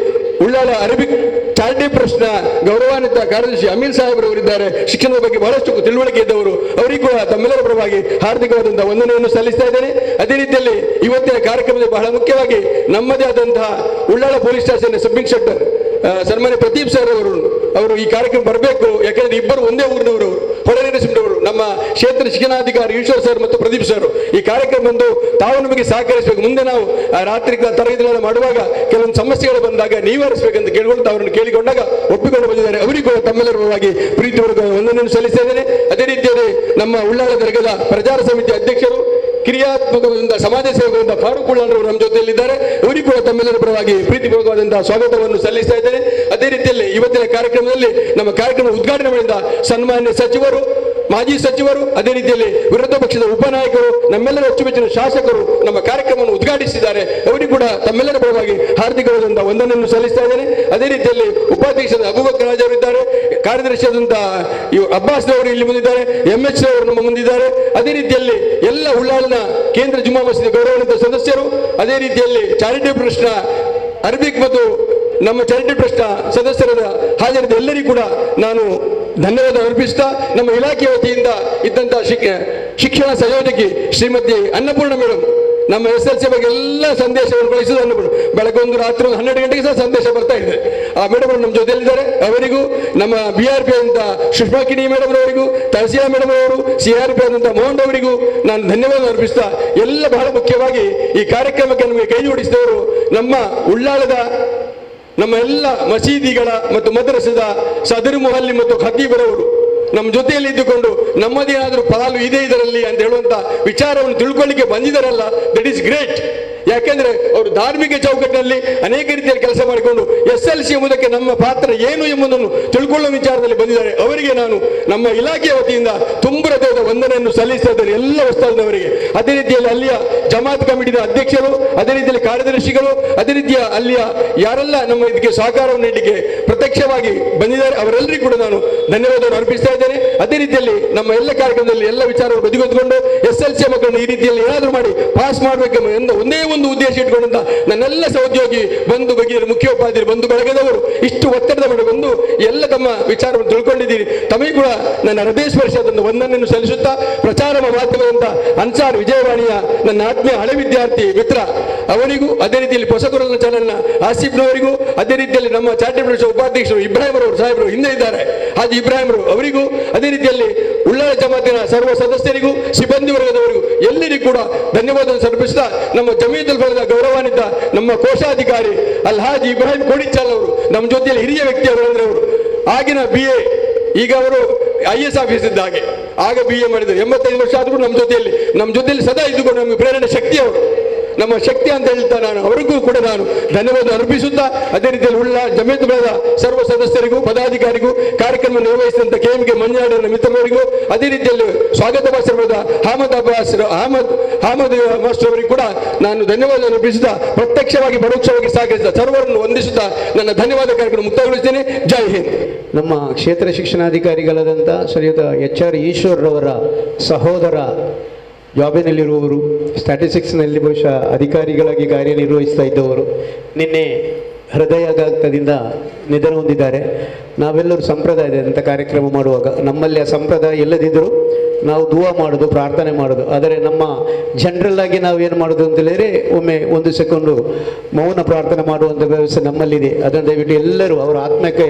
ಉಳ್ಳಾಳ ಅರಬಿಕ್ ಚಾರಿಟಿ ಟ್ರಸ್ಟ್ನ ಗೌರವಾನ್ವಿತ ಕಾರ್ಯದರ್ಶಿ ಅಮೀನ್ ಸಾಹೇಬ್ರವರಿದ್ದಾರೆ, ಶಿಕ್ಷಣದ ಬಗ್ಗೆ ಬಹಳಷ್ಟು ತಿಳುವಳಿಕೆ ಇದ್ದವರು, ಅವರಿಗೂ ಕೂಡ ತಮ್ಮೆಲ್ಲರ ಪರವಾಗಿ ಹಾರ್ದಿಕವಾದಂತಹ ವಂದನೆಯನ್ನು ಸಲ್ಲಿಸ್ತಾ ಇದ್ದೇನೆ. ಅದೇ ರೀತಿಯಲ್ಲಿ ಇವತ್ತಿನ ಕಾರ್ಯಕ್ರಮದಲ್ಲಿ ಬಹಳ ಮುಖ್ಯವಾಗಿ ನಮ್ಮದೇ ಆದಂತಹ Ullal police station sub inspector ಸನ್ಮಾನ್ಯ ಪ್ರದೀಪ್ ಸರ್ ಅವರು ಈ ಕಾರ್ಯಕ್ರಮ ಬರಬೇಕು. ಯಾಕಂದ್ರೆ ಇಬ್ಬರು ಒಂದೇ ಊರಿನವರು, ಹೊರನರಸಿಂಹರವರು, ನಮ್ಮ ಕ್ಷೇತ್ರ ಶಿಕ್ಷಣಾಧಿಕಾರಿ ಈಶ್ವರ್ ಸರ್ ಮತ್ತು ಪ್ರದೀಪ್ ಸರ್ ಈ ಕಾರ್ಯಕ್ರಮ ಬಂದು ತಾವು ನಮಗೆ ಸಹಕರಿಸಬೇಕು. ಮುಂದೆ ನಾವು ರಾತ್ರಿ ತರಗತಿಗಳನ್ನು ಮಾಡುವಾಗ ಕೆಲವೊಂದು ಸಮಸ್ಯೆಗಳು ಬಂದಾಗ ನೀವಾರಿಸಬೇಕಂತ ಕೇಳಿಕೊಂಡು ಅವರನ್ನು ಕೇಳಿಕೊಂಡಾಗ ಒಪ್ಪಿಕೊಂಡು ಬಂದಿದ್ದಾರೆ. ಅವರಿಗೂ ತಮ್ಮೆಲ್ಲರ ಪರವಾಗಿ ಪ್ರೀತಿಪೂರ್ವಕ ವಂದನೆಯನ್ನು ಸಲ್ಲಿಸ್ತಾ ಇದ್ದೇನೆ. ಅದೇ ರೀತಿಯಲ್ಲಿ ನಮ್ಮ ಉಳ್ಳಾಳ ದರ್ಗದ ಪ್ರಚಾರ ಸಮಿತಿ ಅಧ್ಯಕ್ಷರು ಕ್ರಿಯಾತ್ಮಕವಾದ ಸಮಾಜ ಸೇವಕರಿಂದ ಫಾರೂಕ್ ಉಳ್ಳಾಳರವರು ನಮ್ಮ ಜೊತೆಯಲ್ಲಿದ್ದಾರೆ, ಅವರಿಗೂ ಕೂಡ ತಮ್ಮೆಲ್ಲರ ಪರವಾಗಿ ಪ್ರೀತಿಪೂರ್ವಕವಾದಂತಹ ಸ್ವಾಗತವನ್ನು ಸಲ್ಲಿಸ್ತಾ ಇದ್ದೇನೆ. ಅದೇ ರೀತಿಯಲ್ಲಿ ಇವತ್ತಿನ ಕಾರ್ಯಕ್ರಮದಲ್ಲಿ ನಮ್ಮ ಕಾರ್ಯಕ್ರಮ ಉದ್ಘಾಟನೆ ಮಾಡಿದ ಸನ್ಮಾನ್ಯ ಸಚಿವರು, ಮಾಜಿ ಸಚಿವರು, ಅದೇ ರೀತಿಯಲ್ಲಿ ವಿರೋಧ ಪಕ್ಷದ ಉಪನಾಯಕರು, ನಮ್ಮೆಲ್ಲರ ಅಚ್ಚುಮೆಚ್ಚಿನ ಶಾಸಕರು ನಮ್ಮ ಕಾರ್ಯಕ್ರಮವನ್ನು ಉದ್ಘಾಟಿಸಿದ್ದಾರೆ, ಅವರಿಗೂ ಕೂಡ ತಮ್ಮೆಲ್ಲರ ಪರವಾಗಿ ಹಾರ್ದಿಕವಾದಂತಹ ವಂದನೆಯನ್ನು ಸಲ್ಲಿಸ್ತಾ ಇದ್ದೇನೆ. ಅದೇ ರೀತಿಯಲ್ಲಿ ಉಪಾಧ್ಯಕ್ಷರಾದ ಅಬೂಬಕರ್ ರಾಜ್ ಅವರಿದ್ದಾರೆ, ಕಾರ್ಯದರ್ಶಿಯಾದಂತಹ ಅಬ್ಬಾಸ್ ಅವರು ಇಲ್ಲಿ ಮುಂದಿದ್ದಾರೆ, MH ಅವರು ನಮ್ಮ ಮುಂದಿದ್ದಾರೆ. ಅದೇ ರೀತಿಯಲ್ಲಿ ಎಲ್ಲ ಉಳ್ಳಾಳಿನ ಕೇಂದ್ರ ಜುಮ್ಮಾ ಮಸೀದಿ ಗೌರವಾನ್ವಿತ ಸದಸ್ಯರು, ಅದೇ ರೀತಿಯಲ್ಲಿ ಚಾರಿಟಿ ಟ್ರಸ್ಟ್ನ ಅರಬಿಕ್ ಮತ್ತು ನಮ್ಮ ಚಾರಿಟಿ ಟ್ರಸ್ಟ್ ಸದಸ್ಯರಾದ ಹಾಜರಿದ್ದ ಎಲ್ಲರಿಗೂ ಕೂಡ ನಾನು ಧನ್ಯವಾದ ಅರ್ಪಿಸ್ತಾ, ನಮ್ಮ ಇಲಾಖೆ ವತಿಯಿಂದ ಇದ್ದಂತಹ ಶಿಕ್ಷಣ ಸಂಯೋಜಕಿ ಶ್ರೀಮತಿ ಅನ್ನಪೂರ್ಣ ಮೇಡಮ್ ನಮ್ಮ SLC ಬಗ್ಗೆ ಎಲ್ಲ ಸಂದೇಶವನ್ನು ಕಳಿಸಿದ ಅನ್ನಪೂರ್ಣ, ಬೆಳಗ್ಗೆ ಒಂದು ರಾತ್ರಿ 12 ಗಂಟೆಗೆ ಸಹ ಸಂದೇಶ ಬರ್ತಾ ಇದೆ. ಆ ಮೇಡಮ್ ನಮ್ಮ ಜೊತೆಯಲ್ಲಿದ್ದಾರೆ, ಅವರಿಗೂ ನಮ್ಮ BRP ಅಂತ ಸುಷ್ಮಾ ಕಿಣಿ ಮೇಡಮ್ ಅವರಿಗೂ, ತಹಸೀಲಾ ಮೇಡಮ್ ಅವರು, CRP ಆದಂತಹ ಮೋಹನ್ ಅವರಿಗೂ ನಾನು ಧನ್ಯವಾದ ಅರ್ಪಿಸ್ತಾ, ಎಲ್ಲ ಬಹಳ ಮುಖ್ಯವಾಗಿ ಈ ಕಾರ್ಯಕ್ರಮಕ್ಕೆ ನಮಗೆ ಕೈ ಜೋಡಿಸಿದವರು ನಮ್ಮ ಉಳ್ಳಾಳದ ನಮ್ಮ ಎಲ್ಲ ಮಸೀದಿಗಳ ಮತ್ತು ಮದ್ರಸದ ಸದರ್ ಮೊಹಲ್ಲಿ ಮತ್ತು ಖತೀಬರವರು ನಮ್ಮ ಜೊತೆಯಲ್ಲಿ ಇದ್ದುಕೊಂಡು ನಮ್ಮದೇನಾದರೂ ಪಾಲು ಇದೆ ಇದರಲ್ಲಿ ಅಂತ ಹೇಳುವಂತ ವಿಚಾರವನ್ನು ತಿಳ್ಕೊಳ್ಳಿಕ್ಕೆ ಬಂದಿದ್ದಾರಲ್ಲ, ದಟ್ ಈಸ್ ಗ್ರೇಟ್. ಯಾಕೆಂದ್ರೆ ಅವರು ಧಾರ್ಮಿಕ ಚೌಕಟ್ಟಿನಲ್ಲಿ ಅನೇಕ ರೀತಿಯಲ್ಲಿ ಕೆಲಸ ಮಾಡಿಕೊಂಡು SLC ಎಂಬುದಕ್ಕೆ ನಮ್ಮ ಪಾತ್ರ ಏನು ಎಂಬುದನ್ನು ತಿಳ್ಕೊಳ್ಳುವ ವಿಚಾರದಲ್ಲಿ ಬಂದಿದ್ದಾರೆ. ಅವರಿಗೆ ನಾನು ನಮ್ಮ ಇಲಾಖೆಯ ವತಿಯಿಂದ ತುಂಬ ಹೃದಯದ ವಂದನೆಯನ್ನು ಸಲ್ಲಿಸ್ತಾ ಇದ್ದೇನೆ, ಎಲ್ಲ ಉಸ್ತಾದವರಿಗೆ. ಅದೇ ರೀತಿಯಲ್ಲಿ ಅಲ್ಲಿಯ ಜಮಾತ್ ಕಮಿಟಿಯ ಅಧ್ಯಕ್ಷರು, ಅದೇ ರೀತಿಯಲ್ಲಿ ಕಾರ್ಯದರ್ಶಿಗಳು, ಅದೇ ರೀತಿಯ ಅಲ್ಲಿಯ ಯಾರೆಲ್ಲ ನಮ್ಮ ಇದಕ್ಕೆ ಸಹಕಾರವನ್ನು ನೀಡಲಿಕ್ಕೆ ಪ್ರತ್ಯಕ್ಷವಾಗಿ ಬಂದಿದ್ದಾರೆ, ಅವರೆಲ್ಲರಿಗೂ ಕೂಡ ನಾನು ಧನ್ಯವಾದವನ್ನು ಅರ್ಪಿಸ್ತಾ ಇದ್ದೇನೆ. ಅದೇ ರೀತಿಯಲ್ಲಿ ನಮ್ಮ ಎಲ್ಲ ಕಾರ್ಯಕ್ರಮದಲ್ಲಿ ಎಲ್ಲ ವಿಚಾರವನ್ನು ಬದಿಗೊತ್ಕೊಂಡು SLC ಮಕ್ಕಳನ್ನು ಈ ರೀತಿಯಲ್ಲಿ ಏನಾದರೂ ಮಾಡಿ ಪಾಸ್ ಮಾಡಬೇಕೆಂಬ ಒಂದೇ ಒಂದು ಉದ್ದೇಶ ಇಟ್ಕೊಂಡಂತ ನನ್ನೆಲ್ಲ ಸಹೋದ್ಯೋಗಿ ಬಂಧು ಬಗೆಯರು, ಮುಖ್ಯೋಪಾಧ್ಯಾಯರು, ಬಂಧು ಬಳಗದವರು ಇಷ್ಟು ಒತ್ತಡದ ಮಾಡಿ ಬಂದು ಎಲ್ಲ ತಮ್ಮ ವಿಚಾರವನ್ನು ತಿಳ್ಕೊಂಡಿದ್ದೀರಿ. ತಮಗೆ ಕೂಡ ನನ್ನ ಹೃದಯಸ್ಪರ್ಶಿಯಾದ ವಂದನೆಯನ್ನು ಸಲ್ಲಿಸುತ್ತಾ, ಪ್ರಚಾರ ಮಾಧ್ಯಮದಂತ ಅನ್ಸಾರ್ ವಿಜಯವಾಣಿಯ ನನ್ನ ಆತ್ಮೀಯ ಹಳೆ ವಿದ್ಯಾರ್ಥಿ ಮಿತ್ರ ಅವರಿಗೂ, ಅದೇ ರೀತಿಯಲ್ಲಿ ಹೊಸಗುರನ ಚಾನಲ್ನ ಆಸಿಫ್ನವರಿಗೂ, ಅದೇ ರೀತಿಯಲ್ಲಿ ನಮ್ಮ ಚಾರಿಟೇಬಲ್ ಟ್ರಸ್ಟ್ ಉಪಾಧ್ಯಕ್ಷರು ಇಬ್ರಾಹಿಂ ಅವರು ಸಾಹೇಬರು ಹಿಂದೆ ಇದ್ದಾರೆ, ಹಾಜಿ ಇಬ್ರಾಹಿಂ ಅವರಿಗೂ, ಅದೇ ರೀತಿಯಲ್ಲಿ ಉಳ್ಳಾಳ ಜಮಾತಿನ ಸರ್ವ ಸದಸ್ಯರಿಗೂ, ಸಿಬ್ಬಂದಿ ವರ್ಗದವರಿಗೂ ಎಲ್ಲರಿಗೂ ಕೂಡ ಧನ್ಯವಾದ ಸಮರ್ಪಿಸಿದ ನಮ್ಮ ಜಮೀಯತುಲ್ ಫಲಾಹದ ಗೌರವಾನ್ವಿತ ನಮ್ಮ ಕೋಶಾಧಿಕಾರಿ ಅಲ್ಹಾಜಿ ಇಬ್ರಾಹಿಂ ಕೋಡಿಚಾಲ್ ಅವರು ನಮ್ಮ ಜೊತೆಯಲ್ಲಿ ಹಿರಿಯ ವ್ಯಕ್ತಿ ಅವರು, ಅಂದ್ರೆ ಅವರು ಆಗಿನ BA, ಈಗ ಅವರು IS ಆಫೀಸ್ ಇದ್ದ ಹಾಗೆ, ಆಗ BA ಮಾಡಿದರು. 85 ವರ್ಷ ಆದರೂ ನಮ್ಮ ಜೊತೆಯಲ್ಲಿ ಸದಾ ಇದ್ದುಕೊಂಡು ನಮಗೆ ಪ್ರೇರಣೆ ಶಕ್ತಿ ಅವರು, ನಮ್ಮ ಶಕ್ತಿ ಅಂತ ಹೇಳ್ತಾ ನಾನು ಅವರಿಗೂ ಕೂಡ ನಾನು ಧನ್ಯವಾದ ಅರ್ಪಿಸುತ್ತಾ, ಅದೇ ರೀತಿಯಲ್ಲಿ ಉಳ್ಳ ಜಮೀಯತ್ ಬೆಳೆದ ಸರ್ವ ಸದಸ್ಯರಿಗೂ ಪದಾಧಿಕಾರಿಗೂ, ಕಾರ್ಯಕ್ರಮ ನಿರ್ವಹಿಸಿದಂತ KMK ಮಂಜಾಡಿನ ಮಿತ್ರರಿಗೂ, ಅದೇ ರೀತಿಯಲ್ಲಿ ಸ್ವಾಗತ ಭಾಷಣ ಬರೆದ ಅಹಮದ್ ಮಾಸ್ಟರ್ ಅವರಿಗೂ ಕೂಡ ನಾನು ಧನ್ಯವಾದ ಅರ್ಪಿಸುತ್ತಾ, ಪ್ರತ್ಯಕ್ಷವಾಗಿ ಪರೋಕ್ಷವಾಗಿ ಸಹಕರಿಸಿದ ಸರ್ವರನ್ನು ವಂದಿಸುತ್ತಾ ನನ್ನ ಧನ್ಯವಾದ ಕಾರ್ಯಕ್ರಮ ಮುಕ್ತಾಯಗೊಳಿಸುತ್ತೇನೆ. ಜೈ ಹಿಂದ್. ನಮ್ಮ ಕ್ಷೇತ್ರ ಶಿಕ್ಷಣಾಧಿಕಾರಿಗಳಾದಂಥ ಶ್ರೀಯುತ HR ಈಶ್ವರ್ರವರ ಸಹೋದರ ಜಾಬಿನಲ್ಲಿರುವವರು, ಸ್ಟ್ಯಾಟಿಸ್ಟಿಕ್ಸ್ನಲ್ಲಿ ಬಹುಶಃ ಅಧಿಕಾರಿಗಳಾಗಿ ಕಾರ್ಯನಿರ್ವಹಿಸ್ತಾ ಇದ್ದವರು, ನಿನ್ನೆ ಹೃದಯಾಘಾತದಿಂದ ನಿಧನ ಹೊಂದಿದ್ದಾರೆ. ನಾವೆಲ್ಲರೂ ಸಂಪ್ರದಾಯದಂಥ ಕಾರ್ಯಕ್ರಮ ಮಾಡುವಾಗ ನಮ್ಮಲ್ಲಿ ಆ ಸಂಪ್ರದಾಯ ಇಲ್ಲದಿದ್ದರೂ ನಾವು ದುವಾ ಮಾಡೋದು, ಪ್ರಾರ್ಥನೆ ಮಾಡೋದು. ಆದರೆ ನಮ್ಮ ಜನರಲ್ ಆಗಿ ನಾವೇನು ಮಾಡೋದು ಅಂತ ಹೇಳಿದರೆ ಒಮ್ಮೆ 1 ಸೆಕೆಂಡು ಮೌನ ಪ್ರಾರ್ಥನೆ ಮಾಡುವಂಥ ವ್ಯವಸ್ಥೆ ನಮ್ಮಲ್ಲಿದೆ. ಅದನ್ನು ದಯವಿಟ್ಟು ಎಲ್ಲರೂ ಅವರ ಆತ್ಮಕ್ಕೆ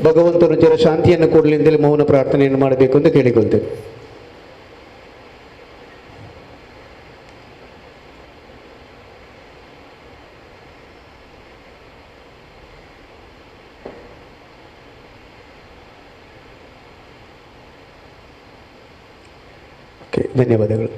ಭಗವಂತನು ಚಿರ ಶಾಂತಿಯನ್ನು ಕೊಡಲಿ ಅಂತೇಳಿ ಮೌನ ಪ್ರಾರ್ಥನೆಯನ್ನು ಮಾಡಬೇಕು ಅಂತ ಕೇಳಿಕೊಳ್ತೇನೆ. ಧನ್ಯವಾದಗಳು.